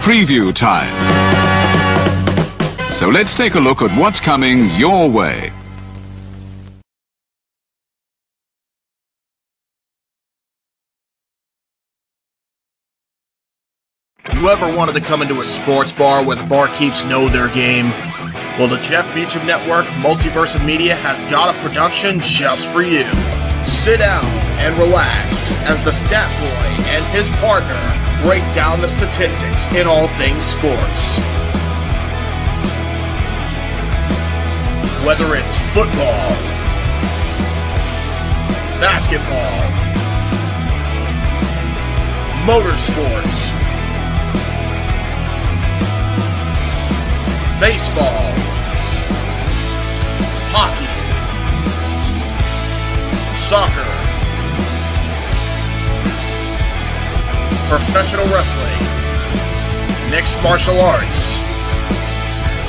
preview time. So let's take a look at what's coming your way. You ever wanted to come into a sports bar where the barkeeps know their game? Well, the Jeff Beacham Network Multiverse of Media has got a production just for you. Sit down and relax as the Stat Boy and his partner break down the statistics in all things sports. Whether it's football, basketball, motorsports, baseball, hockey, soccer, professional wrestling, mixed martial arts,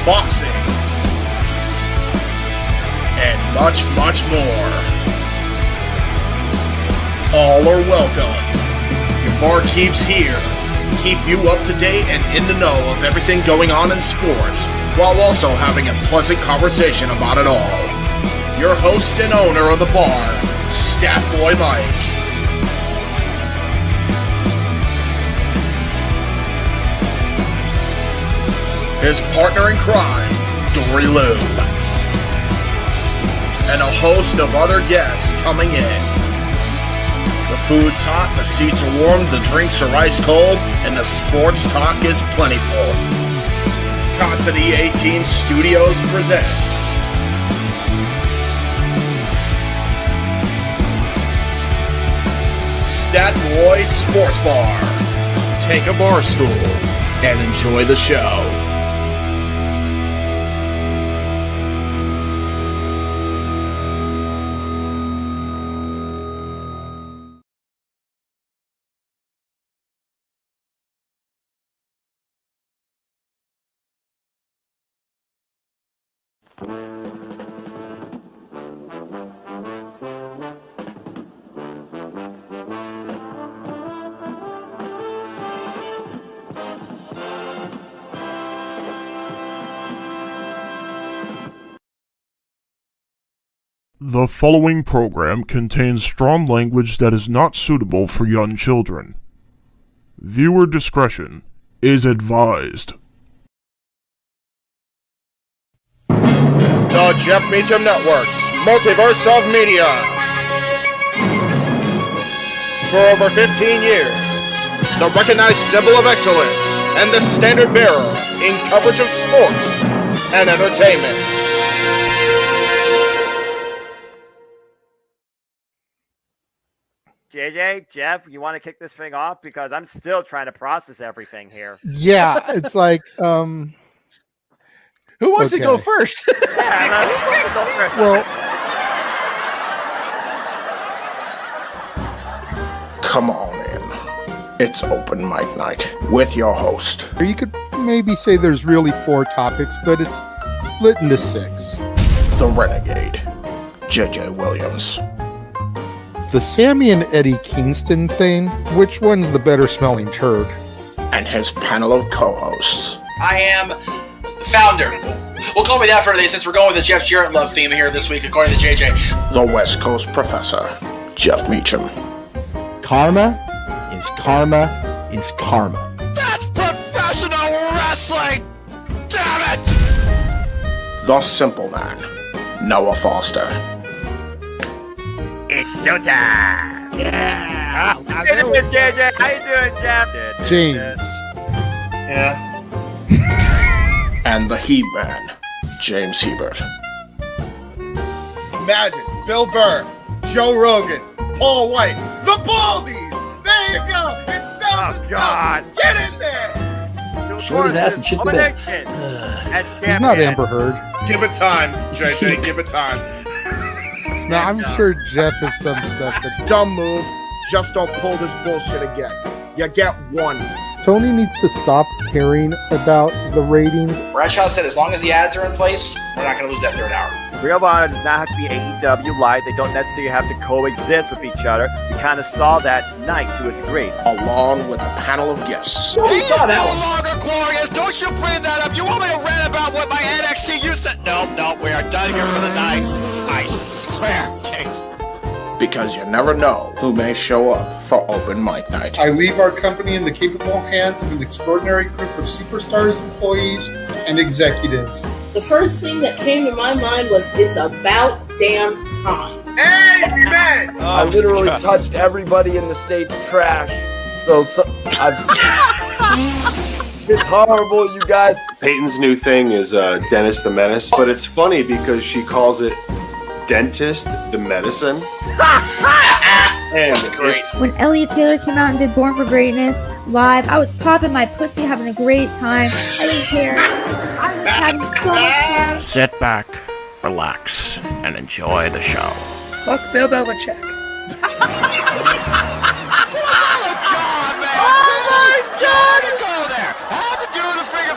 boxing, and much, much more. All are welcome. Your barkeeps here keep you up to date and in the know of everything going on in sports, while also having a pleasant conversation about it all. Your host and owner of the bar, Stat Boy Mike. His partner in crime, Dory Lou. And a host of other guests coming in. The food's hot, the seats are warm, the drinks are ice cold, and the sports talk is plentiful. Cassidy 18 Studios presents Stat Boy Sports Bar. Take a bar stool and enjoy the show. The following program contains strong language that is not suitable for young children. Viewer discretion is advised. The Jeff Beacham Network's Multiverse of Media. For over 15 years, the recognized symbol of excellence and the standard bearer in coverage of sports and entertainment. JJ, Jeff, you want to kick this thing off? Because I'm still trying to process everything here. Yeah, it's like, who wants to go first? Yeah, who wants to go first? Well, Come on in. It's open mic night with your host. you could maybe say there's really 4 topics, but it's split into 6. The Renegade, JJ Williams. The Sammy and Eddie Kingston thing, which one's the better smelling turd? And his panel of co-hosts. I am the founder. We'll call me that for today since we're going with the Jeff Jarrett love theme here this week, according to JJ. The West Coast Professor, Jeff Meacham. Karma is karma is karma. That's professional wrestling! Damn it! The Simple Man, Noah Foster. It's showtime! Yeah! How you doing, JJ? How you doing, Jeff? James. Yeah. And the He-Man, James Hebert. Imagine Bill Burr, Joe Rogan, Paul White, the Baldies! There you go! It sells itself! Get in there! Short his ass and shit the bed. He's not Amber Heard. Give it time, JJ, give it time. No, I'm sure Jeff has some stuff that... Dumb move. Just don't pull this bullshit again. You get one. Tony needs to stop caring about the ratings. Bradshaw said as long as the ads are in place, we're not going to lose that third hour. Ring of Honor does not have to be AEW Live. They don't necessarily have to coexist with each other. We kind of saw that tonight to a degree. Along with a panel of guests. He is no longer glorious. Don't you bring that up. You want me to rant about what my NXT used to... No, we are done here for the night. I swear, James. Because you never know who may show up for open mic night. I leave our company in the capable hands of an extraordinary group of superstars, employees, and executives. The first thing that came to my mind was, it's about damn time. Amen! I literally touched everybody in the state's trash. So it's horrible, you guys. Peyton's new thing is Dennis the Menace, but it's funny because she calls it Dentist the Medicine. That's great. When Elliot Taylor came out and did Born for Greatness live, I was popping my pussy, having a great time. I didn't care. I was having so much fun. Sit back, relax, and enjoy the show. Fuck Bill Belichick.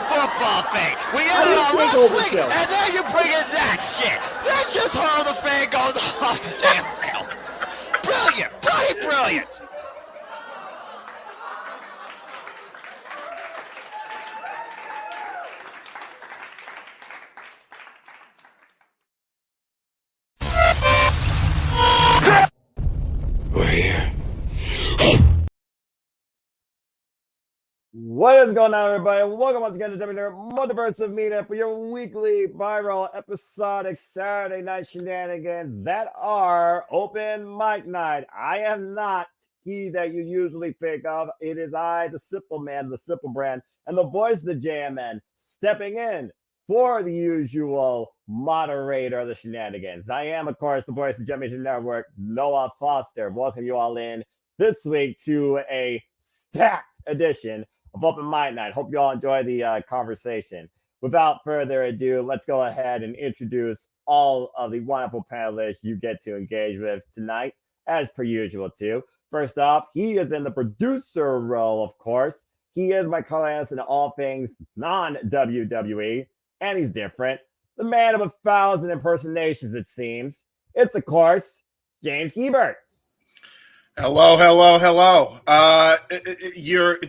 Football thing. We had wrestling, and then you bring in that shit. That's just how the thing goes off the damn rails. Brilliant, brilliant. We're here. What is going on, everybody? Welcome once again to WWE Multiverse of Media for your weekly viral episodic Saturday night shenanigans that are open mic night. I am not he that you usually think of. It is I, the Simple Man, the Simple Brand, and the voice of the JMN stepping in for the usual moderator of the shenanigans. I am, of course, the voice of the Championship Network, Noah Foster. Welcome you all in this week to a stacked edition of Open Mic Night. Hope you all enjoy the conversation. Without further ado, let's go ahead and introduce all of the wonderful panelists you get to engage with tonight, as per usual, too. First off, he is in the producer role, of course. He is my co-host in all things non-WWE, and he's different. The man of 1,000 impersonations, it seems. It's, of course, James Hebert. Hello.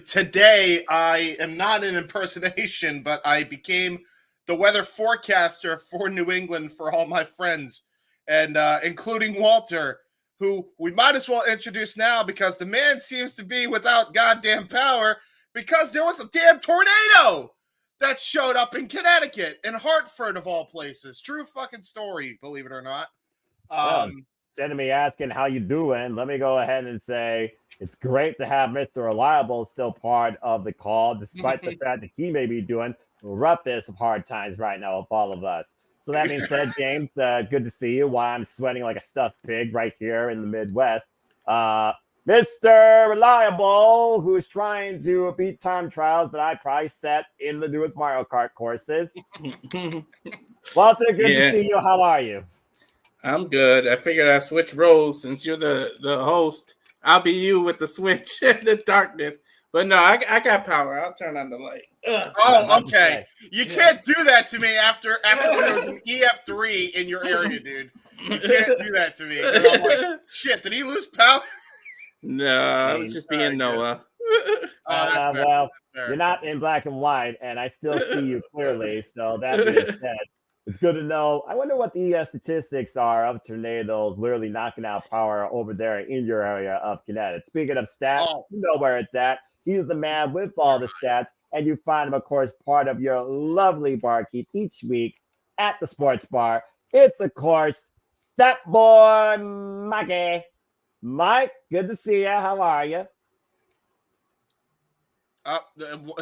Today I am not an impersonation, but I became the weather forecaster for New England for all my friends, and including Walter, who we might as well introduce now because the man seems to be without goddamn power because there was a damn tornado that showed up in Connecticut, in Hartford of all places. True fucking story, believe it or not. Instead of me asking how you doing, let me go ahead and say it's great to have Mr. Reliable still part of the call, despite the fact that he may be doing the roughest of hard times right now with all of us. So that being said, James, good to see you. While I'm sweating like a stuffed pig right here in the Midwest, Mr. Reliable, who is trying to beat time trials that I probably set in the newest Mario Kart courses. Walter, good to see you. How are you? I'm good. I figured I'd switch roles since you're the host. I'll be you with the switch in the darkness. But no, I got power. I'll turn on the light. Ugh. Oh, okay. You can't do that to me after when there was an EF3 in your area, dude. You can't do that to me. I'm like, shit, did he lose power? No, I was just being Noah. Well, you're not in black and white, and I still see you clearly. So that being said, it's good to know. I wonder what the statistics are of tornadoes literally knocking out power over there in your area of Connecticut. Speaking of stats, you know where it's at. He's the man with all the stats, and you find him, of course, part of your lovely barkeeps each week at the sports bar. It's, of course, Step Boy Mikey. Mike, good to see you. How are you?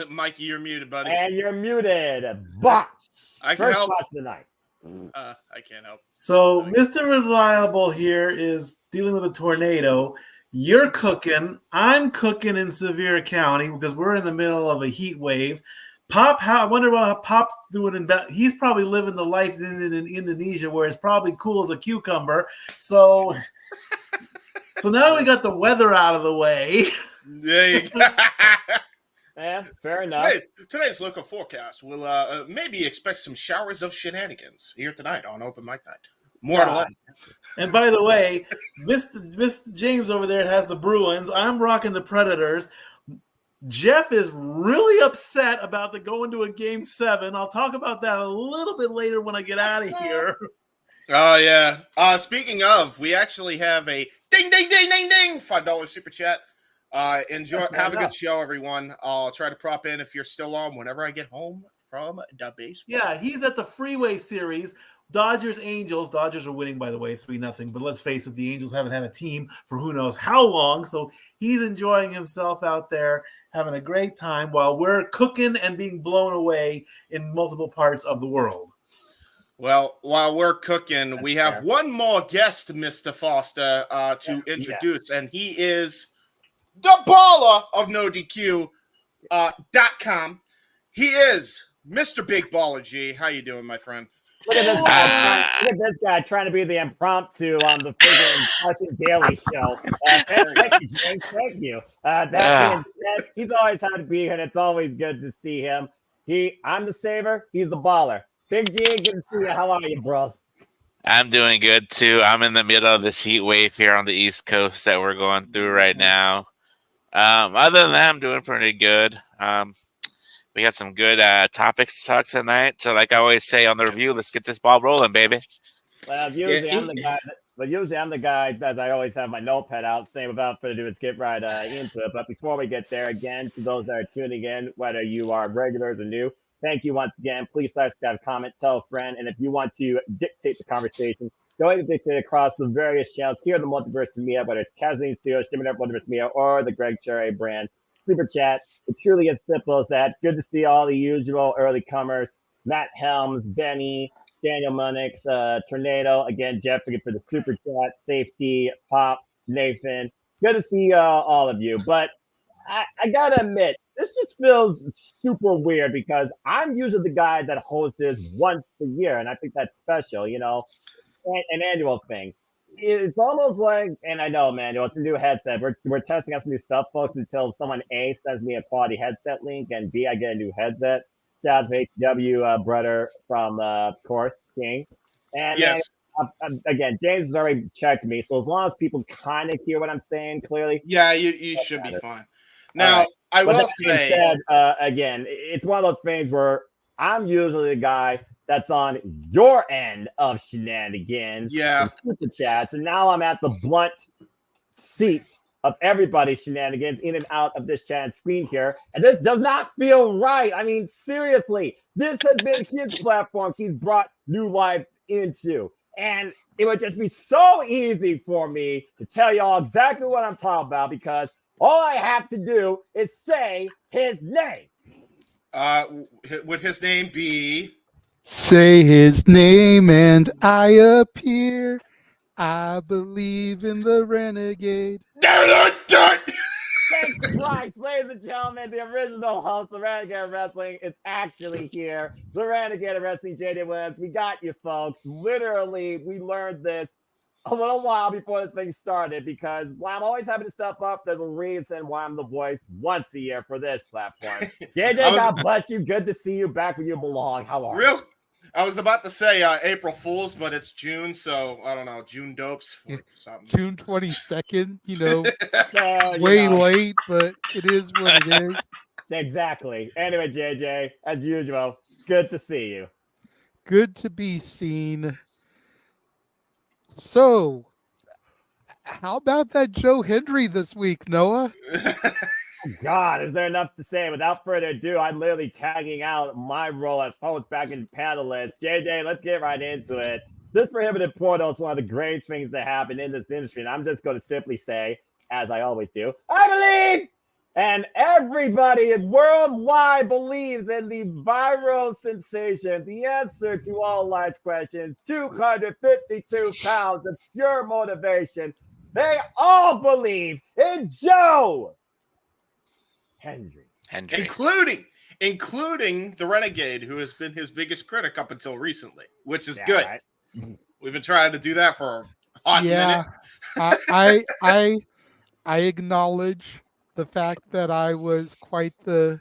Mikey, you're muted, buddy. And you're muted. Botch. I can help. Watch the night. I can't help. So, Mr. Reliable here is dealing with a tornado. You're cooking. I'm cooking in Sevier County because we're in the middle of a heat wave. Pop, I wonder what Pop's doing. He's probably living the life in Indonesia where it's probably cool as a cucumber. So now we got the weather out of the way. There you go. Yeah, fair enough. Today's local forecast will maybe expect some showers of shenanigans here tonight on Open Mic Night. More at 11. And by the way, Mr. James over there has the Bruins. I'm rocking the Predators. Jeff is really upset about the going to a Game 7. I'll talk about that a little bit later when I get out of here. Oh, yeah. Speaking of, we actually have a ding, ding, ding, ding, ding, $5 super chat. Enjoy. Have a good show, everyone. I'll try to prop in if you're still on whenever I get home from the baseball. Yeah, he's at the Freeway Series. Dodgers, Angels. Dodgers are winning, by the way, 3-0. But let's face it, the Angels haven't had a team for who knows how long. So he's enjoying himself out there, having a great time while we're cooking and being blown away in multiple parts of the world. Well, while we're cooking, we have one more guest, Mr. Foster, to introduce, and he is the baller of NoDQ.com. He is Mr. Big Baller G. How you doing, my friend? Look at this guy trying to be the impromptu on the friggin' Carson Daily Show. Thank you, James. Thank you. That being said, he's always had to be here, and it's always good to see him. I'm the saver. He's the baller. Big G, good to see you. How are you, bro? I'm doing good, too. I'm in the middle of this heat wave here on the East Coast that we're going through right now. Other than that, I'm doing pretty good. We got some good topics to talk tonight. So like I always say on the review, let's get this ball rolling, baby. Well, usually I'm the guy that I always have my notepad out. Same without further ado, let's get right into it. But before we get there, again, to those that are tuning in, whether you are regulars or new, thank you once again. Please subscribe, comment, tell a friend. And if you want to dictate the conversation, go ahead and dictate across the various channels here at the Multiverse of Media, whether it's Kathleen Steele, Jimmy Multiverse Media, or the Greg Cherry brand. Super chat. It truly is simple as that. Good to see all the usual early comers. Matt Helms, Benny, Daniel Munnix, Tornado. Again, Jeff, forget for the super chat. Safety, Pop, Nathan. Good to see all of you. But I got to admit, this just feels super weird because I'm usually the guy that hosts this once a year. And I think that's special, you know, an annual thing. It's almost like, and I know, Manuel, it's a new headset. We're testing out some new stuff, folks, until someone A sends me a quality headset link and B, I get a new headset. Shout out to HW brother from Course King. And yes. Again, James has already checked me, so as long as people kind of hear what I'm saying clearly. Yeah, you should be fine. Now, I will say, again, it's one of those things where I'm usually the guy that's on your end of shenanigans, super chats, and now I'm at the blunt seat of everybody's shenanigans in and out of this chat screen here, and this does not feel right. I mean, seriously, this has been his platform he's brought new life into, and it would just be so easy for me to tell y'all exactly what I'm talking about because all I have to do is say his name. Would his name be? Say his name and I appear. I believe in the renegade. Thanks, Christ, ladies and gentlemen, the original host of Renegade Wrestling is actually here. The Renegade Wrestling, JD Williams. We got you, folks. Literally, we learned this a little while before this thing started because while I'm always happy to step up, there's a reason why I'm the voice once a year for this platform. JJ, God bless you. Good to see you back where you belong. How are you? I was about to say April Fools, but it's June, so I don't know, June dopes or something. June 22nd, you know, way late, but it is what it is. Exactly. Anyway, JJ, as usual, good to see you. Good to be seen. So, how about that Joe Hendry this week, Noah? God, is there enough to say? Without further ado, I'm literally tagging out my role as host back in panelist. JJ, let's get right into it. This prohibited portal is one of the greatest things that happen in this industry, and I'm just going to simply say, as I always do, I believe! And everybody worldwide believes in the viral sensation, the answer to all life's questions, 252 pounds of pure motivation. They all believe in Joe Hendry. Including the Renegade, who has been his biggest critic up until recently, which is good. Right? We've been trying to do that for a hot minute. I acknowledge the fact that I was quite the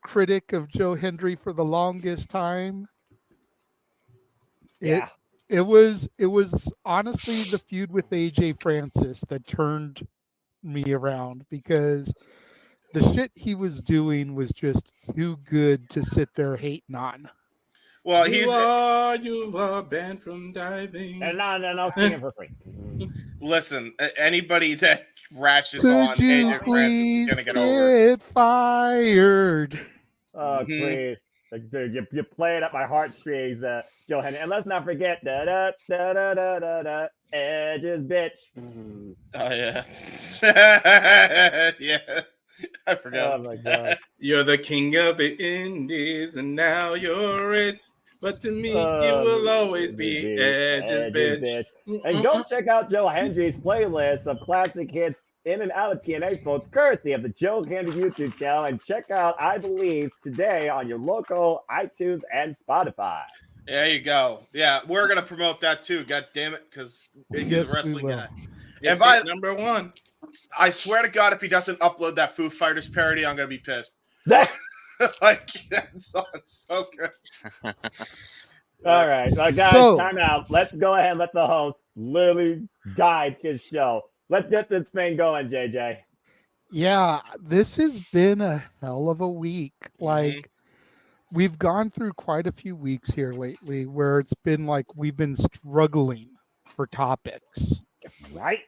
critic of Joe Hendry for the longest time. Yeah. It was honestly the feud with AJ Francis that turned me around, because the shit he was doing was just too good to sit there hating on. Well, you are banned from diving. And no, singing for free. Listen, anybody that rashes Could on you AJ Francis is please gonna get over. fired? Oh, please. You're playing up my heartstrings, Joe Henry. And let's not forget, Edge's bitch. Oh, yeah. Yeah. I forgot. Oh, my God. You're the king of the Indies, and now you're rich. But to me, you will always be Edge's bitch. And go check out Joe Hendry's playlist of classic hits in and out of TNA, folks, courtesy of the Joe Hendry YouTube channel. And check out I Believe today on your local iTunes and Spotify. There you go. Yeah, we're gonna promote that too. God damn it, because he's a wrestling guy. It's And number one. I swear to God, if he doesn't upload that Foo Fighters parody, I'm gonna be pissed. Like, that's so good. All right, guys, time out. Let's go ahead and let the host literally guide his show. Let's get this thing going, JJ. Yeah, this has been a hell of a week. Like, we've gone through quite a few weeks here lately where it's been like we've been struggling for topics. Right.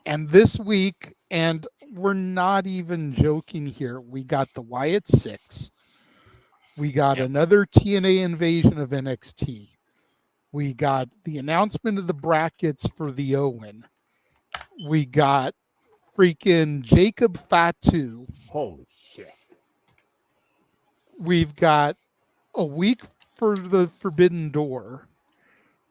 And this week, and we're not even joking here, we got the Wyatt Six. We got another TNA invasion of NXT. We got the announcement of the brackets for the Owen. We got freaking Jacob Fatu. Holy shit. We've got a week for the Forbidden Door.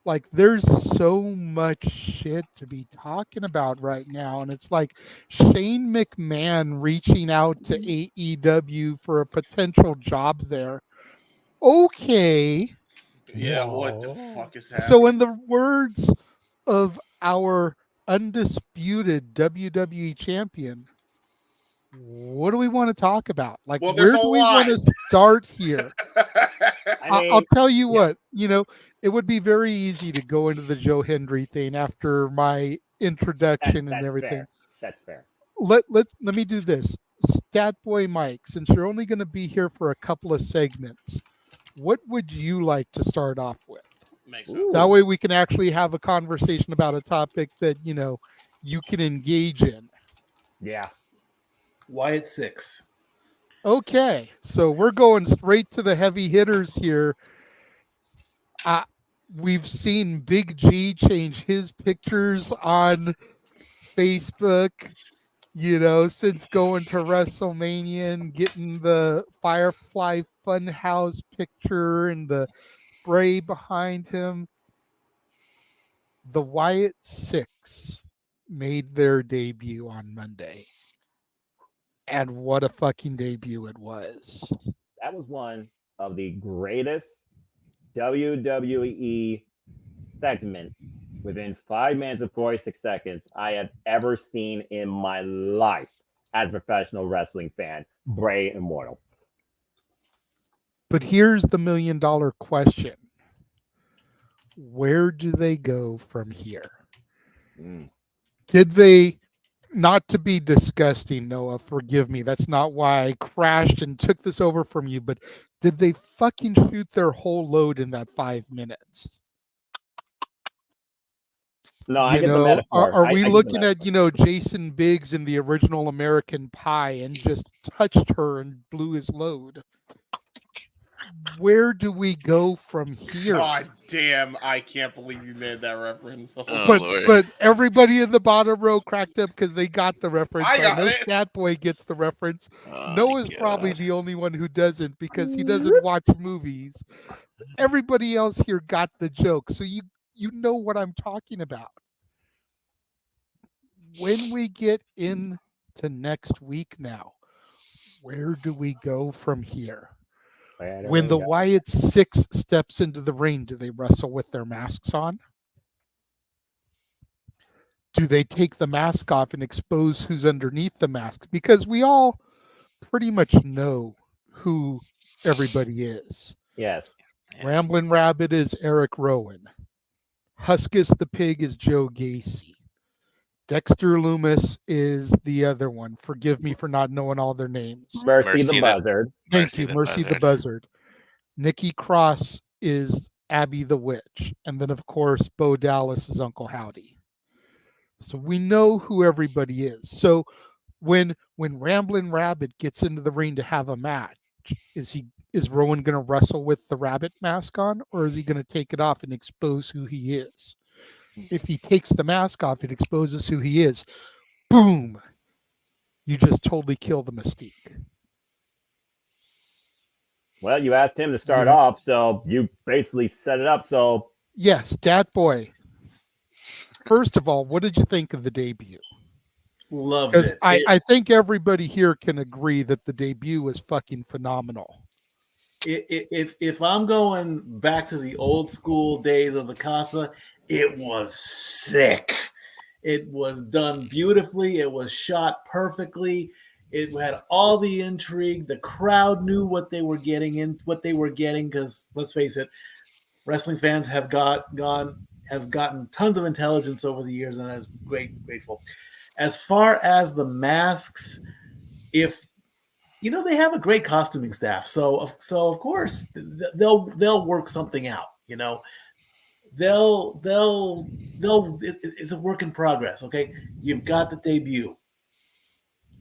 Like, there's so much shit to be talking about right now. And it's like Shane McMahon reaching out to AEW for a potential job there. Okay. Yeah, what the fuck is happening? So in the words of our undisputed WWE champion, what do we want to talk about? Like, well, where do we want to start here? I'll tell you what, it would be very easy to go into the Joe Hendry thing after my introduction and everything. Fair. That's fair. Let me do this. Statboy Mike, since you're only going to be here for a couple of segments, what would you like to start off with? That way we can actually have a conversation about a topic that, you can engage in. Yeah. Wyatt Six. Okay, so we're going straight to the heavy hitters here. We've seen Big G change his pictures on Facebook, since going to WrestleMania and getting the Firefly Funhouse picture and the spray behind him. The Wyatt Six made their debut on Monday. And what a fucking debut it was. That was one of the greatest WWE segments within 5 minutes and 46 seconds I have ever seen in my life as a professional wrestling fan. Bray Immortal. But here's the $1 million question. Where do they go from here? Did they, not to be disgusting, Noah, forgive me, that's not why I crashed and took this over from you, but did they fucking shoot their whole load in that 5 minutes? No, I get the metaphor. Are we looking at, Jason Biggs in the original American Pie and just touched her and blew his load? Where do we go from here? God damn, I can't believe you made that reference. But everybody in the bottom row cracked up because they got the reference. I got know it. Statboy gets the reference. Noah's probably the only one who doesn't because he doesn't watch movies. Everybody else here got the joke. So you know what I'm talking about. When we get into next week now, where do we go from here? When the Wyatt Six steps into the ring, do they wrestle with their masks on? do they take the mask off and expose who's underneath the mask? Because we all pretty much know who everybody is. Yes. Ramblin' Rabbit is Eric Rowan. Huskus the Pig is Joe Gacy. Dexter Loomis is the other one. Forgive me for not knowing all their names. Mercy the Buzzard. Thank you, Mercy the Buzzard. Nikki Cross is Abby the Witch. And then, of course, Bo Dallas is Uncle Howdy. So we know who everybody is. So when Ramblin' Rabbit gets into the ring to have a match, is Rowan going to wrestle with the rabbit mask on, or is he going to take it off and expose who he is? If he takes the mask off, it exposes who he is. Boom! You just totally kill the mystique. Well, you asked him to start off, so you basically set it up. So yes, Dat Boy. First of all, what did you think of the debut? Loved it. I think everybody here can agree that the debut was fucking phenomenal. If I'm going back to the old school days of the Casa, it was sick. It was done beautifully. It was shot perfectly. It had all the intrigue. The crowd knew what they were getting because let's face it, wrestling fans have gotten tons of intelligence over the years, and that's grateful. As far as the masks, if they have a great costuming staff, so of course they'll work something out. It's a work in progress. Okay, you've got the debut.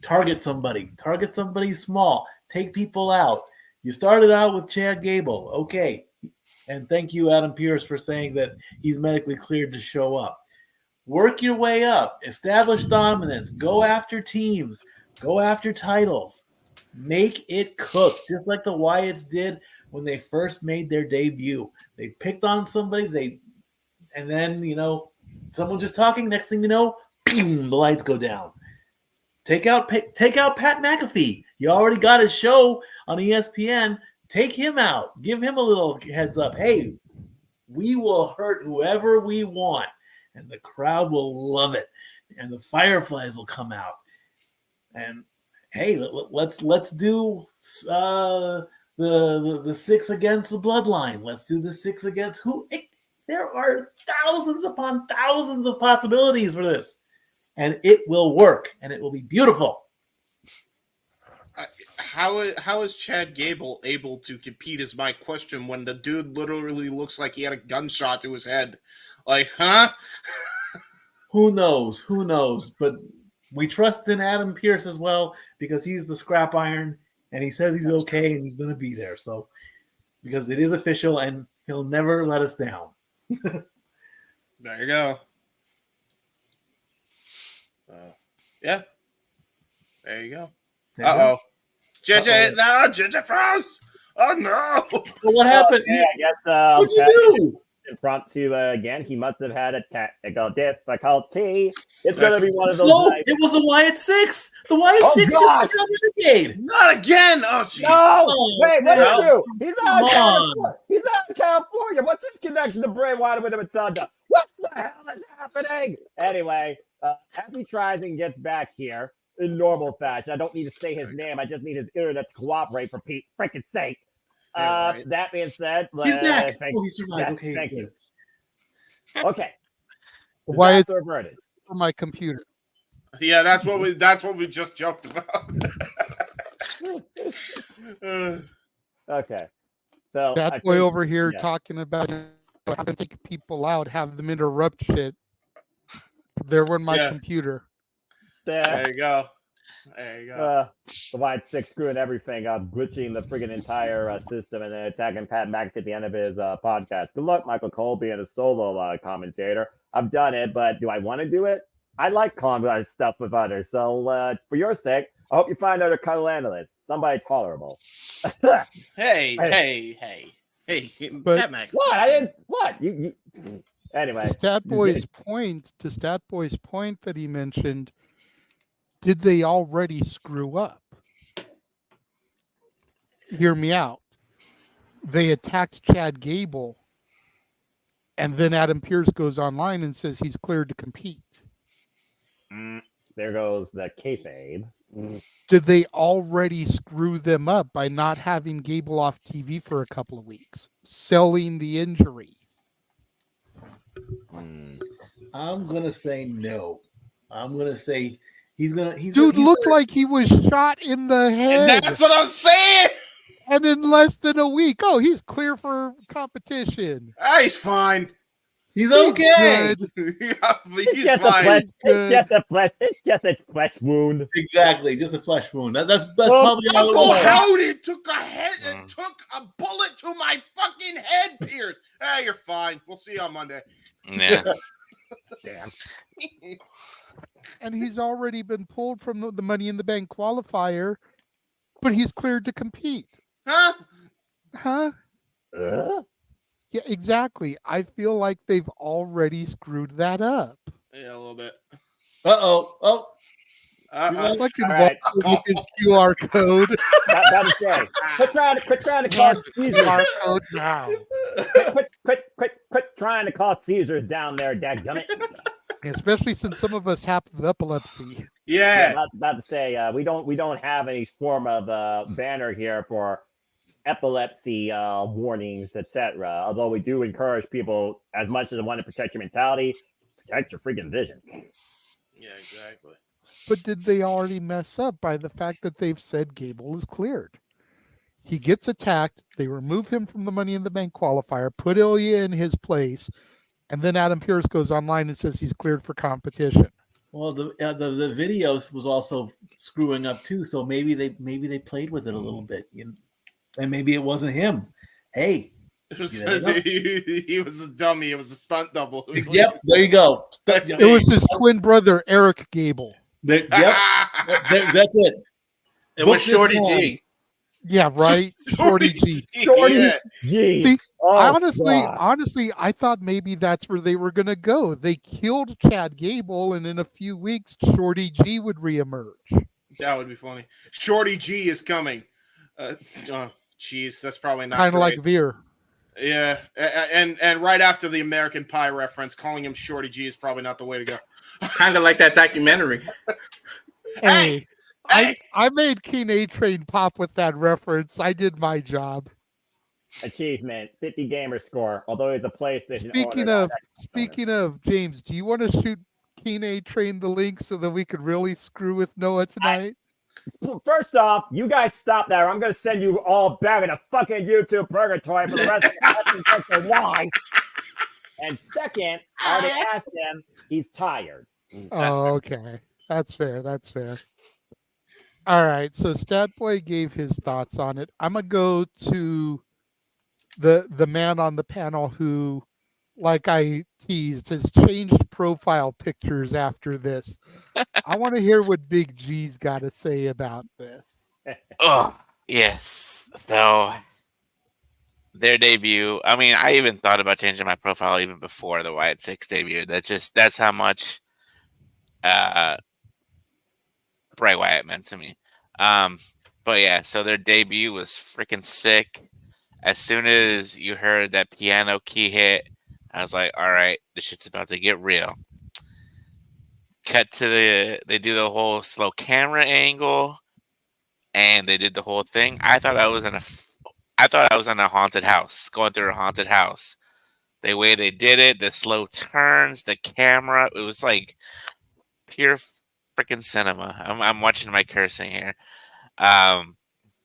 Target somebody small. Take people out. You started out with Chad Gable, okay, and thank you, Adam Pearce, for saying that he's medically cleared to show up. Work your way up. Establish dominance. Go after teams. Go after titles. Make it cook, just like the Wyatts did when they first made their debut. They picked on somebody, and then someone just talking. Next thing you know, the lights go down. Take out Pat McAfee. You already got his show on ESPN. Take him out. Give him a little heads up. Hey, we will hurt whoever we want, and the crowd will love it, and the Fireflies will come out. And hey, let's do the 6 against the Bloodline. Let's do the 6 against who? There are thousands upon thousands of possibilities for this, and it will work, and it will be beautiful. How is Chad Gable able to compete is my question when the dude literally looks like he had a gunshot to his head. Like, huh? Who knows? But we trust in Adam Pearce as well because he's the scrap iron and he says he's okay and he's going to be there. So, because it is official and he'll never let us down. There you go. Yeah. There you go. Uh-oh. JJ Frost! Oh, no! Well, what happened? I guess what'd you do? Impromptu again. He must have had a technical difficulty. It's going to be one of those nights. It was the Wyatt 6. The Wyatt 6 just took out the brigade. Not again! Oh, jeez. No! Wait, what did you do? He's out of California. He's out of California. What's his connection to Bray Wyatt with him at Thunder? What the hell is happening? Anyway, as he tries and gets back here in normal fashion, I don't need to say his name. I just need his internet to cooperate for Pete's freaking sake. Right. That being said, he's back. He survived. Yes, okay, thank you. Okay. Why it's reverted for my computer? Yeah, that's what we just joked about. Okay. So that boy over here talking about how to take people out, have them interrupt shit. There went my computer. There you go. The Wyatt 6 screwing everything up, glitching the friggin' entire system, and then attacking Pat McAfee at the end of his podcast. Good luck, Michael Cole, being a solo commentator. I've done it, but do I want to do it? I like calling stuff with others. So for your sake, I hope you find other cuddle analysts, somebody tolerable. Hey. But, Pat McAfee. What? I didn't. What? You anyway. To Statboy's point that he mentioned, did they already screw up? Hear me out. They attacked Chad Gable, and then Adam Pearce goes online and says he's cleared to compete. There goes the kayfabe. Did they already screw them up by not having Gable off TV for a couple of weeks, selling the injury? I'm gonna say no. I'm gonna say he's Dude looked like he was shot in the head. That's what I'm saying. And in less than a week, he's clear for competition. He's fine. He's okay. Good. He's just fine. It's just a flesh wound. Exactly, just a flesh wound. That's probably all it Uncle was. Howdy took a bullet to my fucking head, Pierce. You're fine. We'll see you on Monday. Yeah. Damn. And he's already been pulled from the Money in the Bank qualifier, but he's cleared to compete. Huh? Yeah, exactly. I feel like they've already screwed that up. Yeah, a little bit. Oh. Fucking right. with his QR code. About to say, quit trying to call Caesars. QR code now. Quit trying to call Caesars down there, dadgummit. Especially since some of us have epilepsy. Yeah. About to say, we don't have any form of banner here for epilepsy warnings, etc. Although we do encourage people, as much as they want to protect your mentality, protect your freaking vision. Yeah, exactly. But did they already mess up by the fact that they've said Gable is cleared? He gets attacked. They remove him from the Money in the Bank qualifier, put Ilya in his place, and then Adam Pearce goes online and says he's cleared for competition. Well, the video was also screwing up too, so maybe they played with it a little bit, and maybe it wasn't him. Hey, he was a dummy. It was a stunt double. Yep, there you go. It was his twin brother Eric Gable. Yep, that's it. It was Shorty G. Yeah, right. Shorty G. Shorty G. See, Oh, honestly, I thought maybe that's where they were going to go. They killed Chad Gable, and in a few weeks, Shorty G would reemerge. That would be funny. Shorty G is coming. Jeez, that's probably not kind of great. like Veer. Yeah, and right after the American Pie reference, calling him Shorty G is probably not the way to go. Kind of like that documentary. Hey, I made Keen A-Train pop with that reference. I did my job. Achievement, 50 gamer score. Although he's a PlayStation. Speaking of James, do you want to shoot Keen A-Train the link so that we could really screw with Noah tonight? First off, you guys stop there. I'm going to send you all back in a fucking YouTube purgatory for the rest of the why. And second, I already asked him. He's tired. Okay. That's fair. All right. So Statboy gave his thoughts on it. I'm going to go to the man on the panel who, like I teased, has changed profile pictures after this. I want to hear what Big G's got to say about this. Oh, yes. So their debut. I mean, I even thought about changing my profile even before the Wyatt 6 debut. That's how much Bray Wyatt meant to me. But yeah, so their debut was freaking sick. As soon as you heard that piano key hit, I was like, all right, this shit's about to get real. Cut to they do the whole slow camera angle, and they did the whole thing. I thought I was in a haunted house, going through a haunted house. The way they did it, the slow turns, the camera, it was like pure freaking cinema. I'm watching my cursing here.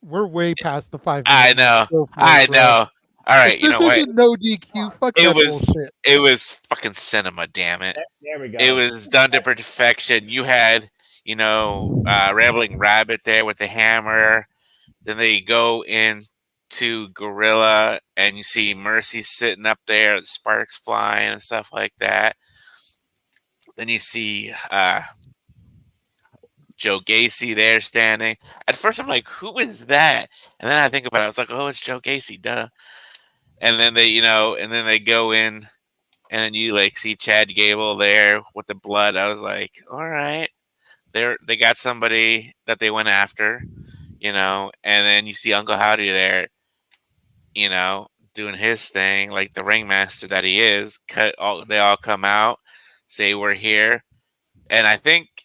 We're way past the 5 minutes. I know. All right, you know what? This isn't no DQ. Fuck that bullshit. It was fucking cinema, damn it. There we go. It was done to perfection. You had, Rambling Rabbit there with the hammer. Then they go into Gorilla, and you see Mercy sitting up there, the sparks flying and stuff like that. Then you see Joe Gacy there standing. At first, I'm like, who is that? And then I think about it. I was like, oh, it's Joe Gacy, duh. And then they go in, and then you see Chad Gable there with the blood. I was like, all right, they got somebody that they went after, And then you see Uncle Howdy there, doing his thing like the ringmaster that he is. They all come out, say we're here, and I think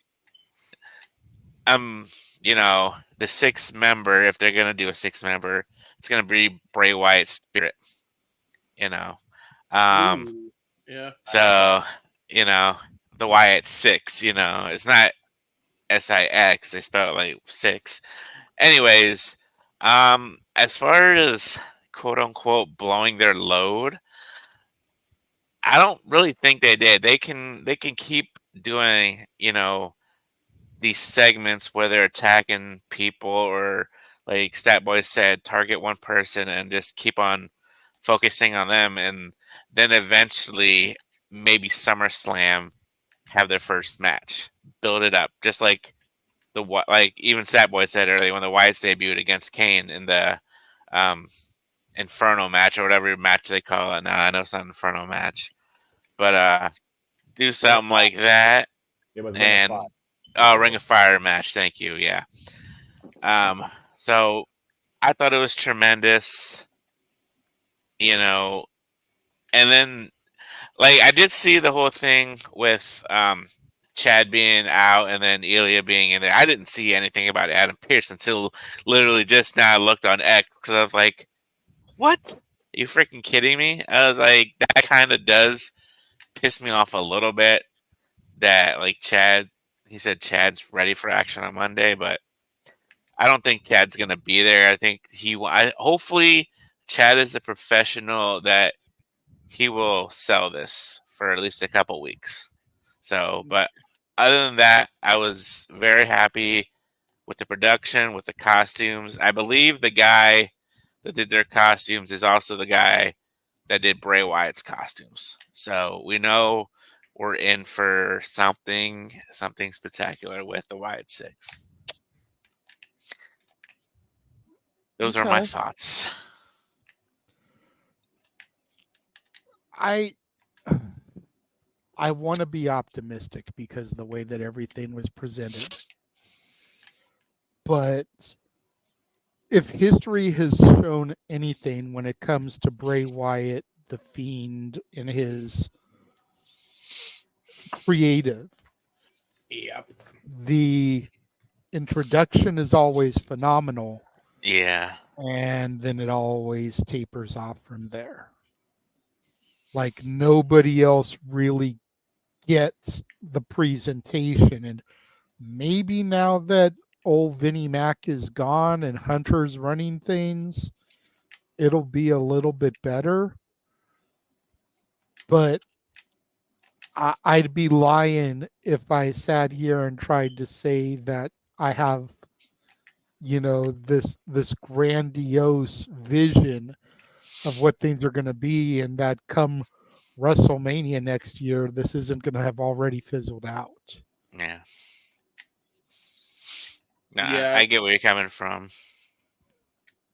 you know, the 6th member, if they're gonna do a 6th member, it's gonna be Bray Wyatt's spirit. You know, Ooh, yeah. so you know the Wyatt 6. You know, it's not SIX. They spell it like 6. Anyways, as far as quote unquote blowing their load, I don't really think they did. They can keep doing, you know, these segments where they're attacking people, or like Statboy said, target one person and just keep on focusing on them, and then eventually maybe SummerSlam have their first match. Build it up, just like even Statboy said earlier when the Wyatts debuted against Kane in the Inferno match, or whatever match they call it now. I know it's not an Inferno match, but do something like that. It was Ring of Fire match. Thank you. Yeah. So I thought it was tremendous, you know, and then like I did see the whole thing with Chad being out and then Ilya being in there. I didn't see anything about Adam Pearce until literally just now I looked on X, because I was like, what? Are you freaking kidding me? I was like, that kind of does piss me off a little bit that like he said Chad's ready for action on Monday, but I don't think Chad's going to be there. I think hopefully Chad is the professional that he will sell this for at least a couple weeks. So, but other than that, I was very happy with the production, with the costumes. I believe the guy that did their costumes is also the guy that did Bray Wyatt's costumes. So we know we're in for something spectacular with the Wyatt 6. Those are my thoughts. I want to be optimistic because of the way that everything was presented. But if history has shown anything when it comes to Bray Wyatt, the Fiend, and his creative, the introduction is always phenomenal. Yeah. And then it always tapers off from there. Like nobody else really gets the presentation. And maybe now that old Vinnie Mac is gone and Hunter's running things, it'll be a little bit better. But I'd be lying if I sat here and tried to say that I have, you know, this grandiose vision of what things are going to be, and that come WrestleMania next year, this isn't going to have already fizzled out. Yeah. Nah, I get where you're coming from.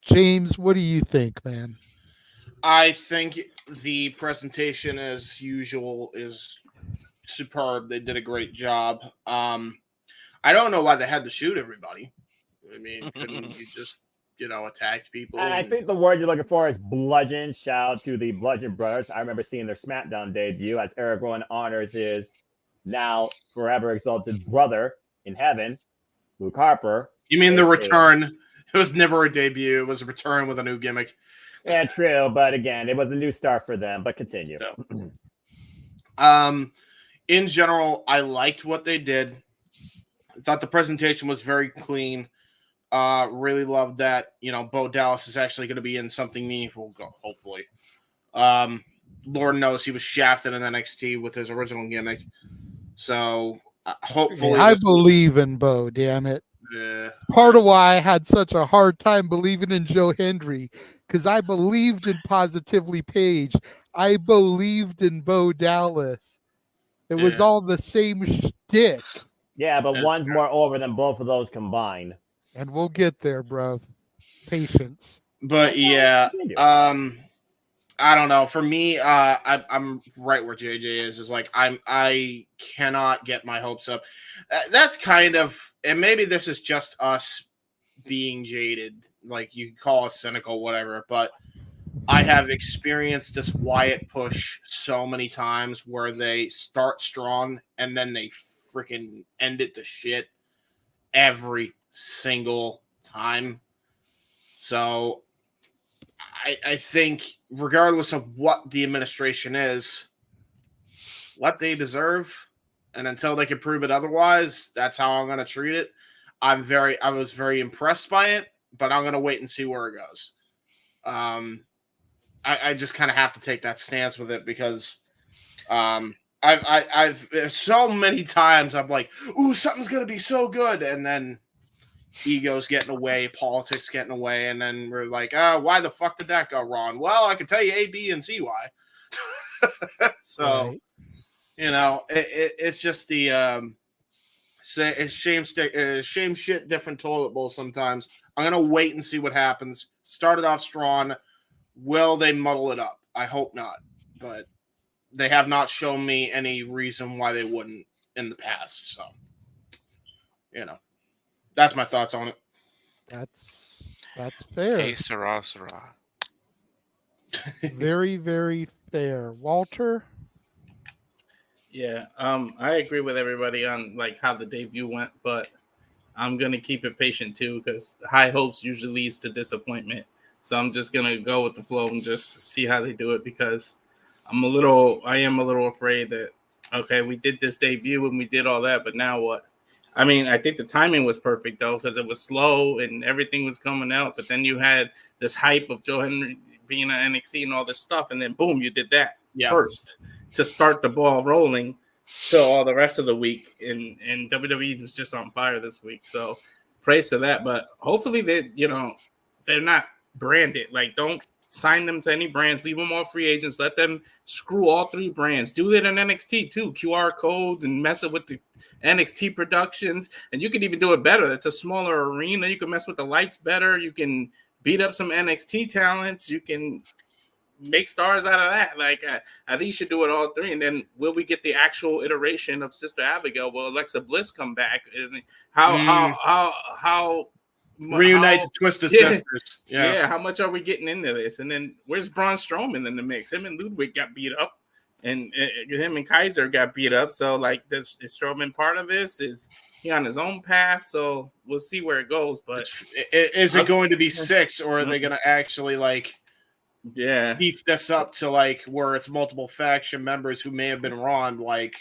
James, what do you think, man? I think the presentation, as usual, is superb. They did a great job. I don't know why they had to shoot everybody. I mean, couldn't you just, you know, attack people? And I think the word you're looking for is bludgeon. Shout out to the Bludgeon Brothers. I remember seeing their SmackDown debut as Eric Rowan honors his now forever exalted brother in heaven, Luke Harper. You mean the return? It was never a debut. It was a return with a new gimmick. Yeah, true. But again, it was a new start for them. But continue. In general, I liked what they did. I thought the presentation was very clean. Really loved that, you know, Bo Dallas is actually going to be in something meaningful, hopefully. Lord knows he was shafted in NXT with his original gimmick. So hopefully. I believe in Bo, damn it. Yeah. Part of why I had such a hard time believing in Joe Hendry, because I believed in Positively Page. I believed in Bo Dallas. It was all the same shtick. Yeah, but one's more over than both of those combined. And we'll get there, bro. Patience. But yeah, I don't know. For me, I'm right where JJ is. Is like I cannot get my hopes up. That's kind of, and maybe this is just us being jaded. Like you call us cynical, whatever. But I have experienced this Wyatt push so many times where they start strong and then they freaking end it to shit. every single time. So I think regardless of what the administration is, what they deserve, and until they can prove it otherwise, that's how I'm going to treat it. I was very impressed by it, but I'm going to wait and see where it goes. I just kind of have to take that stance with it because I've so many times I'm like, ooh, something's going to be so good. And then ego's getting away, politics getting away. And then we're like, why the fuck did that go wrong? Well, I can tell you A, B, and C, why. So, right. You know, it's just the shame shit, different toilet bowl sometimes. I'm going to wait and see what happens. Started off strong. Will they muddle it up? I hope not. But they have not shown me any reason why they wouldn't in the past. So, you know, that's my thoughts on it. That's fair. Hey, Sarah. Very, very fair. Walter? Yeah, I agree with everybody on like how the debut went, but I'm gonna keep it patient too because high hopes usually leads to disappointment. So I'm just gonna go with the flow and just see how they do it because I am a little afraid that okay, we did this debut and we did all that, but now what? I mean, I think the timing was perfect though because it was slow and everything was coming out, but then you had this hype of Joe Henry being on NXT and all this stuff, and then boom, you did that first to start the ball rolling till all the rest of the week. And WWE was just on fire this week. So praise to that. But hopefully they're not branded. Like, don't sign them to any brands. Leave them all free agents. Let them screw all three brands. Do it in NXT too. QR codes and mess it with the NXT productions. And you can even do it better. It's a smaller arena. You can mess with the lights better. You can beat up some NXT talents. You can make stars out of that. Like, I think you should do it all three. And then will we get the actual iteration of Sister Abigail? Will Alexa Bliss come back? How reunite the Twisted Sisters? Yeah. How much are we getting into this? And then where's Braun Strowman in the mix? Him and Ludwig got beat up, and him and Kaiser got beat up. So like, is Strowman part of this? Is he on his own path? So we'll see where it goes. But is it going to be 6, or are they going to actually like? Yeah, beef this up to like where it's multiple faction members who may have been wrong. Like,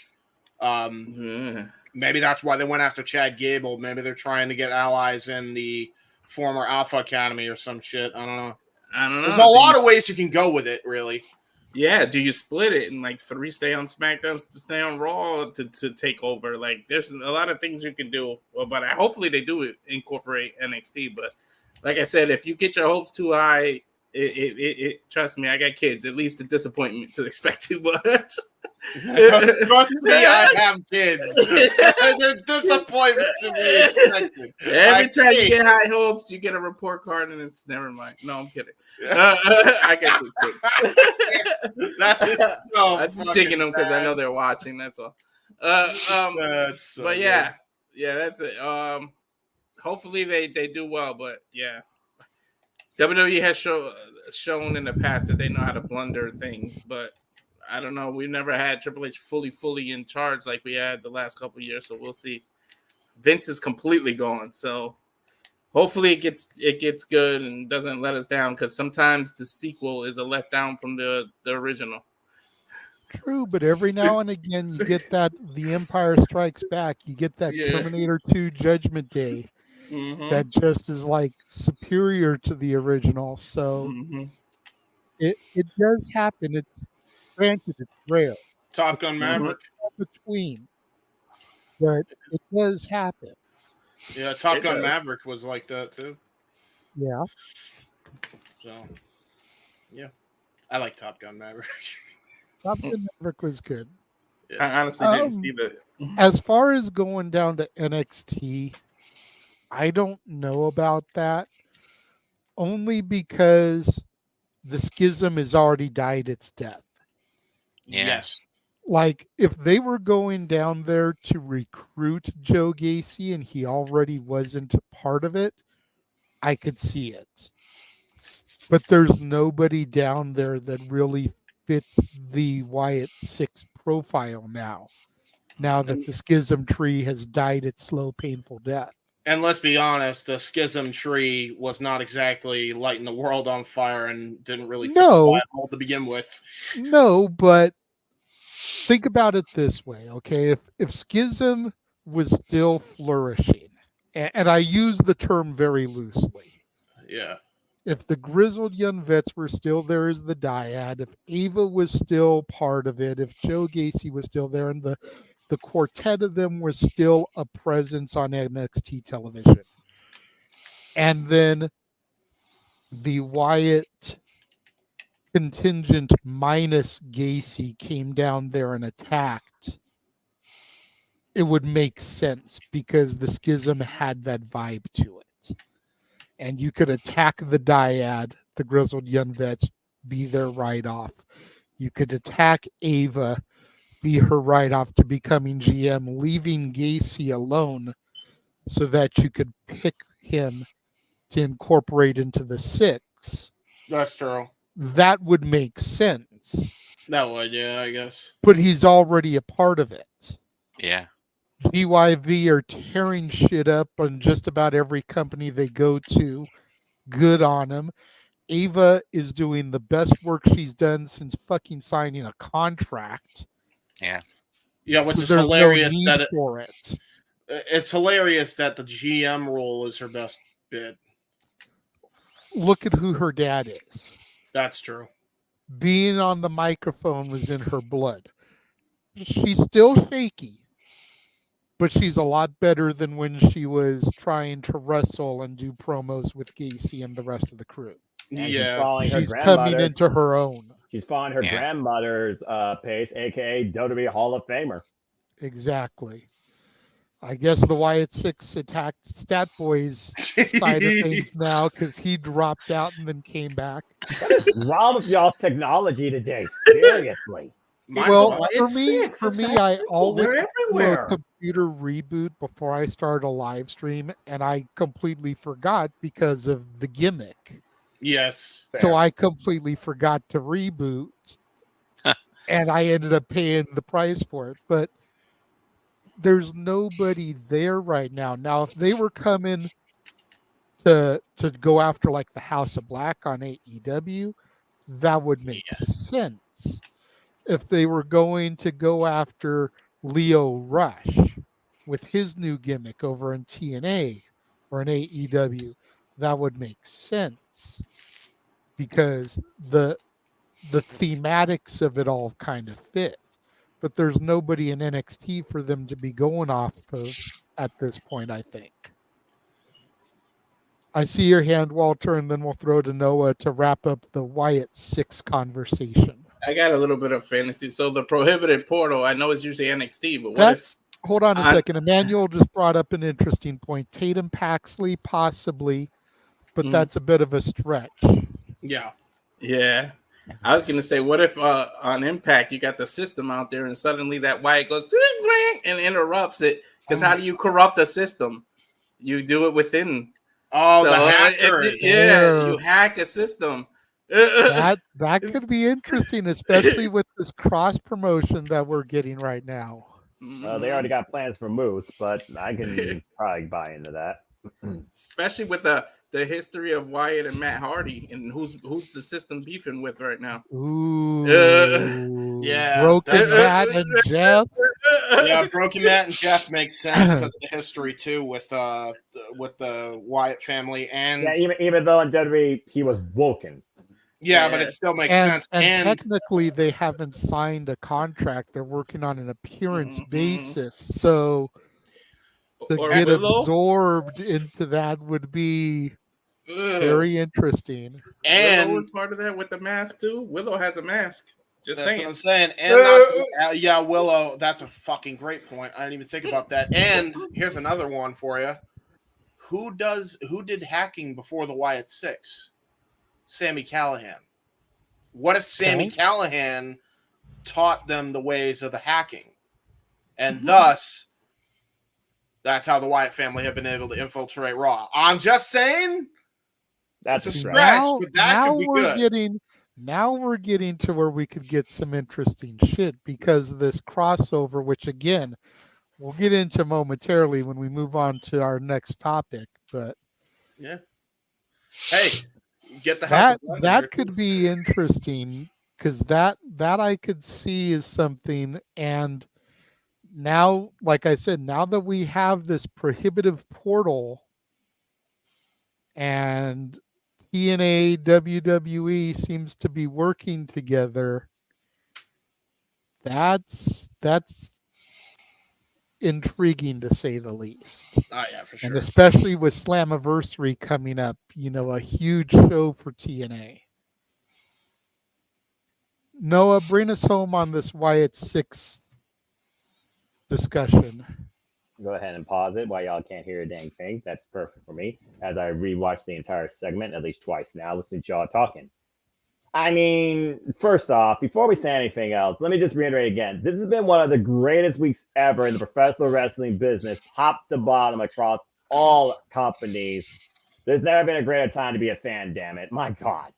maybe that's why they went after Chad Gable. Maybe they're trying to get allies in the former Alpha Academy or some shit. I don't know. There's a lot of ways you can go with it, really. Yeah, do you split it and like 3 stay on SmackDown, stay on Raw to take over? Like, there's a lot of things you can do. Well, but hopefully they do incorporate NXT. But like I said, if you get your hopes too high, it trust me, I got kids. At least the disappointment to expect too much. Trust me, I have kids. There's disappointment to be expected. Every time you get high hopes, you get a report card, and it's never mind. No, I'm kidding. I got two kids. That is so I'm just taking them because I know they're watching. That's all. That's so but yeah, that's it. Hopefully they do well, but yeah. WWE has shown in the past that they know how to blunder things, but I don't know. We've never had Triple H fully in charge like we had the last couple of years, so we'll see. Vince is completely gone, so hopefully it gets good and doesn't let us down, because sometimes the sequel is a letdown from the original. True, but every now and again you get that The Empire Strikes Back. You get that Terminator 2 Judgment Day. Mm-hmm. That just is like superior to the original. So it does happen. It's granted, it's rare. Top Gun Maverick between, but it does happen. Yeah, Top Gun Maverick was like that too. Yeah. So yeah, I like Top Gun Maverick. Top Gun Maverick was good. I honestly didn't see that. As far as going down to NXT, I don't know about that, only because the schism has already died its death. Yes. Like, if they were going down there to recruit Joe Gacy and he already wasn't part of it, I could see it. But there's nobody down there that really fits the Wyatt Six profile now that the schism tree has died its slow, painful death. And let's be honest, the schism tree was not exactly lighting the world on fire and didn't really fit the Wyatt mold to begin with. No, but think about it this way, okay? If schism was still flourishing, and I use the term very loosely. Yeah. If the grizzled young vets were still there as the dyad, if Ava was still part of it, if Joe Gacy was still there, and the quartet of them was still a presence on NXT television, and then the Wyatt contingent minus Gacy came down there and attacked, it would make sense because the schism had that vibe to it. And you could attack the dyad, the grizzled young vets, be their right off. You could attack Ava, be her right off to becoming GM, leaving Gacy alone so that you could pick him to incorporate into the 6. That's true. That would make sense. That would, yeah, I guess. But he's already a part of it. Yeah. GYV are tearing shit up on just about every company they go to. Good on them. Ava is doing the best work she's done since fucking signing a contract. Yeah. Yeah, which So is there's hilarious no need that for it. It's hilarious that the GM role is her best bid. Look at who her dad is. That's true. Being on the microphone was in her blood. She's still shaky, but she's a lot better than when she was trying to wrestle and do promos with Gacy and the rest of the crew. And Yeah. She's coming into her own. She's following her grandmother's pace, aka WWE Hall of Famer. Exactly. I guess the Wyatt 6 attacked Stat Boy's side of things now because he dropped out and then came back. What is wrong with y'all's technology today? Seriously. Well, for me, I always They're do a everywhere. computer reboot before I start a live stream, and I completely forgot because of the gimmick. Yes. So I completely forgot to reboot, and I ended up paying the price for it. But there's nobody there right now. Now, if they were coming to go after like the House of Black on AEW, that would make sense. If they were going to go after Leo Rush with his new gimmick over in TNA or in AEW, that would make sense because the thematics of it all kind of fit. But there's nobody in NXT for them to be going off of at this point, I think. I see your hand, Walter, and then we'll throw to Noah to wrap up the Wyatt 6 conversation. I got a little bit of fantasy. So the prohibited portal, I know it's usually NXT, but what That's if hold on a second. Emmanuel just brought up an interesting point. Tatum Paxley, possibly, but that's a bit of a stretch. Yeah. Yeah. I was gonna say, what if on Impact you got the system out there and suddenly that Wyatt goes and interrupts it? Because how do you corrupt the system? You do it within. Oh, the hacker. You hack a system. That could be interesting, especially with this cross promotion that we're getting right now. They already got plans for Moose, but I can probably buy into that. Especially with the history of Wyatt and Matt Hardy, and who's the system beefing with right now? Ooh, yeah, Broken Matt and Jeff. Yeah, Broken Matt and Jeff makes sense because of the history too with the Wyatt family and even though in WWE he was woken. Yeah, but it still makes sense. And technically, they haven't signed a contract. They're working on an appearance basis. So to get absorbed into that would be very interesting. And Willow was part of that with the mask too. Willow has a mask. Just that's saying. what I'm saying. And yeah, Willow. That's a fucking great point. I didn't even think about that. And here's another one for you. Who did hacking before the Wyatt 6? Sami Callihan. What if Sami Callihan taught them the ways of the hacking? And thus, that's how the Wyatt family have been able to infiltrate Raw. I'm just saying. That's a stretch, but that could be good. Now we're getting to where we could get some interesting shit because of this crossover, which again, we'll get into momentarily when we move on to our next topic. But yeah, hey, get the House of Blood that here, could too. be interesting because that I could see is something. And now, like I said, now that we have this prohibitive portal and TNA, WWE seems to be working together, that's intriguing to say the least. Oh yeah, for sure. And especially with Slammiversary coming up, a huge show for TNA. Noah, bring us home on this Wyatt 6 discussion. Go ahead and pause it while y'all can't hear a dang thing. That's perfect for me. As I rewatch the entire segment at least twice now, listening to y'all talking. I mean, first off, before we say anything else, let me just reiterate again. This has been one of the greatest weeks ever in the professional wrestling business, top to bottom across all companies. There's never been a greater time to be a fan, damn it. My God.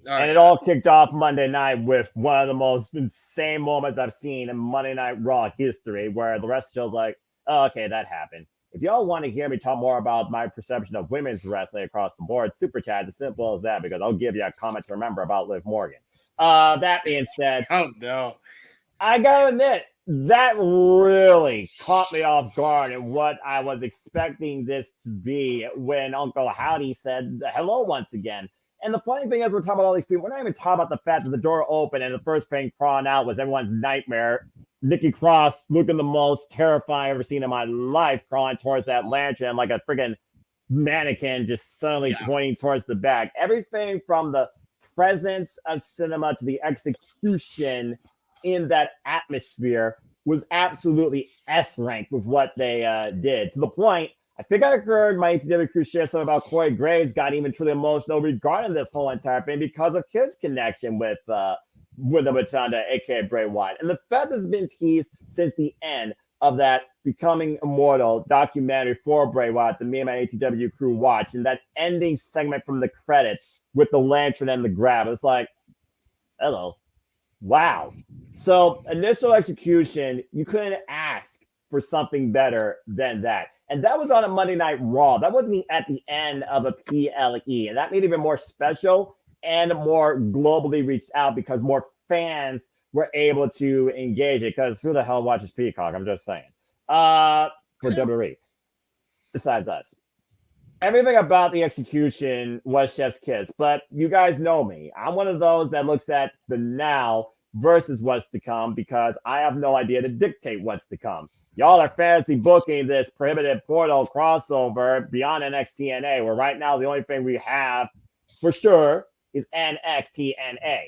And it all kicked off Monday night with one of the most insane moments I've seen in Monday Night Raw history, where the rest of like, oh, okay, that happened. If y'all want to hear me talk more about my perception of women's wrestling across the board, super chat is as simple as that, because I'll give you a comment to remember about Liv Morgan. That being said, oh no, I gotta admit, that really caught me off guard and what I was expecting this to be when Uncle Howdy said hello once again. And the funny thing is, we're talking about all these people. We're not even talking about the fact that the door opened and the first thing crawling out was everyone's nightmare. Nikki Cross looking the most terrifying I've ever seen in my life, crawling towards that lantern like a friggin' mannequin, just suddenly pointing towards the back. Everything from the presence of cinema to the execution in that atmosphere was absolutely S-rank with what they did. To the point, I think I heard my ATW crew share something about Corey Graves got even truly emotional regarding this whole entire thing because of his connection with the Matanda, aka Bray Wyatt. And the fact has been teased since the end of that Becoming Immortal documentary for Bray Wyatt that me and my ATW crew watched, and that ending segment from the credits with the lantern and the grab. It's like, hello. Wow. So initial execution, you couldn't ask for something better than that. And that was on a Monday Night Raw. That wasn't at the end of a PLE. And that made it even more special and more globally reached out because more fans were able to engage it. Because who the hell watches Peacock? I'm just saying. For WWE, besides us. Everything about the execution was chef's kiss. But you guys know me. I'm one of those that looks at the now versus what's to come because I have no idea to dictate what's to come. Y'all are fantasy booking this prohibited portal crossover beyond NXT/TNA, where right now the only thing we have for sure is NXT/TNA.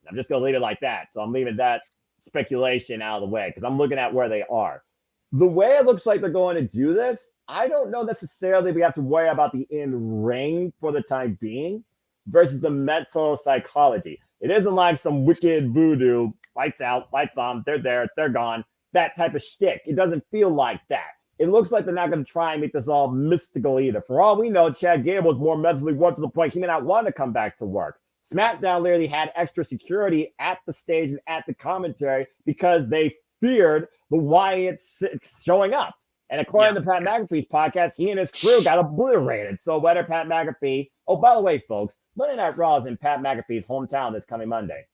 I'm just going to leave it like that. So I'm leaving that speculation out of the way because I'm looking at where they are. The way it looks like they're going to do this, I don't know necessarily we have to worry about the in-ring for the time being versus the mental psychology. It isn't like some wicked voodoo, lights out, lights on, they're there, they're gone, that type of shtick. It doesn't feel like that. It looks like they're not going to try and make this all mystical either. For all we know, Chad Gable is more mentally warped to the point he may not want to come back to work. SmackDown literally had extra security at the stage and at the commentary because they feared the Wyatts showing up. And according to Pat McAfee's podcast, he and his crew got obliterated. So whether Pat McAfee... Oh, by the way, folks, Monday Night Raw is in Pat McAfee's hometown this coming Monday.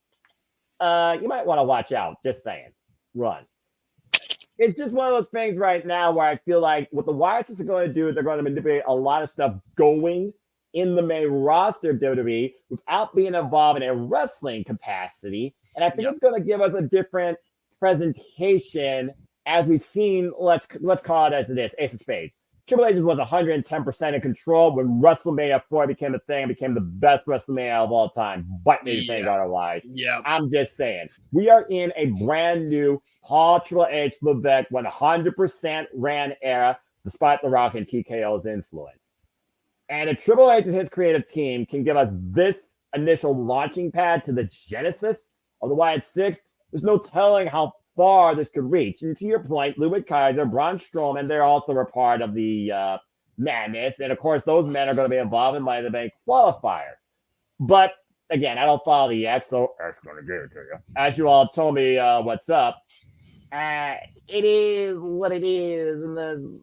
You might want to watch out. Just saying. Run. It's just one of those things right now where I feel like what the Wyatts are going to do, they're going to manipulate a lot of stuff going in the main roster of WWE without being involved in a wrestling capacity. And I think it's going to give us a different presentation as we've seen. Let's call it as it is, Ace of Spades. Triple H was 110% in control when WrestleMania 4 became a thing and became the best WrestleMania of all time. But me think otherwise. Yeah. I'm just saying. We are in a brand new Paul Triple H Levesque 100% ran era, despite The Rock and TKO's influence. And if Triple H and his creative team can give us this initial launching pad to the genesis of the Wyatt Six, there's no telling how far this could reach. And to your point, Ludwig Kaiser, Braun Strowman, they're also a part of the madness. And of course, those men are going to be involved in Money in the Bank qualifiers. But again, I don't follow the X, so X going to give it to you. As you all told me what's up, it is what it is in the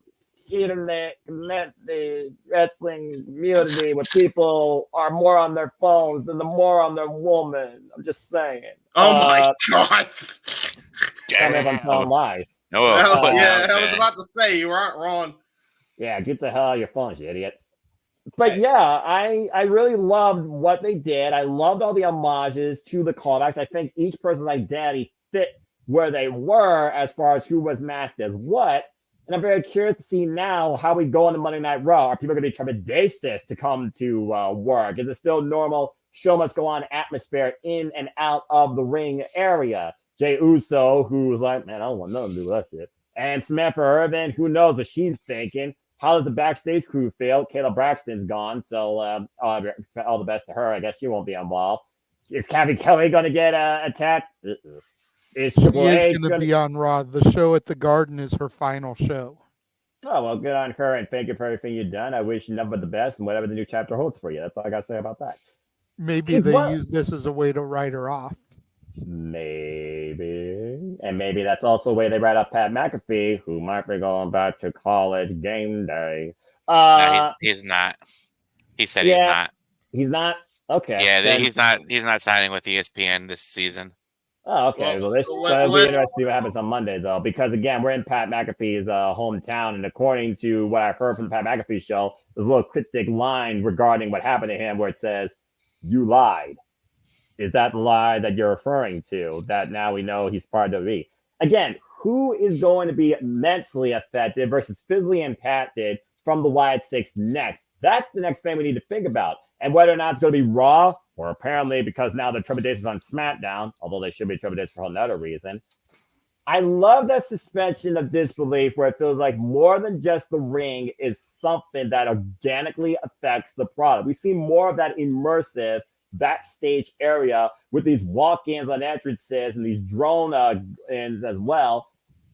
internet, the wrestling community, where people are more on their phones than the more on their woman. I'm just saying. Oh my God! Tell me if I'm telling lies. No, I was about to say you aren't wrong. Yeah, get the hell out of your phones, you idiots. But yeah, I really loved what they did. I loved all the homages to the callbacks. I think each person's identity fit where they were as far as who was masked as what. And I'm very curious to see now how we go on the Monday Night Raw. Are people going to be trepidatious to come to work? Is it still normal show must go on atmosphere in and out of the ring area? Jey Uso, who's like, man, I don't want nothing to do with that shit. And Samantha Irvin, who knows what she's thinking. How does the backstage crew feel? Kayla Braxton's gone, so all the best to her. I guess she won't be involved. Is Kathy Kelly going to get attacked? Is Triple H going to be on Raw? The show at the Garden is her final show. Oh, well, good on her, and thank you for everything you've done. I wish you nothing but the best and whatever the new chapter holds for you. That's all I got to say about that. Maybe they use this as a way to write her off. Maybe. And maybe that's also a way they write up Pat McAfee, who might be going back to college game day. No, he's not. He said he's not. He's not? Okay. Yeah, then he's not signing with ESPN this season. Oh, okay. Well, it'll be interesting to see what happens on Monday, though, because, again, we're in Pat McAfee's hometown, and according to what I heard from the Pat McAfee show, there's a little cryptic line regarding what happened to him where it says, "You lied." Is that the lie that you're referring to, that now we know he's part of WWE? Again, who is going to be mentally affected versus physically impacted from the Wyatt Six next? That's the next thing we need to think about. And whether or not it's going to be Raw, or apparently because now the trepidations on SmackDown, although they should be trepidations for another reason. I love that suspension of disbelief where it feels like more than just the ring is something that organically affects the product. We see more of that immersive backstage area with these walk-ins on entrances and these drone-ins as well.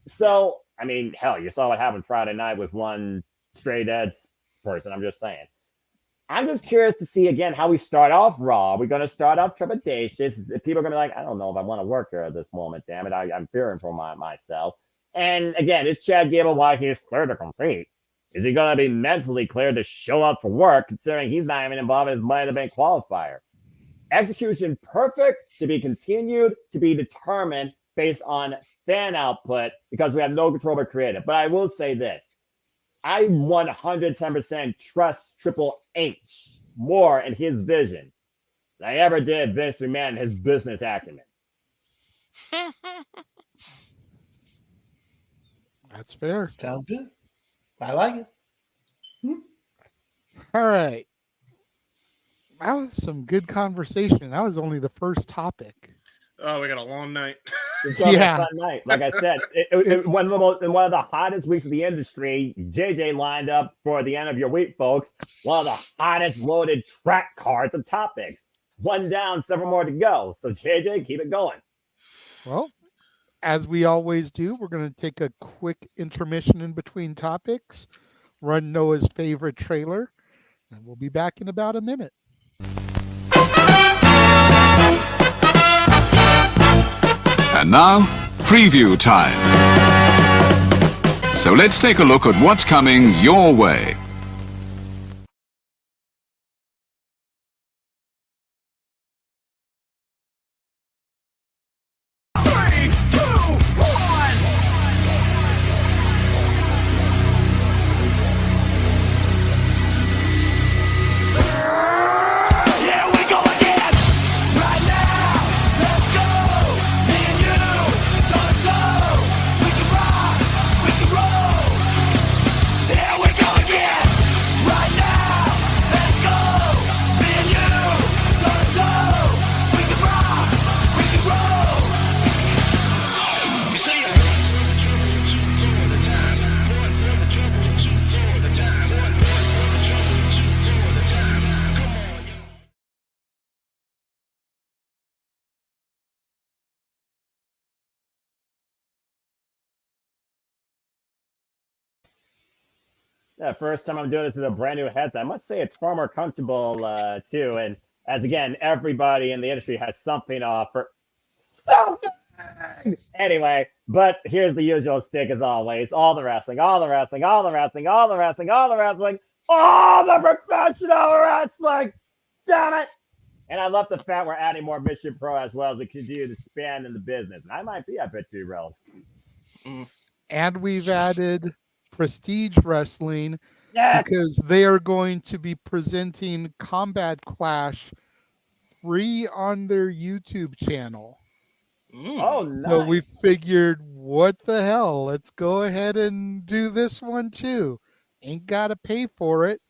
So, I mean, hell, you saw what happened Friday night with one straight edge person. I'm just saying. I'm just curious to see, again, how we start off Raw. We're going to start off trepidatious. People are going to be like, I don't know if I want to work here at this moment, damn it. I'm fearing for myself. And, again, is Chad Gable, while he is clear to compete, is he going to be mentally clear to show up for work, considering he's not even involved in his Money in the Bank qualifier? Execution perfect, to be continued, to be determined based on fan output, because we have no control over creative. But I will say this. I 110% trust Triple H more in his vision than I ever did Vince McMahon and his business acumen. That's fair. Sounds good. I like it. All right. That was some good conversation. That was only the first topic. Oh, we got a long night. It's gonna be a fun night. Like I said, in one of the hottest weeks of the industry, JJ lined up for the end of your week, folks. One of the hottest loaded track cards of topics. One down, several more to go. So JJ, keep it going. Well, as we always do, we're going to take a quick intermission in between topics, run Noah's favorite trailer, and we'll be back in about a minute. And now, preview time. So let's take a look at what's coming your way. The first time I'm doing this with a brand new headset, I must say it's far more comfortable too. And as again, everybody in the industry has something for. Anyway, but here's the usual stick as always. All the wrestling, all the wrestling, all the wrestling, all the wrestling, all the wrestling, all the professional wrestling. Damn it. And I love the fact we're adding more Mission Pro as well as we continue to expand in the business. And I might be a bit too real. And we've added Prestige Wrestling because they are going to be presenting Combat Clash free on their YouTube channel. Oh, nice. So we figured, what the hell? Let's go ahead and do this one too. Ain't got to pay for it.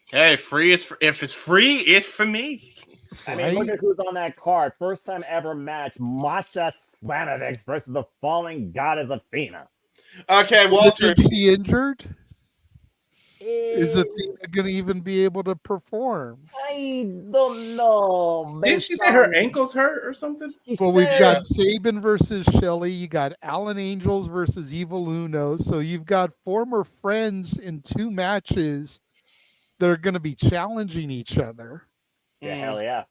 Hey, free is if it's free, it's for me. I mean, look at who's on that card. First time ever match, Masha Slamovich versus the fallen goddess Athena. Okay, Walter. Is she injured? Is Athena going to even be able to perform? I don't know. Didn't she say her ankle's hurt or something? Well, we've got Sabin versus Shelly. You got Alan Angels versus Evil Uno. So you've got former friends in 2 matches that are going to be challenging each other. Yeah, hell yeah.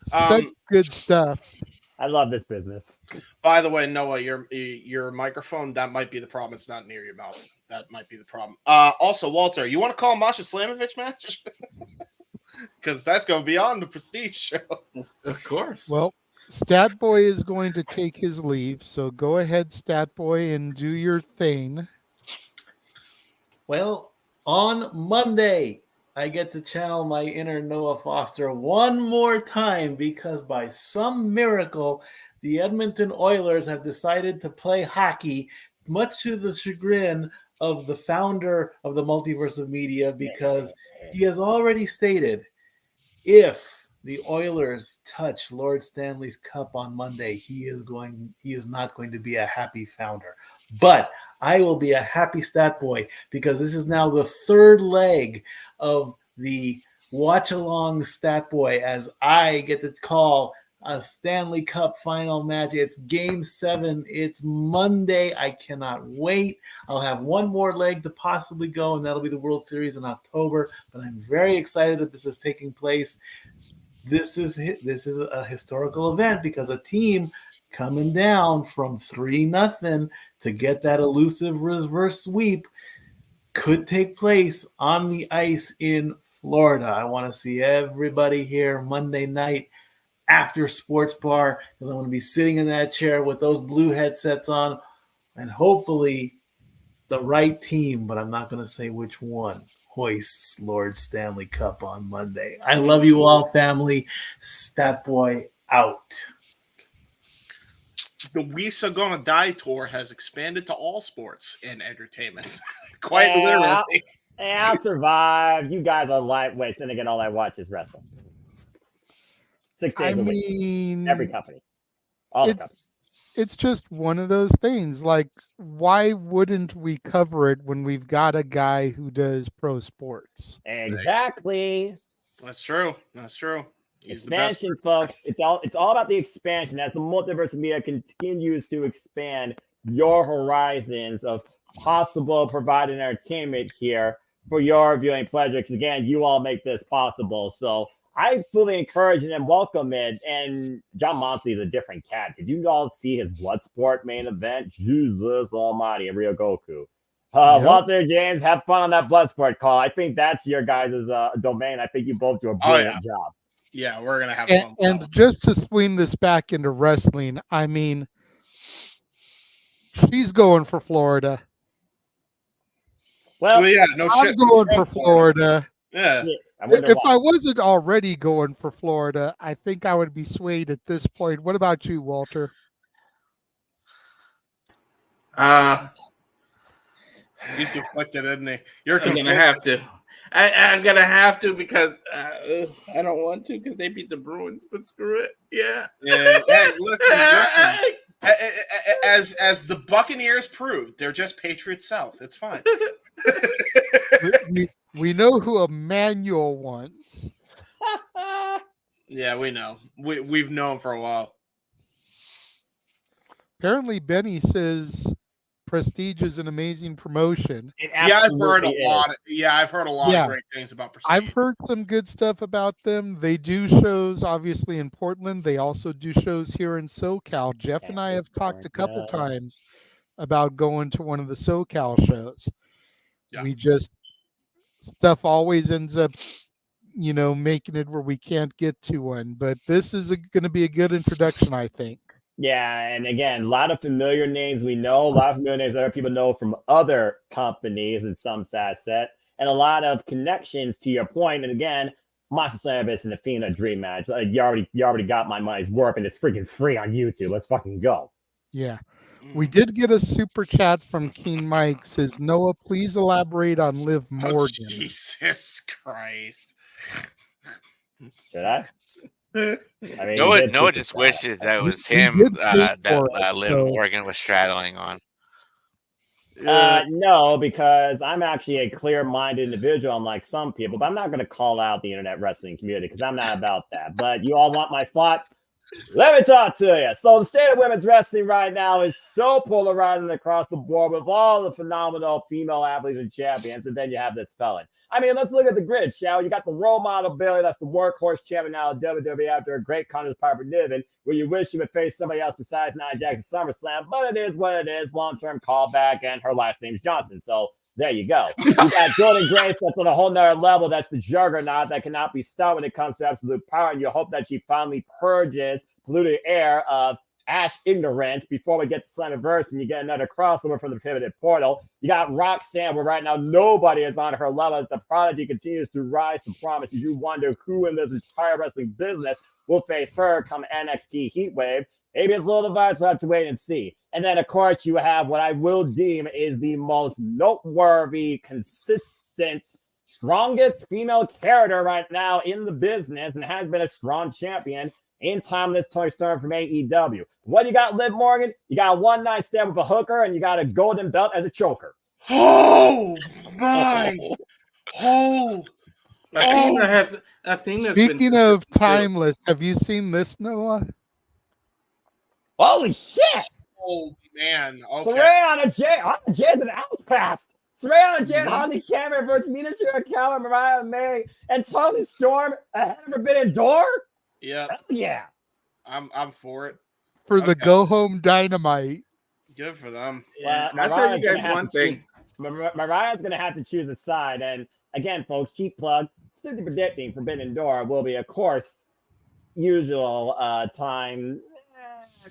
Such good stuff. I love this business. By the way, Noah, your microphone, that might be the problem. It's not near your mouth. That might be the problem. Also, Walter, you want to call Masha Slamovich match? Because that's going to be on the Prestige show. Of course. Well, Statboy is going to take his leave, so go ahead, Statboy, and do your thing. Well, on Monday, I get to channel my inner Noah Foster one more time because by some miracle, the Edmonton Oilers have decided to play hockey, much to the chagrin of the founder of the Multiverse of Media, because he has already stated if the Oilers touch Lord Stanley's Cup on Monday, he is not going to be a happy founder. But I will be a happy stat boy because this is now the 3rd leg of the watch along stat boy as I get to call a Stanley Cup final match. It's game 7. It's Monday. I cannot wait. I'll have one more leg to possibly go, and that'll be the World Series in October. But I'm very excited that this is taking place. This is a historical event because a team coming down from 3-0 to get that elusive reverse sweep could take place on the ice in Florida. I want to see everybody here Monday night after Sports Bar because I want to be sitting in that chair with those blue headsets on and hopefully the right team, but I'm not going to say which one, hoists Lord Stanley Cup on Monday. I love you all, family. Stat Boy out. The We So Gonna Die tour has expanded to all sports and entertainment. Quite literally. I'll survive. You guys are lightweights. Then again, all I watch is wrestling. 6 days a week. Every company. All the companies. It's just one of those things. Like, why wouldn't we cover it when we've got a guy who does pro sports? Exactly. That's true. That's true. Expansion, folks. It's all about the expansion. As the Multiverse of Media continues to expand your horizons of possible providing entertainment here for your viewing pleasure. Because again, you all make this possible. So I fully encourage and welcome it. And John Moxley is a different cat. Did you all see his Bloodsport main event? Jesus Almighty and Ryogoku. Walter James, have fun on that Bloodsport call. I think that's your guys' domain. I think you both do a brilliant job. Yeah, we're going to have fun. And just to swing this back into wrestling, I mean, she's going for Florida. Well, yeah, no I'm shit. going for Florida. Yeah. If I wasn't already going for Florida, I think I would be swayed at this point. What about you, Walter? He's conflicted, isn't he? I'm gonna have to. I'm gonna have to because I don't want to because they beat the Bruins. But screw it. Yeah. Hey, listen. As the Buccaneers proved, they're just Patriots South. It's fine. We know who Emmanuel wants. Yeah, we know. We've known for a while. Apparently, Benny says Prestige is an amazing promotion. Yeah, I've heard a lot. I've heard a lot Yeah. of great things about Prestige. I've heard some good stuff about them. They do shows, obviously, in Portland. They also do shows here in SoCal. Jeff and I have talked a couple times about going to one of the SoCal shows. We just, stuff always ends up, making it where we can't get to one. But this is going to be a good introduction, I think. Yeah, and again, a lot of familiar names we know, a lot of familiar names other people know from other companies in some facet, and a lot of connections to your point. And again, Monster Slamvis and Athena dream match. You already got my money's worth, and it's freaking free on YouTube. Let's fucking go. Yeah. We did get a super chat from King Mike. Says, Noah, please elaborate on Liv Morgan. Jesus Christ. Did I? I mean, Noah just wishes that was him that Liv Morgan was straddling on. No, because I'm actually a clear-minded individual, unlike some people. But I'm not going to call out the internet wrestling community because I'm not about that. But you all want my thoughts? Let me talk to you. So the state of women's wrestling right now is so polarizing across the board with all the phenomenal female athletes and champions, and then you have this felon. I mean, let's look at the grid, shall we? You got the role model Bayley, that's the workhorse champion now of WWE after a great contest Piper Niven, where you wish you would face somebody else besides Nia Jax at SummerSlam, but it is what it is, long-term callback, and her last name's Johnson, so there you go. You got Jordan Grace that's on a whole nother level. That's the juggernaut that cannot be stopped when it comes to absolute power. And you hope that she finally purges polluted air of Ash ignorance before we get to Slammiversary and you get another crossover from the pivoted portal. You got Roxanne, where right now nobody is on her level as the prodigy continues to rise to promise. You wonder who in this entire wrestling business will face her come NXT Heatwave. Maybe it's a little device. We'll have to wait and see. And then, of course, you have what I will deem is the most noteworthy, consistent, strongest female character right now in the business and has been a strong champion in Timeless Toni Storm from AEW. What you got, Liv Morgan? You got a one-night stand with a hooker, and you got a golden belt as a choker. Oh, my. Athena's Speaking been of Timeless, have you seen this, Noah? Holy shit! Oh, man. Okay. Saraya Jay's an outcast. Saraya Jay and Holly Cameron versus Mina Shirakawa, Mariah May, and Toni Storm ahead of Forbidden Door? Yeah. Hell yeah. I'm for it. For the Go Home Dynamite. Good for them. Well, I'll tell you guys one thing. Mariah's going to have to choose a side. And again, folks, cheap plug, Strictly Predicting Forbidden Door will be, of course, usual time.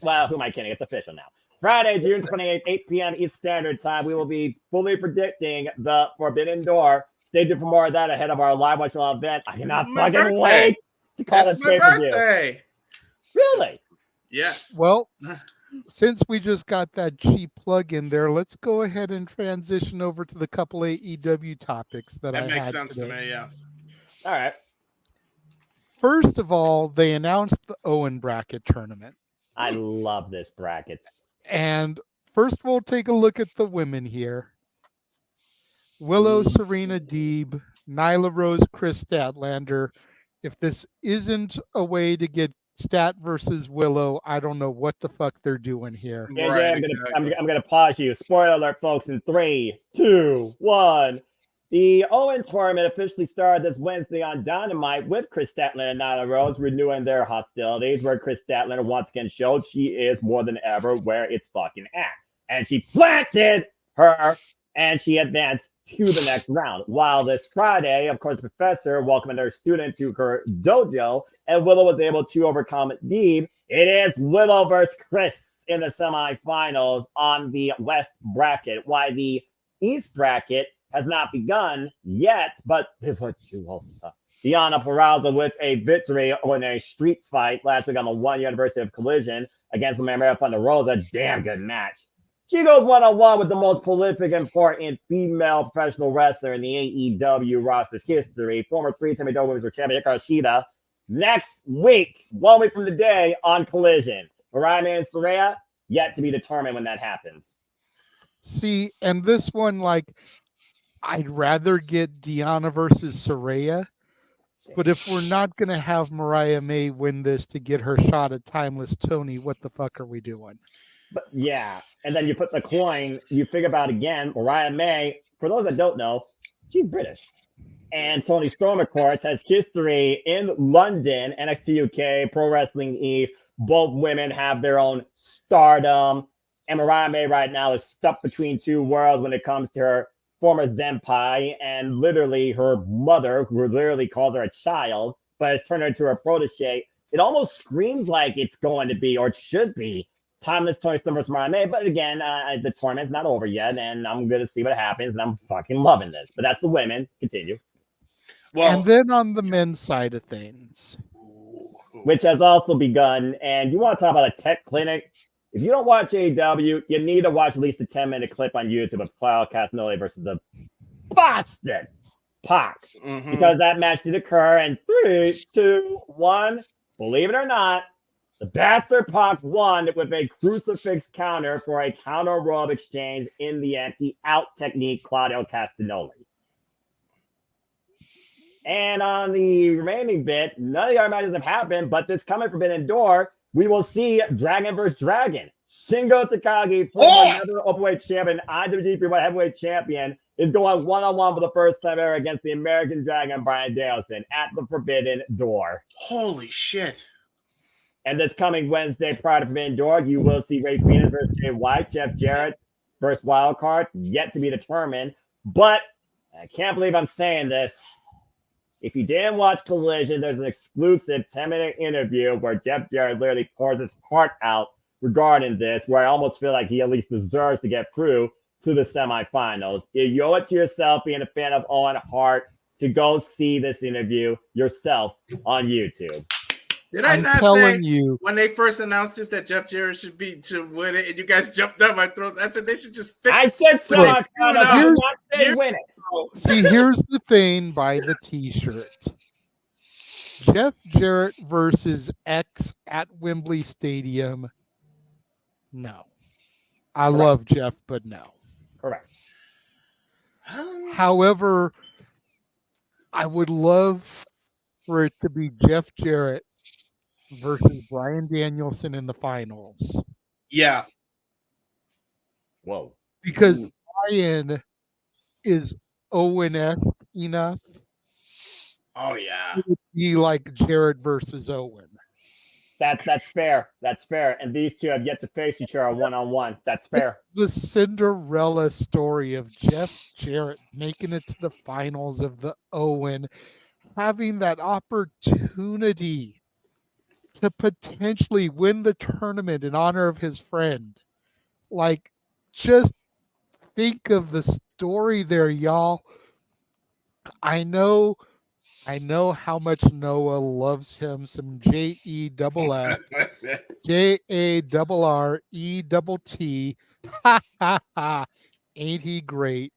Well, who am I kidding? It's official now. Friday, June 28th, 8 p.m. East Standard Time. We will be fully predicting the Forbidden Door. Stay tuned for more of that ahead of our live watch event. I cannot fucking wait to call That's this my pay-per-view. birthday. Really? Yes. Well, since we just got that cheap plug in there, let's go ahead and transition over to the couple AEW topics that I makes had sense today. to me, yeah. All right. First of all, they announced the Owen bracket tournament. I love this brackets. And first we'll take a look at the women here. Willow, Serena Deeb, Nyla Rose, Chris Statlander. If this isn't a way to get Stat versus Willow, I don't know what the fuck they're doing here. Yeah, I'm gonna pause you. Spoiler alert, folks, in 3, 2, 1. The Owen tournament officially started this Wednesday on Dynamite with Chris Statlander and Nyla Rose renewing their hostilities, where Chris Statlander once again showed she is more than ever where it's fucking at. And she planted her, and she advanced to the next round. While this Friday, of course, the professor welcomed her student to her dojo, and Willow was able to overcome Deeb. It is Willow versus Chris in the semifinals on the West bracket, while the East bracket has not begun yet, but pivot you also. Deonna Purrazzo with a victory in a street fight last week on the 1-year anniversary of Collision against Maria Thunder Rosa. Damn good match. She goes one-on-one with the most prolific, important female professional wrestler in the AEW roster's history, former 3-time AEW Women's Champion Hikaru Shida. Next week, 1 week from today, on Collision. Mariah and Saraya, yet to be determined when that happens. See, and this one, like, I'd rather get Deonna versus Saraya, but if we're not going to have Mariah May win this to get her shot at Timeless Tony, what the fuck are we doing? But yeah, and then you put the coin, you figure about again, Mariah May, for those that don't know, she's British. And Tony Storm, of course, has history in London, NXT UK, Pro Wrestling E. Both women have their own stardom. And Mariah May right now is stuck between two worlds when it comes to her former Zenpai and literally her mother, who literally calls her a child, but has turned her into her protege. It almost screams like it's going to be, or it should be, timeless Tony Storm versus Mariah May. But again, the tournament's not over yet, and I'm going to see what happens, and I'm fucking loving this. But that's the women. Continue. Well, and then on the men's side of things, which has also begun, and you want to talk about a tech clinic? If you don't watch AEW, you need to watch at least a 10-minute clip on YouTube of Claudio Castagnoli versus the Boston Pac, because that match did occur. And 3, 2, 1, believe it or not, the Bastard Pac won with a crucifix counter for a counter robe exchange in the end. He out technique Claudio Castagnoli. And on the remaining bit, none of the other matches have happened, but this coming Forbidden Door, we will see Dragon vs. Dragon. Shingo Takagi, another openweight champion, IWGP World Heavyweight Champion, is going one-on-one for the first time ever against the American Dragon, Bryan Danielson, at the Forbidden Door. Holy shit. And this coming Wednesday prior to Forbidden Door, you will see Ray Phoenix versus Jay White, Jeff Jarrett versus Wildcard, yet to be determined. But I can't believe I'm saying this. If you didn't watch Collision, there's an exclusive 10-minute interview where Jeff Jarrett literally pours his heart out regarding this, where I almost feel like he at least deserves to get through to the semifinals. You owe it to yourself, being a fan of Owen Hart, to go see this interview yourself on YouTube. Did I not say when they first announced this that Jeff Jarrett should win it, and you guys jumped up my throats? I said they should just fix it. I said so. Win it. See, here's the thing by the T-shirt. Jeff Jarrett versus X at Wembley Stadium. No. I love Jeff, but no. Correct. However, I would love for it to be Jeff Jarrett versus Bryan Danielson in the finals. Yeah. Whoa. Because Bryan is Owen-esque enough. Oh, yeah. It would be like Jarrett versus Owen. That's fair. That's fair. And these two have yet to face each other one-on-one. That's fair. The Cinderella story of Jeff Jarrett making it to the finals of the Owen, having that opportunity to potentially win the tournament in honor of his friend. Like, just think of the story there, y'all. I know how much Noah loves him some JEFF, JARRETT. Ha ha ha. Ain't he great?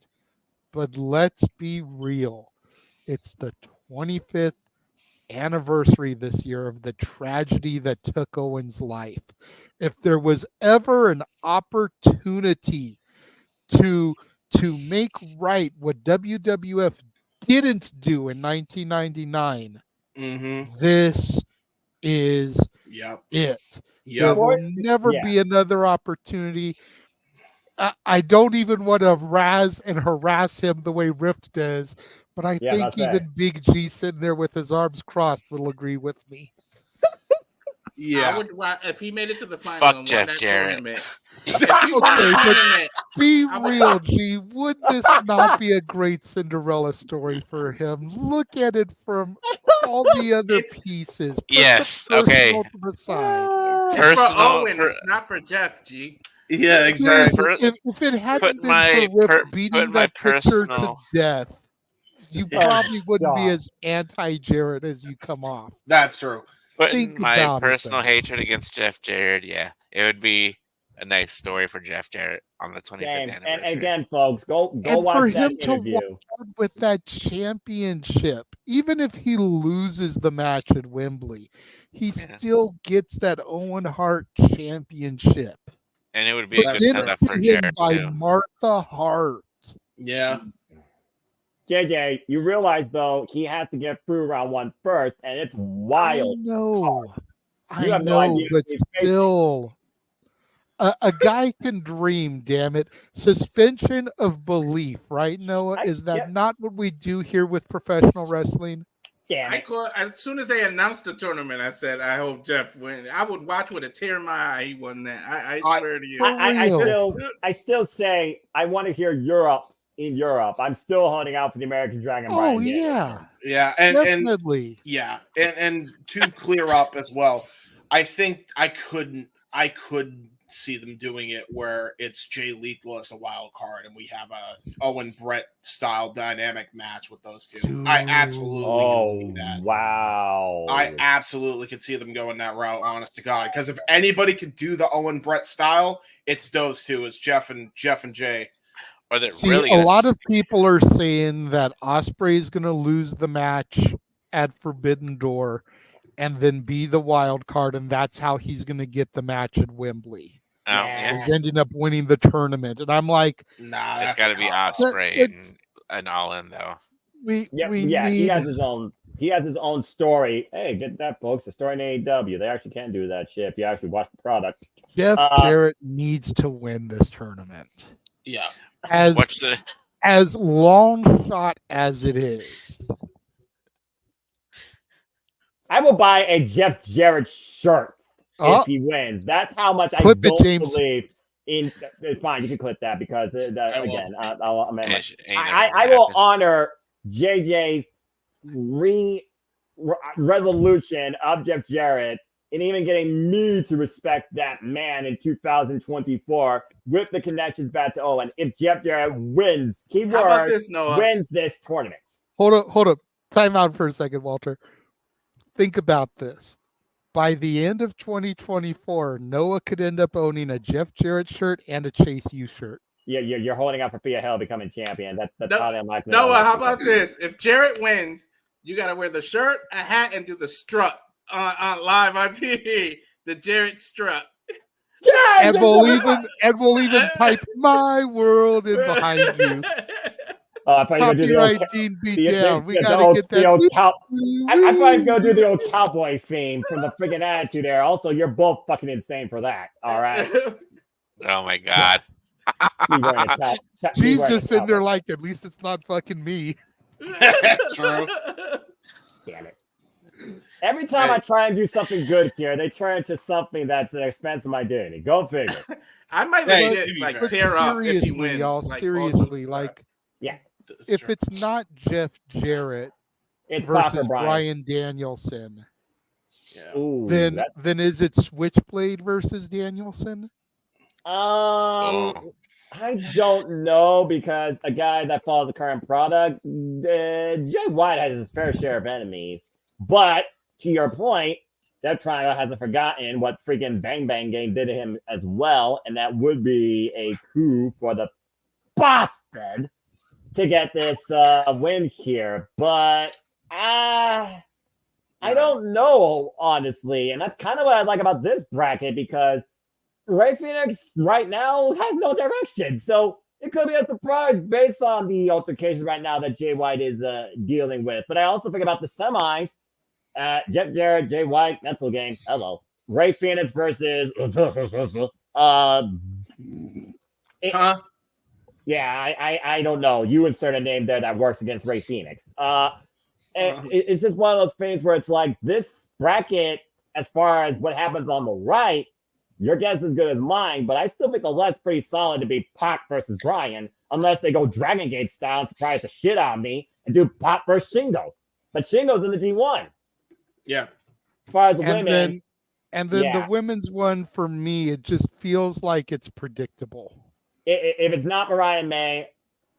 But let's be real. It's the 25th anniversary this year of the tragedy that took Owen's life. If there was ever an opportunity to make right what WWF didn't do in 1999, this is it. There will never be another opportunity. I don't even want to razz and harass him the way Rift does, but I think even Big G sitting there with his arms crossed will agree with me. Yeah, if he made it to the final, fuck Jeff Jarrett. Be real, G. Would this not be a great Cinderella story for him? Look at it from all the other pieces. Yes. Okay. It's for Owen, it's not for Jeff, G. Yeah, exactly. If it hadn't been for Rip beating that picture to death, you probably wouldn't be as anti-Jarrett as you come off. That's true. Putting my personal hatred against Jeff Jarrett, it would be a nice story for Jeff Jarrett on the 25th anniversary. And again, folks, go and watch that for him interview. to walk with that championship, even if he loses the match at Wembley, he still gets that Owen Hart championship. And it would be a good setup for Jarrett by too. Martha Hart. Yeah. JJ, you realize though he has to get through round 1 first, and it's wild. I know, You have no idea but still, A guy can dream, damn it. Suspension of belief, right, Noah? Is that not what we do here with professional wrestling? I call, as soon as they announced the tournament, I said, I hope Jeff wins. I would watch with a tear in my eye he won that. I swear to you. I still say I want to hear Europe in Europe. I'm still holding out for the American Dragon. Oh, Bryan Danielson. Yeah, definitely. And to clear up as well, I think I could see them doing it where it's Jay Lethal as a wild card and we have a Owen Brett style dynamic match with those two. Dude. I absolutely can see that. Wow. I absolutely could see them going that route, honest to God. Because if anybody could do the Owen Brett style, it's those two. It's Jeff and Jay. Or that See, really a lot of people are saying that Ospreay is going to lose the match at Forbidden Door and then be the wild card, and that's how he's going to get the match at Wembley. Oh, yeah. He's ending up winning the tournament. And I'm like, nah, it's got to be Ospreay and all in, though. He has his own. He has his own story. Hey, get that, folks. The story in AEW. They actually can't do that shit if you actually watch the product. Jeff Jarrett needs to win this tournament. Yeah. As long shot as it is. I will buy a Jeff Jarrett shirt if he wins. That's how much I don't believe in. Fine, you can clip that because again, I will honor JJ's resolution of Jeff Jarrett and even getting me to respect that man in 2024 with the connections back to Owen. If Jeff Jarrett wins, keyword wins this tournament. Hold up. Time out for a second, Walter. Think about this. By the end of 2024, Noah could end up owning a Jeff Jarrett shirt and a Chase U shirt. Yeah, you're holding out for Thea Hell becoming champion. That's highly unlikely. Noah, how about this? If Jarrett wins, you got to wear the shirt, a hat, and do the strut on live on TV. The Jarrett strut. And we'll even pipe "My World" in behind you. I thought you were going to do the old, we gotta get that. I thought you were going to do the old cowboy theme from the freaking Attitude Era. Also, you're both fucking insane for that. All right. Oh my God. She's just sitting there like, at least it's not fucking me. That's true. Damn it. Every time I try and do something good here, they turn into something that's an expense of my dignity. Go figure. I might tear up if he wins. Y'all, seriously, yeah. If it's not Jeff Jarrett it's versus Parker Bryan Danielson, Ooh, then is it Switchblade versus Danielson? I don't know because a guy that follows the current product, Jay White has his fair share of enemies. But to your point, Death Triangle hasn't forgotten what freaking Bang Bang Gang did to him as well, and that would be a coup for the bastard to get this win here. But I don't know, honestly, and that's kind of what I like about this bracket because Rey Fénix right now has no direction. So it could be a surprise based on the altercation right now that Jay White is dealing with. But I also think about the semis. Jeff Jarrett, Jay White, mental game. Hello. Rey Fénix versus yeah, I don't know. You insert a name there that works against Rey Fénix. It's just one of those things where it's like this bracket, as far as what happens on the right, your guess is as good as mine, but I still think the left's pretty solid to be Pac versus Bryan, unless they go Dragon Gate style and surprise the shit out of me and do Pac versus Shingo. But Shingo's in the G1. Yeah. As far as the women. And then the women's one, for me, it just feels like it's predictable. If it's not Mariah May,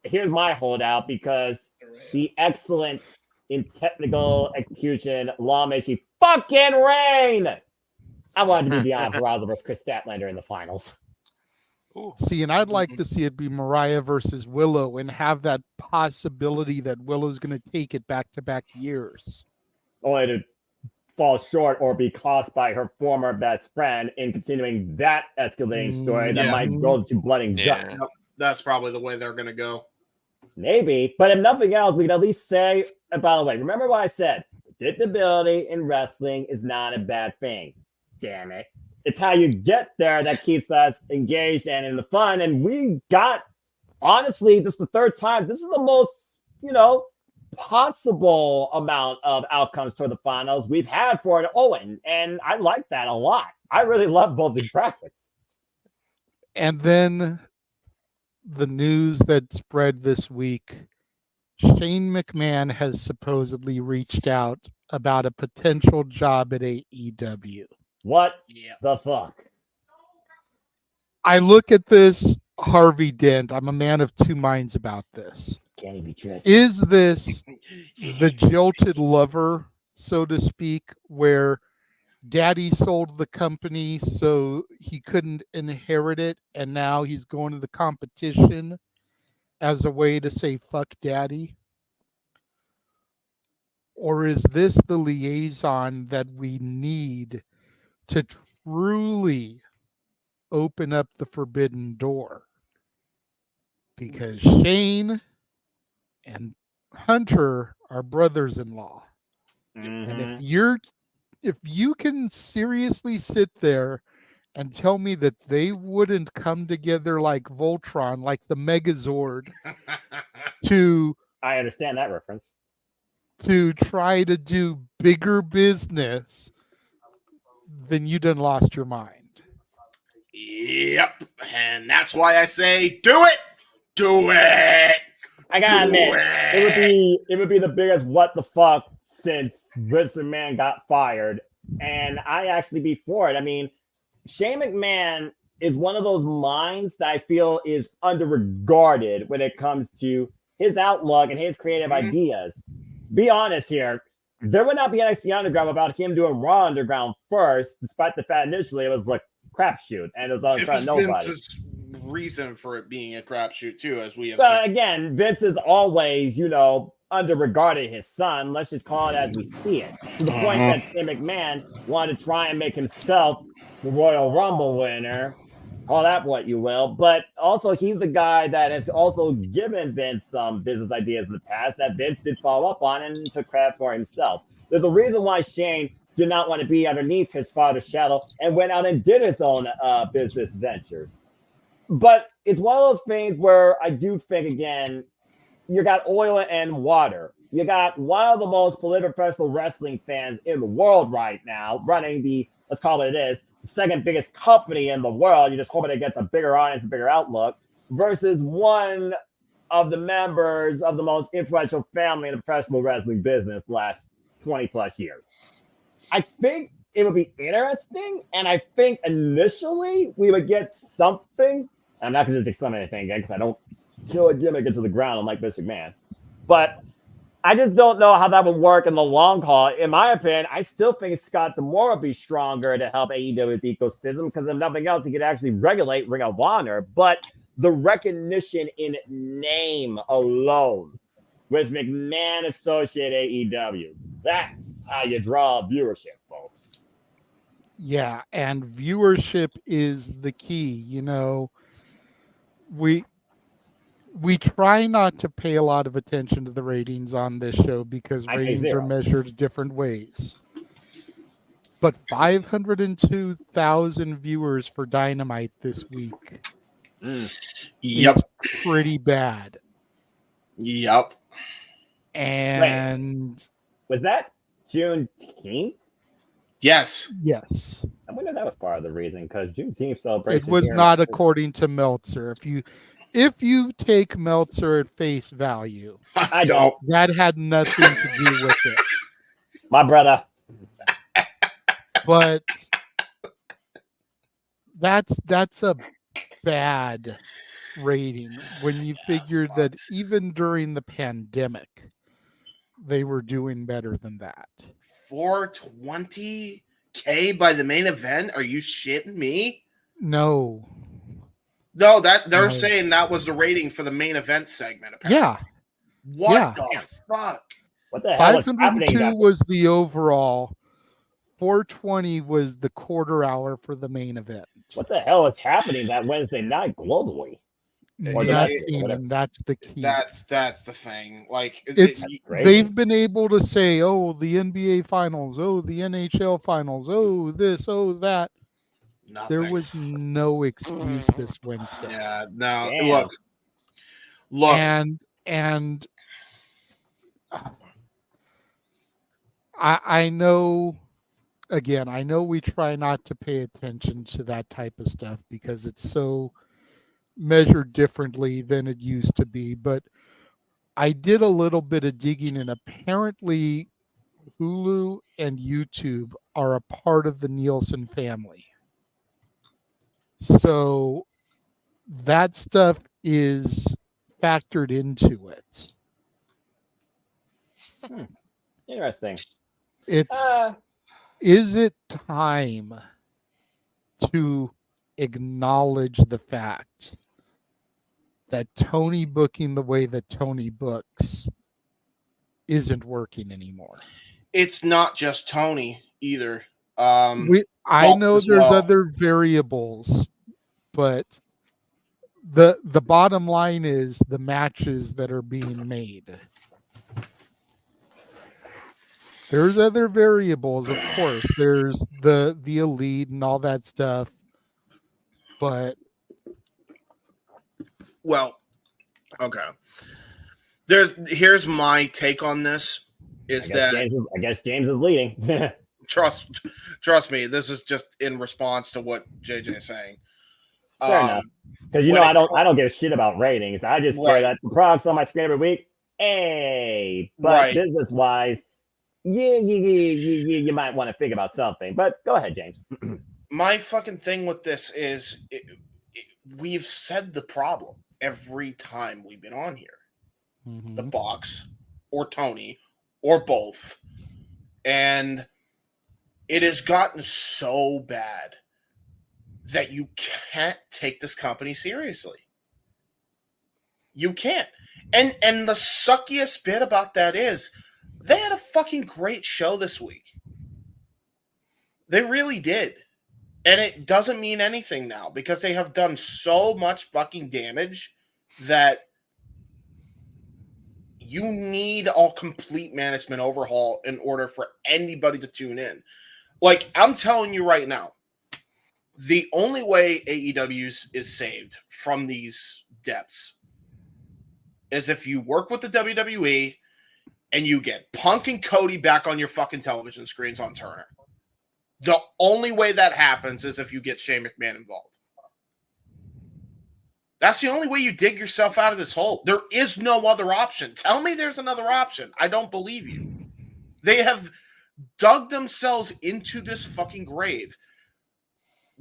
here's my holdout because the excellence in technical execution, long may she fucking reign. I wanted to be Deonna Purrazzo versus Chris Statlander in the finals. See, and I'd like to see it be Mariah versus Willow and have that possibility that Willow's going to take it back-to-back years. Only to fall short or be cost by her former best friend in continuing that escalating story that might go to blood and guts. That's probably the way they're going to go. Maybe, but if nothing else, we can at least say, and by the way, remember what I said, predictability in wrestling is not a bad thing. Damn it. It's how you get there that keeps us engaged and in the fun. And we got, honestly, this is the third time. This is the most, possible amount of outcomes toward the finals we've had for an Owen. And I like that a lot. I really love both these brackets. And then the news that spread this week, Shane McMahon has supposedly reached out about a potential job at AEW. What the fuck? I look at this, Harvey Dent. I'm a man of two minds about this. Can he be trusted? Is this the jilted lover, so to speak, where daddy sold the company so he couldn't inherit it, and now he's going to the competition as a way to say fuck daddy? Or is this the liaison that we need to truly open up the forbidden door? Because Shane and Hunter are brothers-in-law. And if you can seriously sit there and tell me that they wouldn't come together like Voltron, like the Megazord, I understand that reference, to try to do bigger business, then you done lost your mind. Yep. And that's why I say do it. Do it. I gotta admit, it would be the biggest what the fuck since Vince McMahon got fired, and I actually be for it. I mean, Shane McMahon is one of those minds that I feel is underregarded when it comes to his outlook and his creative ideas. Be honest here, there would not be NXT Underground without him doing Raw Underground first, despite the fact initially it was like crapshoot and it was all in front of nobody. Vince's reason for it being a crapshoot too, as we have but seen. Again, Vince is always, underregarded his son. Let's just call it as we see it. To the point that Shane McMahon wanted to try and make himself the Royal Rumble winner. Call that what you will. But also, he's the guy that has also given Vince some business ideas in the past that Vince did follow up on and took credit for himself. There's a reason why Shane did not want to be underneath his father's shadow and went out and did his own business ventures. But it's one of those things where I do think, again, you got oil and water. You got one of the most prolific professional wrestling fans in the world right now running the, let's call it is, the second biggest company in the world. You're just hoping it gets a bigger audience, a bigger outlook, versus one of the members of the most influential family in the professional wrestling business the last 20 plus years. I think it would be interesting, and I think initially we would get something. I'm not going to just summon anything again because I don't kill a gimmick into the ground unlike Vince McMahon. But I just don't know how that would work in the long haul. In my opinion, I still think Scott D'Amore would be stronger to help AEW's ecosystem because if nothing else, he could actually regulate Ring of Honor. But the recognition in name alone with McMahon associated AEW, that's how you draw viewership, folks. Yeah, and viewership is the key. We try not to pay a lot of attention to the ratings on this show because ratings are measured different ways. But 502,000 viewers for Dynamite this week. Yep. Is pretty bad. Yep. And wait, was that Juneteenth? Yes. Yes. I wonder if that was part of the reason because Juneteenth celebration. It was not according to Meltzer. If you take Meltzer at face value, I don't. That had nothing to do with it. My brother. But that's a bad rating when you figure that even during the pandemic, they were doing better than that. 420K by the main event? Are you shitting me? No, that they're saying that was the rating for the main event segment. Apparently. Yeah. What the fuck? What the hell? 502 was the overall. 420 was the quarter hour for the main event. What the hell is happening that Wednesday night globally? That's the key. That's the thing. Like they've been able to say, oh, the NBA finals, oh, the NHL finals, oh, this, oh, that. Nothing. There was no excuse this Wednesday. Yeah, no. Damn. Look. And I know, again, I know we try not to pay attention to that type of stuff because it's so measured differently than it used to be. But I did a little bit of digging, and apparently Hulu and YouTube are a part of the Nielsen family. So that stuff is factored into it. Interesting. Is it time to acknowledge the fact that Tony booking the way that Tony books isn't working anymore? It's not just Tony either. I know there's other variables, but the bottom line is the matches that are being made. There's other variables, of course. There's the elite and all that stuff, but well, okay. Here's my take on this. I guess James is leading. Trust me, this is just in response to what JJ is saying. Fair enough. Because I don't give a shit about ratings. I just care that the product's on my screen every week. Hey, but business wise, you might want to think about something. But go ahead, James. My fucking thing with this is we've said the problem every time we've been on here. Mm-hmm. The box or Tony or both. And it has gotten so bad that you can't take this company seriously. You can't. And the suckiest bit about that is they had a fucking great show this week. They really did. And it doesn't mean anything now because they have done so much fucking damage that you need a complete management overhaul in order for anybody to tune in. Like, I'm telling you right now, the only way AEW is saved from these depths is if you work with the WWE and you get Punk and Cody back on your fucking television screens on Turner. The only way that happens is if you get Shane McMahon involved. That's the only way you dig yourself out of this hole. There is no other option. Tell me there's another option. I don't believe you. They have dug themselves into this fucking grave.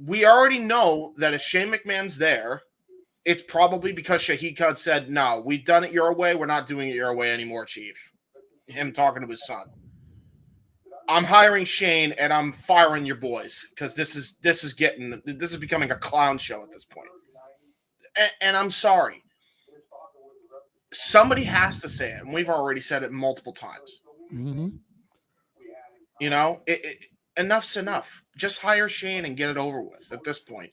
We already know that if Shane McMahon's there, it's probably because Shahid Khan said, no, we've done it your way. We're not doing it your way anymore, Chief. Him talking to his son. I'm hiring Shane and I'm firing your boys because this is becoming a clown show at this point. And I'm sorry. Somebody has to say it, and we've already said it multiple times. Mm-hmm. You know, enough's enough. Just hire Shane and get it over with at this point.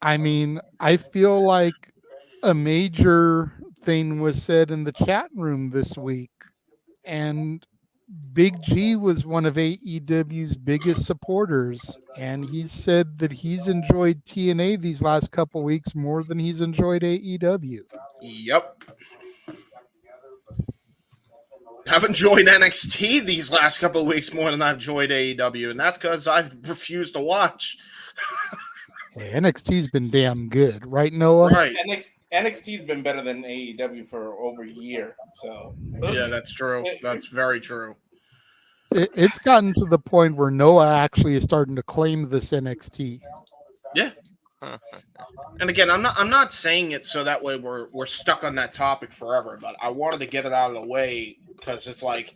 I mean, I feel like a major thing was said in the chat room this week, and Big G was one of AEW's biggest supporters, and he said that he's enjoyed TNA these last couple weeks more than he's enjoyed AEW. Yep. I've enjoyed NXT these last couple of weeks more than I've enjoyed AEW, and that's because I've refused to watch. NXT's been damn good, right, Noah? Right. NXT's been better than AEW for over a year. So yeah, that's true. That's very true. It's gotten to the point where Noah actually is starting to claim this NXT. Yeah. And again, I'm not saying it so that way we're stuck on that topic forever, but I wanted to get it out of the way because it's like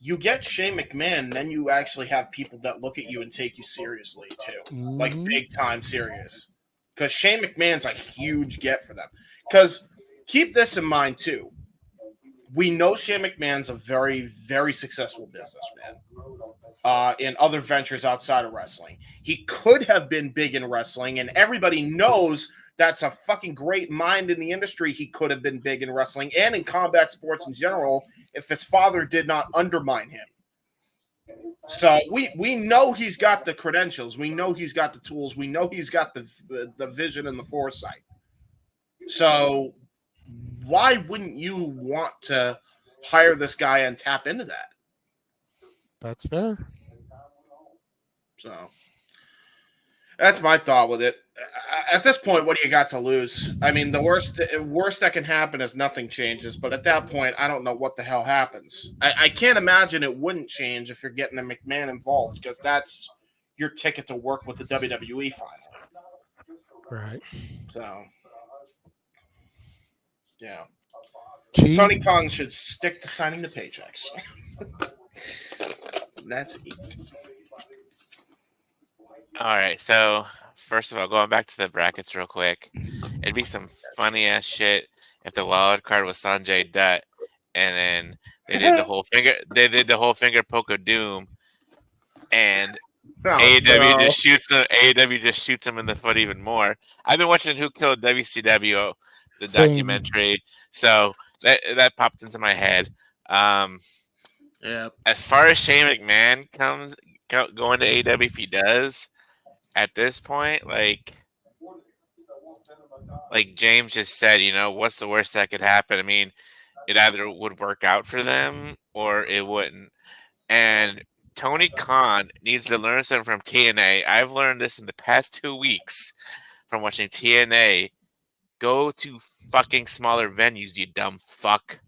you get Shane McMahon, then you actually have people that look at you and take you seriously too, like big time serious. Because Shane McMahon's a huge get for them. Because keep this in mind too. We know Shane McMahon's a very, very successful businessman in other ventures outside of wrestling. He could have been big in wrestling, and everybody knows that's a fucking great mind in the industry. He could have been big in wrestling and in combat sports in general if his father did not undermine him. So we know he's got the credentials. We know he's got the tools. We know he's got the vision and the foresight. So why wouldn't you want to hire this guy and tap into that? That's fair. So that's my thought with it. At this point, what do you got to lose? I mean, the worst that can happen is nothing changes. But at that point, I don't know what the hell happens. I can't imagine it wouldn't change if you're getting a McMahon involved, because that's your ticket to work with the WWE finally. Right. So, yeah. Gee. Tony Khan should stick to signing the paychecks. That's it. All right, so first of all, going back to the brackets real quick, it'd be some funny ass shit if the wild card was Sanjay Dutt, and then they did the whole finger poke of doom, and AEW just shoots them in the foot even more. I've been watching Who Killed WCW, the documentary, so that popped into my head. Yeah. As far as Shane McMahon going to AEW, if he does. At this point, like James just said, what's the worst that could happen? I mean, it either would work out for them or it wouldn't. And Tony Khan needs to learn something from TNA. I've learned this in the past 2 weeks from watching TNA. Go to fucking smaller venues, you dumb fuck.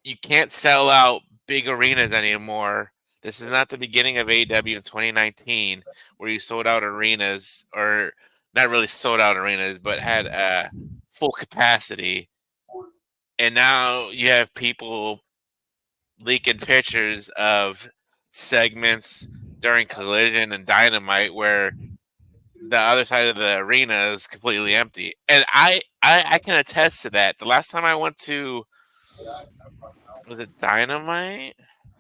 You can't sell out big arenas anymore. This is not the beginning of AEW in 2019 where you sold out arenas, or not really sold out arenas, but had full capacity. And now you have people leaking pictures of segments during Collision and Dynamite where the other side of the arena is completely empty. And I can attest to that. The last time I went to, was it Dynamite?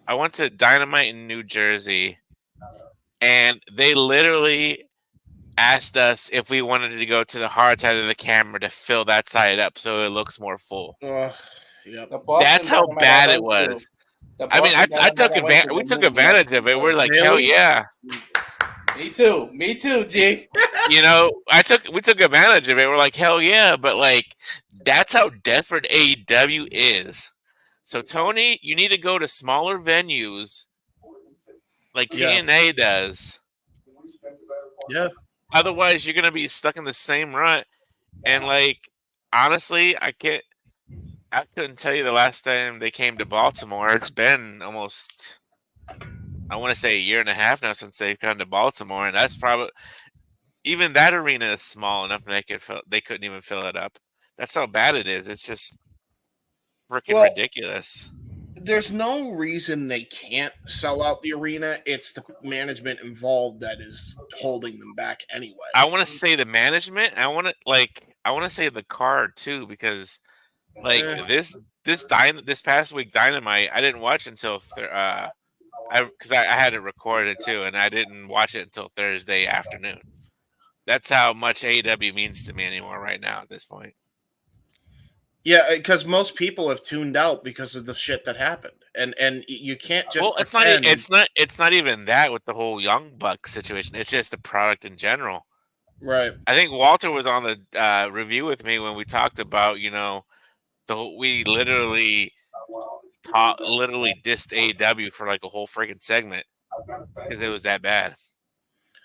I went to Dynamite in New Jersey, and they literally asked us if we wanted to go to the hard side of the camera to fill that side up so it looks more full. Yep. That's how bad it was. I mean, we took advantage of it. We're like, hell yeah. Me too, G. We took advantage of it. We're like, hell yeah, but like, that's how desperate AEW is. So, Tony, you need to go to smaller venues like TNA does. Yeah. Otherwise, you're going to be stuck in the same rut. And, like, honestly, I couldn't tell you the last time they came to Baltimore. It's been almost, I want to say, a year and a half now since they've come to Baltimore. And that's probably, even that arena is small enough that they couldn't even fill it up. That's how bad it is. It's just freaking ridiculous. There's no reason they can't sell out the arena. It's the management involved that is holding them back anyway. I want to say the management. I want to say the card too, because this past week Dynamite, I didn't watch until because I had it recorded too, and I didn't watch it until Thursday afternoon. That's how much AEW means to me anymore right now at this point. Yeah, because most people have tuned out because of the shit that happened, and you can't just. Well, it's not even that with the whole Young Bucks situation. It's just the product in general. Right. I think Walter was on the review with me when we talked about we literally dissed AEW for like a whole freaking segment because it was that bad.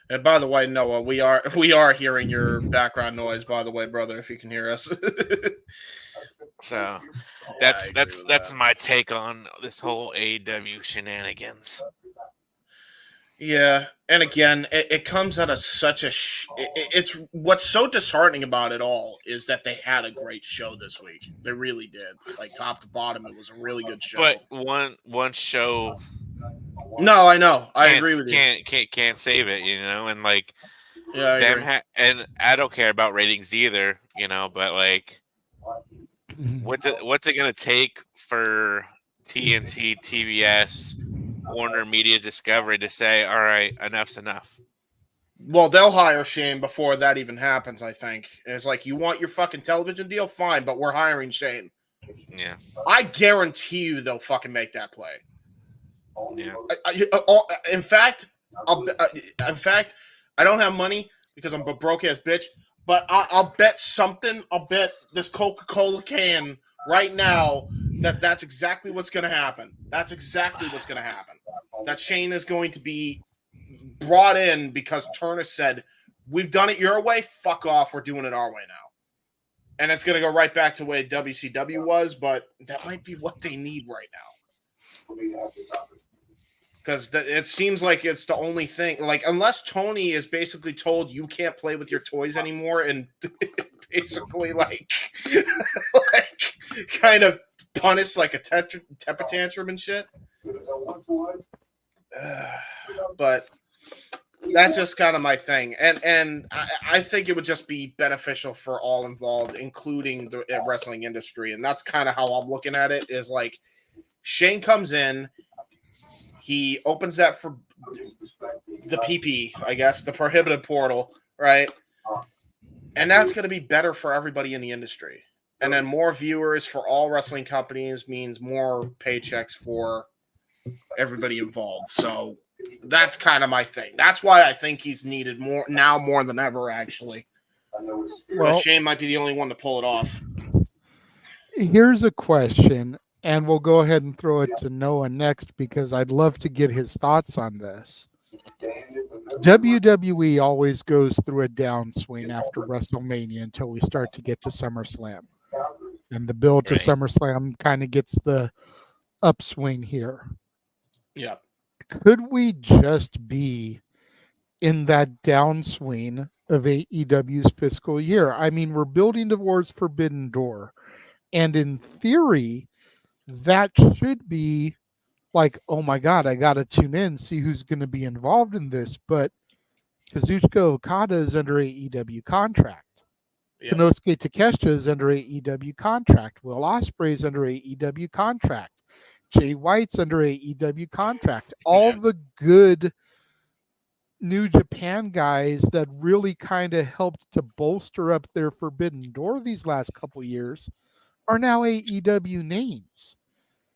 And by the way, Noah, we are hearing your background noise. By the way, brother, if you can hear us. So that's my take on this whole AEW shenanigans. Yeah, and again, it comes out of such a. It's what's so disheartening about it all is that they had a great show this week. They really did, like top to bottom. It was a really good show. But one show. No, I know. I agree with you. Can't save it, and like. Yeah, and I don't care about ratings either, but like. What's it gonna take for TNT, TBS, Warner Media Discovery to say, all right, enough's enough? Well, they'll hire Shane before that even happens, I think. And it's like, you want your fucking television deal? Fine, but we're hiring Shane. Yeah. I guarantee you they'll fucking make that play. Yeah. In fact, I don't have money because I'm a broke ass bitch. But I'll bet something. I'll bet this Coca-Cola can right now that's exactly what's going to happen. That's exactly what's going to happen. That Shane is going to be brought in because Turner said, "We've done it your way. Fuck off. We're doing it our way now." And it's going to go right back to the way WCW was, but that might be what they need right now. Because it seems like it's the only thing. Like, unless Tony is basically told you can't play with your toys anymore and basically, like kind of punish like a temper tantrum and shit. But that's just kind of my thing. And I think it would just be beneficial for all involved, including the wrestling industry. And that's kind of how I'm looking at it, is like Shane comes in, he opens that for the PP, I guess, the prohibited portal, right? And that's going to be better for everybody in the industry. And then more viewers for all wrestling companies means more paychecks for everybody involved. So that's kind of my thing. That's why I think he's needed more than ever, actually. Well, Shane might be the only one to pull it off. Here's a question, and we'll go ahead and throw it to Noah next because I'd love to get his thoughts on this. WWE always goes through a downswing after WrestleMania until we start to get to SummerSlam. And the build to SummerSlam kind of gets the upswing here. Yeah. Could we just be in that downswing of AEW's fiscal year? I mean, we're building towards Forbidden Door. And in theory, that should be like, oh my God, I got to tune in, see who's going to be involved in this. But Kazuchika Okada is under AEW contract. Yep. Konosuke Takeshita is under AEW contract. Will Ospreay is under AEW contract. Jay White's under AEW contract. All the good New Japan guys that really kind of helped to bolster up their Forbidden Door these last couple years are now AEW names.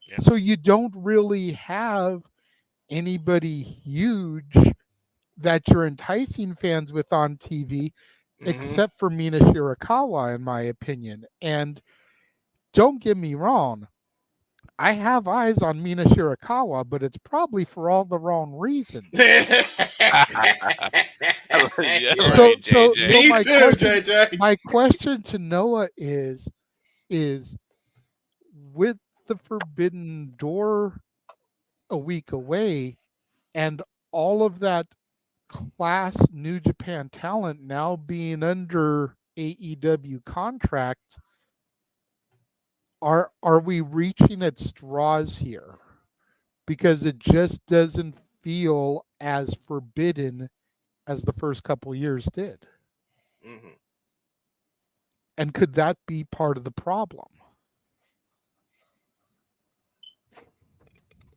Yeah. So you don't really have anybody huge that you're enticing fans with on TV, except for Mina Shirakawa, in my opinion. And don't get me wrong, I have eyes on Mina Shirakawa, but it's probably for all the wrong reasons. So my question to Noah is with the Forbidden Door a week away and all of that class New Japan talent now being under AEW contract, are we reaching at straws here? Because it just doesn't feel as forbidden as the first couple years did. Mm-hmm. And could that be part of the problem?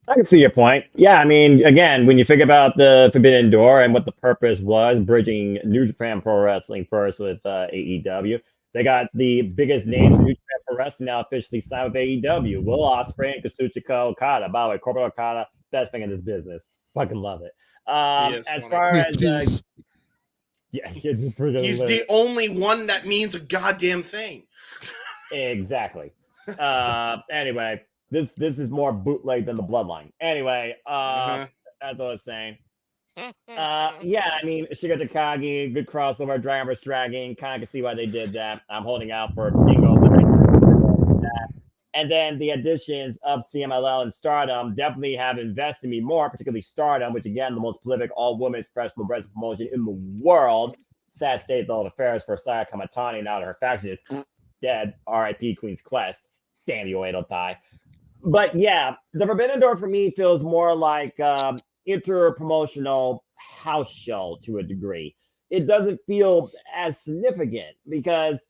I can see your point. Yeah, I mean, again, when you think about the Forbidden Door and what the purpose was, bridging New Japan Pro Wrestling first with AEW, they got the biggest names in New Japan Pro Wrestling now officially signed with AEW. Will Ospreay and Kazuchika Okada. By the way, Corporate Okada, best thing in this business. Fucking love it. As far as he's the only one that means a goddamn thing. Exactly. Anyway. This is more bootleg than the Bloodline. Anyway, as I was saying. Yeah, I mean, Shiga Takagi, good crossover, Dragon vs. Dragon. Kind of can see why they did that. I'm holding out for Bingo. And then the additions of CMLL and Stardom definitely have invested me more, particularly Stardom, which, again, the most prolific all-women's professional wrestling promotion in the world. Sad state, though, of affairs for Saya Kamatani now that her faction is dead. R.I.P. Queen's Quest. Damn you, Edo Tai. But yeah, the Forbidden Door for me feels more like inter-promotional house show to a degree. It doesn't feel as significant because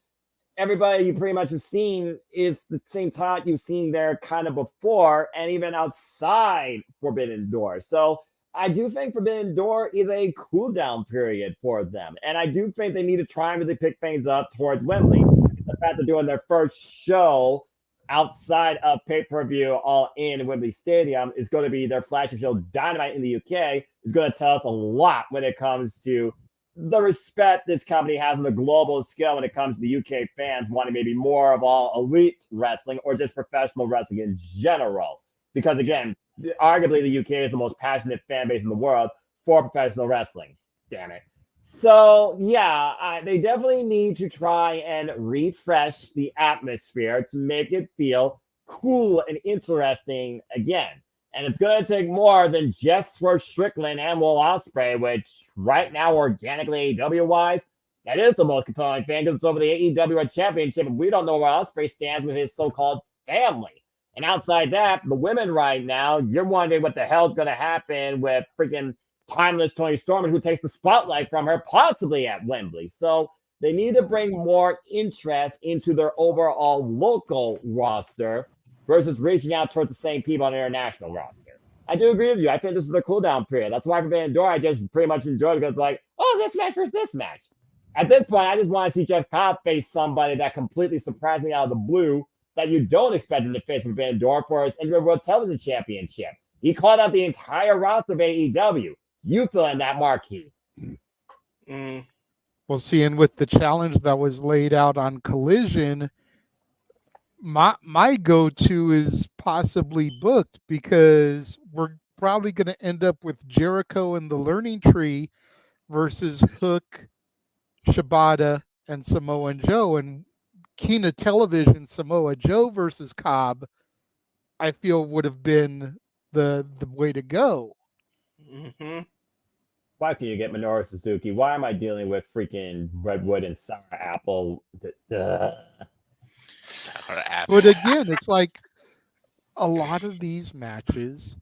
everybody you pretty much have seen is the same talent you've seen there kind of before and even outside Forbidden Door. So I do think Forbidden Door is a cool-down period for them. And I do think they need to try and really pick things up towards Wembley. The fact they're doing their first show outside of pay-per-view All In Wembley Stadium is going to be their flagship show, Dynamite in the UK, is going to tell us a lot when it comes to the respect this company has on the global scale when it comes to the UK fans wanting maybe more of all elite wrestling or just professional wrestling in general. Because again, arguably the UK is the most passionate fan base in the world for professional wrestling. Damn it. So yeah, they definitely need to try and refresh the atmosphere to make it feel cool and interesting again. And it's going to take more than just Swerve Strickland and Will Ospreay, which right now, organically, AEW-wise, that is the most compelling fan because it's over the AEW World Championship, and we don't know where Ospreay stands with his so-called family. And outside that, the women right now, you're wondering what the hell's going to happen with freaking timeless Toni Storm, who takes the spotlight from her, possibly at Wembley. So they need to bring more interest into their overall local roster versus reaching out towards the same people on the international roster. I do agree with you. I think this is their cooldown period. That's why for Forbidden Door, I just pretty much enjoy it because it's like, oh, this match versus this match. At this point, I just want to see Jeff Cobb face somebody that completely surprised me out of the blue that you don't expect him to face Forbidden Door for his Interim World Television Championship. He called out the entire roster of AEW. You fill in that marquee. Well, see, and with the challenge that was laid out on Collision, my go-to is possibly booked because we're probably going to end up with Jericho and the Learning Tree versus Hook, Shibata, and Samoa Joe. And Kina Television Samoa Joe versus Cobb, I feel would have been the way to go. Why can you get Minoru Suzuki? Why am I dealing with freaking Redwood and Sour Apple? But again, it's like a lot of these matches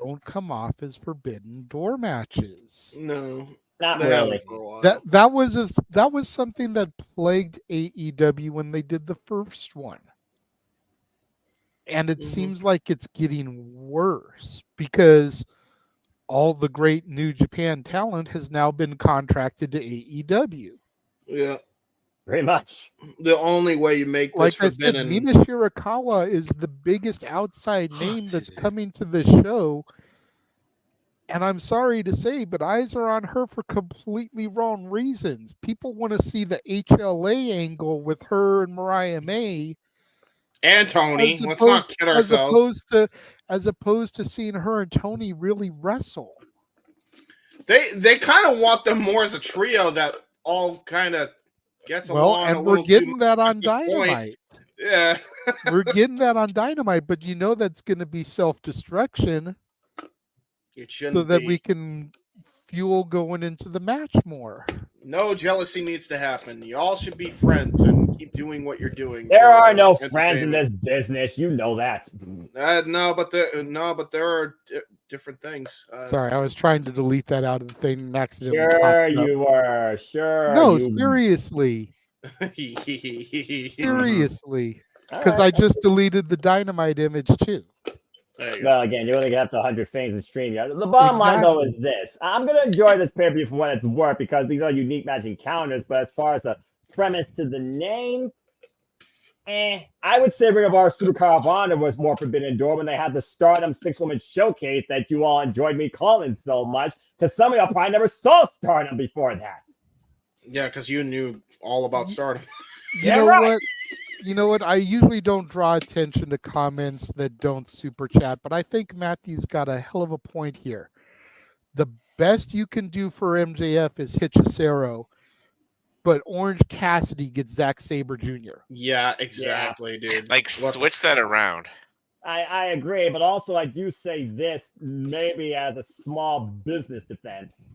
don't come off as Forbidden Door matches. No, not really. That was something that plagued AEW when they did the first one, and it seems like it's getting worse because all the great New Japan talent has now been contracted to AEW. Yeah. Pretty much. The only way you make this like forbidden. I said, Mina Shirakawa is the biggest outside name that's coming to the show. And I'm sorry to say, but eyes are on her for completely wrong reasons. People want to see the HLA angle with her and Mariah May. And Tony. Let's not kid ourselves. As opposed to seeing her and Tony really wrestle. They kind of want them more as a trio that all kind of gets along. And we're getting that on Dynamite. Yeah. We're getting that on Dynamite, but you know that's going to be self-destruction. It shouldn't so that be. we can fuel going into the match more. No jealousy needs to happen. You all should be friends and keep doing what you're doing. There are no friends in this business. You know that. No, but there are different things. Sorry, I was trying to delete that out of the thing and accidentally. Sure, you were. Sure. No, seriously. Seriously. Because I just deleted the Dynamite image too. Well, again, you're only going to have to 100 things in stream. The bottom line, though, is this. I'm going to enjoy this pay-per-view for what it's worth because these are unique match encounters. But as far as the premise to the name, I would say Ring of Honor Supercard of Honor was more Forbidden Door when they had the Stardom 6-woman showcase that you all enjoyed me calling so much because some of y'all probably never saw Stardom before that. Yeah, because you knew all about Stardom. You know what? I usually don't draw attention to comments that don't super chat, but I think Matthew's got a hell of a point here. The best you can do for MJF is Hechicero, but Orange Cassidy gets Zack Sabre Jr. Yeah, exactly, dude. Like, switch that around. I agree, but also I do say this maybe as a small business defense.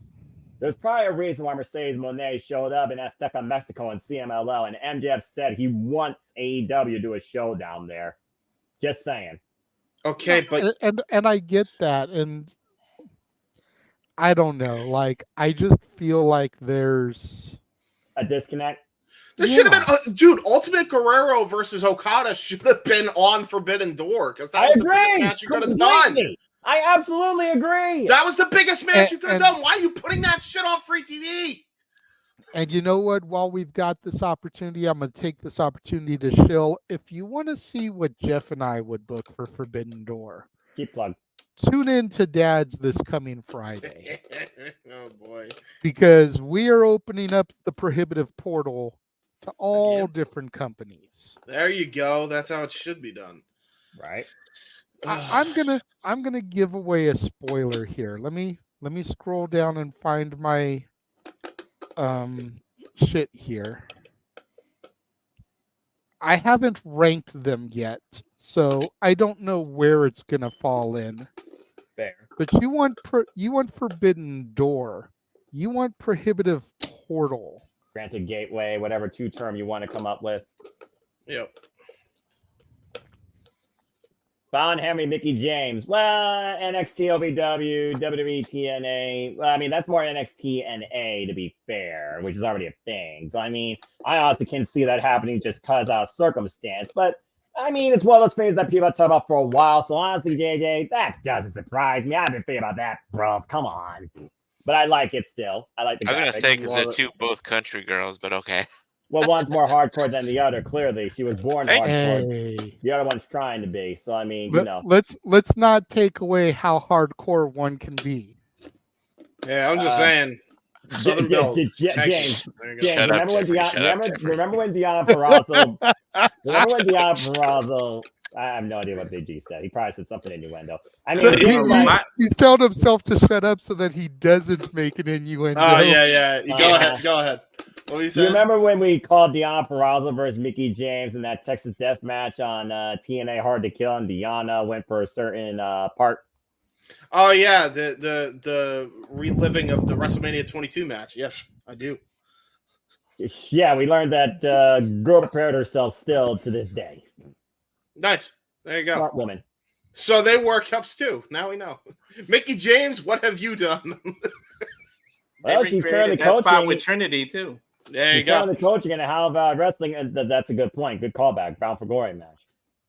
There's probably a reason why Mercedes Moné showed up in Azteca, Mexico and CMLL, and MJF said he wants AEW to do a show down there. Just saying. Okay, but... And I get that, and I don't know. Like, I just feel like there's... a disconnect? There should have been... dude, Ultimate Guerrero versus Okada should have been on Forbidden Door, because that was the biggest match you could have done. I absolutely agree. That was the biggest match you could have done. Why are you putting that shit on free TV? And you know what? While we've got this opportunity, I'm going to take this opportunity to shill. If you want to see what Jeff and I would book for Forbidden Door, keep plug. Tune in to Dad's this coming Friday. Oh boy! Because we are opening up the prohibitive portal to all different companies. There you go. That's how it should be done. Right. I'm gonna give away a spoiler here. Let me scroll down and find my shit here. I haven't ranked them yet, so I don't know where it's gonna fall in. Fair. But you want Forbidden Door, you want Prohibitive Portal, Granted Gateway, whatever 2-term you want to come up with. Yep. Von Henry, Mickey James. Well, NXT OVW, WWE TNA. Well, I mean, that's more NXT NA to be fair, which is already a thing. So, I mean, I honestly can see that happening just because of circumstance. But, I mean, it's one of those things that people have talked about for a while. So, honestly, JJ, that doesn't surprise me. I've been thinking about that, bro. Come on. But I like it still. I like the I was going to graphic. say, because they're both country girls, but okay. Well, one's more hardcore than the other. Clearly, she was born hardcore. Hey. The other one's trying to be. So I mean, you know, let's not take away how hardcore one can be. Yeah, I'm just saying. Southern Belle. James, remember when Deanna Purrazzo? Remember when Deanna Purrazzo? I have no idea what Big G said. He probably said something innuendo. I mean, he's telling himself to shut up so that he doesn't make an innuendo. Oh yeah. Go ahead. What were you saying? You remember when we called Deanna Purrazzo versus Mickey James in that Texas Death Match on TNA Hard to Kill, and Deanna went for a certain part? Oh yeah, the reliving of the WrestleMania 22 match. Yes, I do. Yeah, we learned that girl prepared herself still to this day. Nice. There you go. Smart woman. So they wore cups too. Now we know. Mickey James, what have you done? Well, she's currently that spot coaching with Trinity too. There you she's go. currently coaching and how wrestling. That's a good point. Good callback. Bound for Glory match.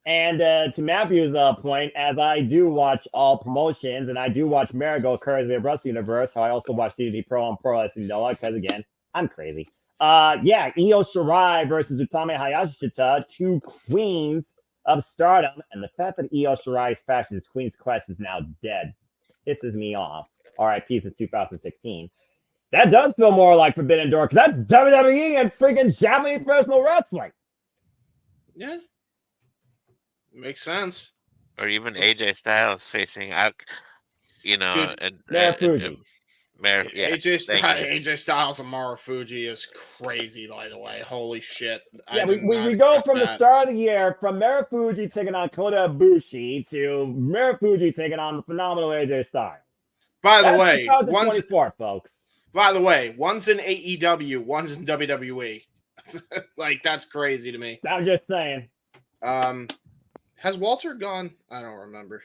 And to Matthew's point, as I do watch all promotions and I do watch Marigold courtesy of Wrestle Universe, how I also watch DDT Pro and Pro Wrestling Noah because again, I'm crazy. Yeah, Io Shirai versus Utami Hayashishita, two queens of Stardom, and the fact that Io Shirai's Fashion's Queen's Quest is now dead pisses me off. RIP since 2016. That does feel more like Forbidden Door because that's WWE and freaking Japanese professional wrestling. Yeah, makes sense. Or even AJ Styles facing out, Dude, AJ Styles and Marufuji is crazy, by the way. Holy shit. Yeah, we go from the start of the year from Marufuji taking on Kota Ibushi to Marufuji taking on the phenomenal AJ Styles. By the way, 2024, folks. By the way, one's in AEW, one's in WWE. Like, that's crazy to me. I'm just saying. Has Walter gone? I don't remember.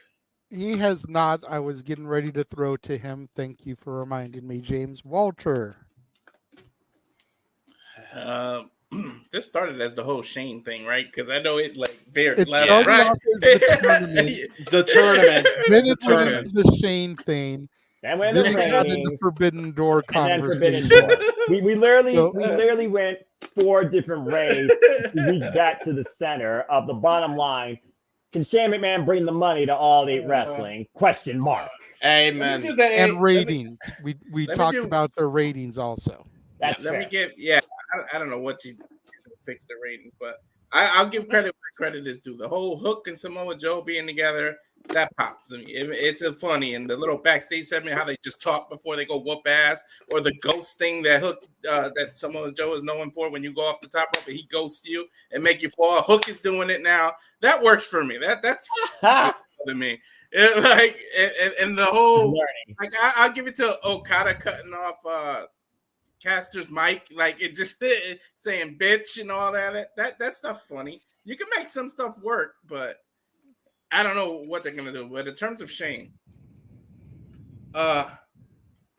He has not. I was getting ready to throw to him. Thank you for reminding me, James. Walter. This started as the whole Shane thing, right? Because I know it like very It loud. started Right? off as the tournament. The tournament. Then it went into the Shane thing. Then went Then into we got into ratings, Forbidden Door and then conversation. Forbidden Door. We literally went 4 different ways to reach back to the center of the bottom line. Can Shane McMahon bring the money to All Elite Wrestling? Question mark. Amen. And ratings. We talked about their ratings also. That's Let fair. me give. Yeah, I don't know what you fix the ratings, but I'll give credit where credit is due. The whole Hook and Samoa Joe being together, that pops. I mean, it's a funny, and the little backstage segment, how they just talk before they go whoop ass, or the ghost thing that Hook, that Samoa Joe is known for. When you go off the top rope and he ghosts you and make you fall. Hook is doing it now. That works for me. That's to me. And the whole like I'll give it to Okada cutting off Caster's mic, like it just saying bitch and all that stuff funny. You can make some stuff work, but I don't know what they're gonna do. But in terms of Shane, at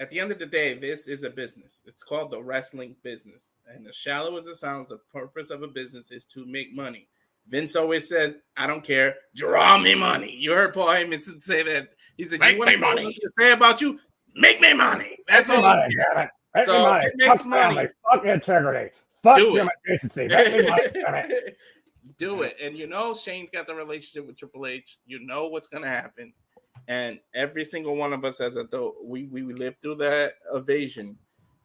the end of the day, this is a business. It's called the wrestling business, and as shallow as it sounds, the purpose of a business is to make money. Vince always said, "I don't care, draw me money." You heard Paul Heyman say that. He said, "You want me money to say about you? Make me money." That's all. Make So me money. it makes Fuck money. family. Fuck integrity. Fuck Do human it. decency. Make me money. Damn it. Do it. And you know Shane's got the relationship with Triple H. You know what's gonna happen. And every single one of us as adult, we lived through that evasion.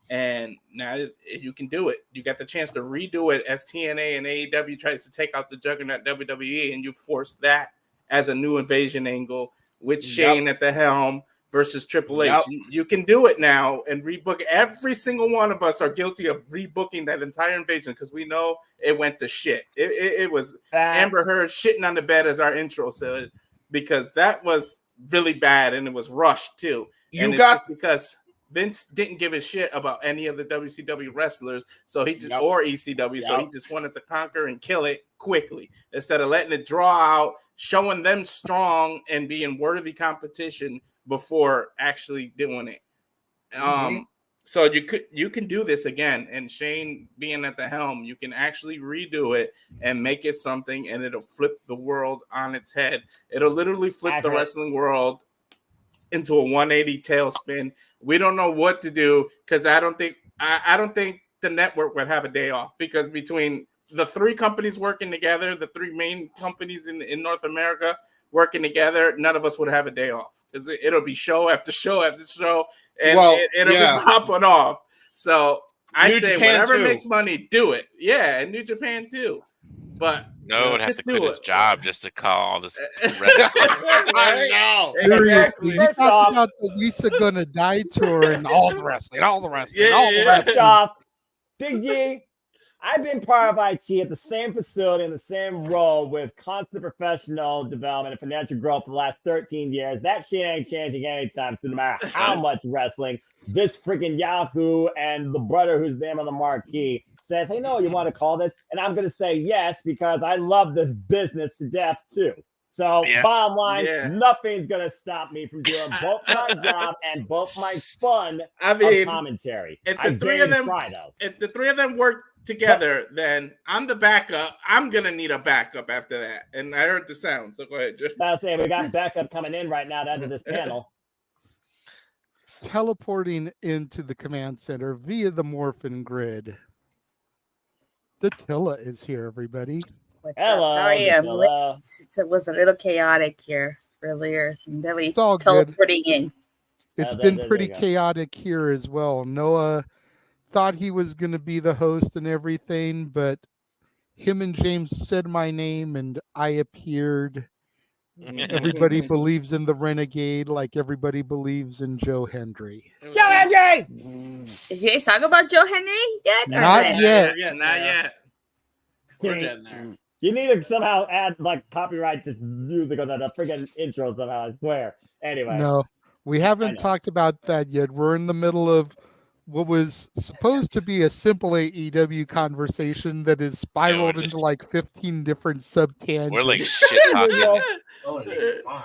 And now you can do it. You got the chance to redo it as TNA and AEW tries to take out the juggernaut WWE, and you force that as a new invasion angle with Shane at the helm versus Triple H. You can do it now and rebook. Every single one of us are guilty of rebooking that entire invasion because we know it went to shit. It was Amber Heard shitting on the bed as our intro said, because that was really bad and it was rushed too. And it's just because Vince didn't give a shit about any of the WCW wrestlers, so he just or ECW, so he just wanted to conquer and kill it quickly instead of letting it draw out, showing them strong and being worthy competition before actually doing it. So you can do this again, and Shane being at the helm, you can actually redo it and make it something, and it'll flip the world on its head. It'll literally flip the wrestling world into a 180 tailspin. We don't know what to do because I don't think the network would have a day off, because between the three companies working together, the three main companies in North America working together, none of us would have a day off because it'll be show after show after show, and it'll be popping off. So I New say Japan whatever too. makes money, do it. Yeah, and New Japan too. But No, would have to quit his job just to call all this. I know. Seriously, you talked about the Lisa Gonna Die tour and all the wrestling, all the wrestling. Stop. Big G, I've been part of IT at the same facility in the same role with constant professional development and financial growth for the last 13 years. That shit ain't changing anytime soon, no matter how much wrestling this freaking Yahoo and the brother who's name on the marquee says, hey, no, you want to call this? And I'm going to say yes, because I love this business to death too. So bottom line, nothing's going to stop me from doing both my job and both my fun of commentary. If the three of them work together, then I'm the backup. I'm going to need a backup after that. And I heard the sound, so go ahead. I'll say we got backup coming in right now to this panel. Teleporting into the command center via the Morphin grid. Datilla is here, everybody. Hello, sorry, I'm late. It was a little chaotic here earlier. So I'm really all teleporting in. It's been pretty chaotic here as well. Noah thought he was going to be the host and everything, but him and James said my name and I appeared. Everybody believes in the Renegade like everybody believes in Joe Hendry. Joe Hendry! Did you guys talk about Joe Henry yet? Not yet. Yeah, not yet. We're getting there. You need to somehow add like copyright just music on the freaking intro somehow, I swear. Anyway. No, we haven't talked about that yet. We're in the middle of what was supposed to be a simple AEW conversation that is spiraled into like 15 different sub-tangents. We're like shit talking.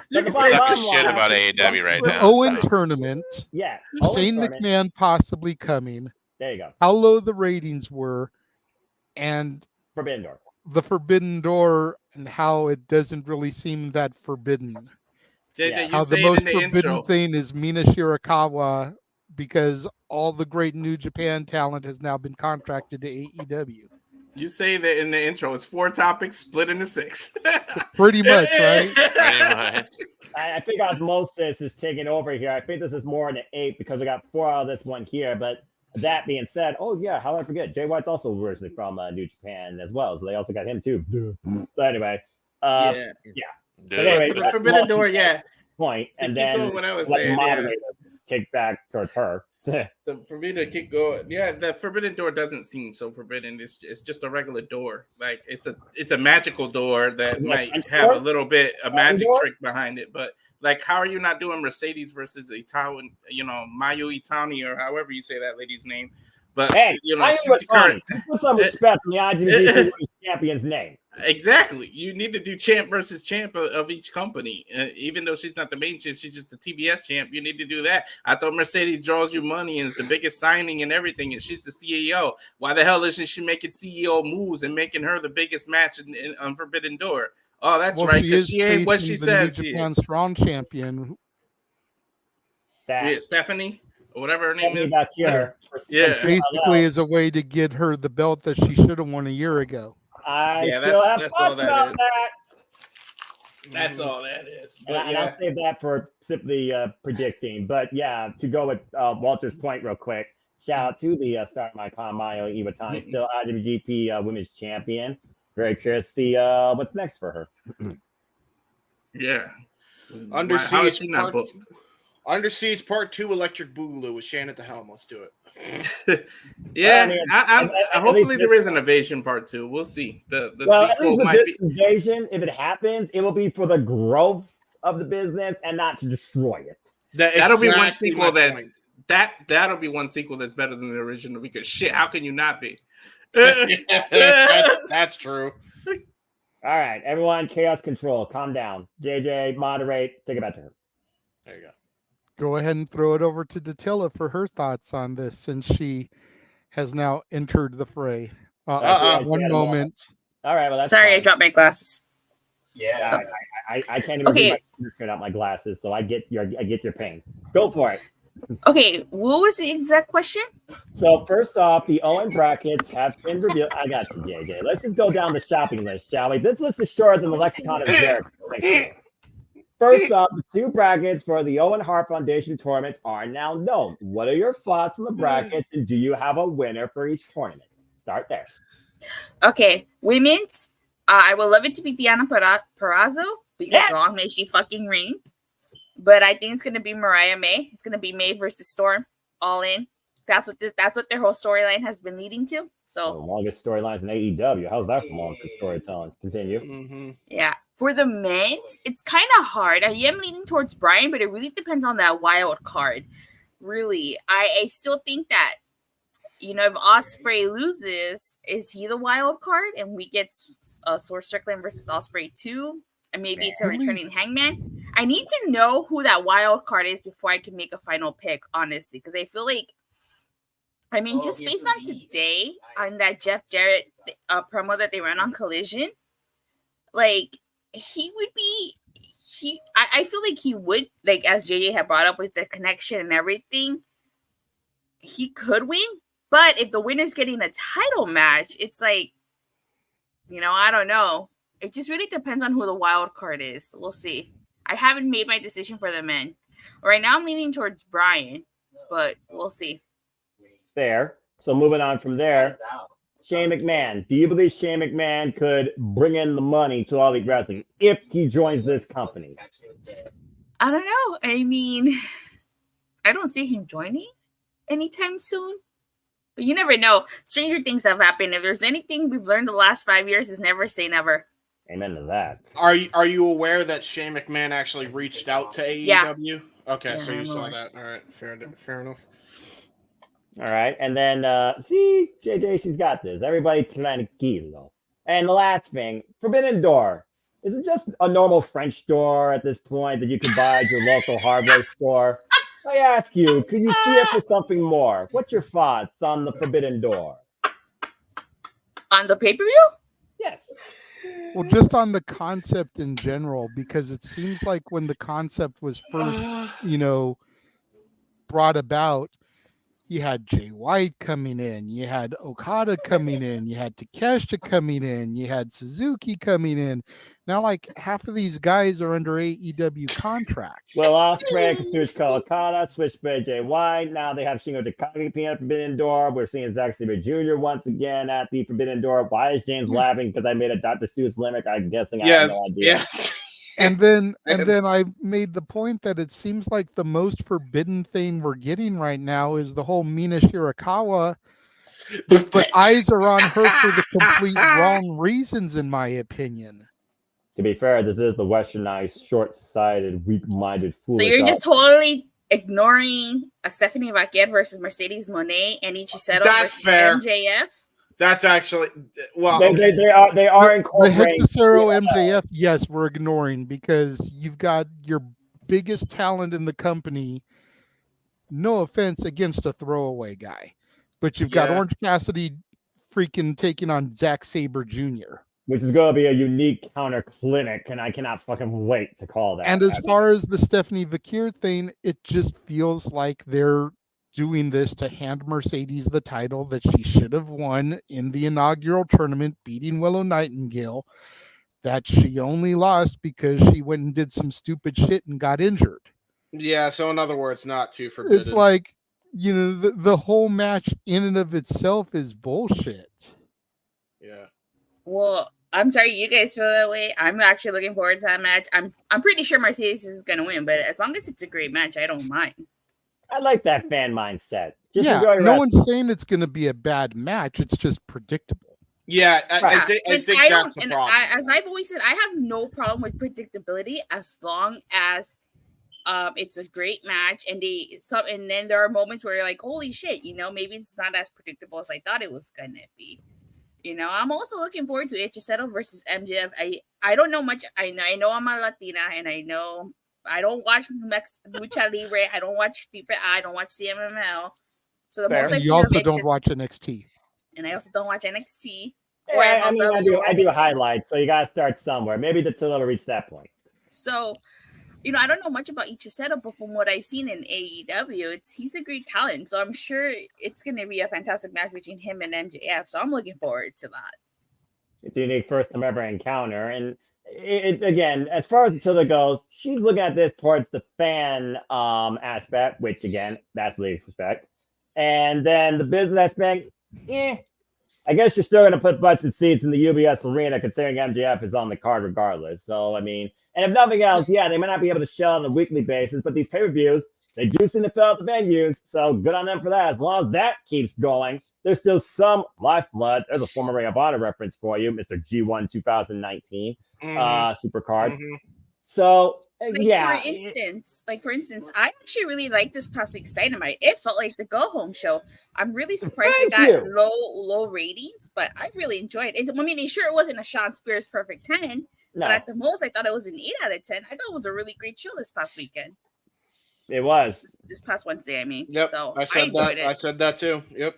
You can talk shit about AEW right the now. Owen tournament. Yeah. Shane McMahon possibly coming. There you go. How low the ratings were, and Forbidden Door. The Forbidden Door, and how it doesn't really seem that forbidden. JJ, you how the say it most in the forbidden intro. thing is Mina Shirakawa, because all the great New Japan talent has now been contracted to AEW. You say that in the intro. It's 4 topics split into 6. Pretty much, right? I think osmosis is taking over here. I think this is more in the 8 because we got 4 out of this one here. But that being said, how did I forget? Jay White's also originally from New Japan as well, so they also got him too. But anyway, But anyway, The Forbidden Door, point, and keep then going what I was let saying, the moderator take back towards her. So for me to keep going, the Forbidden Door doesn't seem so forbidden. It's just a regular door. Like it's a magical door that might have a little bit of magic trick behind it. But like, how are you not doing Mercedes versus Mayu Itani, or however you say that lady's name? But hey, I she's was current. Put some respect on the IGN champion's name. Exactly. You need to do champ versus champ of each company. Even though she's not the main champ, she's just the TBS champ. You need to do that. I thought Mercedes draws you money and is the biggest signing and everything, and she's the CEO. Why the hell isn't she making CEO moves and making her the biggest match on Forbidden Door? Oh, that's right, because she ain't what she says New she Japan is. Strong champion. Stephanie? whatever her name is. Yeah. Basically, is a way to get her the belt that she should have won a year ago. I still have thoughts about that. That's all that is. And I'll save that for simply predicting. But yeah, to go with Walter's point real quick, shout out to the star of my con, Mayo Iwatani, still IWGP Women's Champion. Very curious to see what's next for her. Yeah. Under How is Siege she not booked? Under Siege Part 2 Electric Boogaloo with Shane at the helm. Let's do it. Yeah, hopefully there is an Invasion Part 2. We'll see. The sequel might be. Invasion, if it happens, it will be for the growth of the business and not to destroy it. That'll be one sequel that'll be one sequel that's better than the original, because shit, how can you not be? That's true. All right, everyone, chaos control. Calm down. JJ, moderate. Take it back to her. There you go. Go ahead and throw it over to Datilla for her thoughts on this, since she has now entered the fray. One moment. All right. Well, that's sorry, fine. I dropped my glasses. Yeah, I can't even read out my glasses, so I get your pain. Go for it. Okay, what was the exact question? So first off, the Owen brackets have been revealed. I got you, JJ. Let's just go down the shopping list, shall we? This list is shorter than the lexicon of Jericho. First off, the 2 brackets for the Owen Hart Foundation tournaments are now known. What are your thoughts on the brackets, and do you have a winner for each tournament? Start there. Okay, women's. I would love it to be Diana Perazzo, because long may she fucking reign. But I think it's gonna be Mariah May. It's gonna be May versus Storm, all in. That's what their whole storyline has been leading to. So the longest storylines in AEW. How's that for long storytelling? Continue. Yeah. For the men's, it's kind of hard. I am leaning towards Brian, but it really depends on that wild card. Really, I still think that, if Ospreay loses, is he the wild card, and we get Swerve Strickland versus Ospreay 2? And maybe it's a returning Hangman. I need to know who that wild card is before I can make a final pick, honestly, because I feel like, just based on today, on that Jeff Jarrett promo that they ran on Collision, like, he would be, I feel like he would, like, as JJ had brought up with the connection and everything, he could win. But if the winner's getting a title match, it's like, I don't know. It just really depends on who the wild card is. We'll see. I haven't made my decision for the men. Right now, I'm leaning towards Brian, but we'll see. There. So moving on from there, Shane McMahon. Do you believe Shane McMahon could bring in the money to All Elite Wrestling if he joins this company? I don't know. I don't see him joining anytime soon. But you never know. Stranger things have happened. If there's anything we've learned the last 5 years, is never say never. Amen to that. Are you aware that Shane McMahon actually reached out to AEW? Yeah. Okay, Yeah, so you I'm saw aware. that. All right, fair enough. All right. And then, see, JJ, she's got this. Everybody tranquilo. And the last thing, Forbidden Door. Is it just a normal French door at this point that you can buy at your local hardware store? I ask you, could you see it for something more? What's your thoughts on the Forbidden Door? On the pay-per-view? Yes. Well, just on the concept in general, because it seems like when the concept was first, brought about, you had Jay White coming in, you had Okada coming in, you had Takeshita coming in, you had Suzuki coming in. Now, like, half of these guys are under AEW contracts. Well, Ospreay, Kazuchika Okada, Switchblade Jay White. Now they have Shingo Takagi being at Forbidden Door. We're seeing Zack Sabre Jr. once again at the Forbidden Door. Why is James laughing? Because I made a Dr. Seuss limerick. I'm guessing I have no idea. Yes. And then I made the point that it seems like the most forbidden thing we're getting right now is the whole Mina Shirakawa, but eyes are on her for the complete wrong reasons, in my opinion. To be fair, this is the westernized, short-sighted, weak-minded, foolish. So you're just totally ignoring a Stephanie Vaquer versus Mercedes Moné and Ichisetto That's versus fair. MJF? That's actually well. They are incorporating The Hechicero MJF, yes, we're ignoring because you've got your biggest talent in the company. No offense against a throwaway guy, but you've got Orange Cassidy freaking taking on Zack Sabre Jr. Which is going to be a unique counter clinic, and I cannot fucking wait to call that. And as far as the Stephanie Vaquer thing, it just feels like they're doing this to hand Mercedes the title that she should have won in the inaugural tournament, beating Willow Nightingale, that she only lost because she went and did some stupid shit and got injured. Yeah, so in other words, not too forbidden. It's like, you know, the whole match in and of itself is bullshit. Yeah. Well, I'm sorry you guys feel that way. I'm actually looking forward to that match. I'm pretty sure Mercedes is going to win, but as long as it's a great match, I don't mind. I like that fan mindset. Just yeah, enjoy no wrestling. one's saying it's going to be a bad match. It's just predictable. Yeah, I think that's the problem. As I've always said, I have no problem with predictability as long as it's a great match, and then there are moments where you're like, holy shit, you know, maybe it's not as predictable as I thought it was gonna be. You know, I'm also looking forward to HSL versus MJF. I don't know much. I know I'm a Latina, and I know I don't watch Lucha Libre. I don't watch I don't watch CMML. So the most I've you also don't watch NXT. And I also don't watch NXT. Yeah, I do highlights, so you gotta start somewhere. Maybe the Toledo reach that point. So, you know, I don't know much about Ichiseto, but from what I've seen in AEW, he's a great talent. So I'm sure it's gonna be a fantastic match between him and MJF. So I'm looking forward to that. It's a unique first time ever encounter, and it again, as far as Attila goes, she's looking at this towards the fan aspect, which again, that's least respect, and then the business aspect. I guess you're still going to put butts and seats in the UBS arena, considering MJF is on the card regardless. So, I mean, and if nothing else, yeah, they might not be able to show on a weekly basis, but these pay-per-views, they do seem to fill out the venues. So good on them for that. As long as that keeps going, there's still some lifeblood. There's a former Ray of Honor reference for you, Mr. G1 2019 Supercard. Mm-hmm. So, For instance, I actually really liked this past week's Dynamite. It felt like the Go Home show. I'm really surprised it got low ratings, but I really enjoyed it. I mean, it wasn't a Sean Spears perfect 10, but at the most, I thought it was an 8 out of 10. I thought it was a really great show this past weekend. It was. This past Wednesday, I mean. Yep, so I said that. it. I said that too. Yep.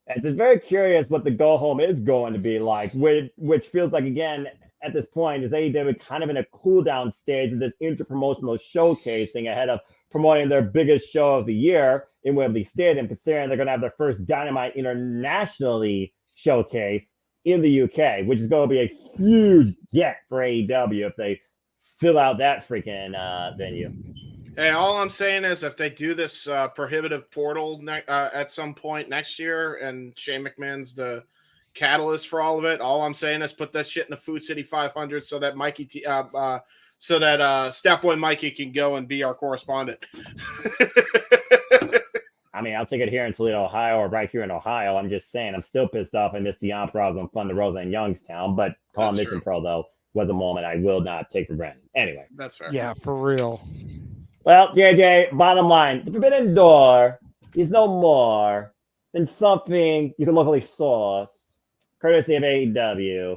And it's very curious what the Go Home is going to be like, which feels like, again, at this point, is AEW kind of in a cool down stage with this interpromotional showcasing ahead of promoting their biggest show of the year in Wembley Stadium, considering they're going to have their first Dynamite internationally showcase in the UK, which is going to be a huge get for AEW if they fill out that freaking venue. Hey, all I'm saying is if they do this prohibitive portal at some point next year and Shane McMahon's the catalyst for all of it, all I'm saying is put that shit in the Food City 500 so that Stepboy Mikey can go and be our correspondent. I mean, I'll take it here in Toledo, Ohio, or right here in Ohio. I'm just saying, I'm still pissed off I missed Dion Perazzo and Thunder Rosa in Youngstown, but calling Mission Pro, though, was a moment I will not take for granted. Anyway. That's fair. Yeah, for real. Well, JJ, bottom line, the Forbidden Door is no more than something you can locally source, courtesy of AEW,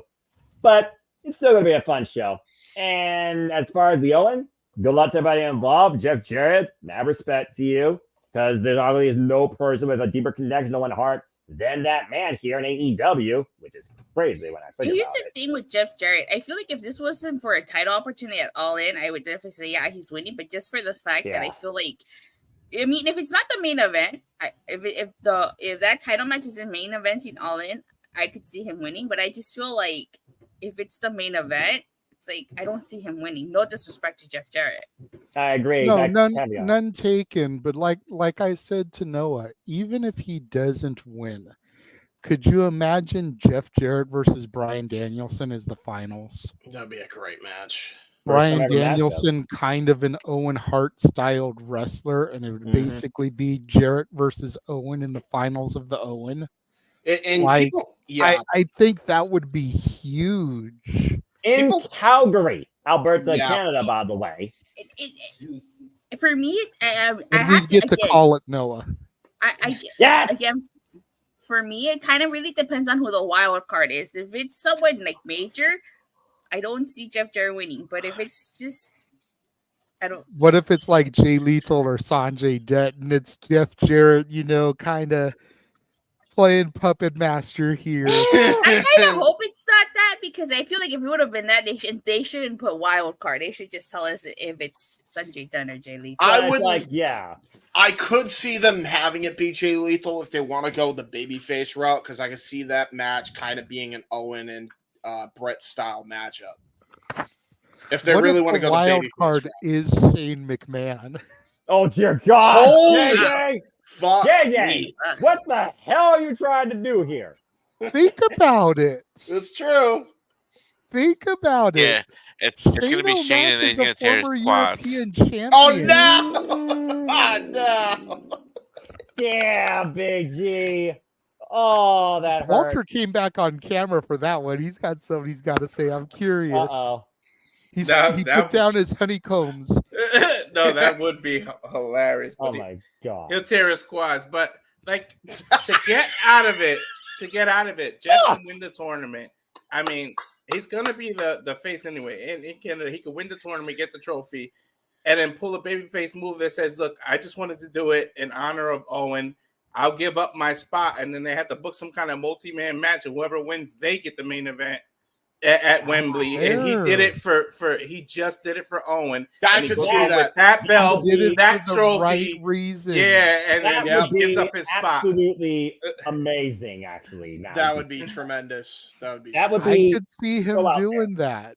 but it's still going to be a fun show. And as far as the Owen, good luck to everybody involved. Jeff Jarrett, mad respect to you, because there obviously is no person with a deeper connection to one heart than that man here in AEW, which is crazy when I think Here's about the thing with Jeff Jarrett. I feel like if this wasn't for a title opportunity at All In, I would definitely say, yeah, he's winning. But just for the fact that I feel like, I mean, if it's not the main event, if that title match is in main event in All In, I could see him winning. But I just feel like if it's the main event, it's like I don't see him winning. No disrespect to Jeff Jarrett. I agree. No, none taken. But like I said to Noah, even if he doesn't win, could you imagine Jeff Jarrett versus Bryan Danielson as the finals? That'd be a great match. Bryan Danielson, kind of an Owen Hart styled wrestler, and it would basically be Jarrett versus Owen in the finals of the Owen. And like, people, yeah, I think that would be huge. In Calgary, Alberta, Canada, by the way. For me, I we get to call it Noah. Again, for me, it kind of really depends on who the wild card is. If it's someone like major, I don't see Jeff Jarrett winning. But if it's just, I don't. What if it's like Jay Lethal or Sanjay Dutt, and it's Jeff Jarrett, kind of playing puppet master here? I kind of hope it's not that because I feel like if it would have been that, they shouldn't put wild card. They should just tell us if it's Sanjay Dutt or Jay Lethal. I would I could see them having it be Jay Lethal if they want to go the babyface route because I could see that match kind of being an Owen and Brett style matchup. If they really want to go the wild babyface card route. is Shane McMahon. Oh dear God! Holy JJ, fuck JJ, me. what the hell are you trying to do here? Think about it. It's true. Think about it. Yeah, it's going to be Shane, and then he's going to tear his quads. Oh no! Oh no! Yeah, Big G. Oh, that hurt. Walter came back on camera for that one. He's got something he's got to say. I'm curious. Uh-oh. He put down his honeycombs. No, that would be hilarious. Oh my God. He'll tear his quads. But like to get out of it, Jeff can win the tournament. I mean, he's gonna be the face anyway, and he can win the tournament, get the trophy, and then pull a babyface move that says, "Look, I just wanted to do it in honor of Owen. I'll give up my spot," and then they have to book some kind of multi-man match, and whoever wins, they get the main event at Wembley. And he did it he just did it for Owen. I could see that. With that belt, that for the trophy, right reason. yeah, and That then would he gives be up his spot. absolutely amazing, actually. That would be tremendous. That would I be. could see him still out doing that.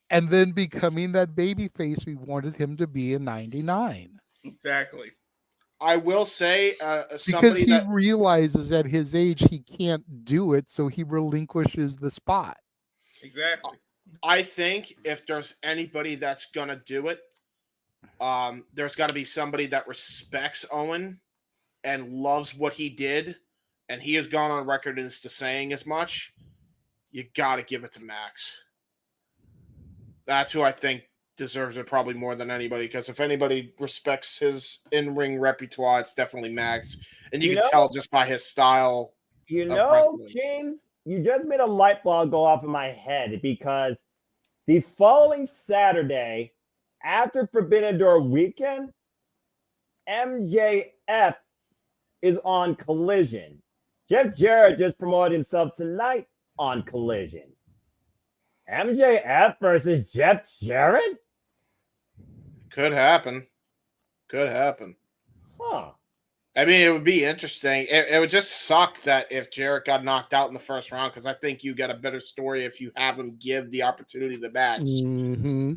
And then becoming that baby face we wanted him to be in 99. Exactly. I will say Because somebody he that realizes at his age he can't do it, so he relinquishes the spot. Exactly. I think if there's anybody that's gonna do it, there's got to be somebody that respects Owen and loves what he did, and he has gone on record as to saying as much. You got to give it to Max. That's who I think deserves it probably more than anybody, because if anybody respects his in-ring repertoire, it's definitely Max, and you can tell just by his style. You know, James, you just made a light bulb go off in my head, because the following Saturday, after Forbidden Door weekend, MJF is on Collision. Jeff Jarrett just promoted himself tonight on Collision. MJF versus Jeff Jarrett? Could happen. Could happen. Huh. I mean, it would be interesting. It would just suck that if Jarrett got knocked out in the first round, because I think you get a better story if you have him give the opportunity to match. Mm-hmm.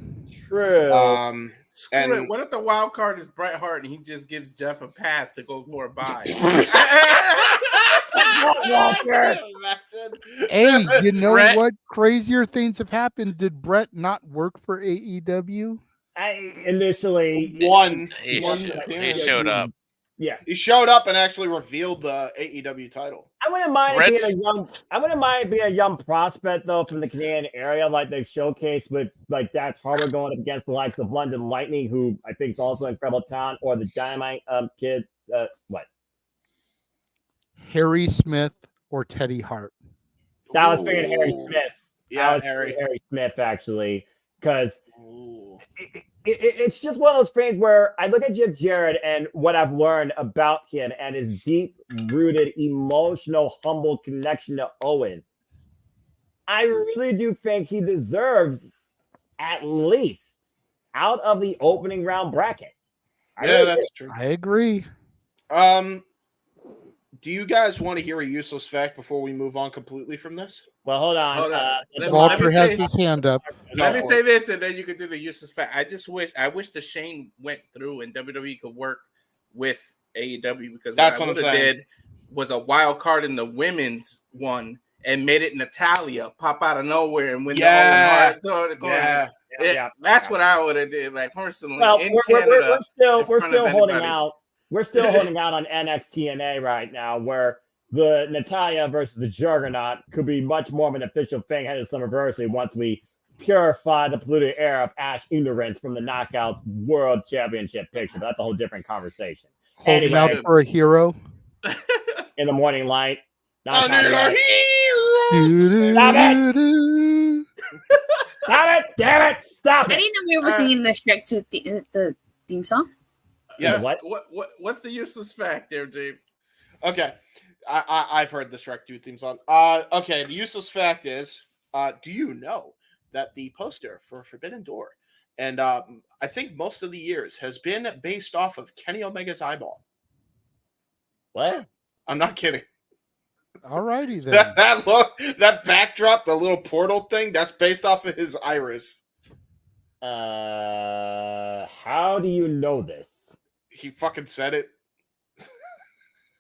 True. Screw it. What if the wild card is Bret Hart and he just gives Jeff a pass to go for a bye? Hey, you know what? Crazier things have happened. Did Brett not work for AEW? Initially, he showed up. Yeah, he showed up and actually revealed the AEW title. I wouldn't mind it being a young prospect though from the Canadian area, like they've showcased with like Dax Harwood going up against the likes of London Lightning, who I think is also an incredible talent, or the Dynamite kid. What? Harry Smith or Teddy Hart? That was figuring Harry Smith. Yeah, Harry Smith actually, because it's just one of those things where I look at Jeff Jarrett and what I've learned about him and his deep-rooted, emotional, humble connection to Owen. I really do think he deserves at least out of the opening round bracket. That's true. I agree. Do you guys want to hear a useless fact before we move on completely from this? Well, hold on. Walter has his hand up. Let me say this, and then you can do the useless fact. I wish the Shane went through and WWE could work with AEW, because that's what I what would have did was a wild card in the women's one and made it Natalia pop out of nowhere and win the Owen Hart. That's what I would have did. Like personally, well, we're still holding out. We're still holding out on NXT right now, where the Natalia versus the Juggernaut could be much more of an official thing headed to Summerversary once we purify the polluted air of Ash ignorance from the Knockouts World Championship picture. That's a whole different conversation. Holding out for a hero in the morning light. I need a hero. Stop it! Stop it! Damn it! Stop it! I didn't know we were singing the Shrek 2 the theme song. Yes. What's the useless fact there, James? Okay. I've heard the Shrek 2 theme song. Okay, the useless fact is do you know that the poster for Forbidden Door, and I think most of the years, has been based off of Kenny Omega's eyeball? What? I'm not kidding. Alrighty then. that backdrop, the little portal thing, that's based off of his iris. How do you know this? He fucking said it.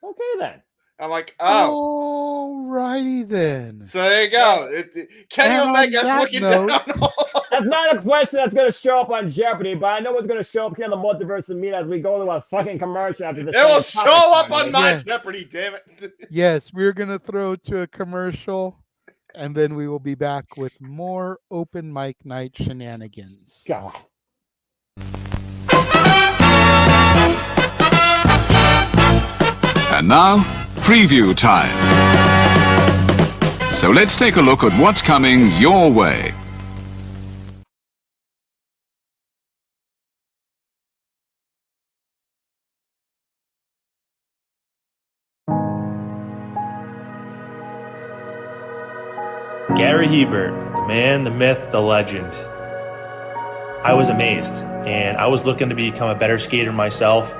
Okay then. I'm like, oh. Alrighty then. So there you go. Kenny And on Omega's that looking note- down. That's not a question that's going to show up on Jeopardy, but I know it's going to show up here on the Multiverse of Media as we go to a fucking commercial after this. It will show up on my Jeopardy, damn it. Yes, we're going to throw to a commercial, and then we will be back with more open mic night shenanigans. God. And now, preview time. So let's take a look at what's coming your way. Gary Hebert, the man, the myth, the legend. I was amazed, and I was looking to become a better skater myself,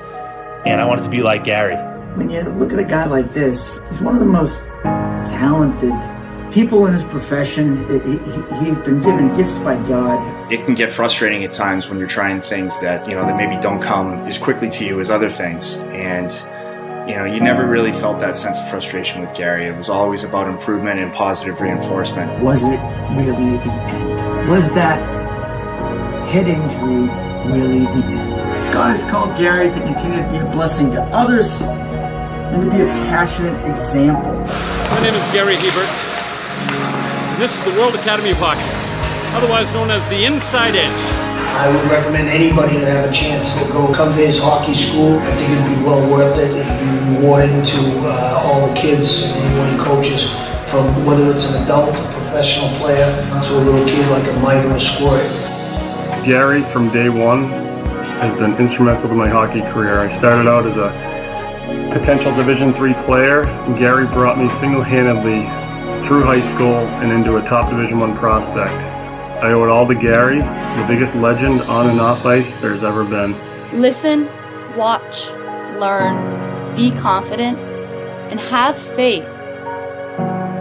and I wanted to be like Gary. When you look at a guy like this, he's one of the most talented people in his profession. He's been given gifts by God. It can get frustrating at times when you're trying things that, that maybe don't come as quickly to you as other things. And, you never really felt that sense of frustration with Gary. It was always about improvement and positive reinforcement. Was it really the end? Was that head injury really the end? God has called Gary to continue to be a blessing to others and to be a passionate example. My name is Gary Hebert, and this is the World Academy of Hockey, otherwise known as the Inside Edge. I would recommend anybody that have a chance to come to his hockey school. I think it'd be well worth it. It'd be rewarding to all the kids and anyone coaches, from whether it's an adult, a professional player, to a little kid like a Mike or a Squirt. Gary, from day one, has been instrumental to my hockey career. I started out as a potential Division III player, and Gary brought me single-handedly through high school and into a top Division I prospect. I owe it all to Gary, the biggest legend on and off ice there's ever been. Listen, watch, learn, be confident, and have faith.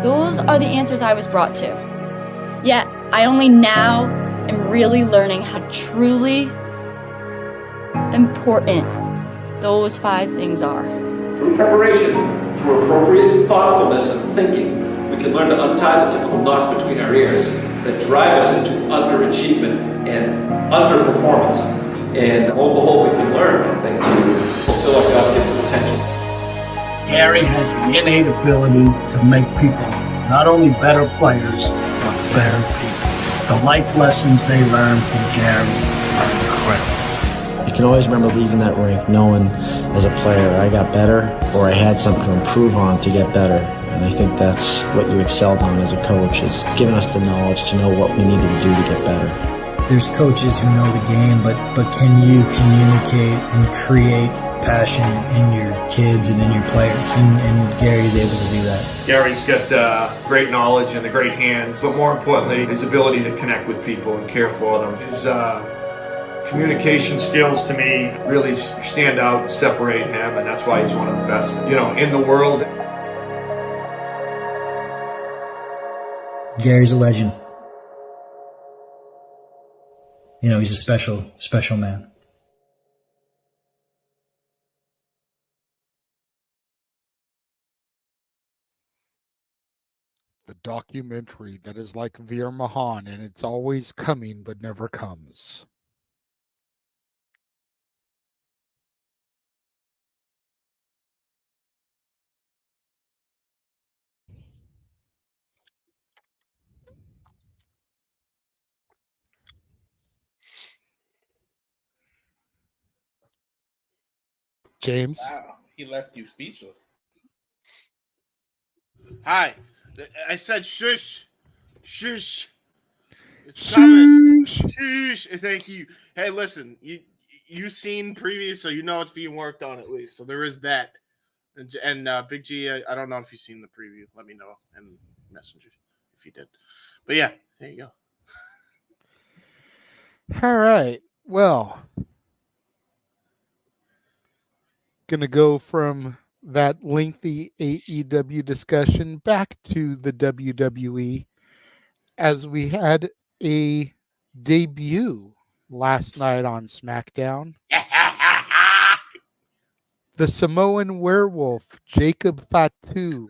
Those are the answers I was brought to. Yet, I only now am really learning how truly important those 5 things are. Through preparation, through appropriate thoughtfulness and thinking, we can learn to untie the typical knots between our ears that drive us into underachievement and underperformance. And lo and behold, we can learn, I think, to fulfill our God-given potential. Gary has the innate ability to make people not only better players, but better people. The life lessons they learn from Gary are incredible. I can always remember leaving that rink knowing as a player I got better or I had something to improve on to get better. And I think that's what you excelled on as a coach, is giving us the knowledge to know what we needed to do to get better. There's coaches who know the game, but can you communicate and create passion in your kids and in your players? And Gary's able to do that. Gary's got great knowledge and the great hands, but more importantly, his ability to connect with people and care for them. His communication skills, to me, really stand out and separate him, and that's why he's one of the best, in the world. Gary's a legend. He's a special, special man. The documentary that is like Veer Mahan, and it's always coming but never comes. James? Wow, he left you speechless. Hi. I said shush. Shush. It's coming. Shush. Thank you. Hey, listen, you seen previews, so you know it's being worked on at least. So there is that. And Big G, I don't know if you've seen the preview. Let me know in Messenger he did. But yeah, there you go. All right. Well, gonna go from that lengthy AEW discussion back to the WWE as we had a debut last night on SmackDown. The Samoan werewolf, Jacob Fatu,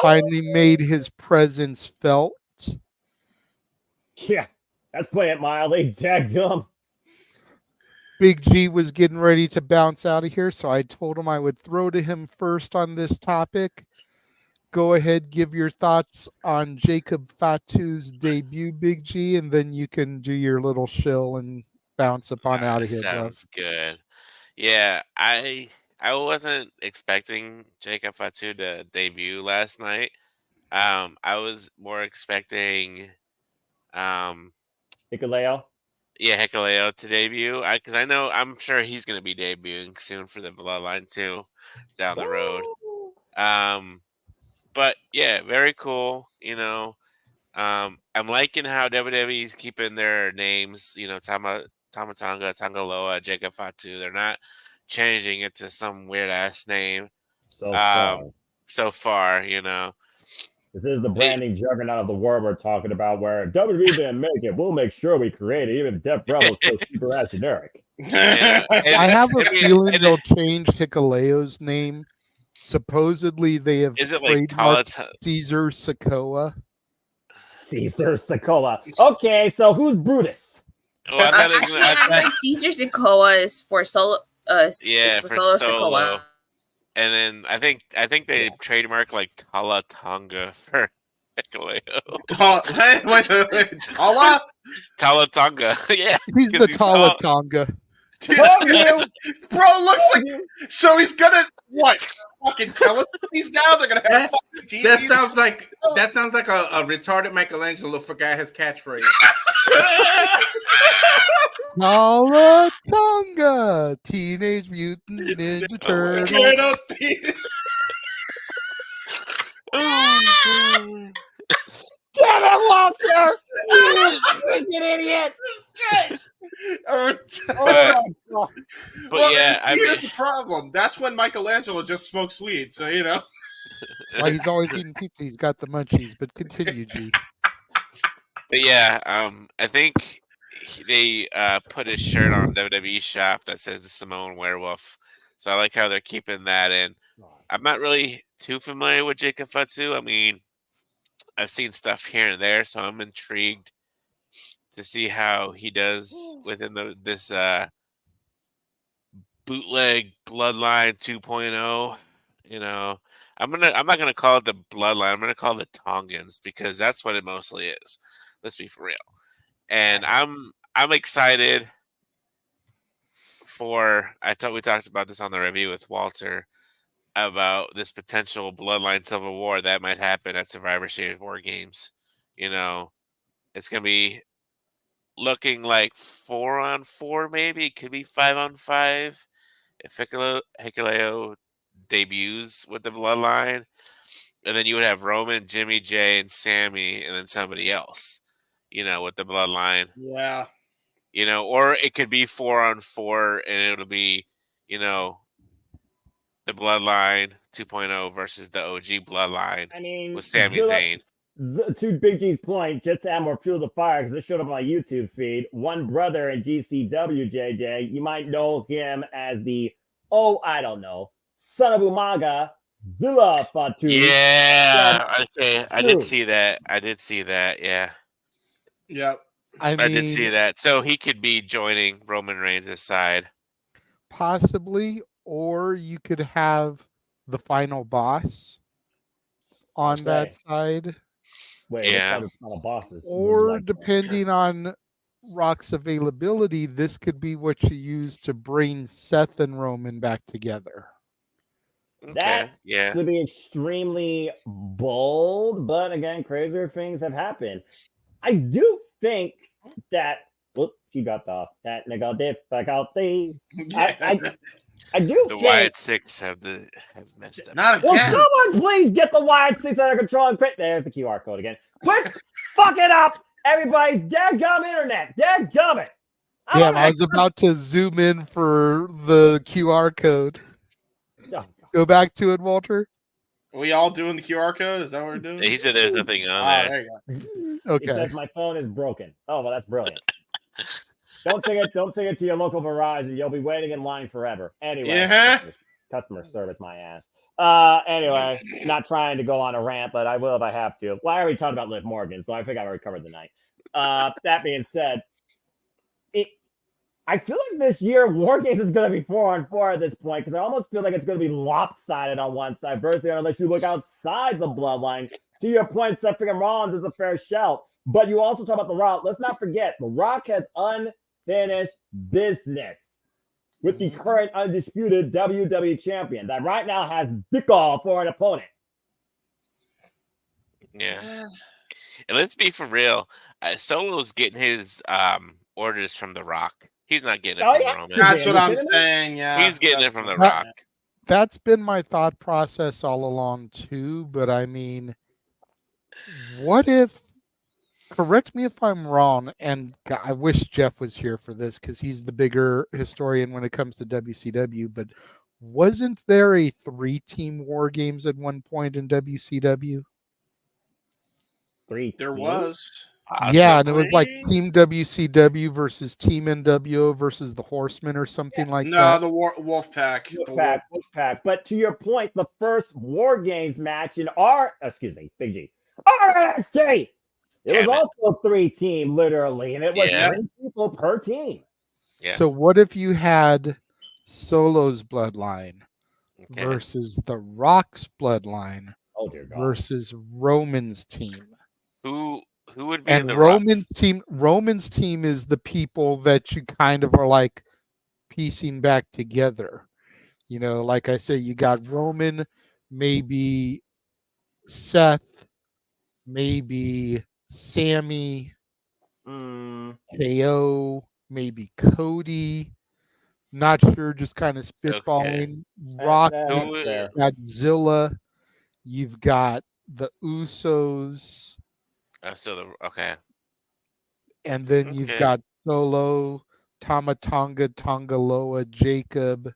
finally made his presence felt. Yeah, that's playing it mildly. Dadgum. Big G was getting ready to bounce out of here, so I told him I would throw to him first on this topic. Go ahead, give your thoughts on Jacob Fatu's debut, Big G, and then you can do your little shill and bounce upon out of here, bro. Sounds good. Yeah, I wasn't expecting Jacob Fatu to debut last night. I was more expecting Hikuleo. Yeah, Hikuleo to debut. Because I'm sure he's going to be debuting soon for the Bloodline too, down the road. But yeah, very cool. I'm liking how WWE's keeping their names. Tama Tonga, Tangaloa, Jacob Fatu. They're not changing it to some weird ass name. So far. This is the branding juggernaut of the world we're talking about, where WWE didn't make it. We'll make sure we create it, even if Def Rebel's still super ass generic. I have a feeling they'll change Hikuleo's name. Supposedly they have trademarked Caesar Sikoa. Caesar Sikoa. Okay, so who's Brutus? I heard Caesar Sikoa is for Solo. For Solo. And then I think they trademark like Tala Tonga for Hikuleo. Wait, Tala? Tala Tonga. Yeah. He's the Tala Tonga. Bro, looks like so he's gonna fucking Teletubbies now? They're gonna have fucking TVs? That sounds like a retarded Michelangelo forgot his catchphrase. Tala Tonga, Teenage Mutant Ninja Turtles. Damn it, Walter! You freaking idiot! Well, here's the problem. That's when Michelangelo just smokes weed, so Why he's always eating pizza. He's got the munchies, but continue, G. But yeah, I think they put his shirt on WWE shop that says the Samoan Werewolf. So I like how they're keeping that in. I'm not really too familiar with Jacob Fatu. I mean, I've seen stuff here and there, so I'm intrigued to see how he does within this bootleg Bloodline 2.0. I'm not gonna call it the Bloodline. I'm gonna call it the Tongans because that's what it mostly is. Let's be for real. And I'm excited for. I thought we talked about this on the review with Walter about this potential Bloodline Civil War that might happen at Survivor Series War Games. It's gonna be looking like 4-on-4, maybe it could be 5-on-5 if Hikuleo debuts with the Bloodline, and then you would have Roman, Jimmy J, and Sammy, and then somebody else, with the Bloodline. Yeah. Or it could be 4-on-4, and it'll be, the Bloodline 2.0 versus the OG Bloodline. I mean, with Sami Zayn. To Big G's point, just to add more fuel to the fire, because this showed up on my YouTube feed. One brother in GCW, JJ, you might know him as the, I don't know, son of Umaga, Zilla Fatu. Yeah, okay. I did see that. Yeah. Yep. I did see that. So he could be joining Roman Reigns' side. Possibly, or you could have the final boss on that side. Wait, yeah. Final bosses? Or depending on Rock's availability, this could be what you use to bring Seth and Roman back together. That would be extremally bold, but again, crazier things have happened. I do think that you got that nigga difficulties. I do the think Wyatt Six have messed up. Not Will again. someone please get the Wyatt Six out of control and quit? There's the QR code again. Quit fucking up everybody's dadgum internet. Dadgum it. Damn, I was about to zoom in for the QR code. Go back to it, Walter. Are we all doing the QR code? Is that what we're doing? He said there's nothing on there you go. It says my phone is broken. Oh, well, that's brilliant. Don't take it to your local Verizon. You'll be waiting in line forever. Anyway, customer service, my ass. Anyway, not trying to go on a rant, but I will if I have to. Well, I already talked about Liv Morgan, so I think I've already covered the night. That being said, I feel like this year War Games is going to be 4-on-4 at this point because I almost feel like it's going to be lopsided on one side versus the other unless you look outside the bloodline. To your point, Seth freaking Rollins is a fair shout, but you also talk about The Rock. Let's not forget, The Rock has unfinished business with the current undisputed WWE champion that right now has dick all for an opponent. Yeah. And let's be for real. Solo's getting his orders from The Rock. He's not getting it from Roman. That's what I'm saying. Yeah, he's getting it from The Rock. That's been my thought process all along too. But I mean, what if? Correct me if I'm wrong. And I wish Jeff was here for this because he's the bigger historian when it comes to WCW. But wasn't there a 3-team War Games at one point in WCW? There was. Yeah, and it was like Team WCW versus Team NWO versus the Horsemen or something like that. No, the Wolfpack. Wolfpack. But to your point, the first War Games match in Big G. RNXT. It was also 3-team, literally, and it was 3 people per team. Yeah. So what if you had Solo's bloodline versus The Rock's bloodline versus Roman's team? Who would be and in the Roman's team? Roman's team is the people that you kind of are like piecing back together. You know, like I say, you got Roman, maybe Seth, maybe Sammy, KO, maybe Cody. Not sure, just kind of spitballing. Rock, Godzilla. You've got the Usos. And then you've got Solo, Tama Tonga, Tongaloa, Jacob,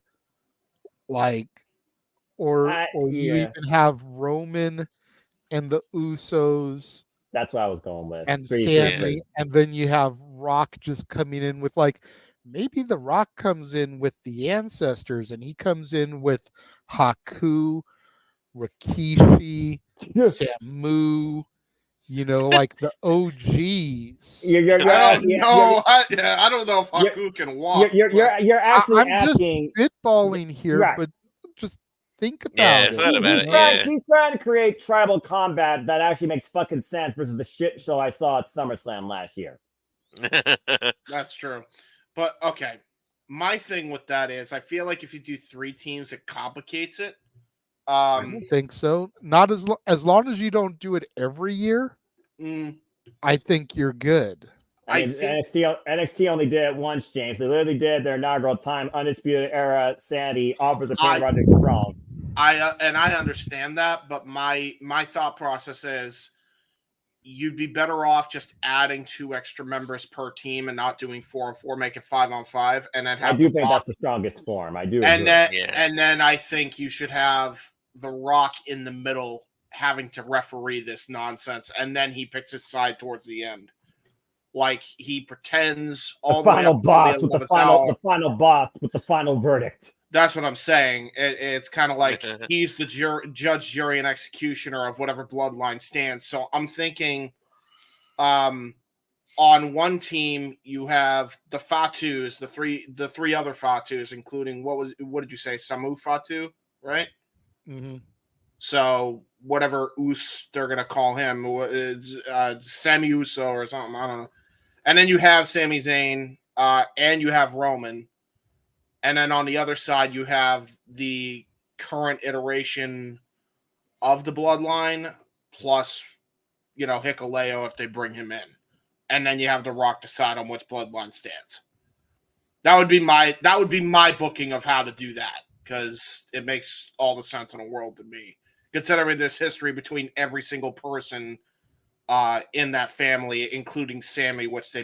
or you even have Roman and the Usos. That's what I was going with. And Sammy, and then you have Rock just coming in with maybe The Rock comes in with the ancestors and he comes in with Haku, Rikishi, Samu. You know, like the OGs. I don't know if Haku can walk. You're actually I'm asking. Just spitballing here, but just think about it. He's trying to create tribal combat that actually makes fucking sense versus the shit show I saw at SummerSlam last year. That's true. But okay, my thing with that is I feel like if you do 3 teams, it complicates it. I don't think so. Not as long as you don't do it every year. I think you're good. NXT only did it once, James. They literally did their inaugural time Undisputed Era Sanity offers a pain Roderick Strong. I understand that, but my thought process is you'd be better off just adding 2 extra members per team and not doing 4-on-4, make it 5-on-5, and then have. I do think that's the strongest form. I do. And then I think you should have The Rock in the middle, having to referee this nonsense, and then he picks his side towards the end, like he pretends all the final boss with the final boss with the final verdict. That's what I'm saying. It's kind of like he's the judge, jury, and executioner of whatever bloodline stands. So I'm thinking, on one team you have the Fatus, the three other Fatus, including what did you say, Samu Fatu, right? Mm-hmm. So whatever they're gonna call him, Sammy Uso or something. I don't know. And then you have Sami Zayn, and you have Roman. And then on the other side, you have the current iteration of the bloodline, plus, Hikuleo if they bring him in. And then you have The Rock decide on which bloodline stands. That would be my booking of how to do that, because it makes all the sense in the world to me, considering this history between every single person in that family, including Sammy, which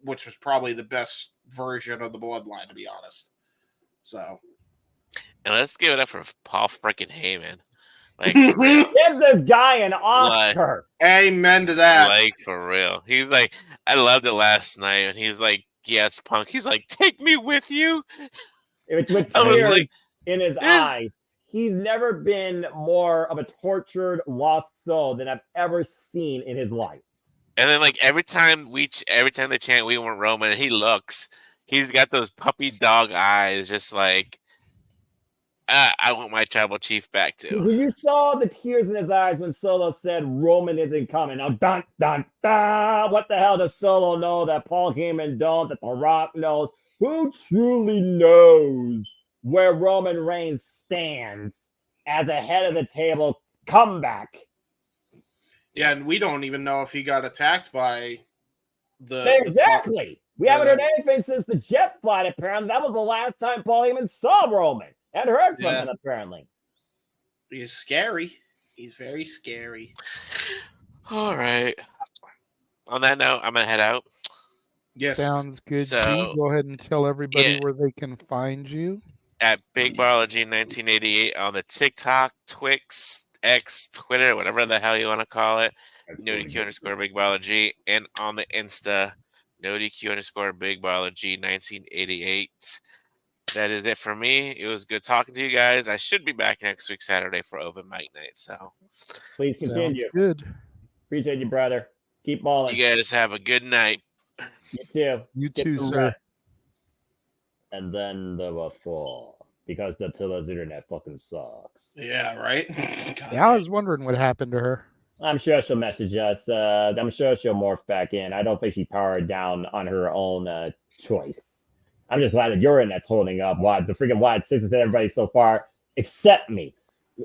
was probably the best version of the bloodline, to be honest. So, and let's give it up for Paul freaking Heyman. Like, give this guy an Oscar. Amen to that. Like, for real. He's like, I loved it last night, and he's like, yes, Punk. He's like, take me with you. With tears in his eyes. He's never been more of a tortured, lost soul than I've ever seen in his life. And then, like, every time they chant "We Want Roman," and he looks, he's got those puppy dog eyes, just like, I want my tribal chief back too. You saw the tears in his eyes when Solo said Roman isn't coming. Now, dun, dun, dun. What the hell does Solo know that Paul Heyman don't, that The Rock knows? Who truly knows where Roman Reigns stands as a head of the table comeback? Yeah, and we don't even know if he got attacked by the... Exactly. We haven't heard anything since the jet flight, apparently. That was the last time Paul Heyman saw Roman. And heard from him, apparently. He's scary. He's very scary. All right. On that note, I'm going to head out. Yes. Sounds good. So, Go ahead and tell everybody where they can find you. At Big Biology 1988 on the TikTok, Twix, X, Twitter, whatever the hell you want to call it. NoDQ_Big Biology. And on the Insta, NoDQ_Big Biology 1988. That is it for me. It was good talking to you guys. I should be back next week, Saturday, for Open Mic Night. So please continue. Sounds good. Appreciate you, brother. Keep balling. You guys have a good night. You too. You Get too, some sir. rest. And then there were four because Datilla's internet fucking sucks. Yeah, right? Yeah, I was wondering what happened to her. I'm sure she'll message us. I'm sure she'll morph back in. I don't think she powered down on her own choice. I'm just glad that your internet's holding up. Why the freaking wide sixes to everybody so far, except me.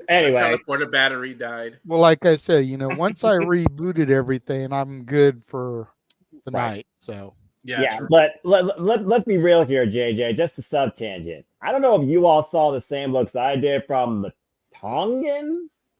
Anyway, teleporter battery died. Well, like I said, once I rebooted everything, I'm good for the night. So yeah. But let's be real here, JJ. Just a sub tangent. I don't know if you all saw the same looks I did from the Tongans.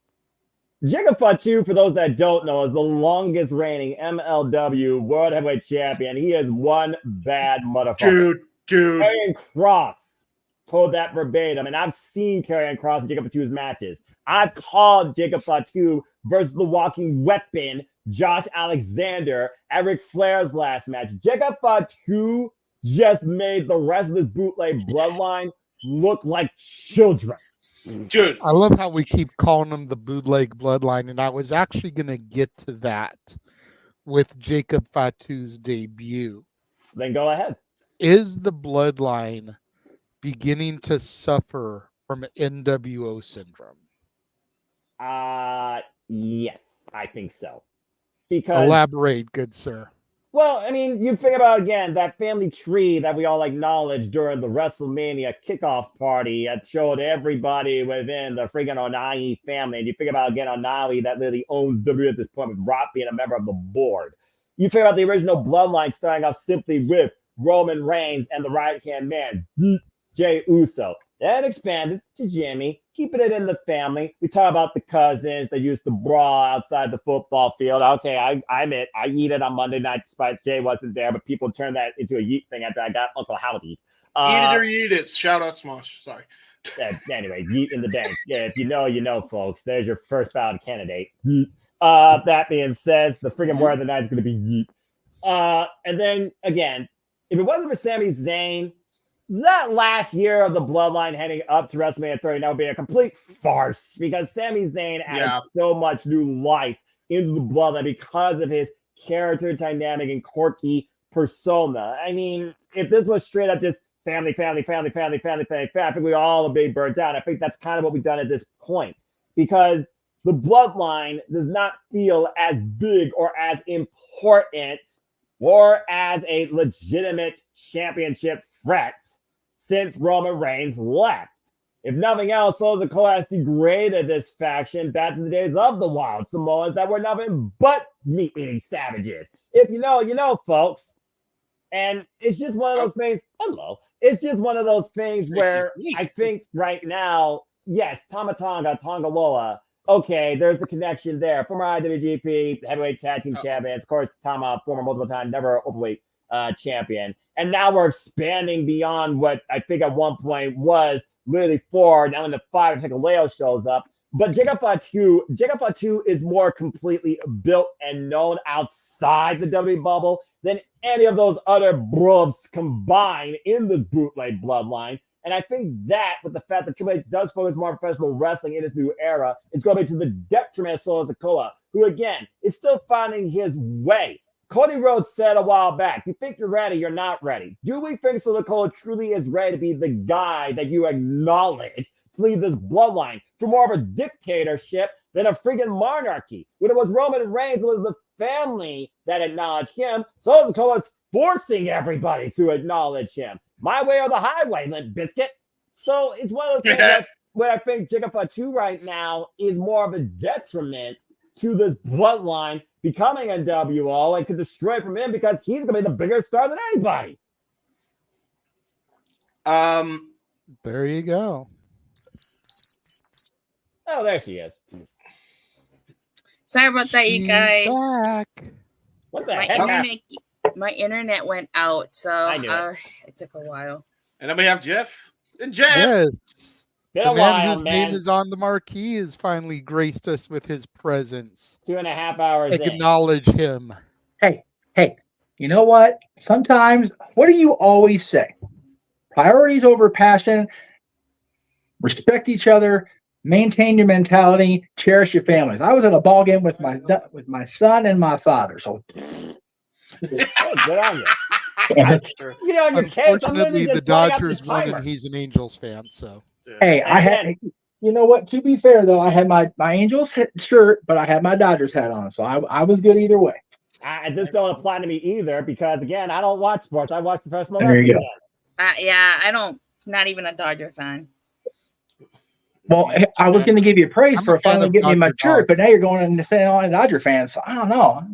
Jacob Fatu, for those that don't know, is the longest reigning MLW World Heavyweight Champion. He is one bad motherfucker. Dude. Karrion Kross told that verbatim, and I've seen Karrion Kross and Jacob Fatu's matches. I've called Jacob Fatu versus the Walking Weapon, Josh Alexander, at Ric Flair's last match. Jacob Fatu just made the rest of this bootleg bloodline look like children. Dude, I love how we keep calling them the bootleg bloodline, and I was actually going to get to that with Jacob Fatu's debut. Then go ahead. Is the bloodline beginning to suffer from NWO syndrome? Yes, I think so. Because elaborate, good sir. Well, I mean, you think about, again, that family tree that we all acknowledged during the WrestleMania kickoff party that showed everybody within the freaking Onai family. And you think about, again, Onai that literally owns WWE at this point, with Rock being a member of the board. You think about the original bloodline starting off simply with Roman Reigns and the right-hand man, Jey Uso. That expanded to Jimmy, keeping it in the family. We talk about the cousins that used to brawl outside the football field. Okay, I admit, I yeeted on Monday night despite Jay wasn't there, but people turned that into a yeet thing after I got Uncle Howdy. Eat it or yeet it. Shout out Smosh. Sorry. Anyway, yeet in the bank. Yeah, if you know, you know, folks. There's your first ballot candidate. That being said, the freaking word of the night is going to be yeet. And then, again, if it wasn't for Sami Zayn, that last year of the bloodline heading up to WrestleMania 30, that would be a complete farce because Sami Zayn added so much new life into the bloodline because of his character dynamic and quirky persona. I mean, if this was straight up just family, I think we all would be burnt out. I think that's kind of what we've done at this point because the bloodline does not feel as big or as important or as a legitimate championship threat since Roman Reigns left. If nothing else, those has degraded this faction back to the days of the Wild Samoans that were nothing but meat-eating savages. If you know, you know, folks. And it's just one of those things. Hello. It's just one of those things where I think right now, yes, Tama Tonga, Tongaloa, okay, there's the connection there. Former IWGP heavyweight tag team champions, of course, Tama, former multiple time, never openweight champion. And now we're expanding beyond what I think at one point was literally 4, now into 5. I think Leo shows up. But Jacob Fatu is more completely built and known outside the WWE bubble than any of those other bros combined in this bootleg bloodline. And I think that, with the fact that Triple H does focus more on professional wrestling in this new era, it's going to be to the detriment of Solo Sikoa, who, again, is still finding his way. Cody Rhodes said a while back, you think you're ready, you're not ready. Do we think Solo Sikoa truly is ready to be the guy that you acknowledge to lead this bloodline for more of a dictatorship than a freaking monarchy? When it was Roman Reigns, it was the family that acknowledged him. Solo Sikoa is forcing everybody to acknowledge him. My way or the highway, Limp Biscuit. So it's one of those things where I think Jacob Fatu right now is more of a detriment to this bloodline becoming a WO and could destroy it from him because he's going to be the bigger star than anybody. There you go. Oh, there she is. Sorry about that, you guys. Back. What the heck? My internet went out, so it took a while. And then we have Jeff. And Jeff. Yes. Been the a man while, whose man. name is on the marquee has finally graced us with his presence. 2.5 hours in. Acknowledge him. Hey, you know what? Sometimes, what do you always say? Priorities over passion. Respect each other. Maintain your mentality. Cherish your families. I was at a ball game with my son and my father. So, Good on you. Unfortunately, the Dodgers won, and he's an Angels fan. So, hey, I had. You know what? To be fair, though, I had my Angels shirt, but I had my Dodgers hat on, so I was good either way. This don't apply to me either because, again, I don't watch sports. I watch professional There you wrestling. Yeah, I don't. Not even a Dodger fan. Well, I was going to give you praise for finally getting me my shirt, but now you're going and saying all Dodger fans. So I don't know.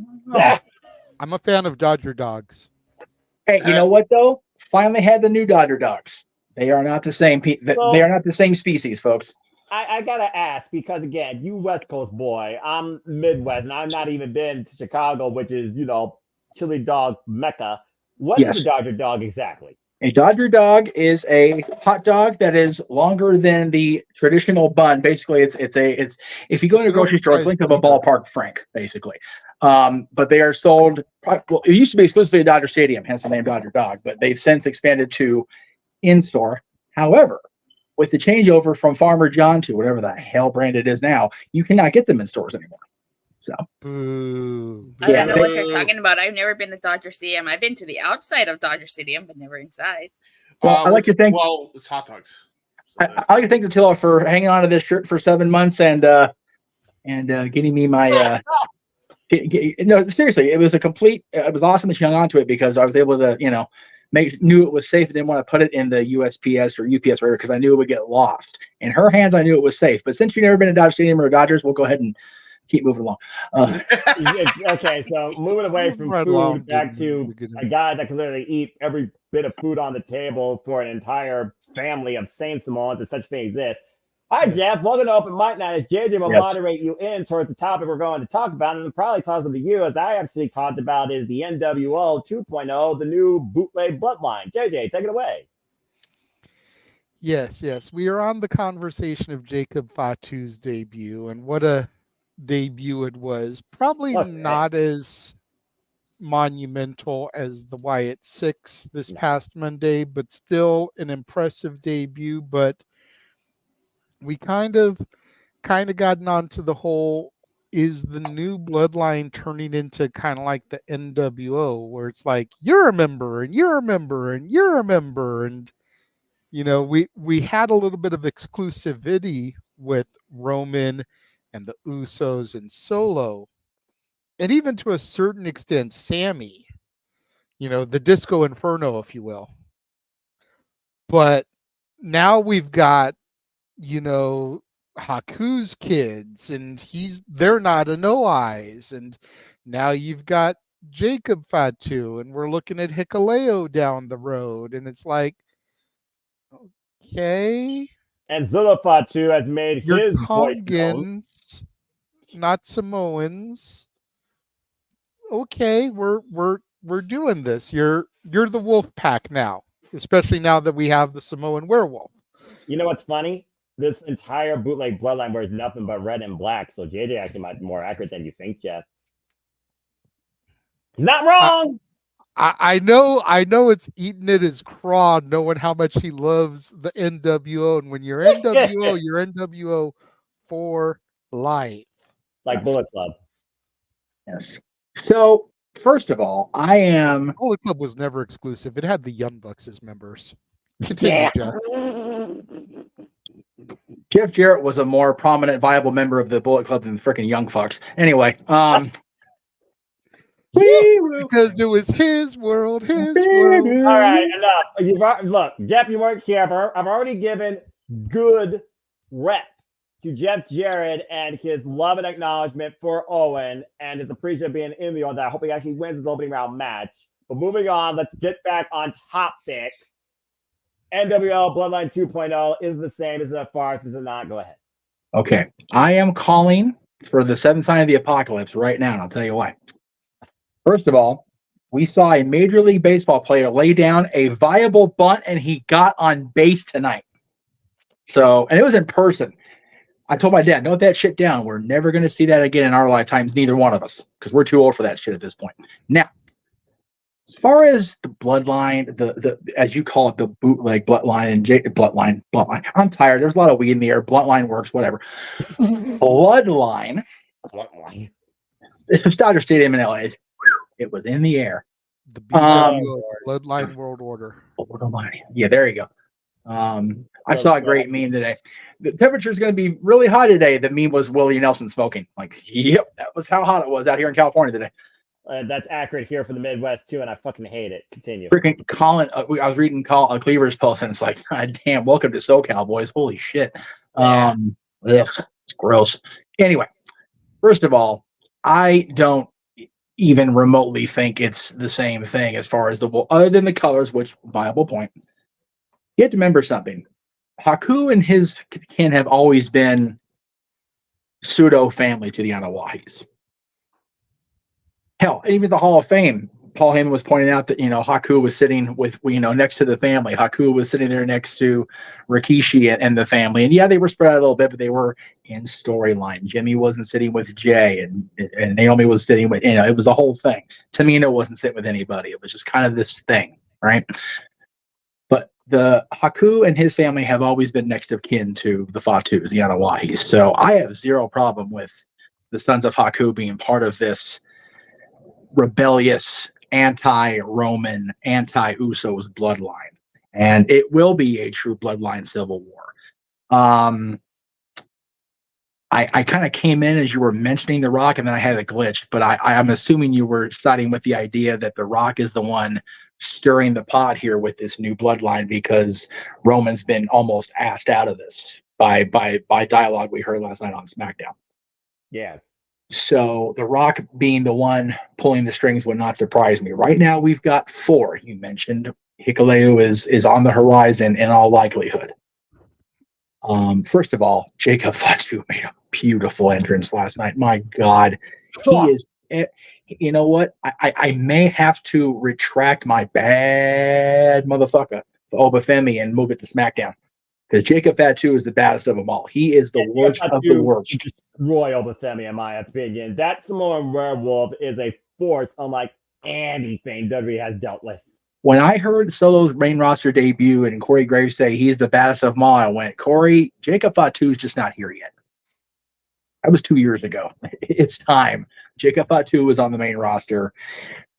I'm a fan of Dodger dogs. Hey, you know what though? Finally had the new Dodger dogs. They are not the same. They are not the same species, folks. I gotta ask because again, you West Coast boy, I'm Midwest, and I've not even been to Chicago, which is chili dog mecca. What is a Dodger dog exactly? A Dodger dog is a hot dog that is longer than the traditional bun. Basically, it's if you go into a grocery store, it's linked up a ballpark frank, basically. But they are sold. Well, it used to be exclusively at Dodger Stadium, hence the name Dodger Dog. But they've since expanded to in-store. However, with the changeover from Farmer John to whatever the hell brand it is now, you cannot get them in stores anymore. So, I don't know what they're talking about. I've never been to Dodger Stadium. I've been to the outside of Dodger Stadium, but never inside. Well, I like to thank. Well, it's hot dogs. I like to thank Attila for hanging on to this shirt for 7 months and getting me my. No, seriously, it was a complete. It was awesome that she hung on to it because I was able to, knew it was safe. I didn't want to put it in the USPS or UPS whatever because I knew it would get lost. In her hands, I knew it was safe. But since you've never been to Dodger Stadium or Dodgers, we'll go ahead and keep moving along. Okay, so moving away from food back to a guy that can literally eat every bit of food on the table for an entire family of Saint Simons, if such thing exists. Hi, Jeff. Welcome to Open Mic Night. As JJ will moderate you in towards the topic we're going to talk about, and it probably toss it to you, as I actually talked about, is the NWO 2.0, the new bootleg bloodline. JJ, take it away. Yes. We are on the conversation of Jacob Fatu's debut, and what a debut it was. Probably not as monumental as the Wyatt 6 this past Monday, but still an impressive debut. But we kind of gotten onto the whole, is the new bloodline turning into kind of like the NWO, where it's like, you're a member and you're a member and you're a member. And, we had a little bit of exclusivity with Roman and the Usos and Solo. And even to a certain extent, Sammy, the Disco Inferno, if you will. But now we've got, Haku's kids, and they're not a No Eyes, and now you've got Jacob Fatu, and we're looking at Hikuleo down the road, and it's like, okay, And Zilla Fatu has made You're his voice known. Tongans, not Samoans. Okay, we're doing this. You're the wolf pack now, especially now that we have the Samoan werewolf. You know what's funny? This entire bootleg bloodline wears nothing but red and black, so JJ actually might be more accurate than you think, Jeff. He's not wrong. I know it's eating at his craw, knowing how much he loves the NWO, and when you're NWO, you're NWO for life, like Bullet Club. Yes. So first of all, Bullet Club was never exclusive. It had the Young Bucks as members. Continue, Jeff. Jeff Jarrett was a more prominent, viable member of the Bullet Club than the freaking Young Fucks. Anyway, because it was his world, his world. All right, enough. Look, Jeff, you weren't here. I've already given good rep to Jeff Jarrett and his love and acknowledgement for Owen and his appreciation of being in the order. I hope he actually wins his opening round match. But moving on, let's get back on topic. NWO Bloodline 2.0 is the same. Is it a farce? Is it not? Go ahead. Okay. I am calling for the seventh sign of the apocalypse right now, and I'll tell you why. First of all, we saw a Major League Baseball player lay down a viable bunt, and he got on base tonight. So, and it was in person. I told my dad, note that shit down. We're never going to see that again in our lifetimes, neither one of us, because we're too old for that shit at this point. Now, as far as the bloodline, the as you call it, the bootleg bloodline and bloodline. I'm tired. There's a lot of weed in the air. Bloodline works, whatever. Bloodline. It's Dodger Stadium in LA. It was in the air. The BWO, Bloodline World Order. Yeah, there you go. I saw a great meme today. The temperature is going to be really high today. The meme was Willie Nelson smoking. Like, yep, that was how hot it was out here in California today. That's accurate here for the Midwest too, and I fucking hate it. Continue. Freaking Colin, I was reading Cleaver's post, and it's like, God damn, welcome to SoCal, boys. Holy shit. It's gross. Anyway, first of all, I don't even remotely think it's the same thing as far as other than the colors, which viable point. You have to remember something. Haku and his kin have always been pseudo family to the Anawahis. Hell, even the Hall of Fame, Paul Heyman was pointing out that, Haku was sitting with, next to the family. Haku was sitting there next to Rikishi and the family. And yeah, they were spread out a little bit, but they were in storyline. Jimmy wasn't sitting with Jay, and Naomi was sitting with, it was a whole thing. Tamina wasn't sitting with anybody. It was just kind of this thing, right? But the Haku and his family have always been next of kin to the Fatus, the Anawahis. So I have zero problem with the Sons of Haku being part of this rebellious, anti-Roman, anti-Usos bloodline. And it will be a true bloodline civil war. I kind of came in as you were mentioning The Rock, and then I had a glitch, but I'm assuming you were siding with the idea that The Rock is the one stirring the pot here with this new bloodline, because Roman's been almost asked out of this by dialogue we heard last night on SmackDown. Yeah. So The Rock being the one pulling the strings would not surprise me. Right now we've got 4. You mentioned Hikuleo is on the horizon in all likelihood. First of all, Jacob Fatu made a beautiful entrance last night. My God, he is. You know what? I may have to retract my bad motherfucker for Obafemi and move it to SmackDown, because Jacob Fatu is the baddest of them all. He is the worst of the worst. Destroy Obafemi, in my opinion. That Samoan werewolf is a force unlike anything WWE has dealt with. When I heard Solo's main roster debut and Corey Graves say he's the baddest of them all, I went, Corey, Jacob Fatu is just not here yet. That was 2 years ago. It's time. Jacob Fatu was on the main roster.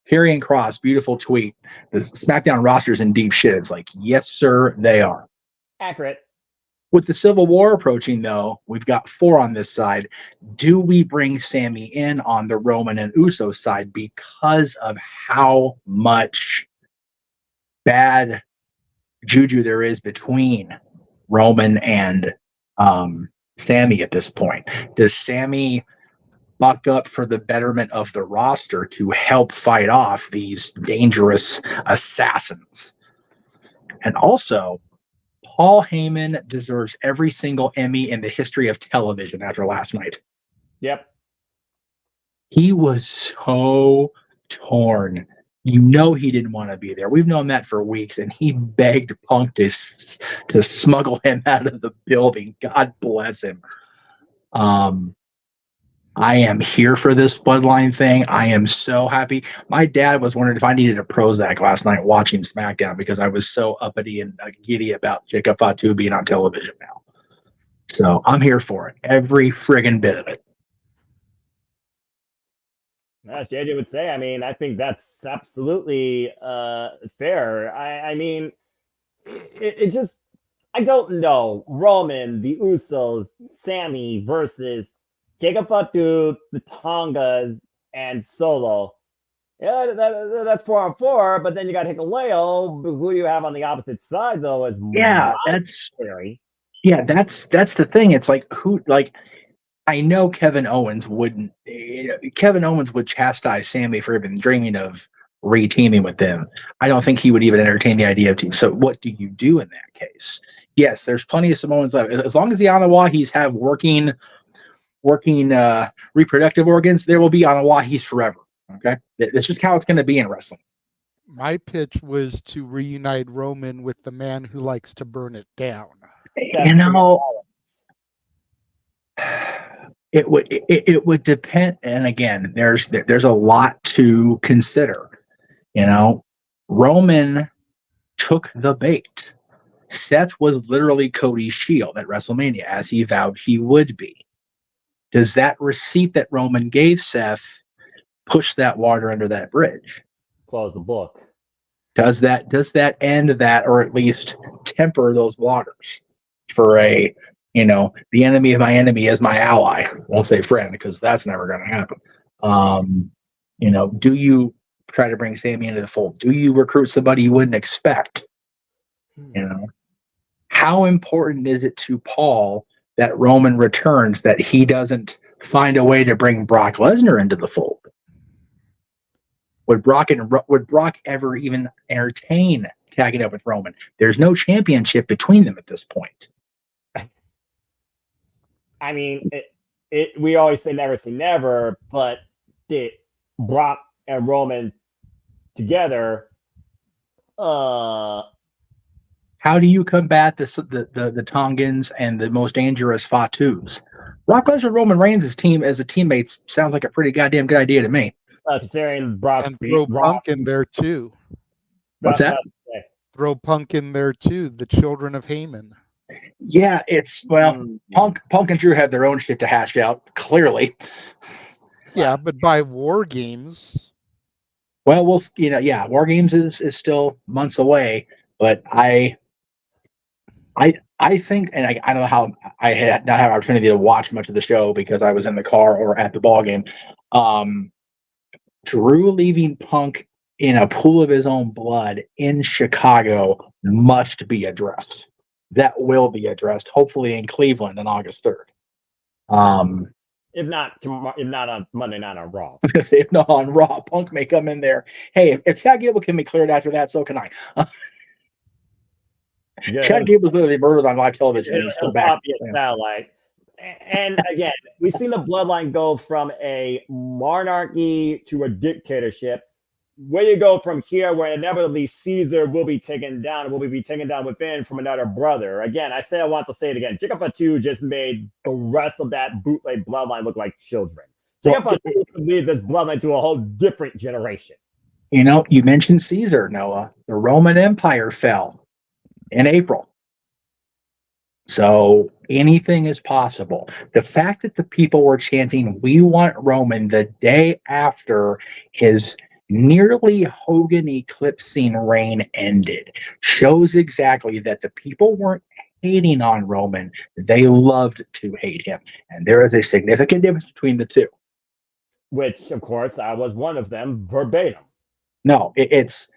Karrion Kross, beautiful tweet. The SmackDown roster's in deep shit. It's like, yes, sir, they are. Accurate. With the Civil War approaching, though, we've got 4 on this side. Do we bring Sami in on the Roman and Uso side because of how much bad juju there is between Roman and Sami at this point? Does Sami buck up for the betterment of the roster to help fight off these dangerous assassins? And also, Paul Heyman deserves every single Emmy in the history of television after last night. Yep. He was so torn. You know he didn't want to be there. We've known that for weeks, and he begged Punk to smuggle him out of the building. God bless him. I am here for this Bloodline thing. I am so happy. My dad was wondering if I needed a Prozac last night watching SmackDown because I was so uppity and giddy about Jacob Fatu being on television now. So I'm here for it. Every friggin' bit of it. As JJ would say, I mean, I think that's absolutely fair. I mean, it just, I don't know. Roman, the Usos, Sammy versus Jacob Fatu, the Tongas, and Solo. Yeah, that's 4-on-4, but then you got Hikuleo. Who do you have on the opposite side, though? Is that's scary. Yeah, that's the thing. It's like I know Kevin Owens wouldn't. Kevin Owens would chastise Sammy for even dreaming of re-teaming with them. I don't think he would even entertain the idea of team. So what do you do in that case? Yes, there's plenty of Samoans left. As long as the Anawahis have working reproductive organs, there will be Anawahis forever. Okay, it's just how it's going to be in wrestling. My pitch was to reunite Roman with the man who likes to burn it down. You know, it would depend. And again, there's a lot to consider. You know, Roman took the bait. Seth was literally Cody's shield at WrestleMania, as he vowed he would be. Does that receipt that Roman gave Seth push that water under that bridge? Close the book. Does that end that, or at least temper those waters for a, you know, the enemy of my enemy is my ally? I won't say friend because that's never going to happen. You know, do you try to bring Sammy into the fold? Do you recruit somebody you wouldn't expect? You know, how important is it to Paul that Roman returns that he doesn't find a way to bring Brock Lesnar into the fold? Would Brock ever even entertain tagging up with Roman? There's no championship between them at this point. I mean, we always say never, but did Brock and Roman together? How do you combat the Tongans and the most dangerous Fatus? Brock Lesnar, Roman Reigns as a teammates sounds like a pretty goddamn good idea to me. Considering Brock and throw Punk in there too. What's that? Throw Punk in there too. The children of Heyman. Yeah, it's Punk and Drew have their own shit to hash out. Clearly. Yeah, but by War Games. Well, War Games is still months away, but I think, and I don't know how I had not had an opportunity to watch much of the show because I was in the car or at the ball game. Drew leaving Punk in a pool of his own blood in Chicago must be addressed. That will be addressed, hopefully in Cleveland on August 3rd. If not on Monday Night on Raw. I was going to say, if not on Raw, Punk may come in there. Hey, if Chad Gable can be cleared after that, so can I. Chad Gable's literally murdered on live television. And he's still back. Satellite. And again, we've seen the bloodline go from a monarchy to a dictatorship. Where you go from here, where inevitably Caesar will be taken down, will be taken down within from another brother. Again, I want to say it again. Jacob Fatu just made the rest of that bootleg bloodline look like children. Jacob Fatu could lead this bloodline to a whole different generation. You know, you mentioned Caesar, Noah. The Roman Empire fell in April. So anything is possible. The fact that the people were chanting, "We want Roman," the day after his nearly Hogan eclipsing reign ended shows exactly that the people weren't hating on Roman. They loved to hate him. And there is a significant difference between the two. Which, of course, I was one of them verbatim. No, it's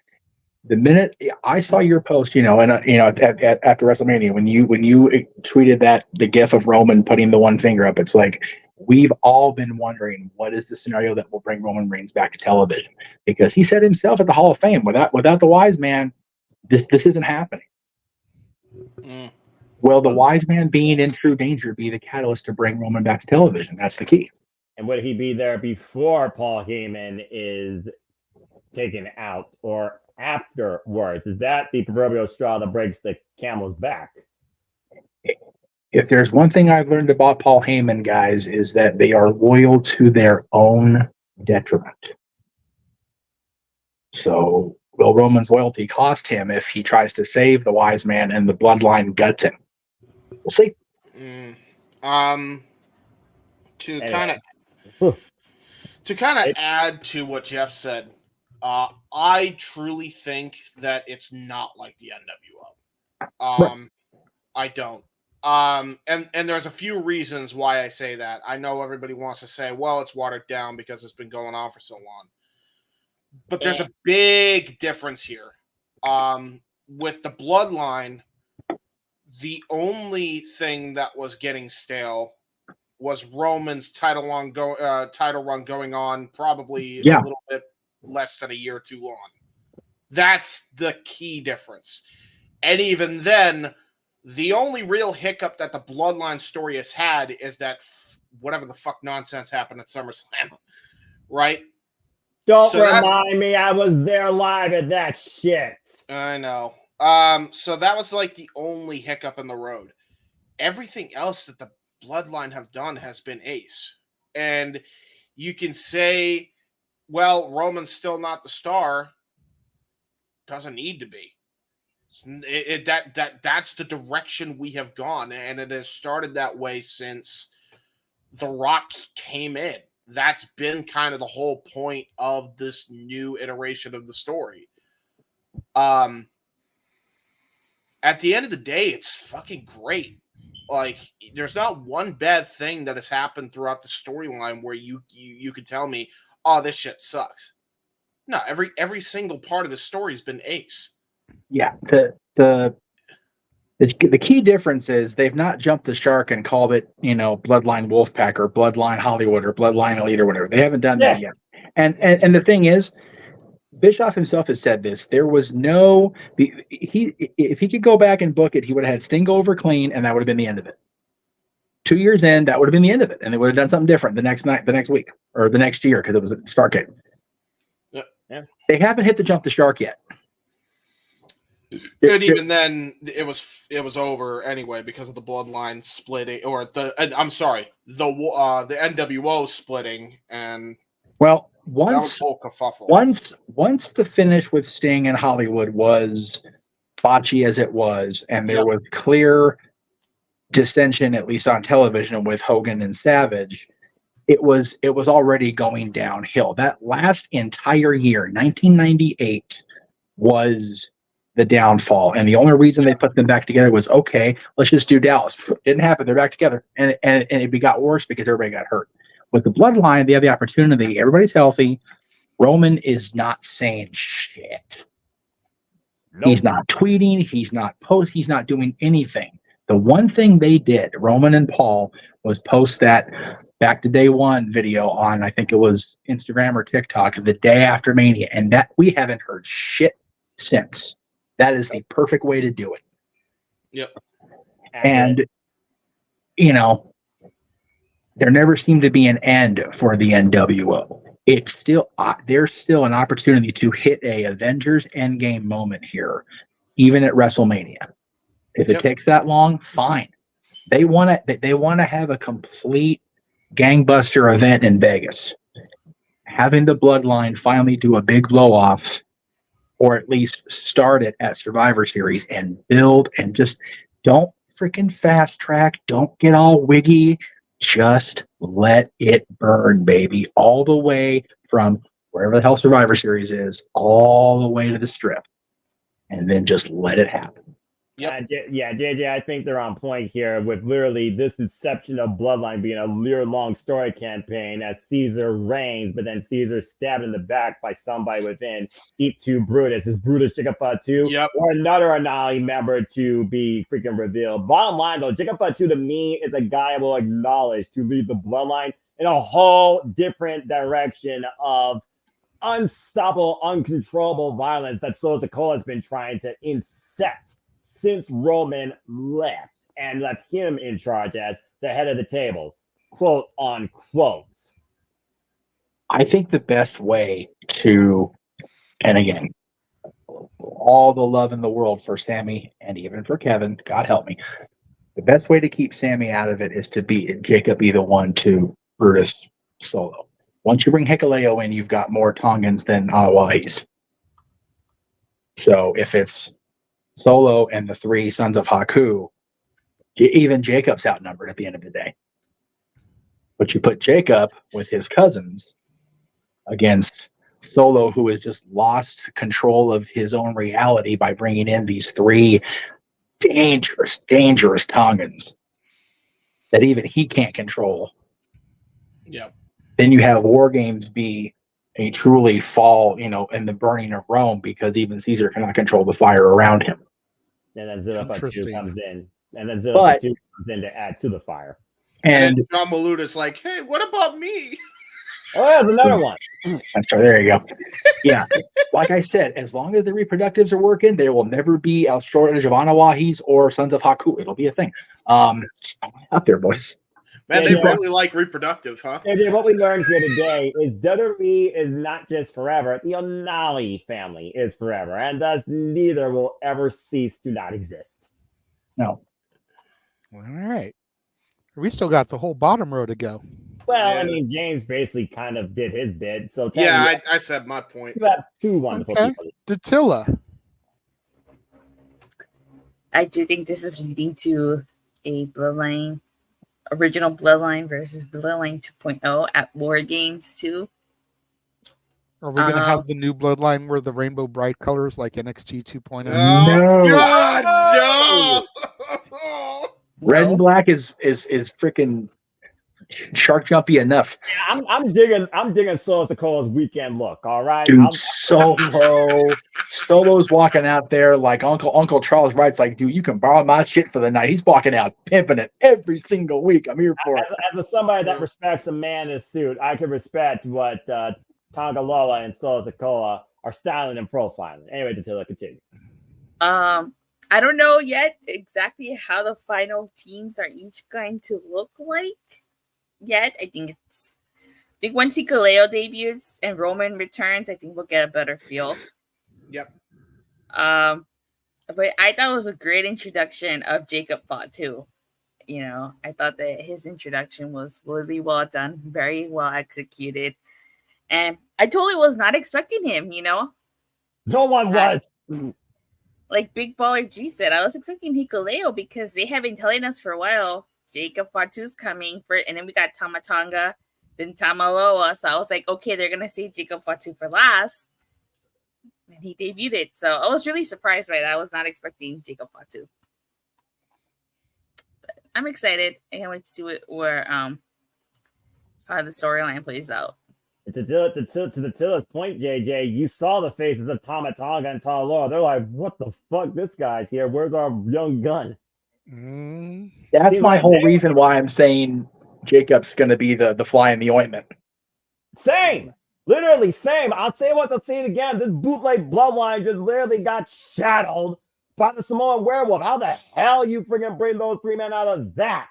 the minute I saw your post, after WrestleMania, when you tweeted that the gif of Roman putting the one finger up, it's like, we've all been wondering what is the scenario that will bring Roman Reigns back to television, because he said himself at the Hall of Fame, without the wise man, this isn't happening. Will the wise man being in true danger be the catalyst to bring Roman back to television? That's the key. And would he be there before Paul Heyman is taken out or afterwards? Is that the proverbial straw that breaks the camel's back? If there's one thing I've learned about Paul Heyman, guys, is that they are loyal to their own detriment. So will Roman's loyalty cost him if he tries to save the wise man and the bloodline guts him? We'll see. To kind of add to what Jeff said, I truly think that it's not like the NWO. I don't. And there's a few reasons why I say that. I know everybody wants to say, well, it's watered down because it's been going on for so long. But there's a big difference here. With the bloodline, the only thing that was getting stale was Roman's title run going on probably a little bit less than a year too long. That's the key difference. And even then, the only real hiccup that the bloodline story has had is that whatever the fuck nonsense happened at SummerSlam, right? Don't remind me, I was there live at that shit. I know. So that was like the only hiccup in the road. Everything else that the bloodline have done has been ace. And you can say, well, Roman's still not the star. Doesn't need to be. That's the direction we have gone, and it has started that way since The Rock came in. That's been kind of the whole point of this new iteration of the story. At the end of the day, it's fucking great. Like, there's not one bad thing that has happened throughout the storyline where you could tell me, oh, this shit sucks. No, every single part of the story has been ace. Yeah, the key difference is they've not jumped the shark and called it, Bloodline Wolfpack or Bloodline Hollywood or Bloodline Elite or whatever. They haven't done that yet. And the thing is, Bischoff himself has said this. There was if he could go back and book it, he would have had Sting go over clean, and that would have been the end of it. 2 years in, that would have been the end of it, and they would have done something different the next week, or the next year, because it was a Starrcade. Yeah. They haven't hit the jump the shark yet. And even then, it was over anyway because of the bloodline splitting, or the NWO splitting, and once the finish with Sting and Hollywood was botchy as it was, and there was clear dissension, at least on television, with Hogan and Savage, it was already going downhill. That last entire year, 1998, was the downfall, and the only reason they put them back together was, okay, let's just do Dallas. Didn't happen. They're back together, and it got worse because everybody got hurt. With the bloodline, they have the opportunity. Everybody's healthy. Roman is not saying shit. Nope. He's not tweeting. He's not He's not doing anything. The one thing they did, Roman and Paul, was post that back to day one video on, I think it was Instagram or TikTok, the day after Mania, and that we haven't heard shit since. That is the perfect way to do it. Yep. And, there never seemed to be an end for the NWO. It's still, there's still an opportunity to hit a Avengers Endgame moment here, even at WrestleMania. If it takes that long, fine. They want to have a complete gangbuster event in Vegas. Having the bloodline finally do a big blow off, or at least start it at Survivor Series and build, and just don't freaking fast track. Don't get all wiggy. Just let it burn, baby. All the way from wherever the hell Survivor Series is, all the way to the Strip. And then just let it happen. JJ, I think they're on point here with literally this inception of Bloodline being a year-long story campaign as Caesar reigns, but then Caesar stabbed in the back by somebody within, deep to Brutus. Is Brutus Jacob Fatu? Or another Anali member to be freaking revealed? Bottom line, though, Jacob Fatu to me is a guy I will acknowledge to lead the Bloodline in a whole different direction of unstoppable, uncontrollable violence that Solo Sikoa has been trying to incept since Roman left, and that's him in charge as the head of the table, quote unquote. I think the best way to, and again, all the love in the world for Sammy and even for Kevin, God help me. The best way to keep Sammy out of it is to Jacob be the one to Brutus Solo. Once you bring Hikuleo in, you've got more Tongans than Awais. So if it's Solo and the 3 sons of Haku, even Jacob's outnumbered at the end of the day. But you put Jacob with his cousins against Solo, who has just lost control of his own reality by bringing in these 3 dangerous Tongans that even he can't control. Yeah. Then you have War Games be a truly fall, in the burning of Rome, because even Caesar cannot control the fire around him. And then Zilla 2 comes in. And then Zilla 2 comes in to add to the fire. And then John Maluda's like, hey, what about me? Oh, there's another one. That's right. There you go. Yeah. Like I said, as long as the reproductives are working, there will never be a shortage of Anawahis or Sons of Haku. It'll be a thing. Out there, boys. Man, they really like reproductive, huh? AJ, what we learned here today is WWE is not just forever. The O'Nally family is forever, and thus neither will ever cease to not exist. No. All right. We still got the whole bottom row to go. Well, I mean, James basically kind of did his bid. So yeah, I said my point. You got 2 wonderful people. Dattila. I do think this is leading to a bloodline, original bloodline versus bloodline 2.0 at War Games too. Are we going to have the new bloodline where the rainbow bright colors like NXT 2.0? No. God, no. Red and black is freaking shark jumpy enough. Yeah, I'm digging Solo Sikoa's weekend look. All right, dude. Solo's walking out there like Uncle Charles Wright's like, dude, you can borrow my shit for the night. He's walking out pimping it every single week. I'm here for it. As somebody that respects a man in a suit, I can respect what Tonga Lola and Solo Sikoa are styling and profiling. Anyway, Dattila, continue. I don't know yet exactly how the final teams are each going to look like yet. I think once Hikuleo debuts and Roman returns, I think we'll get a better feel. Yep. But I thought it was a great introduction of Jacob Fatu. I thought that his introduction was really well done, very well executed. And I totally was not expecting him, No one was. Like Big Baller G said, I was expecting Hikuleo because they have been telling us for a while Jacob Fatu's coming and then we got Tama Tonga, then Tamaloa. So I was like, okay, they're gonna save Jacob Fatu for last. And he debuted it. So I was really surprised by that. I was not expecting Jacob Fatu. But I'm excited. I can't wait to see where how the storyline plays out. To Dattila's point, JJ, you saw the faces of Tama Tonga and Tamaloa. They're like, what the fuck? This guy's here. Where's our young gun? That's my whole reason why I'm saying Jacob's going to be the fly in the ointment. Same. Literally same. I'll say it once, I'll say it again. This bootleg bloodline just literally got shadowed by the Samoan werewolf. How the hell you freaking bring those 3 men out of that?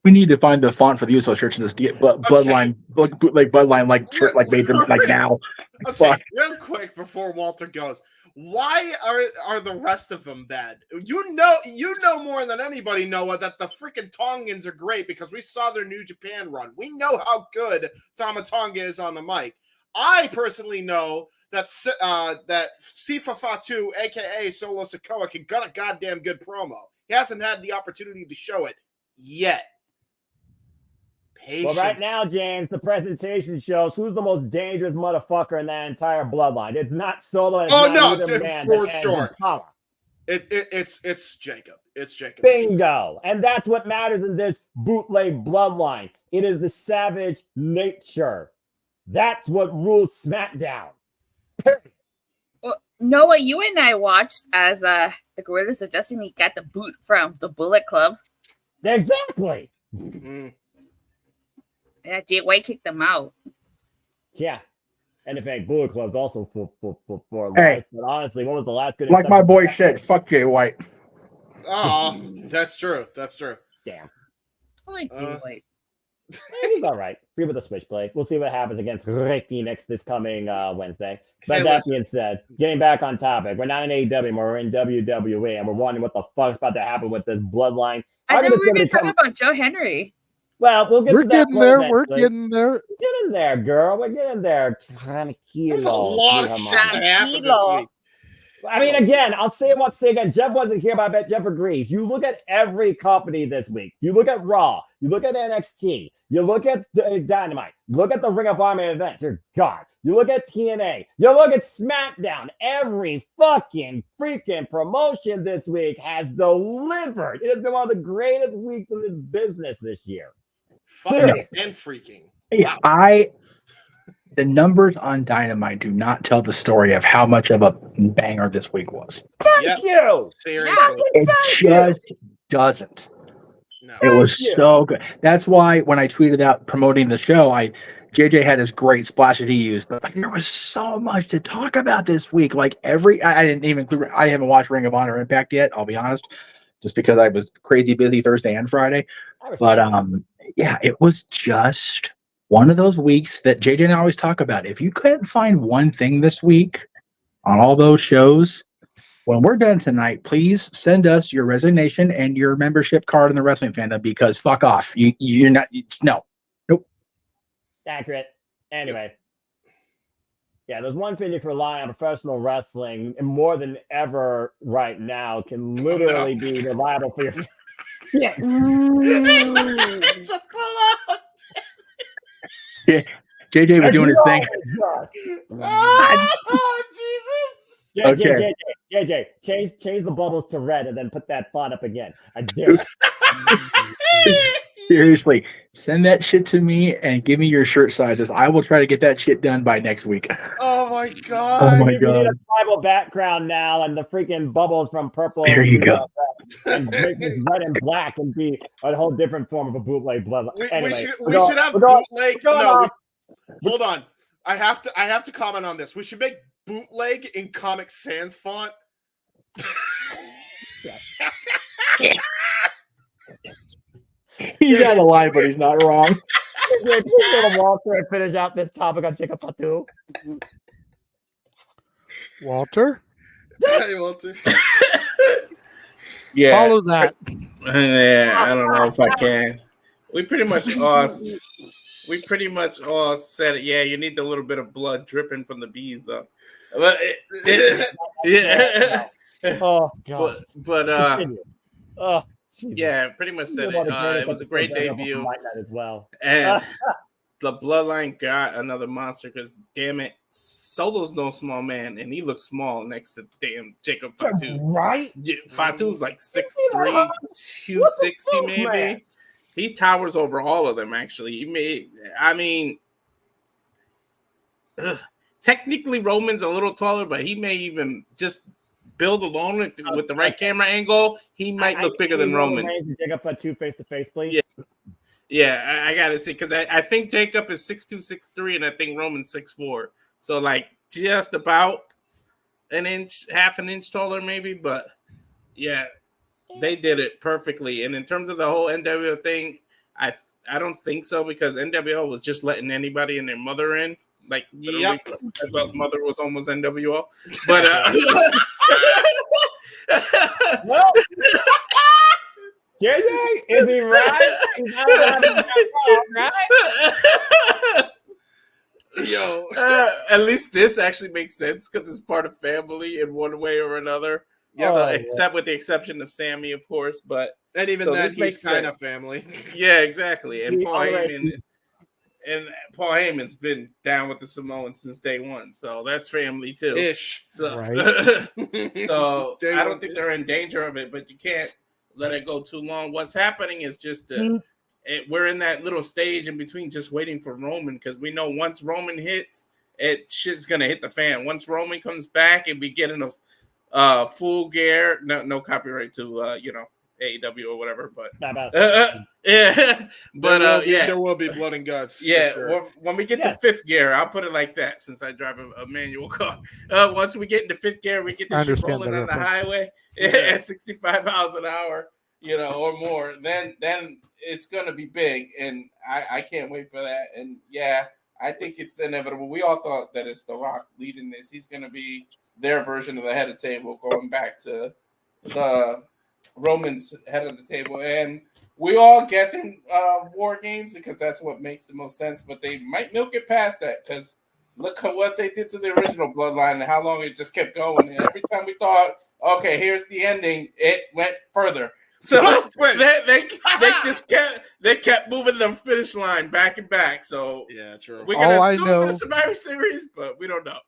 We need to find the font for the Uso church and just get bloodline, bootleg bloodline, like shirt, like made them like now. Okay, Fuck. real quick before Walter goes, why are the rest of them bad? You know more than anybody, Noah, that the freaking Tongans are great because we saw their New Japan run. We know how good Tama Tonga is on the mic. I personally know that Sifa Fatu, aka Solo Sikoa, can cut a goddamn good promo. He hasn't had the opportunity to show it yet. Well, right now, James, the presentation shows who's the most dangerous motherfucker in that entire bloodline. It's not Solo. And For sure. It's Jacob. It's Jacob. Bingo. And that's what matters in this bootleg bloodline. It is the savage nature. That's what rules SmackDown. Well, Noah, you and I watched as the Gorillas of Destiny got the boot from the Bullet Club. Exactly. Yeah, Jay White kicked them out. Yeah. Anything Bullet Club's also for Hey. life. But honestly, what was the last good? Like my boy said, fuck Jay White. Oh, that's true. That's true. Damn. I like Jay White. He's all right. Free with the switchblade. We'll see what happens against Rey Fenix this coming Wednesday. But Hey, that listen. being said, getting back on topic, we're not in AEW, we're in WWE, and we're wondering what the fuck's about to happen with this bloodline. I thought we were going going to talk about Joe Henry. Well, we'll get We're to that getting point there. eventually. We're getting there. We're getting there, girl. We're getting there. There's a lot of shit that happened this week. I mean, again, I'll say it once again. Jeff wasn't here, but I bet Jeff agrees. You look at every company this week. You look at Raw. You look at NXT. You look at Dynamite. You look at the Ring of Honor event. Dear God. You look at TNA. You look at SmackDown. Every fucking freaking promotion this week has delivered. It has been one of the greatest weeks in this business this year. Seriously. And freaking. Hey, the numbers on Dynamite do not tell the story of how much of a banger this week was. Thank you. Seriously. It just doesn't. No. It was so good. That's why when I tweeted out promoting the show, JJ had his great splash that he used, but there was so much to talk about this week. Like I didn't even include, I haven't watched Ring of Honor Impact yet, I'll be honest, just because I was crazy busy Thursday and Friday. But yeah, it was just one of those weeks that JJ and I always talk about. If you couldn't find one thing this week on all those shows, when we're done tonight, please send us your resignation and your membership card in the wrestling fandom, because fuck off. You're not, no. Nope. Accurate. Anyway. Yeah, there's one thing you can rely on professional wrestling, and more than ever right now can literally be reliable for your. Yeah. It's a pull-up. Yeah, JJ was doing his thing. Oh, Jesus. JJ, change the bubbles to red and then put that font up again. I dare you. Seriously, send that shit to me and give me your shirt sizes. I will try to get that shit done by next week. Oh my God. Oh my We God. need a tribal background now, and the freaking bubbles from purple. There you go. And make this red and black and be a whole different form of a bootleg bloodline. We Anyway, should have bootleg. Hold on. I have to comment on this. We should make bootleg in Comic Sans font. He's out of line, but he's not wrong. Please go to Walter and finish out this topic on Jacob Fatu. Walter? Hey, Walter. Yeah. Follow that. Yeah, I don't know if I can. We pretty much all said it. Yeah, you need a little bit of blood dripping from the bees, though. But yeah. Oh God. But oh, yeah, pretty much said it. It was a great debut. As well. And the Bloodline got another monster because, damn it, Solo's no small man, and he looks small next to damn Jacob Fatu. Right? Yeah, Fatu's like 6'3", 260 maybe. Man. He towers over all of them, actually. Technically Roman's a little taller, but he may even just build alone with the right camera angle. He might look bigger than Roman. Jacob Fatu face to face, please. Yeah, I gotta see, because I think Jacob is 6'2", 6'3", and I think Roman's 6'4". So like just about half an inch taller maybe, but yeah, they did it perfectly. And in terms of the whole NWO thing, I don't think so, because NWO was just letting anybody and their mother in. Like, yep. Edward's mother was almost NWO, but well, JJ, is he right? He's right? Yo, at least this actually makes sense because it's part of family in one way or another. Yeah, so, except with the exception of Sammy, of course. But and even so that he's kind of family. Yeah, exactly. And Paul Heyman's been down with the Samoans since day one, so that's family too. Ish. So, right. So I don't think they're in danger of it, but you can't let it go too long. What's happening is just we're in that little stage in between, just waiting for Roman, because we know once Roman hits, shit's gonna hit the fan. Once Roman comes back and we get in a full gear, no copyright to AEW or whatever. But There yeah, will be blood and guts. yeah. for sure. When we get to fifth gear, I'll put it like that. Since I drive a manual car, once we get into fifth gear, we get the shit rolling on the highway at 65 miles an hour, or more. Then it's gonna be big, and I can't wait for that. And yeah, I think it's inevitable. We all thought that it's The Rock leading this. He's gonna be their version of the head of the table, going back to the Roman's head of the table, and we all guessing War Games because that's what makes the most sense. But they might milk it past that because look at what they did to the original Bloodline and how long it just kept going. And every time we thought, okay, here's the ending, it went further. So they just kept moving the finish line back and back. So yeah, true. We're gonna assume it's a Survivor Series, but we don't know.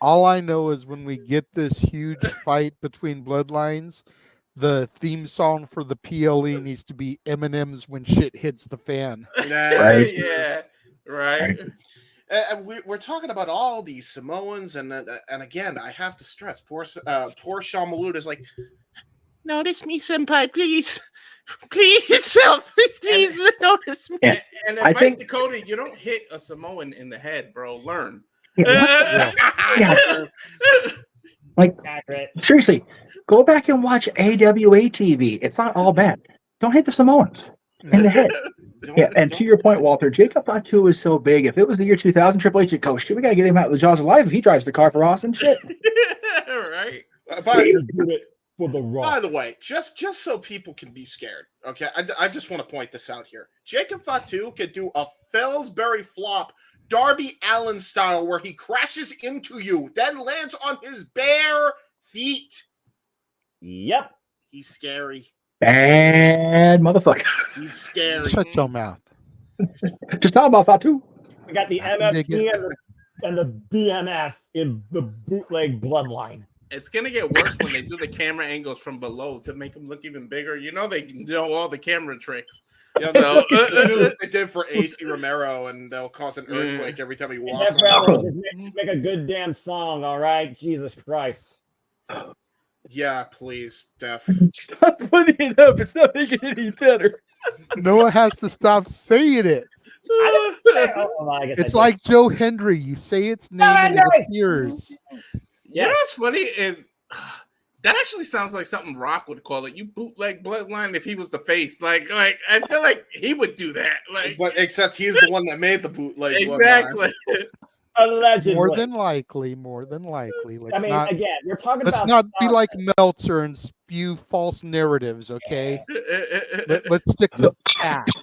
All I know is when we get this huge fight between bloodlines, the theme song for the PLE needs to be Eminem's "When Shit Hits the Fan." Right. Yeah, right. And we're talking about all these Samoans, and again, I have to stress, poor Sean Malud is like, notice me, senpai, please. Please help me. Please notice me. And advice to Cody, you don't hit a Samoan in the head, bro. Learn. Like, seriously, go back and watch AWA TV. It's not all bad. Don't hit the Samoans in the head. Yeah, and to your point, Walter, Jacob Fatu is so big. If it was the year 2000, Triple H had coached, we got to get him out of the jaws alive if he drives the car for Austin. Shit. Right. For the Raw. By the way, just so people can be scared, okay? I just want to point this out here. Jacob Fatu could do a Fellsbury flop, Darby Allin style, where he crashes into you, then lands on his bare feet. Yep. He's scary. Bad motherfucker. He's scary. Shut your mouth. Just talk about Fatu. We got the MFT and the BMF in the bootleg bloodline. It's gonna get worse when they do the camera angles from below to make them look even bigger. They know all the camera tricks. Yeah, so they did for AC Romero, and they'll cause an earthquake every time he walks. Just make a good damn song, all right? Jesus Christ. Yeah, please, Def. Stop putting it up. It's not making it any better. Noah has to stop saying it. It's like Joe Hendry. You say its name and it appears. You know what's funny is that actually sounds like something Rock would call it. You bootleg bloodline if he was the face. Like I feel like he would do that. But except he's the one that made the bootleg. Exactly. Allegedly. More than likely. Again, you're talking about. Let's not be like Meltzer and spew false narratives, okay? Let's stick to facts.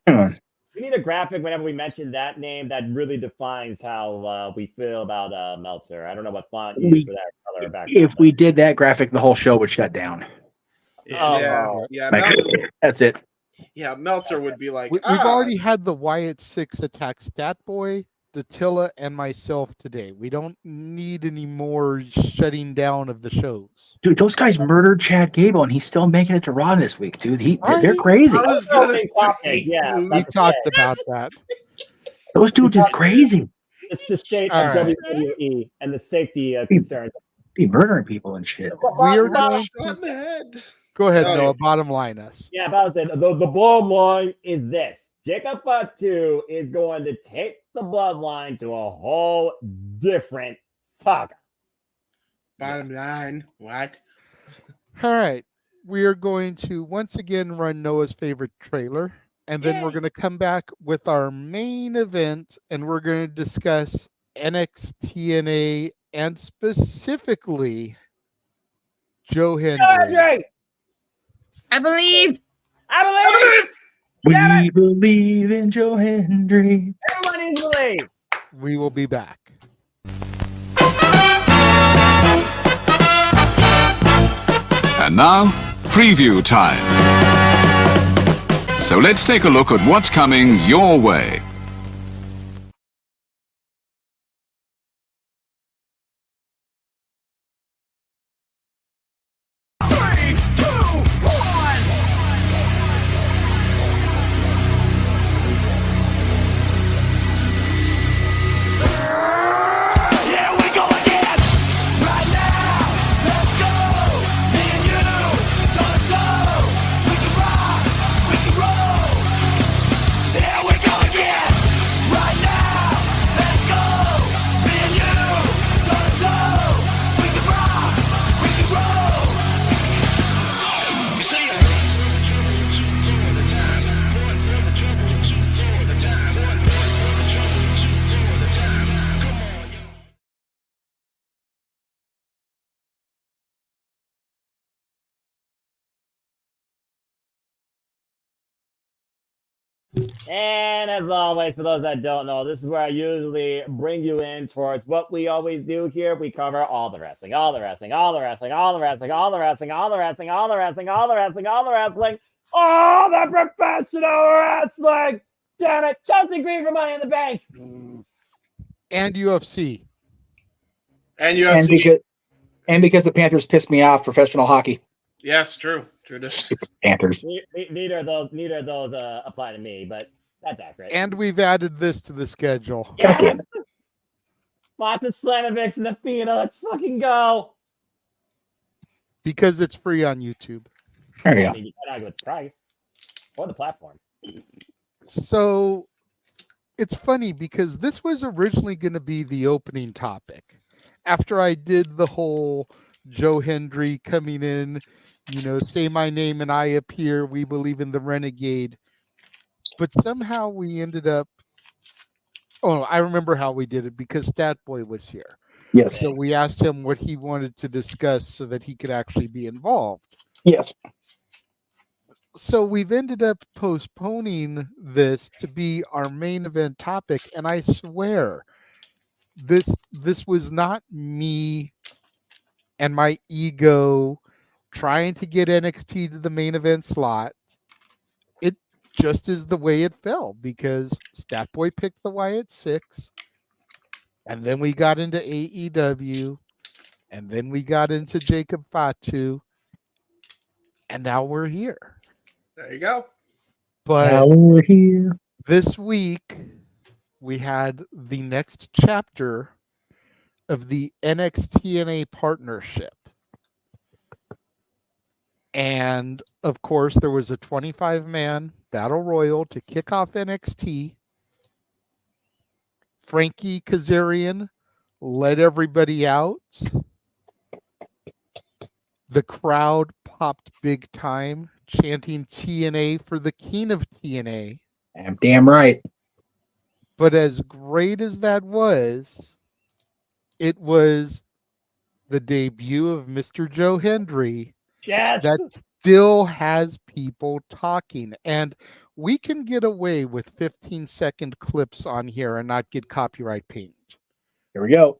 We need a graphic whenever we mention that name that really defines how we feel about Meltzer. I don't know what font you use for that color background. If we did that graphic, the whole show would shut down. Yeah. That's it. Yeah, Meltzer would be like. We've already had the Wyatt 6 attack Statboy, Dattila, and myself today. We don't need any more shutting down of the shows. Dude, those guys murdered Chad Gable, and he's still making it to Raw this week, dude. They're crazy. We talked about that. Those dudes is crazy. It's the state of WWE and the safety concerns. Be murdering people and shit. We're going to... Go ahead, Noah. Bottom line us. Yeah, but I was saying, the bottom line is this. Jacob Fatu is going to take the bloodline to a whole different saga. Bottom line, what? All right. We are going to once again run Noah's favorite trailer, and then we're going to come back with our main event, and we're going to discuss NXT and specifically Joe Hendry. I believe. We believe in Joe Hendry. Everybody needs to believe. We will be back. And now, preview time. So let's take a look at what's coming your way. Let's go! Me and you, toe to toe. We can ride. And as always, for those that don't know, this is where I usually bring you in towards what we always do here. We cover all the wrestling, all the wrestling, all the wrestling, all the wrestling, all the wrestling, all the wrestling, all the wrestling, all the wrestling, all the wrestling, all the professional wrestling. Damn it. Chelsea Green for Money in the Bank. And UFC. And UFC. And because the Panthers pissed me off, professional hockey. Yes, true. True. This. Panthers. Neither of those apply to me, but that's accurate. And we've added this to the schedule. Yes! Watch the Slamovich and the Fina. Let's fucking go. Because it's free on YouTube. There you I go. mean, you can't argue with the price or the platform. So it's funny because this was originally going to be the opening topic. After I did the whole Joe Hendry coming in, say my name and I appear, we believe in the Renegade. But somehow we ended up, I remember how we did it because Statboy was here. Yes. So we asked him what he wanted to discuss so that he could actually be involved. Yes. So we've ended up postponing this to be our main event topic. And I swear, this was not me and my ego trying to get NXT to the main event slot. It just is the way it fell because Statboy picked the Wyatt 6, and then we got into AEW, and then we got into Jacob Fatu, and now we're here. There you go. But now we're here. This week we had the next chapter of the NXT-TNA partnership. And of course, there was a 25-man battle royal to kick off NXT. Frankie Kazarian led everybody out. The crowd popped big time, chanting TNA for the king of TNA. I'm damn right. But as great as that was, it was the debut of Mr. Joe Hendry. Yes. That still has people talking. And we can get away with 15-second clips on here and not get copyright pinged. Here we go.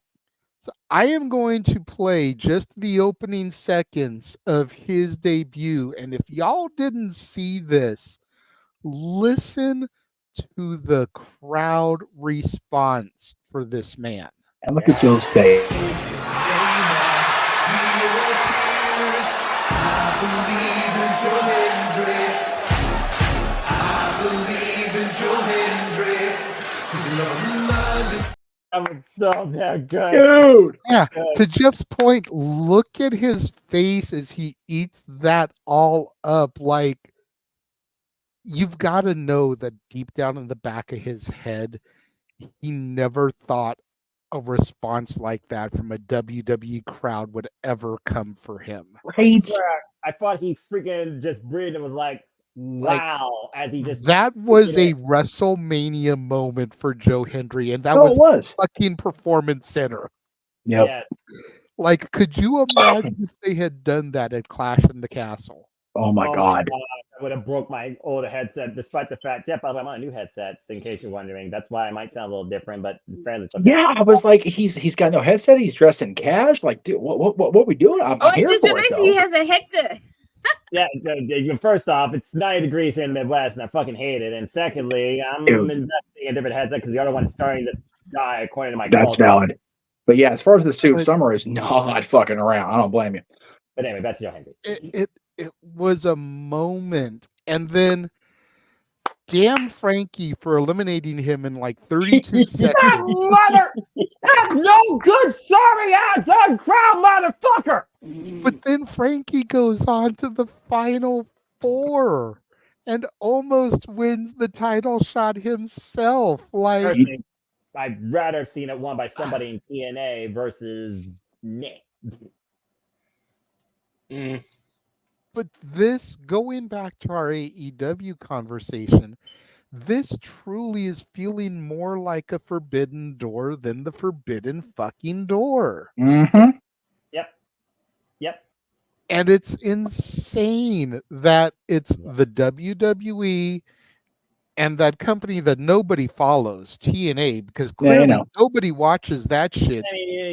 So I am going to play just the opening seconds of his debut. And if y'all didn't see this, listen to the crowd response for this man. And look at Joe's face. That was so damn good. Dude! Yeah, to Jeff's point, look at his face as he eats that all up. Like, you've got to know that deep down in the back of his head, he never thought a response like that from a WWE crowd would ever come for him. I swear, I thought he freaking just breathed and was like, wow, as he just... That was a WrestleMania moment for Joe Hendry, and that Oh, it was. fucking Performance Center. Yep. Yes. Like, could you imagine if they had done that at Clash in the Castle? Oh my God. I would have broke my old headset, despite the fact, Jeff, I'm on a new headset, in case you're wondering. That's why I might sound a little different, but fairly Yeah, I was like, he's got no headset. He's dressed in cash. Like, dude, what we doing? I'm I here just for it, realized though. he has a headset. Yeah, first off, it's 90 degrees here in the Midwest, and I fucking hate it. And secondly, I'm Dude. investing in a different headset because the other one's starting to die, according to my That's calls. valid. But yeah, as far as the suit, Summer is not fucking around. I don't blame you. But anyway, back to Joe Hendry. It was a moment. And then, damn Frankie for eliminating him in like 32 seconds. Mother! That no good, sorry ass uncrowned motherfucker! But then Frankie goes on to the final four and almost wins the title shot himself. Like, Personally, I'd rather have seen it won by somebody in TNA versus Nick. but this, going back to our AEW conversation, this truly is feeling more like a forbidden door than the forbidden fucking door. Mm-hmm. Yep. And it's insane that it's the WWE and that company that nobody follows, TNA, because clearly nobody watches that shit.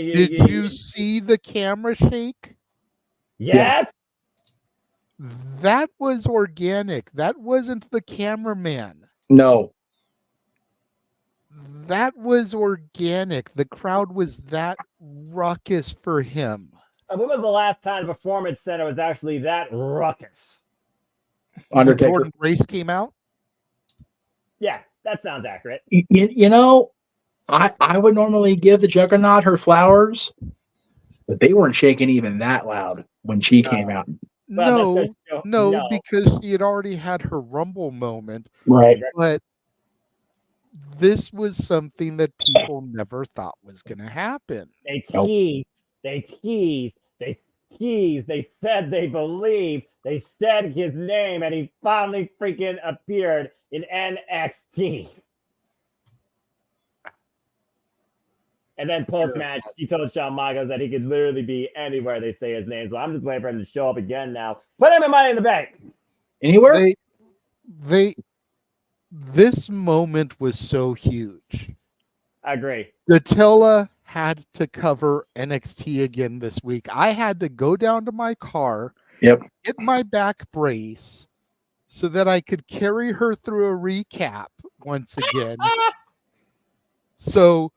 Did you see the camera shake? Yes. That was organic. That wasn't the cameraman. No. That was organic. The crowd was that ruckus for him. When was the last time the Performance Center was actually that ruckus? Undertaker. Jordan Grace came out? Yeah, that sounds accurate. You know, I would normally give the Juggernaut her flowers, but they weren't shaking even that loud when she came out. No, because she had already had her Rumble moment. Right. But this was something that people never thought was going to happen. They teased. They teased. They teased. They said they believed. They said his name, and he finally freaking appeared in NXT. And then post-match, he told Shawn Michaels that he could literally be anywhere they say his name. So I'm just waiting for him to show up again now. Put him in Money in the Bank. Anywhere? This moment was so huge. I agree. Attila had to cover NXT again this week. I had to go down to my car, get my back brace so that I could carry her through a recap once again. So,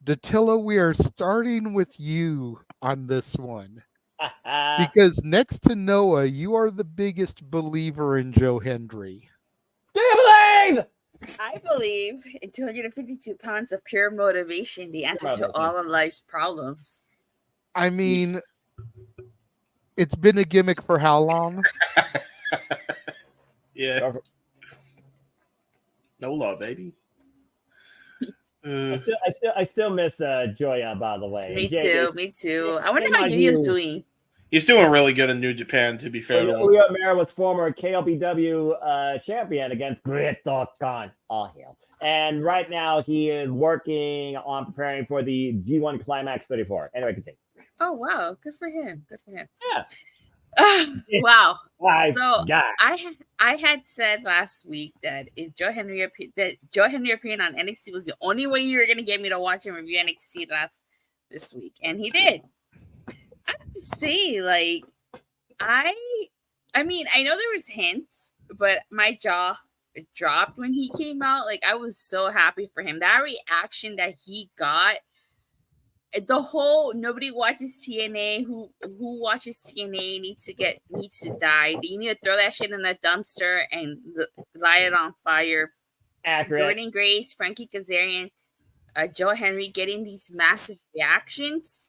Attila, we are starting with you on this one. Because next to Noah, you are the biggest believer in Joe Hendry. Do you believe? I believe in 252 pounds of pure motivation, the answer to all of life's problems. I mean, it's been a gimmick for how long? Yeah. No love, baby. I still miss Joya, by the way. Me too. I wonder how Yuya's doing. He's doing really good in New Japan, to be fair to him. Ulya Mera was former KLPW champion against Great-O Khan. All hail. And right now he is working on preparing for the G1 Climax 34. Anyway, continue. Oh, wow. Good for him. Yeah. Wow. My So God. I had said last week that if Joe Hendry appearing on NXT was the only way you were going to get me to watch and review NXT this week. And he did. I have to say, like, I mean, I know there was hints, but my jaw dropped when he came out. Like, I was so happy for him. That reaction that he got, the whole nobody watches TNA. Who watches TNA needs to die. You need to throw that shit in the dumpster and light it on fire. Accurate. Jordan Grace, Frankie Kazarian, Joe Hendry getting these massive reactions.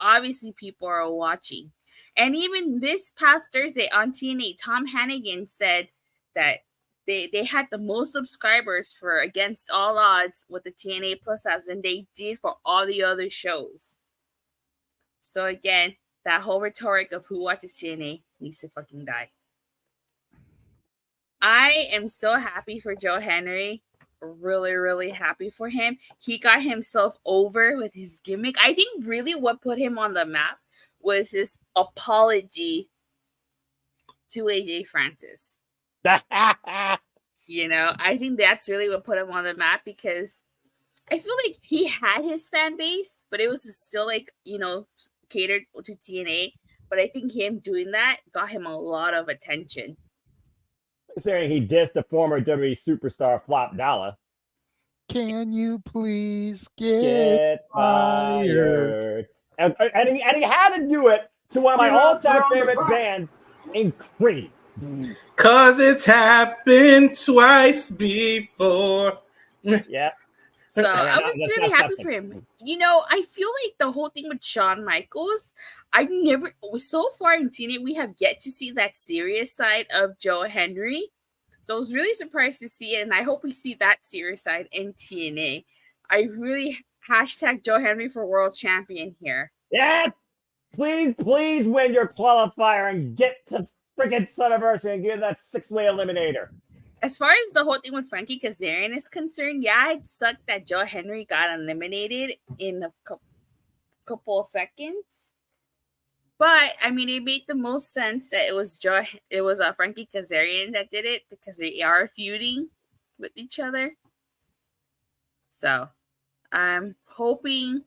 Obviously, people are watching. And even this past Thursday on TNA, Tom Hannigan said that they had the most subscribers for Against All Odds with the TNA Plus apps than they did for all the other shows. So again, that whole rhetoric of who watches TNA needs to fucking die. I am so happy for Joe Hendry. Really, really happy for him. He got himself over with his gimmick. I think really what put him on the map was his apology to AJ Francis. You know, I think that's really what put him on the map because I feel like he had his fan base, but it was still like, you know, catered to TNA. But I think him doing that got him a lot of attention. Considering he dissed the former WWE superstar Flop Dollar. Can you please get fired? And he had to do it to one of my all-time favorite bands, in Creed. 'Cause it's happened twice before. Yeah. So I was really happy for him. You know, I feel like the whole thing with Shawn Michaels, so far in TNA, we have yet to see that serious side of Joe Hendry. So I was really surprised to see it, and I hope we see that serious side in TNA. I really hashtag Joe Hendry for world champion here. Yes! Please win your qualifier and get to freaking Suniversary and get that 6-way eliminator. As far as the whole thing with Frankie Kazarian is concerned, yeah, it sucked that Joe Hendry got eliminated in a couple of seconds. But I mean, it made the most sense that it was Frankie Kazarian that did it because they are feuding with each other. So I'm hoping,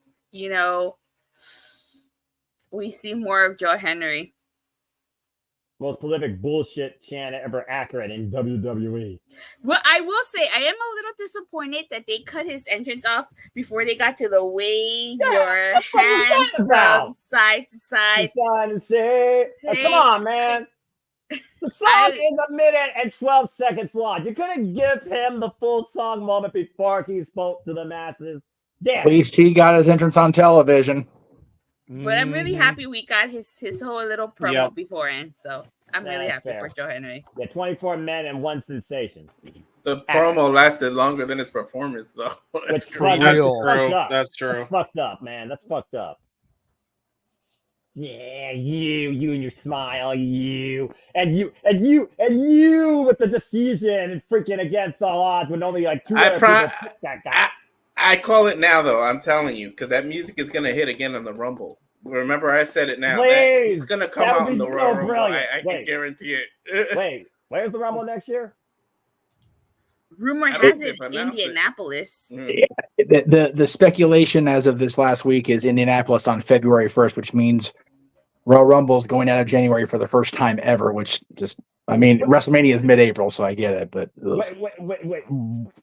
we see more of Joe Henry. Most prolific bullshit chant ever accurate in WWE. Well, I will say I am a little disappointed that they cut his entrance off before they got to the wave your hands from side to side. Side and say, come on, man. The song is 1 minute and 12 seconds long. You couldn't give him the full song moment before he spoke to the masses. Damn. At least he got his entrance on television. But I'm really happy we got his whole little promo beforehand. So I'm really happy for Joe Henry. Yeah, 24 men and one sensation. The promo lasted longer than his performance, though. That's crazy. That's true. That's fucked up, man. That's fucked up. Yeah, you and your smile, you with the decision and freaking against all odds when only like 2 other people picked that guy. I call it now, though. I'm telling you, because that music is going to hit again on the Rumble. Remember, I said it now. Please, it's going to come out in the Royal Rumble. I can guarantee it. Wait, where's the Rumble next year? Rumor has it Indianapolis. The speculation as of this last week is Indianapolis on February 1st, which means Royal Rumble's going out of January for the first time ever, which just, WrestleMania is mid-April, so I get it, but... Wait.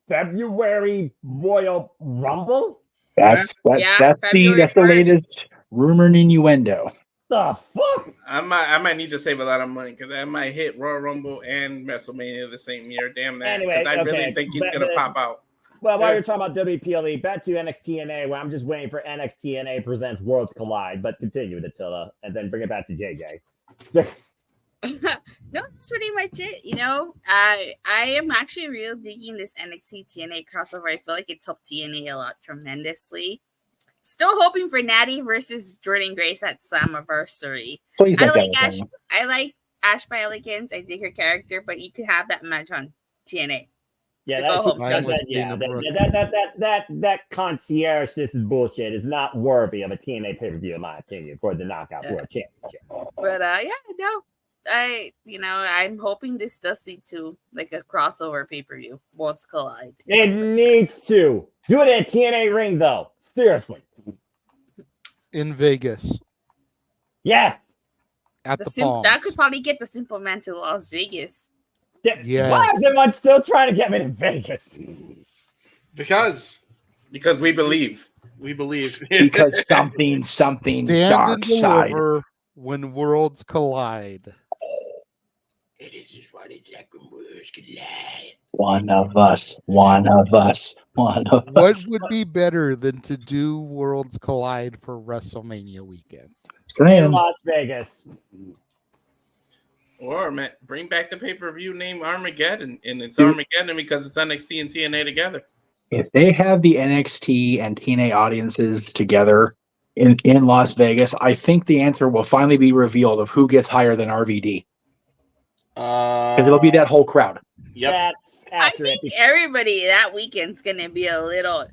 February Royal Rumble? That's the latest rumor and innuendo. The fuck? I might need to save a lot of money because I might hit Royal Rumble and WrestleMania the same year. Damn that! Anyway, I really think he's gonna pop out. Well, while you're talking about WPLE, back to NXT&A, where I'm just waiting for NXT&A presents Worlds Collide, but continue with Attila and then bring it back to JJ. No, that's pretty much it. I am actually really digging this NXT TNA crossover. I feel like it's helped TNA a lot tremendously. Still hoping for Natty versus Jordan Grace at Slammiversary. I like Ash by Elegance. I dig her character, but you could have that match on TNA. Yeah, that concierge system bullshit is not worthy of a TNA pay-per-view, in my opinion, for the Knockout World Championship. But I'm hoping this does lead to like a crossover pay-per-view. Worlds Collide. It needs to. Do it in a TNA ring, though. Seriously. In Vegas. Yes. At the Palms. That could probably get the Simple Man to Las Vegas. Yeah. Why is everyone still trying to get me to Vegas? Because we believe. We believe. Because something Stand dark and side. deliver when worlds collide. This is what exactly worlds collide. One of us. What would be better than to do Worlds Collide for WrestleMania weekend? In Las Vegas. Or bring back the pay-per-view named Armageddon, and it's Armageddon because it's NXT and TNA together. If they have the NXT and TNA audiences together in Las Vegas, I think the answer will finally be revealed of who gets higher than RVD. Because it'll be that whole crowd. Yep. That's accurate. I think everybody that weekend's gonna be a little.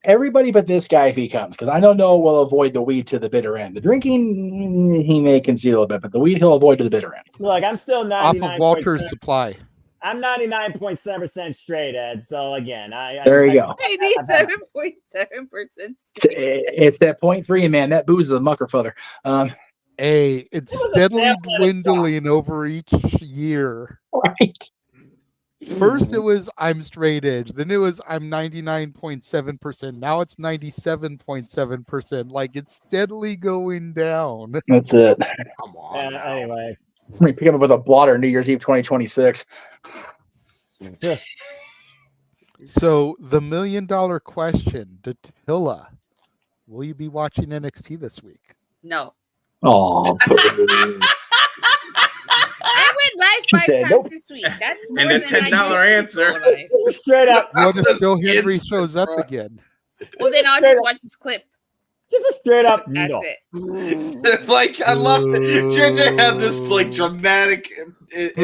Everybody but this guy if he comes, because I know Noah will avoid the weed to the bitter end. The drinking he may concede a little bit, but the weed he'll avoid to the bitter end. Look, I'm still 99%. Off of Walter's supply. I'm 99.7% straight, Ed. So again, there you go. 87.7% straight. It's that 0.3, man. That booze is a mucker feather. Hey, it's steadily dwindling over each year. Right. First it was I'm straight edge, then it was I'm 99.7%. Now it's 97.7%. Like it's steadily going down. That's it. Come on. Anyway, we pick him up with a blotter New Year's Eve 2026. So the $1 million question, Datilla, will you be watching NXT this week? No. Oh. I went live 5 times this week. That's more and the than $10 answer. Straight up. What if Joe Henry shows up again? Well, then I'll just watch his clip. Just a straight up That's no. it. Like I love it. JJ had this like dramatic question. It's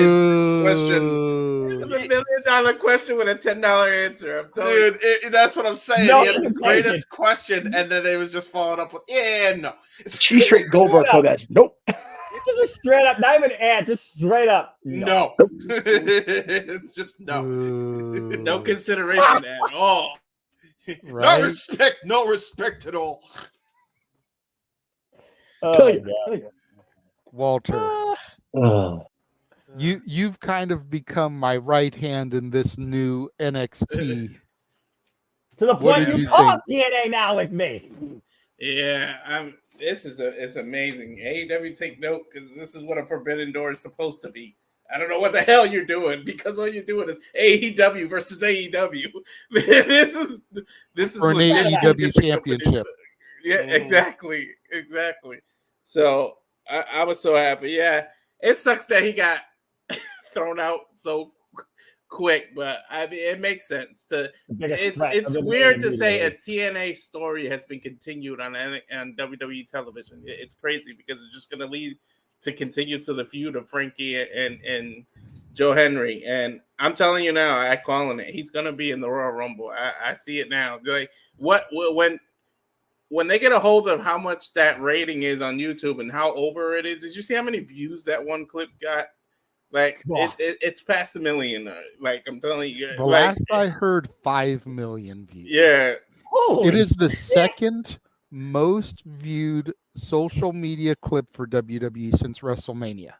$1 million question with a $10 answer. I'm telling Dude, that's what I'm saying. No, he had the greatest question, and then it was just followed up with, no. She straight Goldberg for that. Nope. Just a straight up, not even and, just straight up. No. Just no. No consideration at all. No respect. No respect at all. Oh, Walter, you've kind of become my right hand in this new NXT. To the point you talk TNA now with me. Yeah, it's amazing. AEW, take note, because this is what a Forbidden Door is supposed to be. I don't know what the hell you're doing, because all you're doing is AEW versus AEW. this is For an AEW championship. Yeah, exactly. So I was so happy. Yeah, it sucks that he got thrown out so quick, but I mean, it makes sense. It's weird to say a TNA story has been continued on WWE television. It's crazy because it's just going to lead to continue to the feud of Frankie and Joe Henry. And I'm telling you now, I'm calling it. He's going to be in the Royal Rumble. I see it now. Like when they get a hold of how much that rating is on YouTube and how over it is, did you see how many views that one clip got? Like it's past 1 million. Like I'm telling you, The last I heard, 5 million views. Yeah, it is the second most viewed social media clip for WWE since WrestleMania.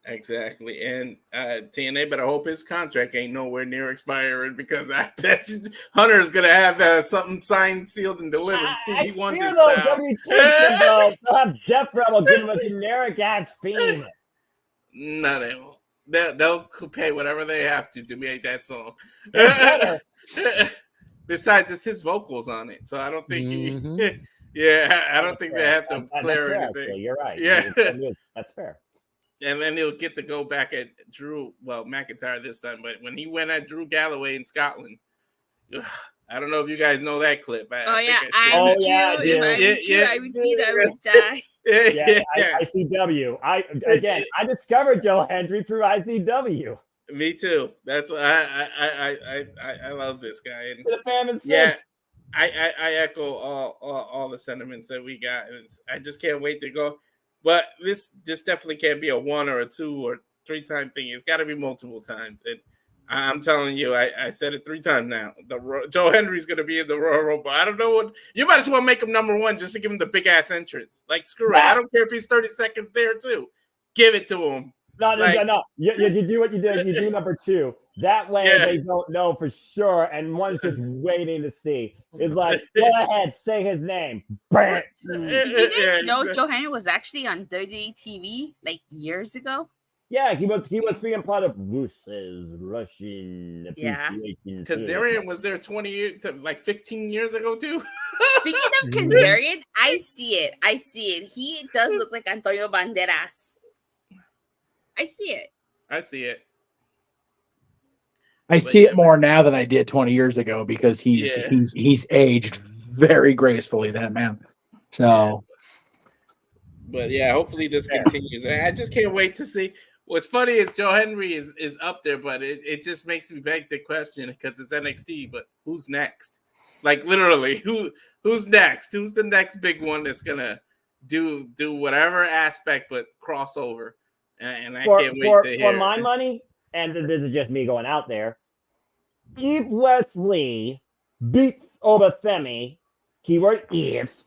Exactly, and TNA better hope his contract ain't nowhere near expiring, because I bet you Hunter's gonna have something signed, sealed, and delivered. Stevie Wonder style. They'll have Death Rebel give him a generic ass theme. No, they won't. They'll pay whatever they have to make that song. Besides, it's his vocals on it, so I don't think I don't think they have to clear anything. You're right. Yeah, that's fair. And then he'll get to go back at McIntyre this time. But when he went at Drew Galloway in Scotland, I don't know if you guys know that clip. I would die. ICW. I discovered Joe Hendry through ICW. Me too. That's why I love this guy. And the fan I echo all the sentiments that we got, and I just can't wait to go. But this definitely can't be a 1 or a 2 or 3 time thing. It's got to be multiple times. And I'm telling you, I said it 3 times now. Joe Henry's going to be in the Royal Rumble. I don't know what you might as well make him number 1 just to give him the big ass entrance. Like screw it. I don't care if he's 30 seconds there too. Give it to him. No. You do what you did. You do number 2. That way they don't know for sure, and one's just waiting to see. It's like, go ahead, say his name. Did you guys know Joe Henry was actually on WWE TV like years ago? Yeah, he was being part of Rus's Russian Appreciation. Kazarian was there 20 years, like 15 years ago too. Speaking of Kazarian, I see it. He does look like Antonio Banderas. I see it. I see it more now than I did 20 years ago, because he's aged very gracefully, that man. So, but yeah, hopefully this continues. I just can't wait to see. What's funny is Joe Henry is up there, but it just makes me beg the question, because it's NXT. But who's next? Like literally, who's next? Who's the next big one that's gonna do whatever aspect but crossover? And I can't wait to hear. For my money. And this is just me going out there. If Wesley beats Obafemi, keyword if,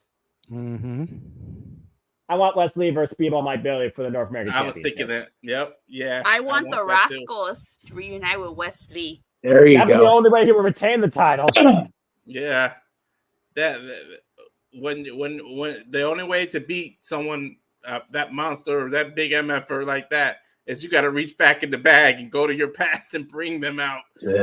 I want Wesley versus Speedball Mike Bailey for the North American Championship. I was thinking that. Yep. Yeah. I want the Rascals to reunite with Wesley. There you go. That'd be the only way he would retain the title. Yeah. That when the only way to beat someone that monster or that big MFer like that is you got to reach back in the bag and go to your past and bring them out.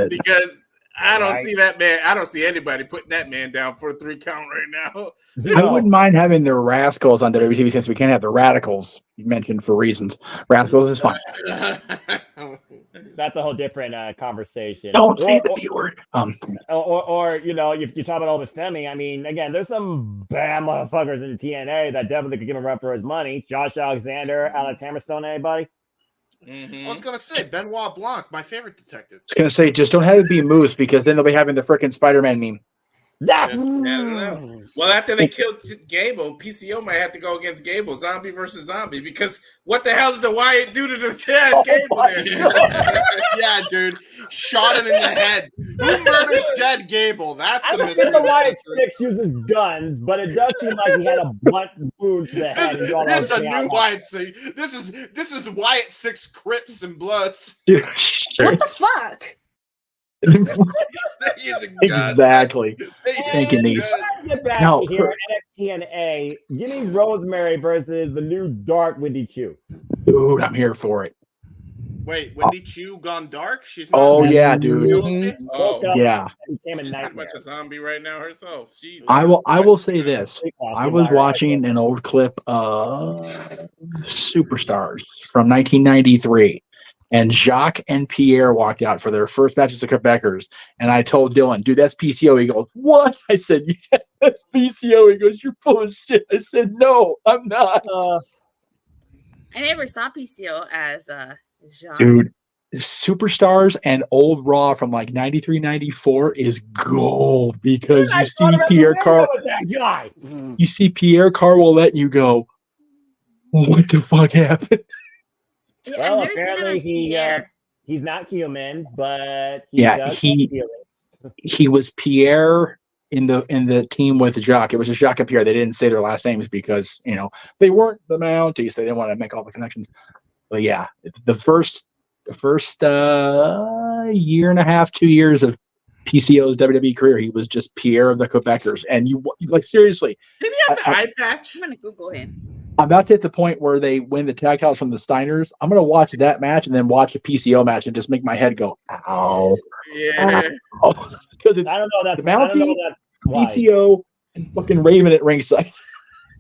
Because I don't see that man. I don't see anybody putting that man down for a 3 count right now. I wouldn't mind having the Rascals on WTV, since we can't have the Radicals, you mentioned for reasons. Rascals is fine. That's a whole different conversation. Don't say the B word. Or you talk about Obafemi. I mean, again, there's some bad motherfuckers in the TNA that definitely could give him a run for his money. Josh Alexander, Alex Hammerstone, anybody? I was gonna say Benoit Blanc, my favorite detective. I was gonna say, just don't have it be Moose, because then they'll be having the frickin' Spider-Man meme. I don't know. Well, after they killed Gable, PCO might have to go against Gable, zombie versus zombie, because what the hell did the Wyatt do to the Chad Gable there? Yeah, dude. Shot him in the head. Who murdered Chad Gable? That's I the don't think mystery. the Wyatt Six uses guns, but it does seem like he had a blunt wound to the head. This is a new Wyatt Six. This is Wyatt Six Crips and Bloods. Dude, What the fuck? Exactly. Thinking these. Let's get back No, to here NXT NA. Give me Rosemary versus the new Dark Wendy Chu. Dude, I'm here for it. Wait, Wendy Chu gone dark? She's not Oh dead? yeah, dude. Oh, Yeah. Became a she's pretty nightmare. much a zombie right now herself. She I will say this. I was watching an old clip of Superstars from 1993, and Jacques and Pierre walked out for their first match as the Quebecers, and I told Dylan, dude, that's PCO. He goes, what? I said, yes, that's PCO. He goes, you're full of shit. I said, no, I'm not. I never saw PCO as Jean. Dude, Superstars and old Raw from like 93, 94 is gold, because you see Pierre Carl. That guy. You see Pierre Carwolette and you go, what the fuck happened? Yeah, Well, I've never seen him apparently as Pierre. he's not human, but he Yeah, does have feelings. he was Pierre in the team with Jacques. It was just Jacques and Pierre. They didn't say their last names because, you know, they weren't the Mounties, so they didn't want to make all the connections. But yeah, the first year and a half, 2 years of PCO's WWE career, he was just Pierre of the Quebecers. And you like, seriously, did he have the eye patch? I'm gonna Google him. I'm about to hit the point where they win the tag titles from the Steiners. I'm going to watch that match and then watch the PCO match and just make my head go, ow. Yeah. Because it's I don't know that's the Mountie, I don't know that's why. PCO, and fucking Raven at ringside.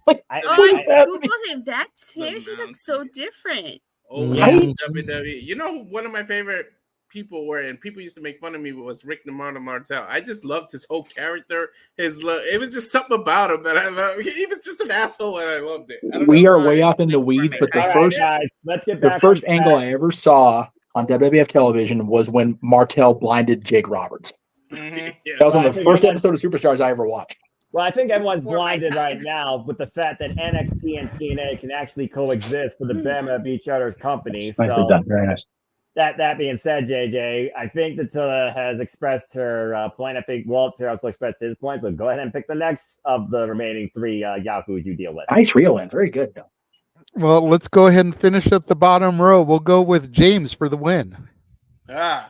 Like, I Googled him. That's him. He looks so different. Oh, Right? WWE. You know, one of my favorite people were, and people used to make fun of me, was Rick Namardo Martel. I just loved his whole character. It was just something about him that I loved. He was just an asshole, and I loved it. I don't We know are why. way off in the weeds, but the All right, first guys, let's get the back first on angle track. I ever saw on WWF television was when Martel blinded Jake Roberts. That was on Well, I the think first everyone- episode of Superstars I ever watched. Well, I think everyone's blinded right now with the fact that NXT and TNA can actually coexist for the betterment of each other's companies. Nicely So done. Very nice. that being said, JJ, I think Attila has expressed her point. I think Walter also expressed his point. So go ahead and pick the next of the remaining three Yahoos you deal with. Nice reel in. Very good. Well, let's go ahead and finish up the bottom row. We'll go with James for the win. I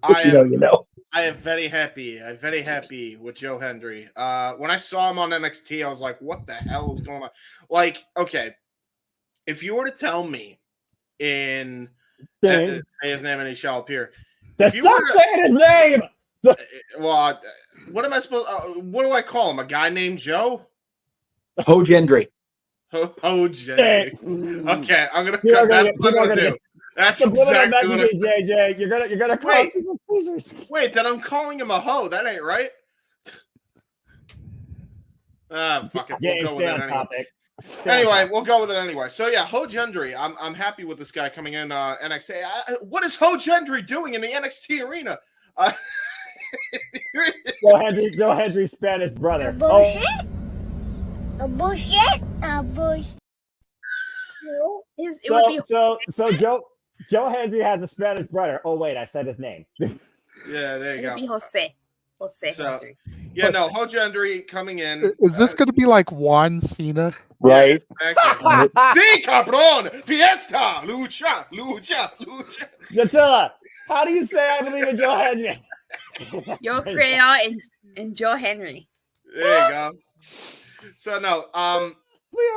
You know. am very happy. I'm very happy with Joe Hendry. When I saw him on NXT, I was like, what the hell is going on? Like, okay, if you were to tell me in say his name and he shall appear. Just stop saying his name. Well, what am I supposed? What do I call him? A guy named Joe? Ho Gendry. Jay. Okay, I'm gonna. People are That's gonna what I'm gonna do. That's exactly what I'm. JJ. You're gonna call Wait. people Caesars. Wait, then I'm calling him a hoe. That ain't right. Fuck it. James, We'll go with stay it on anyway. topic. Stay on Anyway, topic. we'll go with it anyway. So yeah, Ho Gendry. I'm happy with this guy coming in NXT. What is Ho Gendry doing in the NXT arena? Joe Hendry's Spanish brother. Bullshit? A bullshit? A bullshit. It would be So Joe Hendry has a Spanish brother. Oh wait, I said his name. Yeah, there you it would go. be Jose. So, yeah, no, Ho Gendry coming in. Is this going to be like Juan Cena? Right. Sí, cabrón! Fiesta! Lucha! Attila, how do you say I believe in Joe Hendry? Yo creo and Joe Henry. There you go. So no,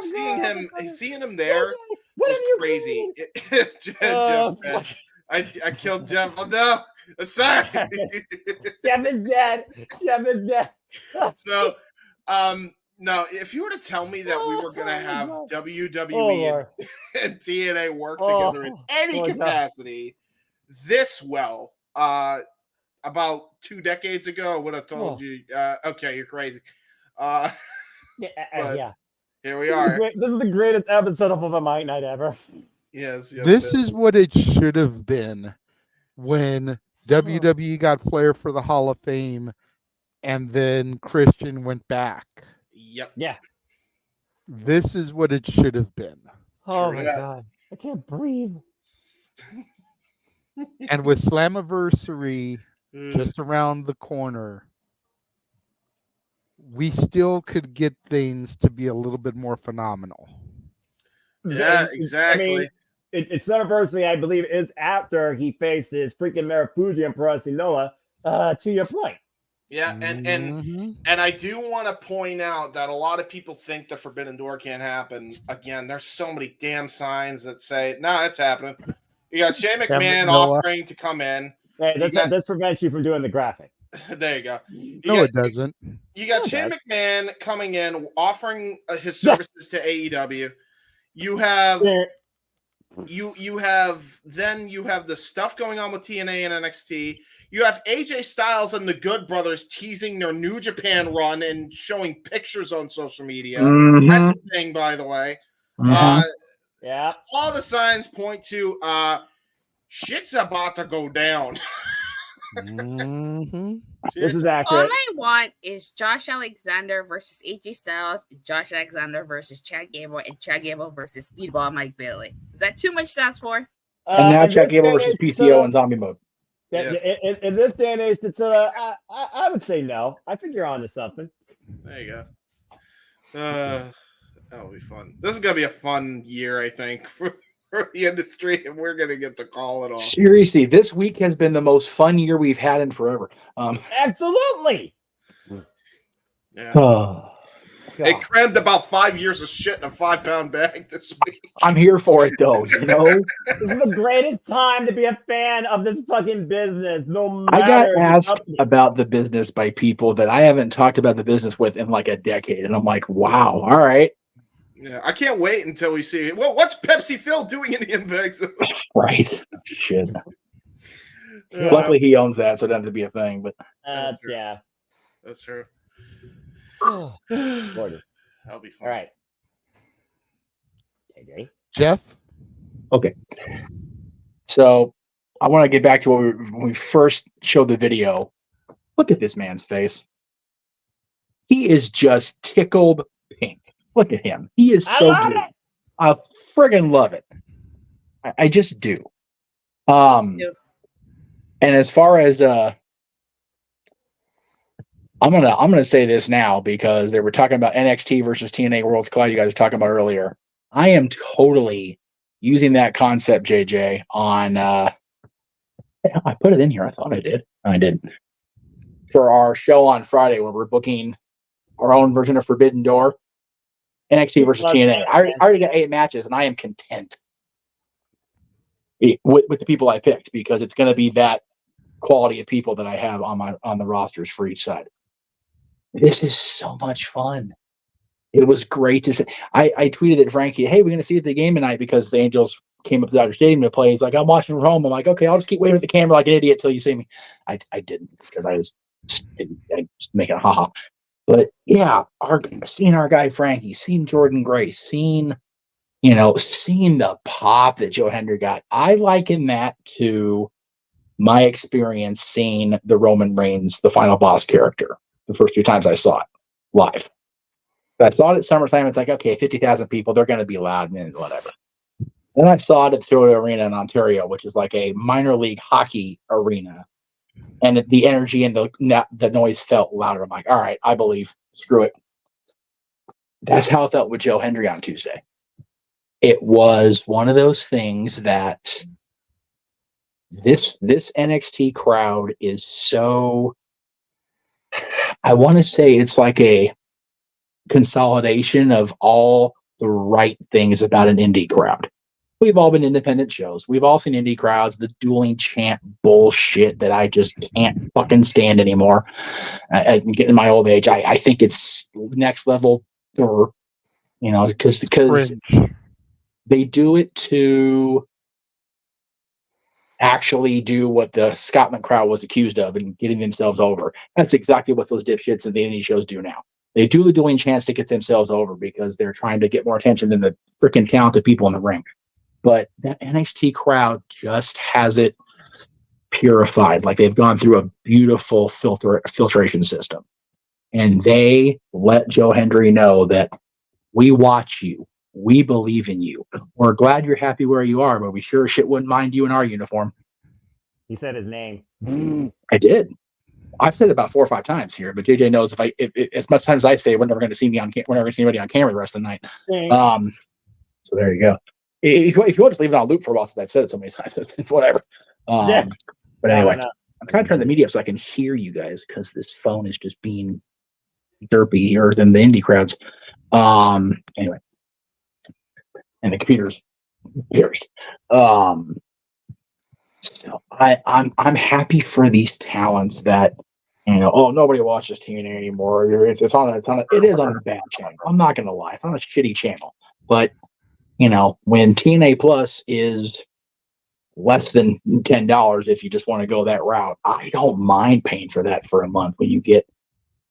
seeing him there was crazy. Jeff, I killed Jeff. Oh no, sorry. Jeff is dead. So, no, if you were to tell me that we were gonna have WWE Lord. and TNA work together in any God. capacity this well, about 2 decades ago, I would have told you, okay, you're crazy. But Yeah. here we are. This is the greatest episode of a Might Night ever. Yes. This is what it should have been when WWE got Flair for the Hall of Fame and then Christian went back. Yep. Yeah. This is what it should have been. Oh True my that. god. I can't breathe. And with Slammiversary Mm. just around the corner, we still could get things to be a little bit more phenomenal. Yeah, I exactly. mean, it's Slammiversary, I believe, is after he faces freaking Marufuji and Pereira Sinoa. To your point. Yeah, and I do want to point out that a lot of people think the Forbidden Door can't happen. Again, there's so many damn signs that say, no, it's happening. You got Shane McMahon offering to come in. Hey, this prevents you from doing the graphic. There you go. No, it doesn't. You got Shane McMahon coming in, offering his services to AEW. You have you have the stuff going on with TNA and NXT. You have AJ Styles and the Good Brothers teasing their New Japan run and showing pictures on social media. Mhm. That's a thing, by the way. Yeah. All the signs point to shit's about to go down. This is All accurate. I want is Josh Alexander versus AJ Styles, Josh Alexander versus Chad Gable, and Chad Gable versus Speedball Mike Bailey. Is that too much to ask for? And now in Chad this Gable day and versus age, PCO in zombie mode. In this day and age, I would say no. I think you're onto something. There you go. That'll be fun. This is gonna be a fun year, I think, for the industry, and we're gonna get to call it off. Seriously, this week has been the most fun year we've had in forever. Absolutely. Yeah. It crammed about 5 years of shit in a 5-pound bag this week. I'm here for it, though. You know, This is the greatest time to be a fan of this fucking business. No I got matter. asked about the business by people that I haven't talked about the business with in like a decade, and I'm like, wow, all right, Yeah, I can't wait until we see. Well, what's Pepsi Phil doing in the Impact Zone? right, shit. Luckily, he owns that, so it doesn't have to be a thing. But Yeah. That's true. Gorgeous. That'll be fun. All right. AJ. Jeff? Okay. So I want to get back to when we first showed the video. Look at this man's face. He is just tickled pink. Look at him. He is so good. I friggin' love it. I just do. And as far as I'm gonna say this now because they were talking about NXT versus TNA Worlds Collide. You guys were talking about earlier. I am totally using that concept, JJ. On I put it in here. I thought I did. I didn't. For our show on Friday, where we're booking our own version of Forbidden Door, NXT versus TNA. I already got 8 matches, and I am content with the people I picked because it's going to be that quality of people that I have on the rosters for each side. This is so much fun. It was great to see. I tweeted at Frankie, hey, we're going to see you at the game tonight because the Angels came up to Dodger Stadium to play. He's like, I'm watching from home. I'm like, okay, I'll just keep waving at the camera like an idiot till you see me. I didn't because I was just making a haha. But yeah, seeing our guy Frankie, seeing Jordan Grace, seeing the pop that Joe Hendry got. I liken that to my experience seeing the Roman Reigns, the final boss character, the first 2 times I saw it live. But I saw it at SummerSlam. It's like, okay, 50,000 people, they're going to be loud and whatever. Then I saw it at the Toyota Arena in Ontario, which is like a minor league hockey arena. And the energy and the noise felt louder. I'm like, all right, I believe. Screw it. That's how it felt with Joe Hendry on Tuesday. It was one of those things that this NXT crowd is so, I want to say it's like a consolidation of all the right things about an indie crowd. We've all been independent shows. We've all seen indie crowds, the dueling chant bullshit that I just can't fucking stand anymore. I'm getting in my old age. I think it's next level for, because they do it to actually do what the Scotland crowd was accused of and getting themselves over. That's exactly what those dipshits in the indie shows do now. They do the dueling chants to get themselves over because they're trying to get more attention than the freaking talented people in the ring. But that NXT crowd just has it purified. Like they've gone through a beautiful filtration system. and they let Joe Hendry know that we watch you. We believe in you. We're glad you're happy where you are, but we sure as shit wouldn't mind you in our uniform. He said his name. I did. I've said it about 4 or 5 times here, but JJ knows if as much time as I say, we're never going to see me on we're never going to see anybody on camera the rest of the night. So there you go. If you want to just leave it on loop for a while, since I've said it so many times, it's whatever. Yeah. But anyway, No. I'm trying to turn the media up so I can hear you guys because this phone is just being derpier than the indie crowds. Anyway, and the computer's buried. So I'm happy for these talents that, nobody watches TNA anymore. It is on a bad channel. I'm not gonna lie, it's on a shitty channel. But when TNA Plus is less than $10, if you just want to go that route, I don't mind paying for that for a month when you get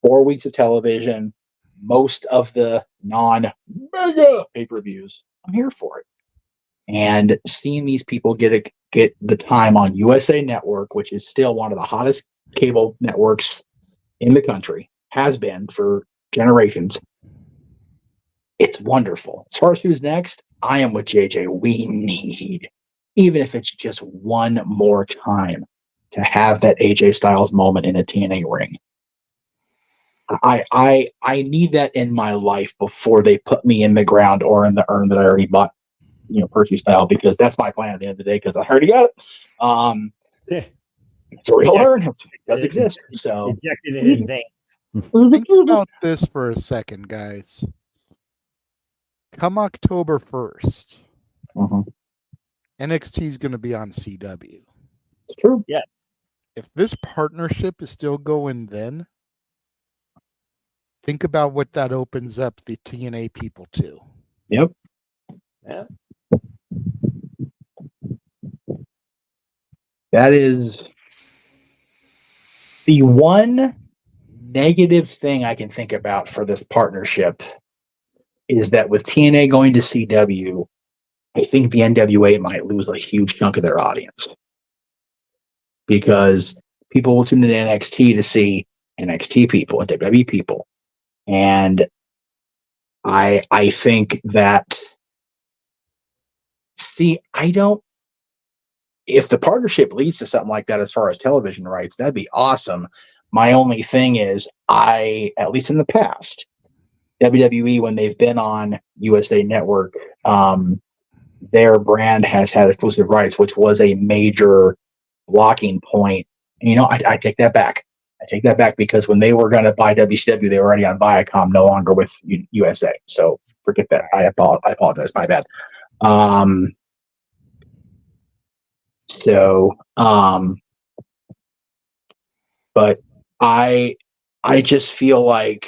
4 weeks of television, most of the non-mega pay-per-views. I'm here for it. And seeing these people get the time on USA Network, which is still one of the hottest cable networks in the country, has been for generations. It's wonderful. As far as who's next, I am with JJ. We need, even if it's just one more time, to have that AJ Styles moment in a TNA ring. I need that in my life before they put me in the ground or in the urn that I already bought, Percy style, because that's my plan at the end of the day, because I already got it. It's a real urn. It does exist. So Injected in his veins. Think about this for a second, guys. Come October 1st, NXT is going to be on CW. It's true. Yeah. If this partnership is still going then, think about what that opens up the TNA people to. Yep. Yeah. That is the one negative thing I can think about for this partnership, is that with TNA going to CW, I think the NWA might lose a huge chunk of their audience, because people will tune into NXT to see NXT people and WWE people. And I think that, if the partnership leads to something like that as far as television rights, that'd be awesome. My only thing is, at least in the past, WWE, when they've been on USA Network, their brand has had exclusive rights, which was a major blocking point. And, I take that back. I take that back, because when they were going to buy WCW, they were already on Viacom, no longer with USA. So forget that. I apologize. My bad. But I just feel like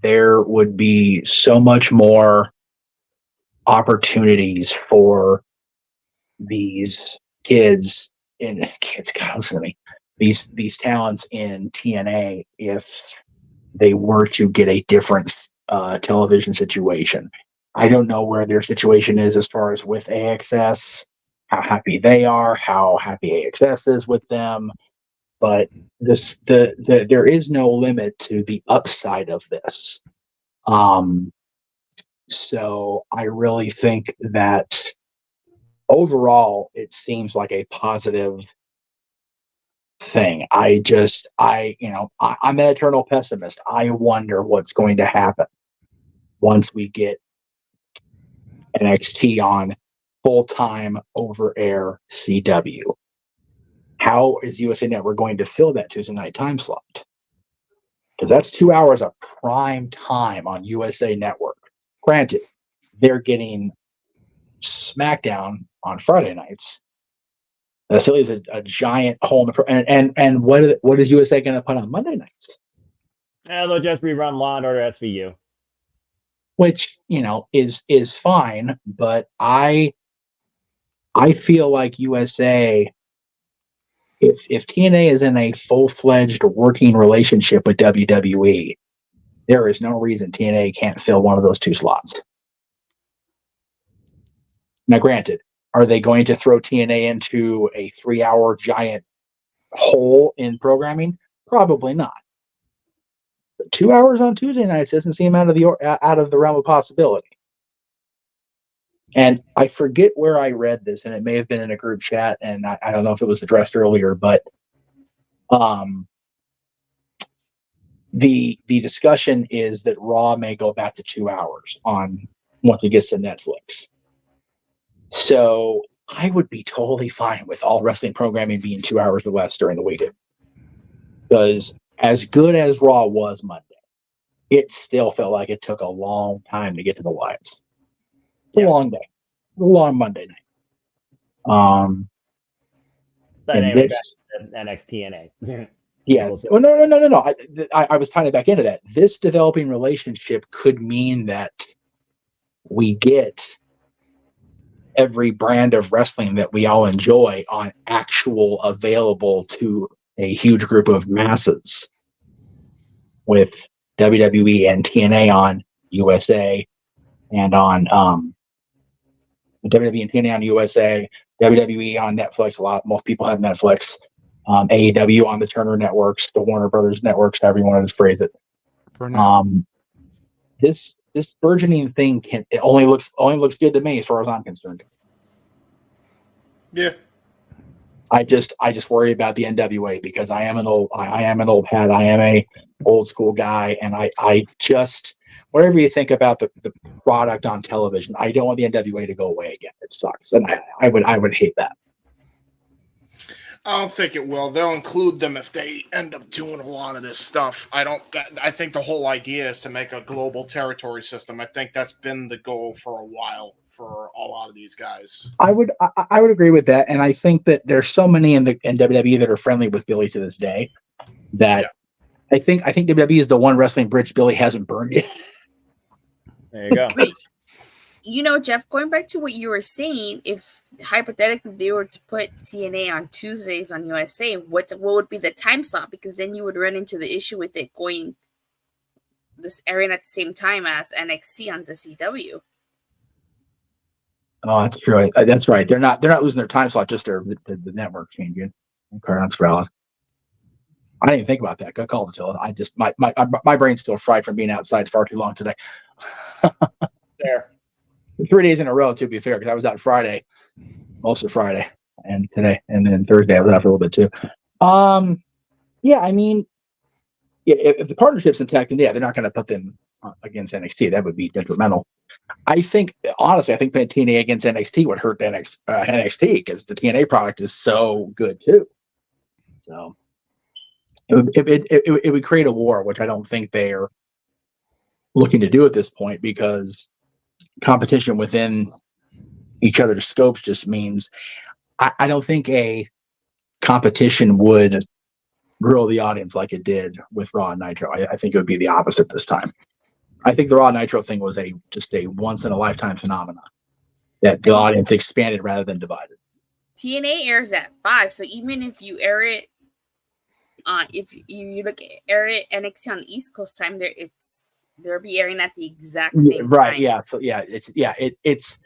there would be so much more opportunities for these kids, God, listen to me, these talents in TNA, if they were to get a different television situation. I don't know where their situation is as far as with AXS, how happy they are, how happy AXS is with them, but there is no limit to the upside of this. So I really think that overall it seems like a positive thing. I'm an eternal pessimist. I wonder what's going to happen once we get NXT on full-time over-air CW. How is USA Network going to fill that Tuesday night time slot? Because that's 2 hours of prime time on USA Network. Granted, they're getting SmackDown on Friday nights. That still is a giant hole in the and what is USA going to put on Monday nights? They'll just rerun Law and Order SVU, which is fine, but I feel like USA, if TNA is in a full-fledged working relationship with WWE, there is no reason TNA can't fill one of those 2 slots. Now, granted, are they going to throw TNA into a 3-hour giant hole in programming? Probably not. But 2 hours on Tuesday nights doesn't seem out of the realm of possibility. And I forget where I read this, and it may have been in a group chat, and I don't know if it was addressed earlier, but the discussion is that Raw may go back to 2 hours on once it gets to Netflix. So I would be totally fine with all wrestling programming being 2 hours or less during the weekend. Because as good as Raw was Monday, it still felt like it took a long time to get to the lights. A long day. A long Monday night. But and anyway, this, back to NXT. yeah. Well, no. I was tying it back into that. This developing relationship could mean that we get every brand of wrestling that we all enjoy on actual available to a huge group of masses, with WWE and TNA on USA and on WWE and TNA on USA, WWE on Netflix. Most people have Netflix. AEW on the Turner networks, the Warner Brothers networks, however you want to phrase it. This burgeoning thing only looks good to me as far as I'm concerned. Yeah. I just worry about the NWA because I am an old hat. I am a old school guy, and I just, whatever you think about the product on television, I don't want the NWA to go away again. It sucks, and I would hate that. I don't think it will. They'll include them if they end up doing a lot of this stuff. I think the whole idea is to make a global territory system. I think that's been the goal for a while for a lot of these guys. I would agree with that, and I think that there's so many in WWE that are friendly with Billy to this day that I think WWE is the one wrestling bridge Billy hasn't burned yet. There you go. You know, Jeff, going back to what you were saying, if hypothetically they were to put TNA on Tuesdays on USA, what would be the time slot? Because then you would run into the issue with it going this airing at the same time as NXT on the CW. Oh, that's true. That's right. They're not losing their time slot, just the network changing. Okay, that's valid. I didn't even think about that. Good call, Attila. I just my brain's still fried from being outside far too long today. There. 3 days in a row, to be fair, because I was out Friday, most of Friday, and today, and then Thursday I was out for a little bit too. Yeah, I mean, if the partnership's intact, then yeah, they're not going to put them against NXT. That would be detrimental. I think, honestly, putting TNA against NXT would hurt NXT because the TNA product is so good too. So it would create a war, which I don't think they're looking to do at this point, because competition within each other's scopes just means I don't think a competition would grow the audience like it did with Raw and Nitro. I think it would be the opposite this time. I think the Raw Nitro thing was just a once in a lifetime phenomenon that the audience expanded rather than divided. TNA airs at 5, so even if you air it if you air it NXT on the East Coast time, they'll be airing at the exact same right time. Yeah, so it's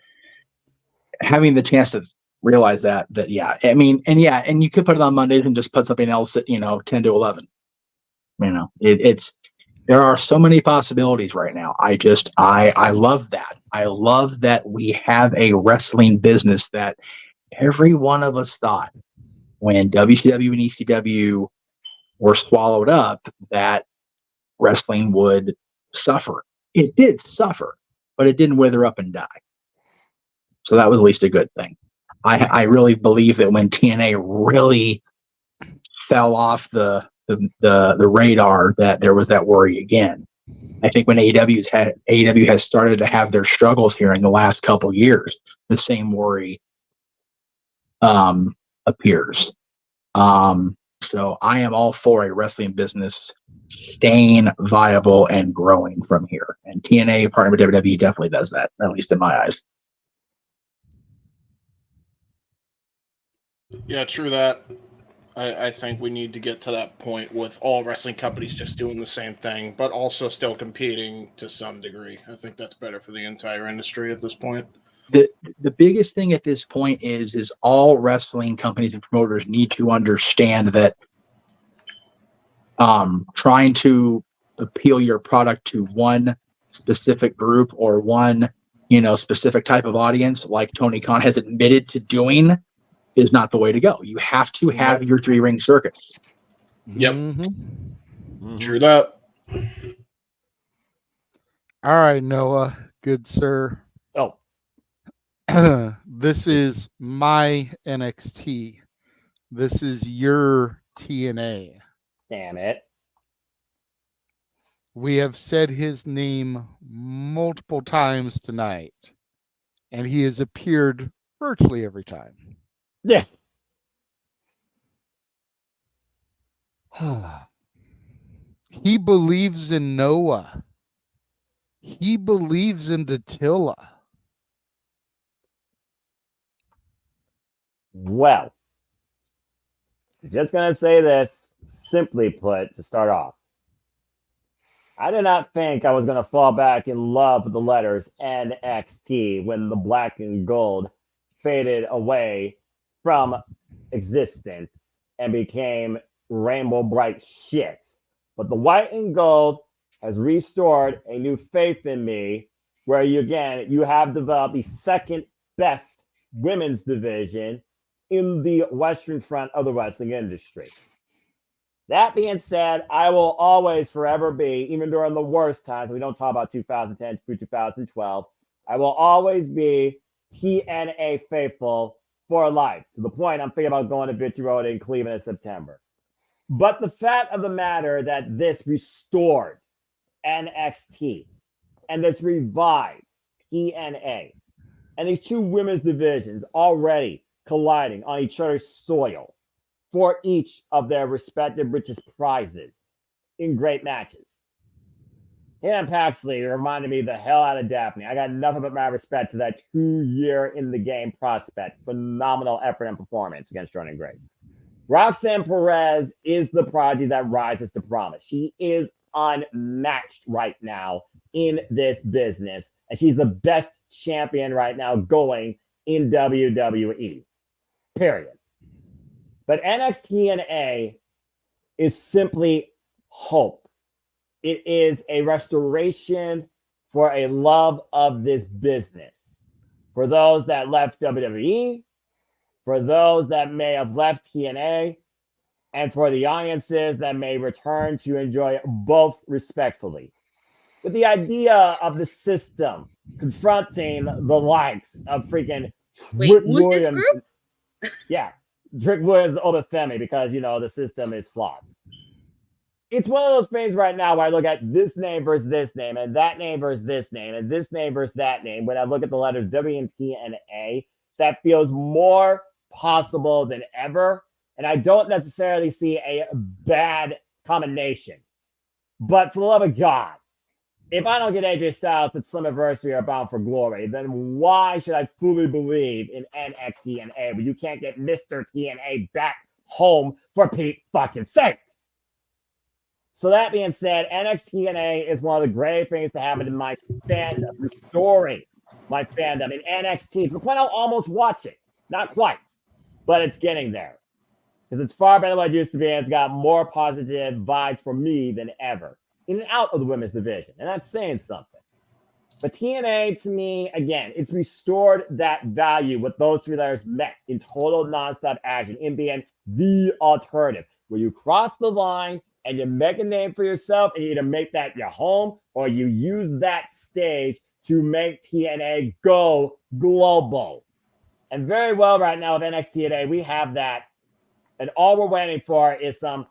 having the chance to realize that I mean, and you could put it on Mondays and just put something else at 10 to 11. There are so many possibilities right now. I love that. I love that we have a wrestling business that every one of us thought when WCW and ECW were swallowed up that wrestling would suffer. It did suffer, but it didn't wither up and die. So that was at least a good thing. I really believe that when TNA really fell off the radar, that there was that worry again. I think when AEW has started to have their struggles here in the last couple of years, the same worry appears. So I am all for a wrestling business staying viable and growing from here. And TNA partner with WWE definitely does that, at least in my eyes. Yeah, true that. I think we need to get to that point with all wrestling companies just doing the same thing, but also still competing to some degree. I think that's better for the entire industry at this point. The biggest thing at this point is all wrestling companies and promoters need to understand that trying to appeal your product to one specific group or one, specific type of audience, like Tony Khan has admitted to doing, is not the way to go. You have to have your 3-ring circuit. Yep. Mm-hmm. True that. All right, Noah, good sir. Oh. This is my NXT. This is your TNA. Damn it. We have said his name multiple times tonight, and he has appeared virtually every time. Yeah. He believes in Noah. He believes in Dattila. Well, I'm just going to say this, simply put, to start off. I did not think I was going to fall back in love with the letters NXT when the black and gold faded away from existence and became rainbow bright shit. But the white and gold has restored a new faith in me where you have developed the second best women's division in the Western front of the wrestling industry. That being said, I will always forever be, even during the worst times, we don't talk about 2010 through 2012, I will always be TNA faithful for life, to the point I'm thinking about going to Victory Road in Cleveland in September. But the fact of the matter that this restored NXT and this revived TNA and these two women's divisions already colliding on each other's soil for each of their respective richest prizes in great matches. Hannah Paxley reminded me the hell out of Daphne. I got nothing but my respect to that 2-year in the game prospect. Phenomenal effort and performance against Jordan Grace. Roxanne Perez is the prodigy that rises to promise. She is unmatched right now in this business, and she's the best champion right now going in WWE. Period. But NXT is simply hope. It is a restoration for a love of this business. For those that left WWE, for those that may have left TNA, and for the audiences that may return to enjoy both respectfully. With the idea of the system confronting the likes of freaking Trick who's Williams. this group? Yeah, Trick Williams, the Obafemi, because, the system is flawed. It's one of those things right now where I look at this name versus this name, and that name versus this name, and this name versus that name. When I look at the letters W and T and A, that feels more possible than ever. And I don't necessarily see a bad combination. But for the love of God, if I don't get AJ Styles at Slammiversary or Bound for Glory, then why should I fully believe in NXT and A when you can't get Mr. TNA back home for Pete's fucking sake? So that being said, NXT and A is one of the great things to happen in my fandom, restoring my fandom in NXT. To the point I'll almost watch it. Not quite, but it's getting there. Because it's far better than it used to be, and it's got more positive vibes for me than ever. In and out of the women's division. And that's saying something. But TNA, to me, again, it's restored that value with those three letters met in total nonstop action, in being the alternative, where you cross the line and you make a name for yourself, and you either make that your home or you use that stage to make TNA go global. And very well right now with NXT TNA, we have that. And all we're waiting for is some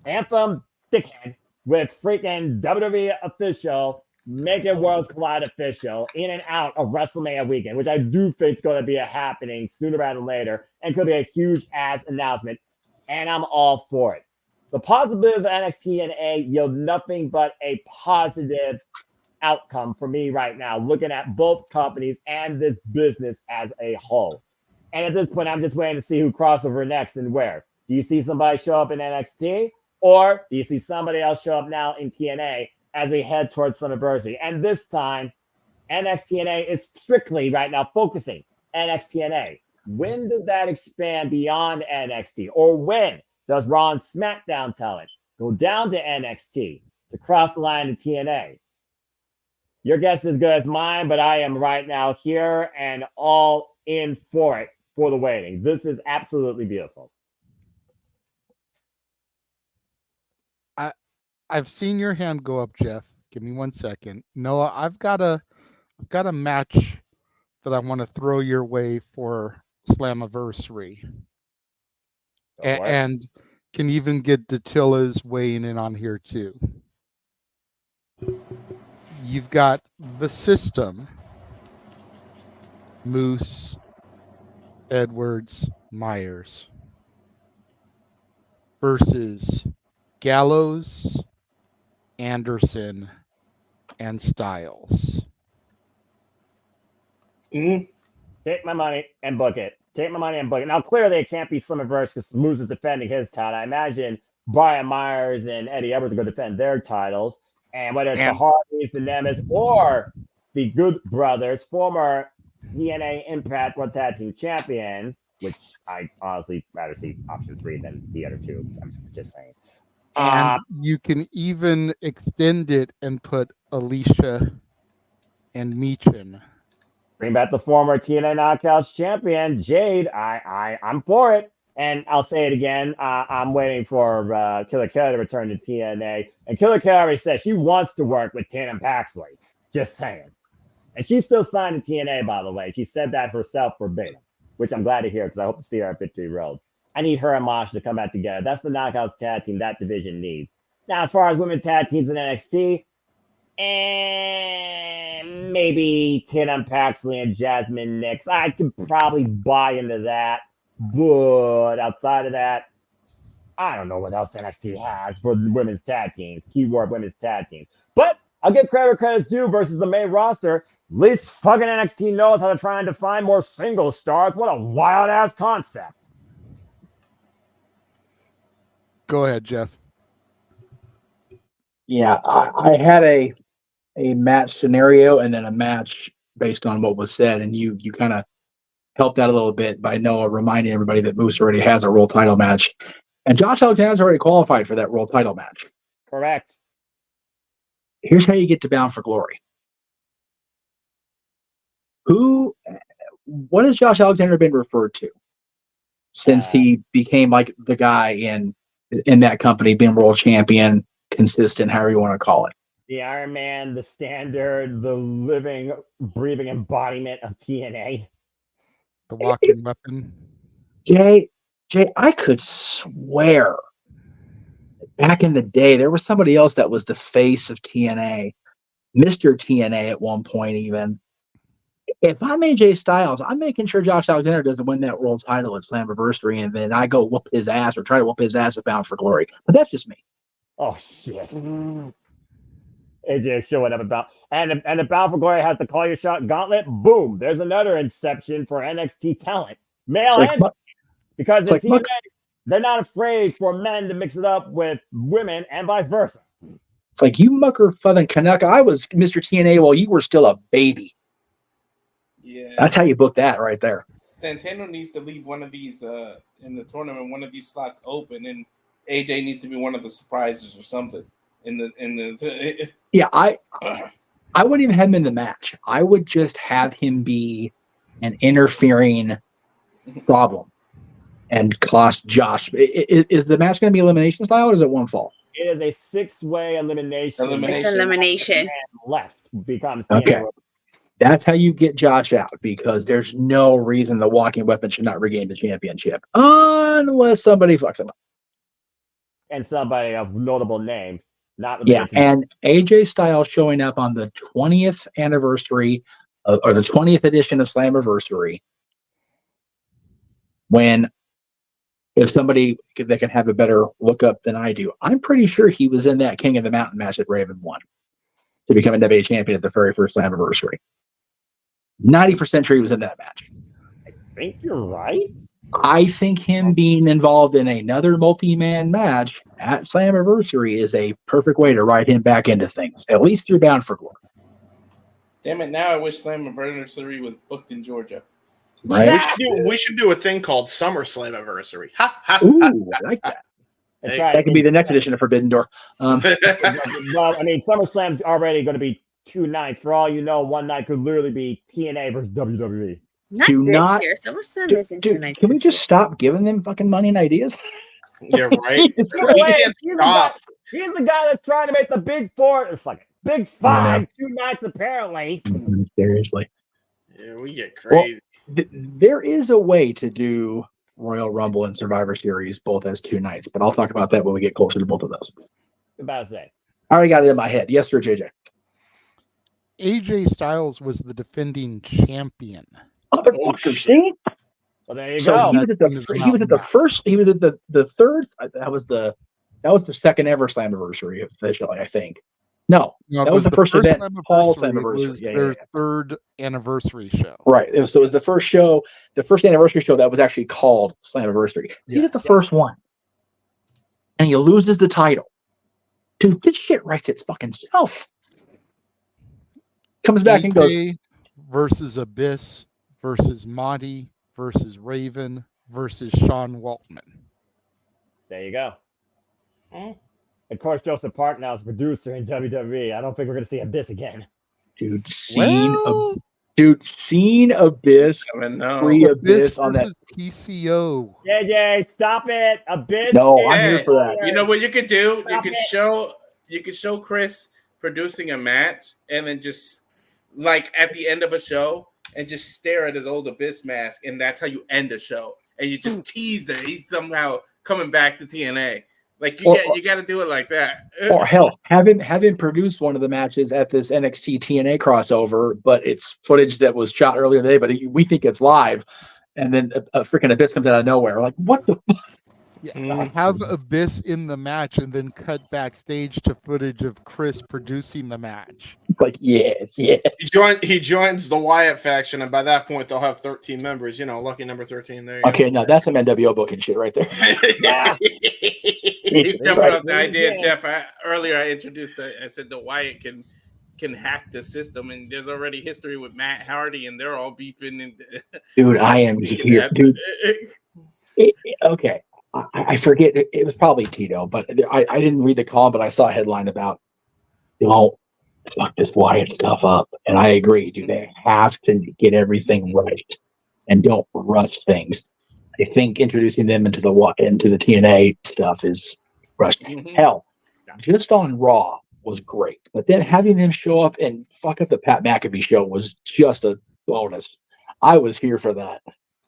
Anthem dickhead with freaking WWE official, making Worlds Collide official, in and out of WrestleMania weekend, which I do think is going to be happening sooner rather than later, and could be a huge ass announcement. And I'm all for it. The possibility of NXT and A yield nothing but a positive outcome for me right now, looking at both companies and this business as a whole. And at this point, I'm just waiting to see who crossover next and where. Do you see somebody show up in NXT? Or do you see somebody else show up now in TNA as we head towards Slammiversary? And this time, NXT TNA is strictly right now focusing NXT TNA. When does that expand beyond NXT? Or when does Raw and SmackDown talent go down to NXT? to cross the line to TNA? Your guess is as good as mine, but I am right now here and all in for it for the waiting. This is absolutely beautiful. I've seen your hand go up, Jeff. Give me 1 second. Noah, I've got a match that I want to throw your way for Slammiversary. And can even get Datilla's weighing in on here too. You've got the System, Moose, Edwards, Myers versus Gallows, Anderson, and Styles. Take my money and book it. Take my money and book it. Now, clearly, it can't be Slammiversary because Moose is defending his title. I imagine Brian Myers and Eddie Edwards are going to defend their titles. And whether it's the Hardys, the Nemes, or the Good Brothers, former TNA Impact World Tag Team Champions, which I honestly rather see option 3 than the other two. I'm just saying. And you can even extend it and put Alicia and Meechin. Bring back the former TNA Knockouts champion, Jade. I'm for it. And I'll say it again. I'm waiting for Killer Kelly to return to TNA. And Killer Kelly already said she wants to work with Tatum Paxley. Just saying. And she's still signed to TNA, by the way. She said that herself verbatim, which I'm glad to hear because I hope to see her at Victory Road. I need her and Masha to come back together. That's the Knockouts tag team that division needs. Now, as far as women tag teams in NXT, and maybe Tatum Paxley and Jasmine Nix. I could probably buy into that. But outside of that, I don't know what else NXT has for women's tag teams. Keyword women's tag teams. But I'll give credit where credit's due versus the main roster. At least fucking NXT knows how to try and define more single stars. What a wild-ass concept. Go ahead, Jeff. Yeah, I had a match scenario and then a match based on what was said, and you kind of helped out a little bit by Noah reminding everybody that Moose already has a world title match, and Josh Alexander's already qualified for that world title match. Correct. Here's how you get to Bound for Glory. What has Josh Alexander been referred to since he became like the guy in that company, being world champion, consistent, however you want to call it? The Iron Man, the standard, the living, breathing embodiment of TNA. The walking weapon. Jay, I could swear back in the day there was somebody else that was the face of TNA, Mr. TNA at one point even. If I'm AJ Styles, I'm making sure Josh Alexander doesn't win that world title at Slammiversary, and then I go whoop his ass or try to whoop his ass at Bound for Glory. But that's just me. Oh, shit. AJ showing up about. And the Bound for Glory has the Call Your Shot gauntlet. Boom. There's another inception for NXT talent. Male and because in TNA, they're not afraid for men to mix it up with women and vice versa. It's like, you mucker fucking Canuck. I was Mr. TNA while you were still a baby. Yeah, that's how you book that right there. Santana needs to leave one of these in the tournament, one of these slots open, and AJ needs to be one of the surprises or something. Yeah, I wouldn't even have him in the match. I would just have him be an interfering problem and cost Josh. Is the match going to be elimination style or is it one fall? It is a 6-way elimination. It's elimination. Left becomes okay. That's how you get Josh out, because there's no reason the walking weapon should not regain the championship unless somebody fucks him up. And somebody of notable name. And AJ Styles showing up on the 20th anniversary or the 20th edition of Slammiversary, when if somebody that can have a better look up than I do, I'm pretty sure he was in that King of the Mountain match that Raven won to become a WWE champion at the very first Slammiversary. 90% sure he was in that match. I think you're right. I think him being involved in another multi-man match at Slammiversary is a perfect way to ride him back into things, at least through Bound for Glory. Damn it, now I wish Slammiversary was booked in Georgia. Right? We should do a thing called Summer Slammiversary. Ooh, I like that. And That could be the next edition of Forbidden Door. Well, I mean, SummerSlam's already going to be 2 nights. For all you know, one night could literally be TNA versus WWE. Not Do this not- year. SummerSlam isn't 2 nights. Can we this just stop giving them fucking money and ideas? Yeah, right. He's the guy that's trying to make the Big Four, or fuck it, Big Five 2 nights apparently. Seriously. Yeah, we get Well, crazy. there is a way to do Royal Rumble and Survivor Series both as 2 nights, but I'll talk about that when we get closer to both of those. About to say. I already got it in my head. Yes, sir, JJ. AJ Styles was the defending champion. Motherfucker, see? Well, there you So go. he was at the first. He was at the third. That was the second ever Slammiversary officially, I think. No, No, that it was the first event. Paul's Slammiversary was Slammiversary. their third anniversary show. Right. It was the first show, the first anniversary show that was actually called Slammiversary. He's at the first one, and he loses the title. Dude, this shit writes its fucking self. Comes back and goes AJ versus Abyss versus Monty versus Raven versus Sean Waltman. There you go. Of course, Joseph Park now is a producer in WWE. I don't think we're going to see Abyss again. Dude, seen Abyss, free Abyss on that. PCO. JJ, stop it. Abyss. No, I'm here for that. You know what you could do? Stop You could show Chris producing a match and then just like at the end of a show and just stare at his old Abyss mask, and that's how you end a show. And you just tease that he's somehow coming back to TNA. Like you got to do it like that. Or hell, have him produce one of the matches at this NXT TNA crossover, but it's footage that was shot earlier today, but we think it's live, and then a freaking Abyss comes out of nowhere. Like, what the fuck? Yeah, have Abyss in the match and then cut backstage to footage of Chris producing the match. Like, yes. He joins the Wyatt faction, and by that point they'll have 13 members. You know, lucky number 13 there. Okay, no, that's some NWO booking shit right there. He's jumping on the idea, Jeff. Earlier I introduced I said the Wyatt can hack the system, and there's already history with Matt Hardy, and they're all beefing. And Dude, I am here, dude. Okay. I forget. It was probably Tito, but I didn't read the call, but I saw a headline about, don't fuck this Wyatt stuff up. And I agree, dude. They have to get everything right and don't rush things. I think introducing them into the TNA stuff is rushing. Hell, just on Raw was great, but then having them show up and fuck up the Pat McAfee show was just a bonus. I was here for that.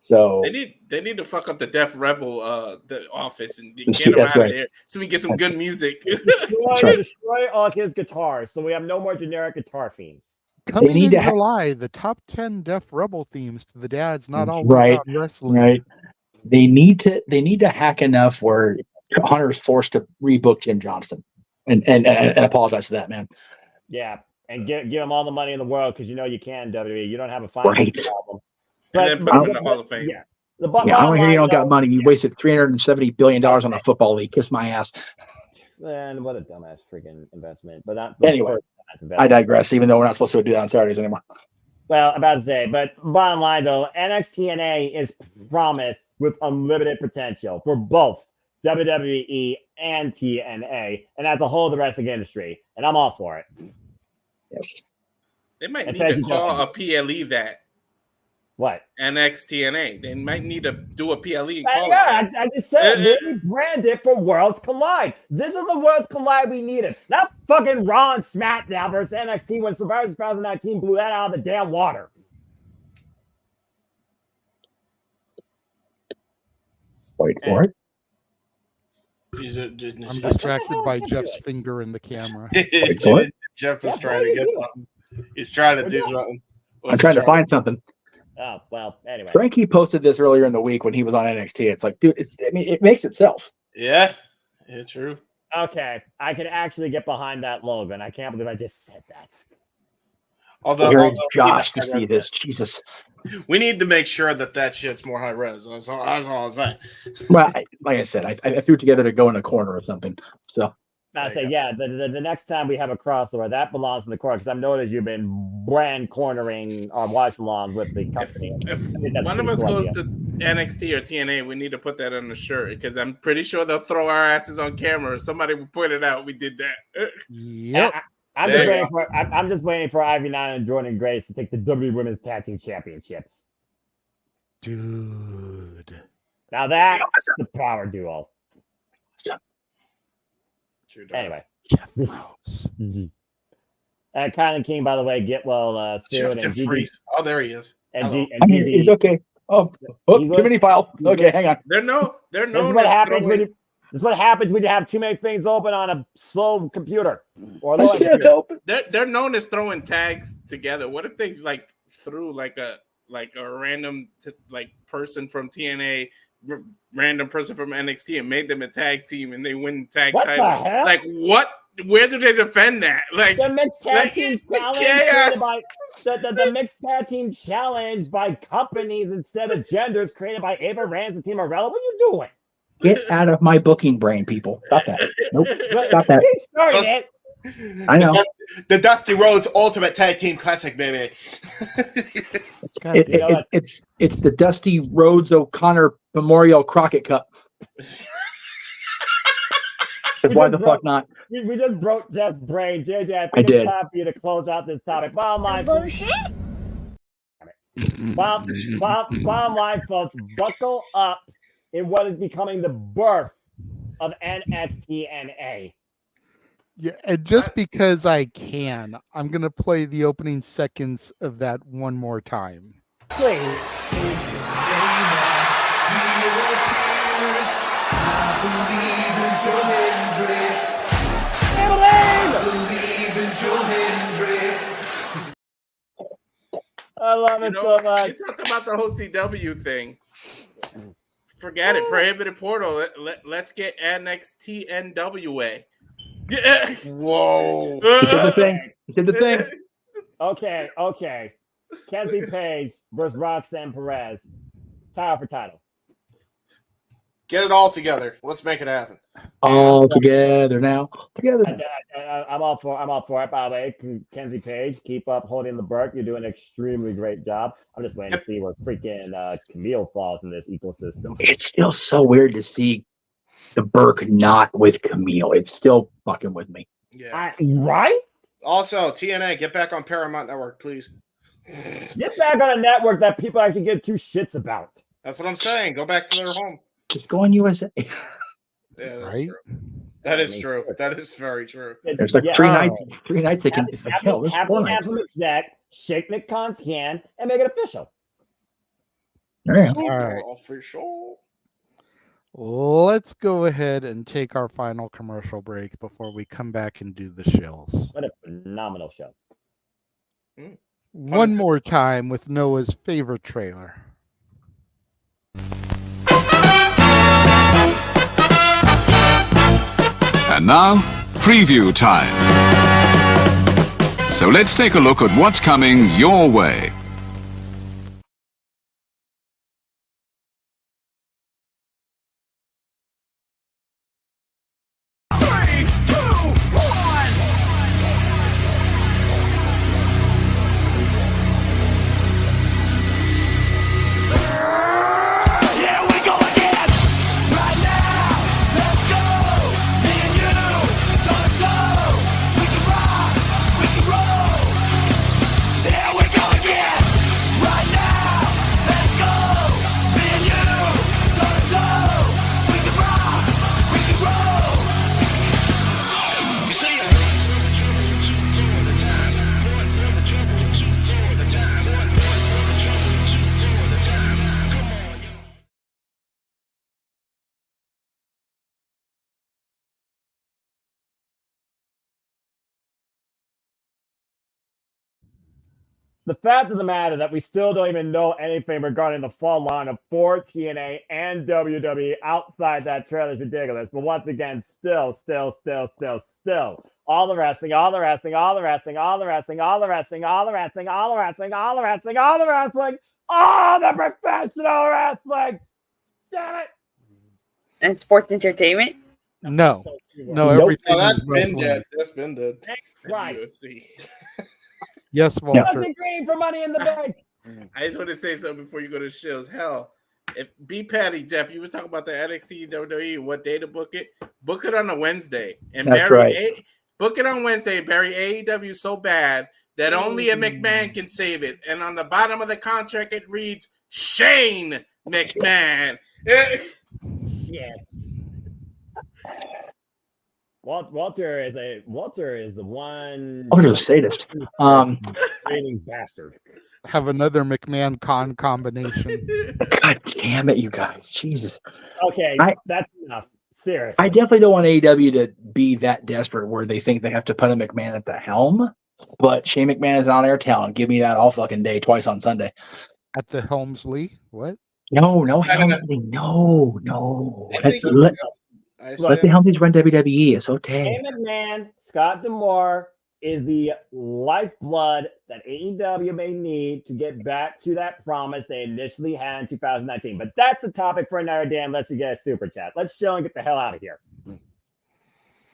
So they need to fuck up the Def Rebel the office and get That's him out right. of there so we get some good music. Destroy all his guitars, so we have no more generic guitar themes. Coming need in to July, the top 10 Def Rebel themes to the dads, not always right, on wrestling. right. They need to hack enough where Hunter's forced to rebook Jim Johnson and apologize to that man. Yeah, and give him all the money in the world because you know you can, WWE. You don't have a financial problem. And then put him in the Hall of Fame. Yeah. I don't hear you don't got money. You wasted $370 billion on a football league. Kiss my ass. Man, what a dumbass freaking investment. But not Anyway, I digress, even though we're not supposed to do that on Saturdays anymore. Well, I'm about to say, but bottom line though, NXT is promised with unlimited potential for both WWE and TNA, and as a whole, the wrestling industry. And I'm all for it. Yes. They might need to call a PLE that. What? NXTNA. They might need to do a PLE. And call yeah, it I just said really brand it for Worlds Collide. This is the Worlds Collide we needed. Not fucking Raw and SmackDown versus NXT when Survivor 2019 blew that out of the damn water. Wait for it. I'm distracted by Jeff's finger in the camera. Jeff is trying to get something. He's trying to do something. I'm trying to find something. Oh, well, anyway. Frankie posted this earlier in the week when he was on NXT. It's like, dude, it makes itself. Yeah, true. Okay, I can actually get behind that, Logan. I can't believe I just said that. Although Josh to see this, Jesus. We need to make sure that shit's more high res. That's all I'm saying. Well, like I said, I threw it together to go in a corner or something. So I say, yeah, the next time we have a crossover, that belongs in the corner because I've noticed you've been brand cornering our watch alongs with the company. If one of us goes to NXT or TNA, we need to put that on the shirt because I'm pretty sure they'll throw our asses on camera. Somebody will point it out. We did that. Yep. I'm just waiting for Ivy Nine and Jordan Grace to take the WWE Women's Tag Team Championships. Dude. Now that's the power duo. Anyway. Kylan King, by the way, get well soon. Jeff DeFries. Oh, there he is. He's okay. Oh, too many files. Okay, hang on. They're known This is what happens when you have too many things open on a slow computer or low computer. They're known as throwing tags together. What if they like threw like a random person from TNA, random person from NXT, and made them a tag team and they win tag What title? the hell? Like what? Where do they defend that? Like the mixed tag team challenge chaos. created by the mixed tag team challenge by companies instead of genders created by Ava Rance and Team Morello. What are you doing? Get out of my booking brain, people. Stop that. Nope. Stop that. He started it. I know. The Dusty Rhodes Ultimate Tag Team Classic, baby. It's the Dusty Rhodes O'Connor Memorial Crockett Cup. Why the fuck not? We just broke Jeff's brain. JJ, I I think did. it's time for you to close out this topic. Bottom line, bottom line, folks, buckle up in what is becoming the birth of NXT/NA. Yeah, and just because I can, I'm gonna play the opening seconds of that one more time. Please. I love it so much. You talked about the whole CW thing. Forget it. Prohibited portal. Let's get NXT NWA. Whoa. You said the thing. You said the thing. Okay. Kenzie Page versus Roxanne Perez. Title for title. Get it all together. Let's make it happen. All together now. Together. I'm all for it. By the way, Kenzie Page, keep up holding the Burke. You're doing an extremely great job. I'm just waiting to see where freaking Camille falls in this ecosystem. It's still so weird to see the Burke not with Camille. It's still fucking with me. Yeah. Right? Also, TNA, get back on Paramount Network, please. Get back on a network that people actually give two shits about. That's what I'm saying. Go back to their home. Just go on USA. Yeah, that's Right? true. That is true. That is very true. There's like three nights they can. Hell, there's 4 nights. Have them exec, shake Nick Khan's hand, and make it official. Yeah. All right. Official. Let's go ahead and take our final commercial break before we come back and do the shills. What a phenomenal show. One more time with Noah's favorite trailer. And now, preview time. So let's take a look at what's coming your way. The fact of the matter that we still don't even know anything regarding the fall line for TNA and WWE outside that trailer is ridiculous. But once again, still, all the wrestling, all the professional wrestling. Damn it! And sports entertainment. No, Nope. everything. That's is been wrestling. dead. That's been dead. Christ. Yes, Walter. Justin Green for Money in the Bank. I just want to say something before you go to shills. Hell, If B Patty, Jeff, you was talking about the NXT WWE, what day to book it? Book it on a Wednesday. And That's right. Book it on Wednesday and bury AEW so bad that only a McMahon can save it. And on the bottom of the contract, it reads Shane McMahon. Shit. Walter is the one. Oh, there's a sadist. Ratings bastard. Have another McMahon con combination. God damn it, you guys. Jesus. Okay, that's enough. Seriously. I definitely don't want AEW to be that desperate where they think they have to put a McMahon at the helm. But Shane McMahon is on their talent. Give me that all fucking day, twice on Sunday. At the Helmsley? What? No. Let the Helmsleys run WWE. It's okay. Shane McMahon, Scott D'Amore is the lifeblood that AEW may need to get back to that promise they initially had in 2019. But that's a topic for another day unless we get a super chat. Let's chill and get the hell out of here.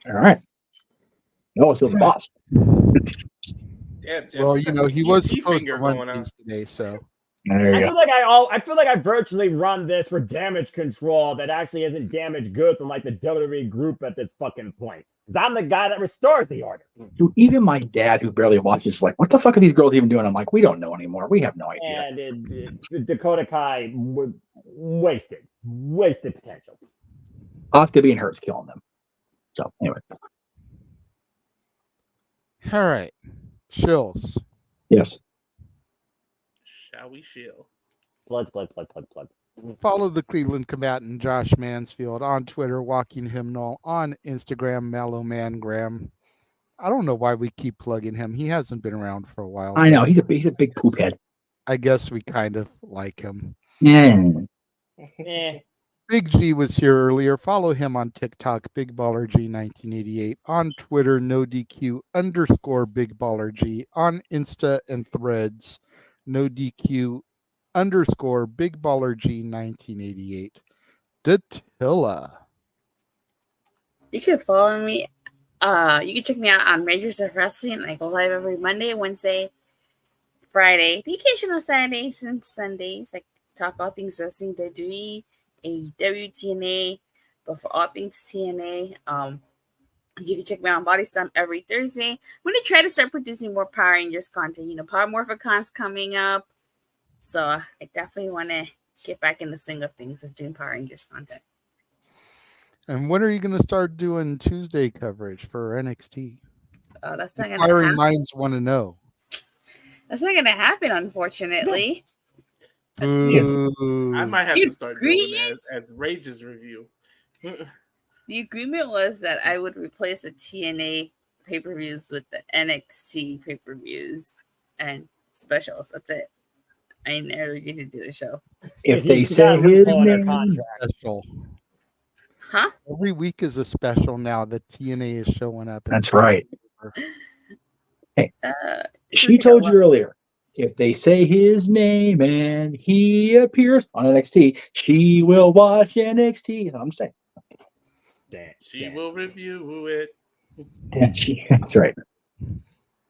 All right. No, it's still the boss. Damn, Jeff, Well, he was T supposed to finger run going on. things today, so. I feel like I virtually run this for damage control that actually isn't damage goods from like the WWE group at this fucking point. Because I'm the guy that restores the order. Dude, even my dad, who barely watches, is like, what the fuck are these girls even doing? I'm like, we don't know anymore. We have no idea. And Dakota Kai wasted potential. Asuka being hurt's killing them. So, anyway. All right. Shills. Yes. Shall we shill? Plug. Follow the Cleveland combatant Josh Mansfield on Twitter, Walking Hymnal, on Instagram, Mallomangram. I don't know why we keep plugging him. He hasn't been around for a while. I know. He's a big poop head. I guess we kind of like him. Yeah. Big G was here earlier. Follow him on TikTok, Big Baller G 1988. On Twitter, NoDQ_Big Baller G. On Insta and Threads, NoDQ_Big Baller G 1988. Datilla. You can follow me. You can check me out on Rangers of Wrestling. I go live every Monday, Wednesday, Friday, the occasional Saturdays and Sundays. I talk all things wrestling, WWE, AEW, TNA, but for all things TNA, you can check me out on Body Slam every Thursday. I'm going to try to start producing more Power Rangers content. Power Morphicon's coming up. So I definitely want to get back in the swing of things of doing Power Rangers content. And when are you going to start doing Tuesday coverage for NXT? That's not going to Inquiring happen. minds want to know. That's not going to happen, unfortunately. I might have to start doing it as Rage's review. The agreement was that I would replace the TNA pay-per-views with the NXT pay-per-views and specials. That's it. I never get to do the show. If they say his name, special. Huh? Every week is a special now that TNA is showing up. That's right. Hey, she told you earlier, if they say his name and he appears on NXT, she will watch NXT. I'm saying. She will review it. That's right.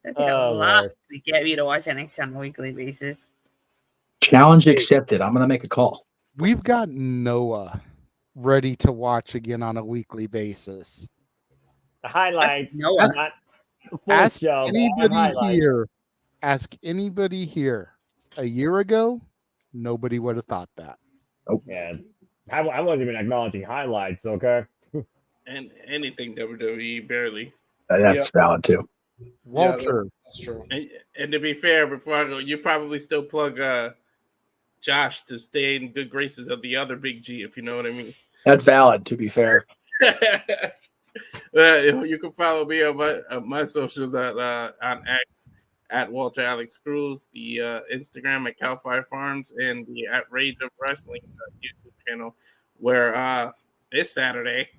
That took a lot to get me to watch NXT on a weekly basis. Challenge accepted. I'm going to make a call. We've got Noah ready to watch again on a weekly basis. The highlights. Noah. Not the full Ask show, but anybody highlights. here. Ask anybody here. A year ago, nobody would have thought that. Yeah, I wasn't even acknowledging highlights. Okay. And anything WWE, barely. That's valid too. Walter. That's true. And to be fair, before I go, you probably still plug Josh to stay in good graces of the other Big G, if you know what I mean. That's valid, to be fair. You can follow me on my socials on X at Walter Alex Cruz, the Instagram at Cal Fire Farms, and the at Rage of Wrestling YouTube channel, where this Saturday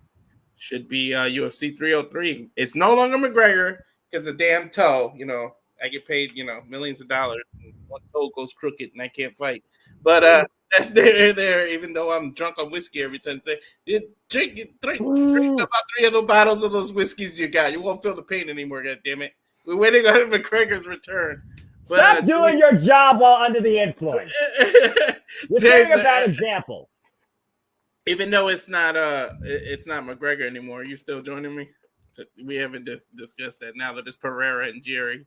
should be UFC 303. It's no longer McGregor because the damn toe, I get paid, millions of dollars. And one toe goes crooked and I can't fight. But that's there, even though I'm drunk on whiskey every time. Drink about 3 of the bottles of those whiskeys you got. You won't feel the pain anymore, God damn it. We're waiting on McGregor's return. Stop doing your job while under the influence. You're setting a bad example. Even though it's not McGregor anymore, are you still joining me? We haven't discussed that now that it's Pereira and Jerry.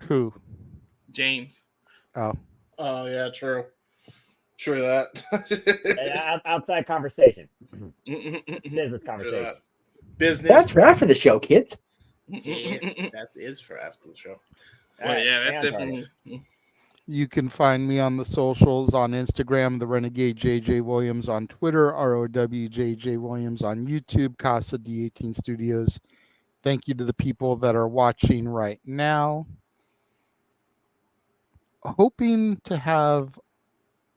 Who? James. Oh. Oh yeah, true. True that. Outside conversation. Business conversation. Business. That's for after the show, kids. That is for after the show. Well, yeah, that's it for me. You can find me on the socials on Instagram, the Renegade JJ Williams, on Twitter, ROWJJ Williams, on YouTube, Casa D18 Studios. Thank you to the people that are watching right now. Hoping to have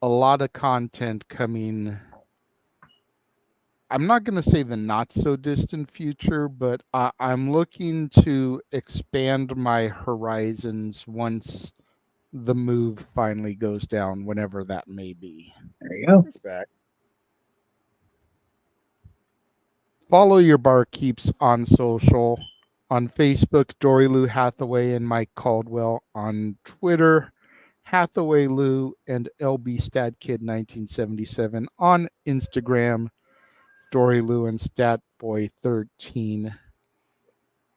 a lot of content coming. I'm not going to say the not so distant future, but I'm looking to expand my horizons once the move finally goes down, whenever that may be. There you go. Respect. Follow your barkeeps on social. On Facebook, Dory Lou Hathaway and Mike Caldwell. On Twitter, Hathaway Lou and LB Stat Kid 1977. On Instagram, Dory Lou and Statboy 13.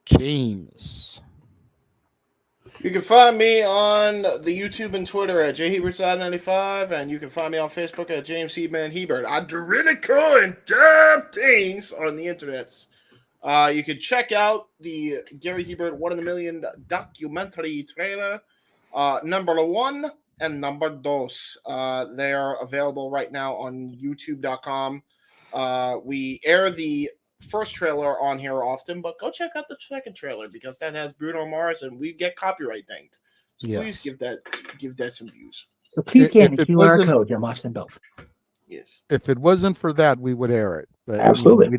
James. You can find me on the YouTube and Twitter at jhebertside95, and you can find me on Facebook at James Heedman Hebert. I do really cool and dumb things on the internets. You can check out the Gary Hebert 1 in a Million documentary trailer, number 1 and number 2. They are available right now on youtube.com. We air the first trailer on here often, but go check out the second trailer because that has Bruno Mars and we get copyright thinged. So please give that some views. So please scan the QR code and watch them both. Yes. If it wasn't for that, we would air it. But Absolutely.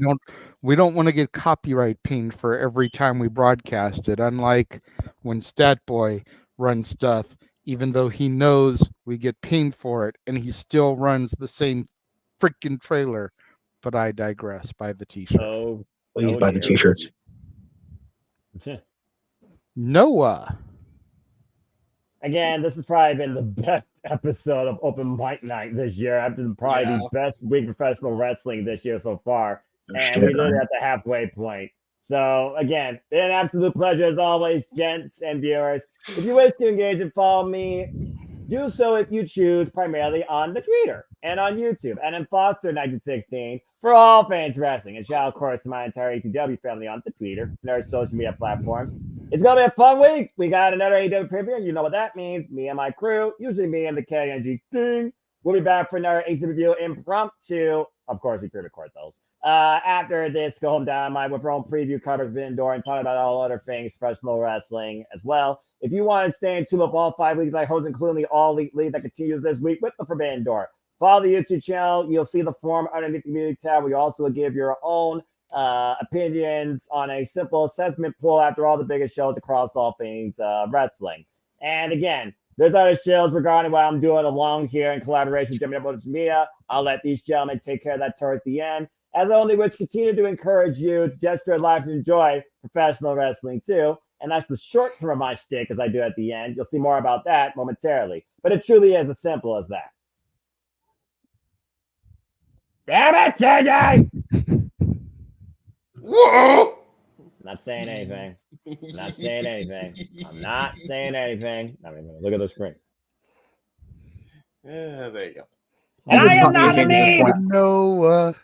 We don't want to get copyright pinged for every time we broadcast it. Unlike when Statboy runs stuff, even though he knows we get pinged for it, and he still runs the same freaking trailer. But I digress. Buy the t-shirt. Please buy the t-shirts. Noah. Again, this has probably been the best episode of Open Mic Night this year. I've been probably the best week of professional wrestling this year so far. And we did it at the halfway point. So, again, an absolute pleasure as always, gents and viewers. If you wish to engage and follow me, do so if you choose primarily on the Twitter and on YouTube and in Foster 1916 for all fans wrestling. And shout out, of course, to my entire ATW family on the Twitter and our social media platforms. It's going to be a fun week. We got another AEW preview. You know what that means. Me and my crew, usually me and the KNG King, we'll be back for another AEW review impromptu. Of course, we pre-record those. After this, go home down my with our own preview coverage of Indoor and talk about all other things professional wrestling as well. If you want to stay in tune with all 5 leagues I host, including the All Elite League that continues this week with the Forbidden Door, follow the YouTube channel. You'll see the form underneath the community tab where you also give your own opinions on a simple assessment poll after all the biggest shows across all things wrestling. And again, there's other shows regarding what I'm doing along here in collaboration with WWE Media. I'll let these gentlemen take care of that towards the end. As I only wish to continue to encourage you to just your life and enjoy professional wrestling too. And that's the short term of my shtick, as I do at the end. You'll see more about that momentarily. But it truly is as simple as that. Damn it, JJ! Whoa! Not saying anything. Not saying anything. I'm not saying anything. I mean, look at the screen. Yeah, there you go. And I am not a meme! Noah.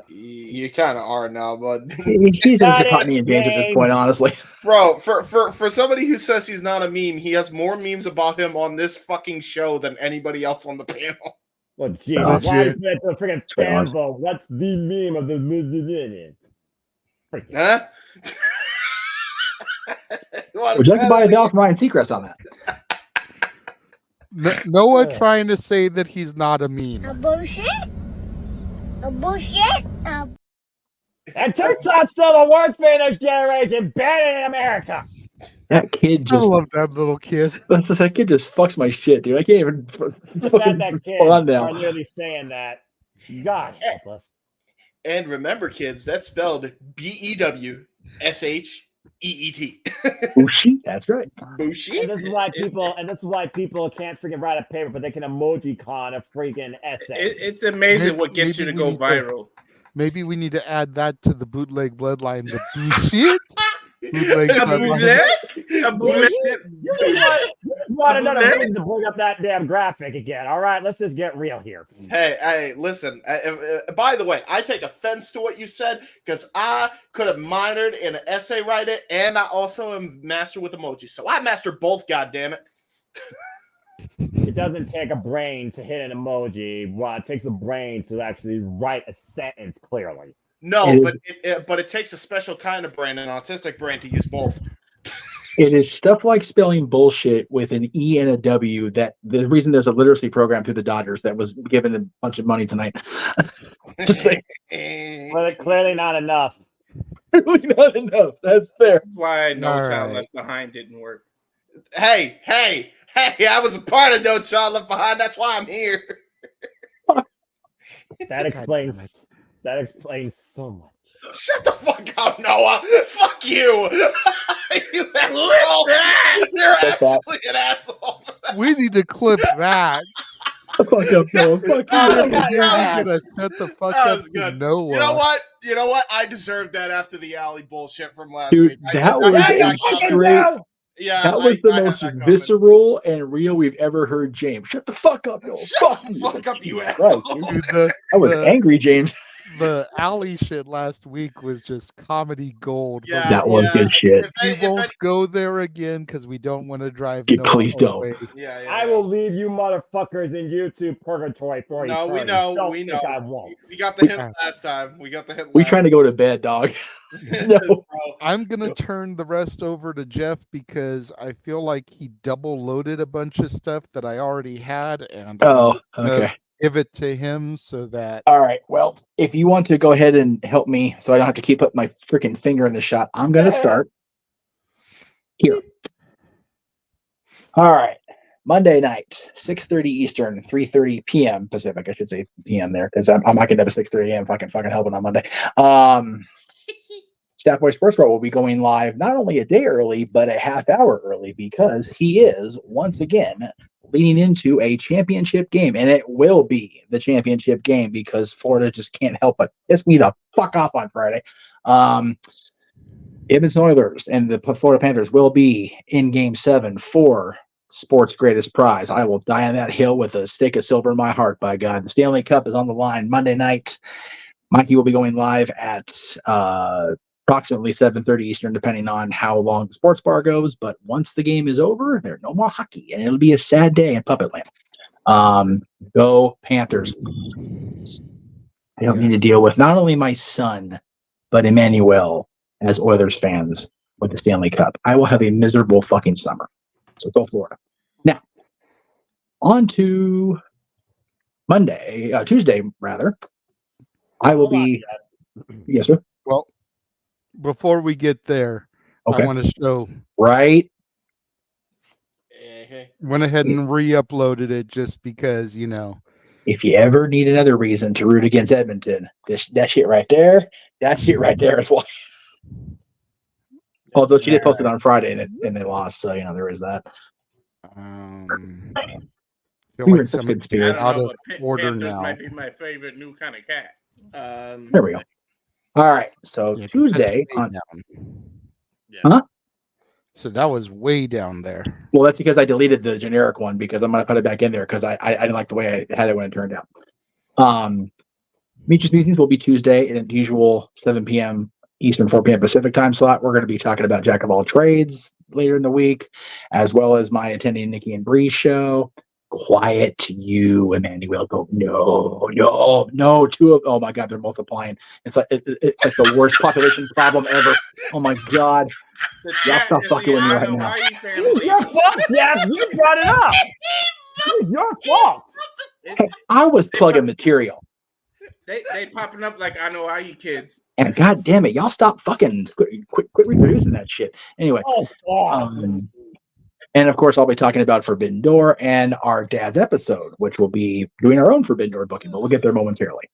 You kind of are now, bud. He's going to put me in James at this point, honestly. Bro, for somebody who says he's not a meme, he has more memes about him on this fucking show than anybody else on the panel. Well, Jesus, why is it the freaking fan vote? What's the meme of the million? Huh? Would you like to buy a doll from Ryan Seacrest on that? Noah trying to say that he's not a meme. A bullshit? A bullshit? And TikTok's still the worst thing in this generation, banned in America. That kid just. I love that little kid. That kid just fucks my shit, dude. I can't even. That kids are nearly saying that. God help us. And remember, kids, that's spelled BEWSHED. EET. Bushi, that's right. Bushi. And this is why people can't freaking write a paper, but they can emoji con a freaking essay. It's amazing what gets you to go viral. Maybe we need to add that to the bootleg bloodline. The bullshit. Bootleg You bloodline. just want another reason to bring up that damn graphic again. All right, let's just get real here. Hey, listen. By the way, I take offense to what you said because I could have minored in an essay writing, and I also am master with emojis. So I mastered both. God damn it! It doesn't take a brain to hit an emoji. Well, it takes a brain to actually write a sentence clearly. No, but it takes a special kind of brain, an autistic brain, to use both. It is stuff like spelling bullshit with an E and a W. That the reason there's a literacy program through the Dodgers that was given a bunch of money tonight. Just saying. Well, clearly not enough. Clearly not enough. That's fair. That's why No All Child right. Left Behind didn't work. Hey! I was a part of No Child Left Behind. That's why I'm here. That explains so much. Shut the fuck up, Noah. Fuck you. You asshole. You're actually an asshole. We need to clip that. Fuck up, Noah. Fuck Shut the fuck That up was to good. Noah. You know what? I deserved that after the alley bullshit from last Dude, week. that was a straight. Yeah, that was the I had most that comment. visceral and real we've ever heard James. Shut the fuck up, Noah. Shut the fuck up, you Right, asshole. dude. I was angry, James. The alley shit last week was just comedy gold. Yeah, That was good shit. We won't go there again because we don't want to drive. Yeah, Noah please don't. away. I will leave you motherfuckers in YouTube purgatory for No, we eternity. know. Don't We think know. I won't. We got the hint last time. We trying to go to bed, dog. No. I'm gonna turn the rest over to Jeff because I feel like he double loaded a bunch of stuff that I already had, and Oh, I'm gonna okay. give it to him so that All right. Well, if you want to go ahead and help me so I don't have to keep putting my freaking finger in the shot, I'm going to start here. All right. Monday night, 6:30 Eastern, 3:30 p.m. Pacific. I should say p.m. there because I'm not going to have a 6:30 a.m. fucking helping on Monday. Staff Boy Sports Bar will be going live not only a day early, but a half hour early because he is once again leading into a championship game, and it will be the championship game because Florida just can't help but piss me the fuck off on Friday. Edmonton Oilers and the Florida Panthers will be in Game 7 for sports' greatest prize. I will die on that hill with a stake of silver in my heart, by God. The Stanley Cup is on the line Monday night. Mikey will be going live at approximately 7:30 Eastern, depending on how long the sports bar goes. But once the game is over, there's no more hockey, and it'll be a sad day in Puppet Land. Go Panthers! I don't need to deal with not only my son, but Emmanuel as Oilers fans with the Stanley Cup. I will have a miserable fucking summer. So go Florida. Now, on to Tuesday rather. I will be. Yes, sir. Well, before we get there, Okay. I want to show. Right. Went ahead and re-uploaded it just because If you ever need another reason to root against Edmonton, that shit right there is why. Although she did post it on Friday and they lost, so there is that. Feel We were like in such some good spirits. out of Pan- order Panthers now. might be my favorite new kind of cat. There we go. All right, so Tuesday way on. down. Huh? So that was way down there. Well, that's because I deleted the generic one because I'm gonna put it back in there because I didn't like the way I had it when it turned out. Meet Meetings will be Tuesday at the usual 7 p.m. Eastern, 4 p.m. Pacific time slot. We're going to be talking about Jack of All Trades later in the week, as well as my attending Nikki and Bree show. Quiet you, Emmanuel. Go no. Oh my God, they're multiplying. It's like it's like the worst population problem ever. Oh my God. Y'all stop fucking with me right now. It's your fault, Jeff. You brought it up. It's your fault. Hey, I was plugging material. They popping up like I know how you kids. And God damn it, y'all stop fucking quit reproducing that shit. Anyway, and of course, I'll be talking about Forbidden Door and our dad's episode, which will be doing our own Forbidden Door booking, but we'll get there momentarily.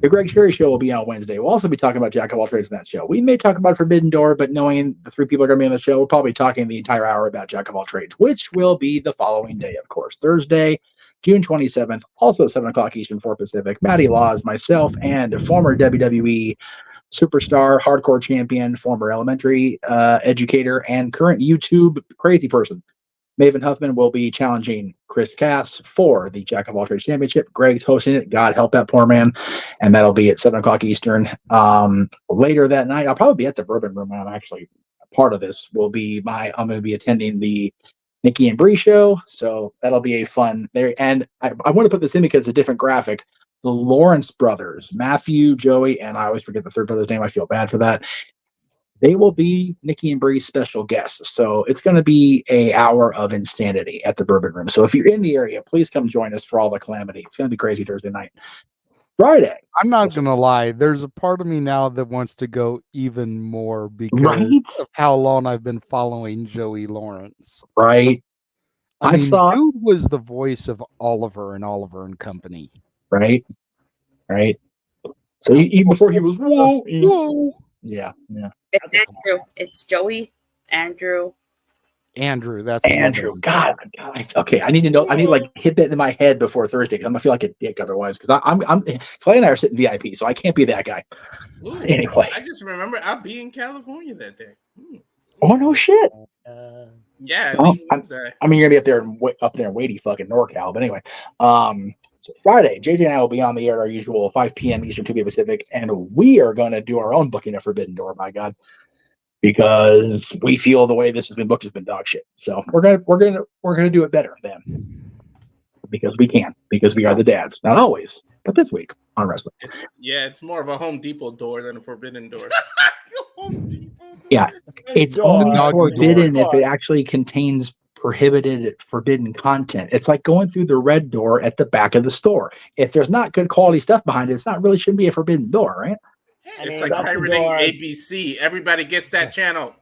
The Greg Sherry Show will be on Wednesday. We'll also be talking about Jack of all trades in that show. We may talk about Forbidden Door, but knowing the 3 people are going to be on the show, we're probably talking the entire hour about Jack of all trades, which will be the following day, of course. Thursday, June 27th, also at 7 o'clock Eastern, 4 Pacific. Matty Laws, myself, and former WWE superstar, hardcore champion, former elementary educator, and current YouTube crazy person, Maven Huffman, will be challenging Chris Cass for the Jack of all trades championship. Greg's hosting it. God help that poor man. And that'll be at 7 o'clock Eastern. Later that night, I'll probably be at the Bourbon Room. I'm actually part of this. I'm going to be attending the Nikki and Bree show. So that'll be a fun there. And I want to put this in because it's a different graphic. The Lawrence brothers, Matthew, Joey, and I always forget the third brother's name. I feel bad for that. They will be Nikki and Bree's special guests. So it's going to be an hour of insanity at the Bourbon Room. So if you're in the area, please come join us for all the calamity. It's going to be crazy Thursday night. Friday. I'm not going to lie. There's a part of me now that wants to go even more because of how long I've been following Joey Lawrence. Right. I mean, dude was the voice of Oliver and Oliver and Company. Right. So even before he was, whoa. Yeah. It's Andrew. It's Joey, Andrew. That's Andrew. God. Okay, I need to know. I need to hit that in my head before Thursday because I'm gonna feel like a dick otherwise. Because I'm Clay and I are sitting VIP, so I can't be that guy. Ooh, anyway, I just remember I'll be in California that day. Oh no shit. Yeah. Well, I mean, you're gonna be up there in weighty fucking NorCal. But anyway, so Friday, JJ and I will be on the air at our usual 5 p.m. Eastern, 2 p.m. Pacific, and we are going to do our own booking of Forbidden Door, my God, because we feel the way this has been booked has been dog shit. So we're gonna do it better then, because we can, because we are the dads. Not always, but this week on wrestling. It's more of a Home Depot door than a Forbidden Door. Yeah, it's only forbidden if it actually contains forbidden content. It's like going through the red door at the back of the store. If there's not good quality stuff behind it, shouldn't be a forbidden door, right? It's like pirating ABC. Everybody gets that channel.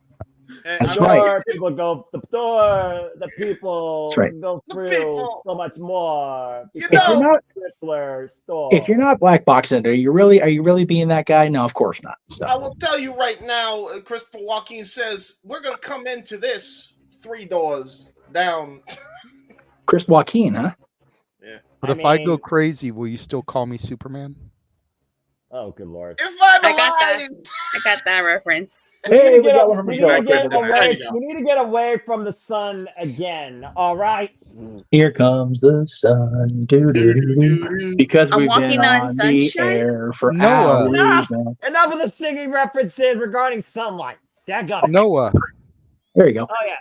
That's right. People go the door. The people right. go through so much more. If you're not black boxing, are you really being that guy? No, of course not. So. I will tell you right now, Christopher Joaquin says we're going to come into this 3 doors down. Chris Joaquin, huh? Yeah. But if I go crazy, will you still call me Superman? Oh, good Lord. If I'm I got that reference. Hey, we got one from we need to get away from the sun again. All right. Here comes the sun. Because we've been on the air for hours now. Enough of the singing references regarding sunlight. Noah. There you go. Oh yeah,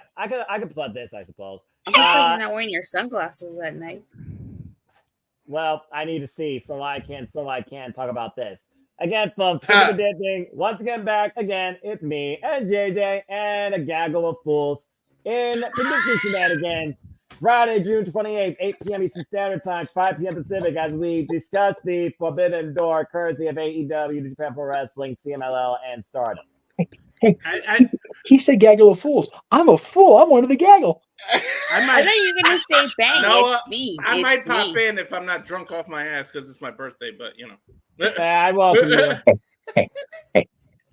I could plug this, I suppose. I'm surprised you're not wearing your sunglasses at night. Well, I need to see so I can talk about this. Again, folks, once again back again, it's me and JJ and a gaggle of fools in prediction shenanigans. Friday, June 28th, 8 p.m. Eastern Standard Time, 5 p.m. Pacific, as we discuss the Forbidden Door, courtesy of AEW, New Japan Pro Wrestling, CMLL, and Stardom. Hey, he said gaggle of fools. I'm a fool. I'm one of the gaggle. I thought you were going to say bang. It's me. I might pop in if I'm not drunk off my ass because it's my birthday, but you know. I welcome you. Hey.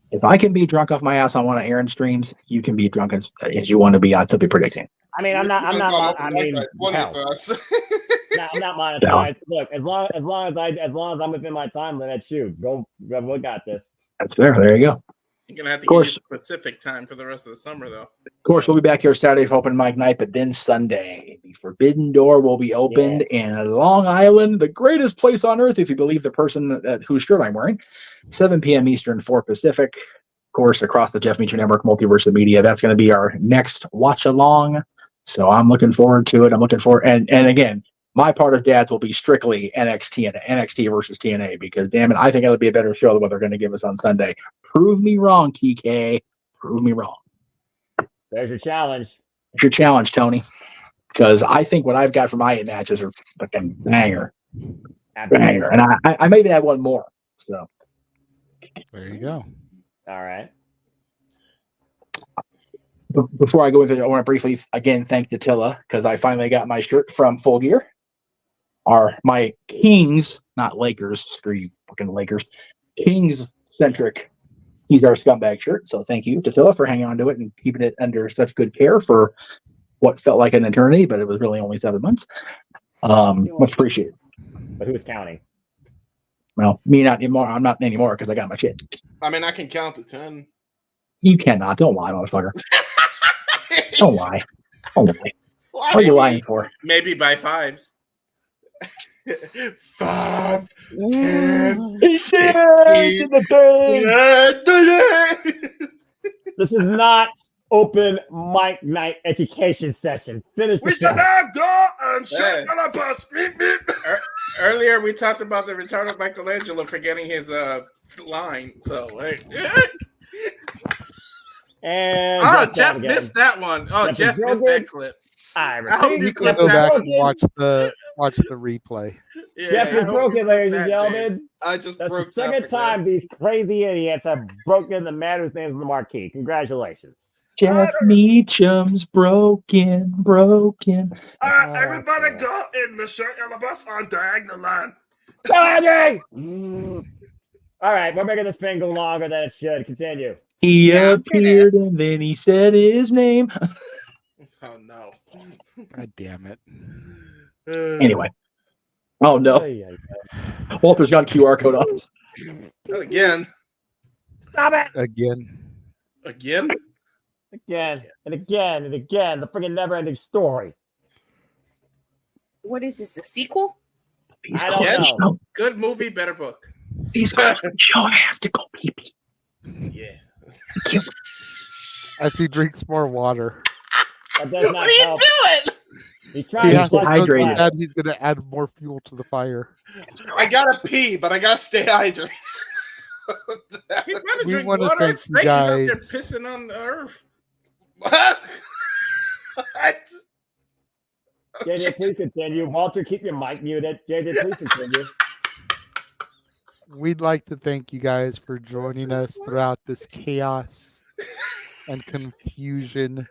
If I can be drunk off my ass on one of Aaron's streams, you can be drunk as you want to be on Simply Predicting. I mean, I'm not monetized. Look, as long as I'm within my time limit, shoot, go. We got this. That's fair. There you go. You're gonna have to get Pacific time for the rest of the summer, though. Of course, we'll be back here Saturday for open mic night, but then Sunday, the Forbidden Door will be opened in Long Island, the greatest place on earth, if you believe the person whose shirt I'm wearing. 7 p.m. Eastern, 4 Pacific. Of course, across the Jeff Meacham Network, Multiverse of Media. That's going to be our next watch along. So I'm looking forward to it. And again, my part of Dads will be strictly NXT versus TNA, because damn it, I think it'll be a better show than what they're going to give us on Sunday. Prove me wrong, TK. Prove me wrong. There's your challenge. It's your challenge, Tony. Because I think what I've got for my matches are fucking banger. Banger. And I maybe add one more. So there you go. All right. Before I go into it, I want to briefly again thank Datilla, because I finally got my shirt from Full Gear. my Kings, not Lakers. Screw you, fucking Lakers. Kings centric. He's our scumbag shirt. So thank you, Tatilla, for hanging on to it and keeping it under such good care for what felt like an eternity, but it was really only 7 months. Much appreciated. But who's counting? Well, me not anymore. I'm not anymore because I got my shit. I mean, I can count to 10. You cannot. Don't lie, motherfucker. Don't lie. Don't lie. What are you lying for? Maybe by 5s. 5, 10, 15. This is not open mic night education session. Finish the We show. should now go and shut on a bus. Earlier, we talked about the retarded Michelangelo forgetting his line. So, hey. And Jeff missed that one. Oh, Jeff missed that clip. I hope you You can clipped go that back one. and watch the replay. Jeff is broken, ladies and gentlemen. I just That's broke the second time these crazy idiots have broken the man whose name is on the marquee. Congratulations. Jeff Meacham's broken. Everybody go in the shirt on the bus on diagonal line. Go, Andy! All right, we're making this thing go longer than it should. Continue. He appeared and then he said his name. Oh, no. God damn it. Anyway. Oh, no. Walter's got a QR code on us. Not again. Stop it! Again. Again? Again and again and again. The freaking never-ending story. What is this? A sequel? I don't know. Good movie, better book. These guys show I have to go pee pee. Yeah. As he drinks more water. That does not help. doing? He's trying He to has to flush the hydrate. glass. He's going to add more fuel to the fire. I gotta pee, but I gotta stay hydrated. He better We drink wanna water. thank Snakes you out there guys. pissing on the earth. What? JJ, please continue. Walter, keep your mic muted. JJ, please continue. We'd like to thank you guys for joining us throughout this chaos and confusion.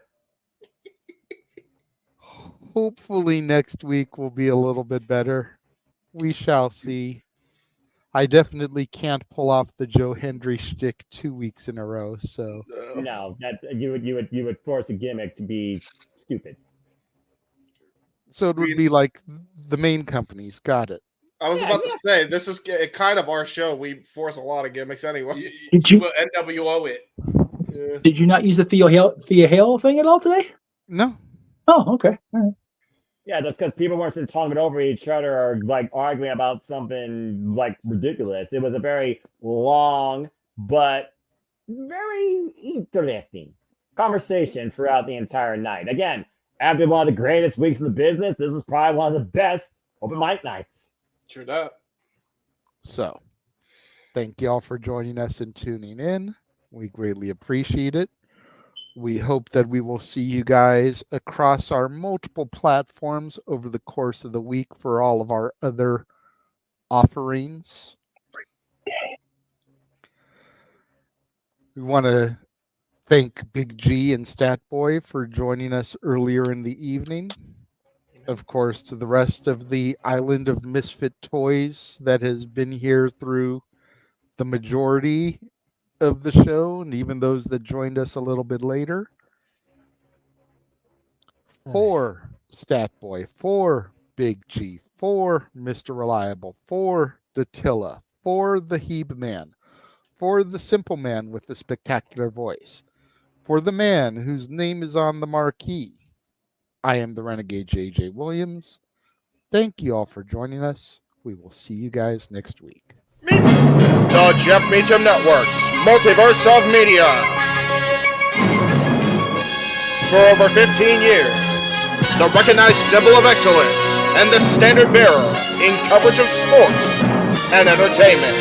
Hopefully next week will be a little bit better. We shall see. I definitely can't pull off the Joe Hendry shtick 2 weeks in a row, so No, that you would force a gimmick to be stupid. so it would be like the main companies. Got it. I was about to say, this is kind of our show. We force a lot of gimmicks anyway. Did you NWO it. Yeah. Did you not use the Thea Hale thing at all today? No. Oh, okay. All right. Yeah, that's because people weren't just talking over each other or like arguing about something like ridiculous. It was a very long but very interesting conversation throughout the entire night. Again, after one of the greatest weeks in the business, this was probably one of the best open mic nights. True that. So, thank y'all for joining us and tuning in. We greatly appreciate it. We hope that we will see you guys across our multiple platforms over the course of the week for all of our other offerings. We want to thank Big G and Stat Boy for joining us earlier in the evening. Of course, to the rest of the Island of Misfit Toys that has been here through the majority of the show, and even those that joined us a little bit later. For Stat Boy, for Big G, for Mr. Reliable, for Datilla, for the Hebe Man, for the Simple Man with the spectacular voice, for the man whose name is on the marquee. I am the Renegade JJ Williams. Thank you all for joining us. We will see you guys next week. The Jeff Meacham Network's Multiverse of Media. For over 15 years, the recognized symbol of excellence and the standard bearer in coverage of sports and entertainment.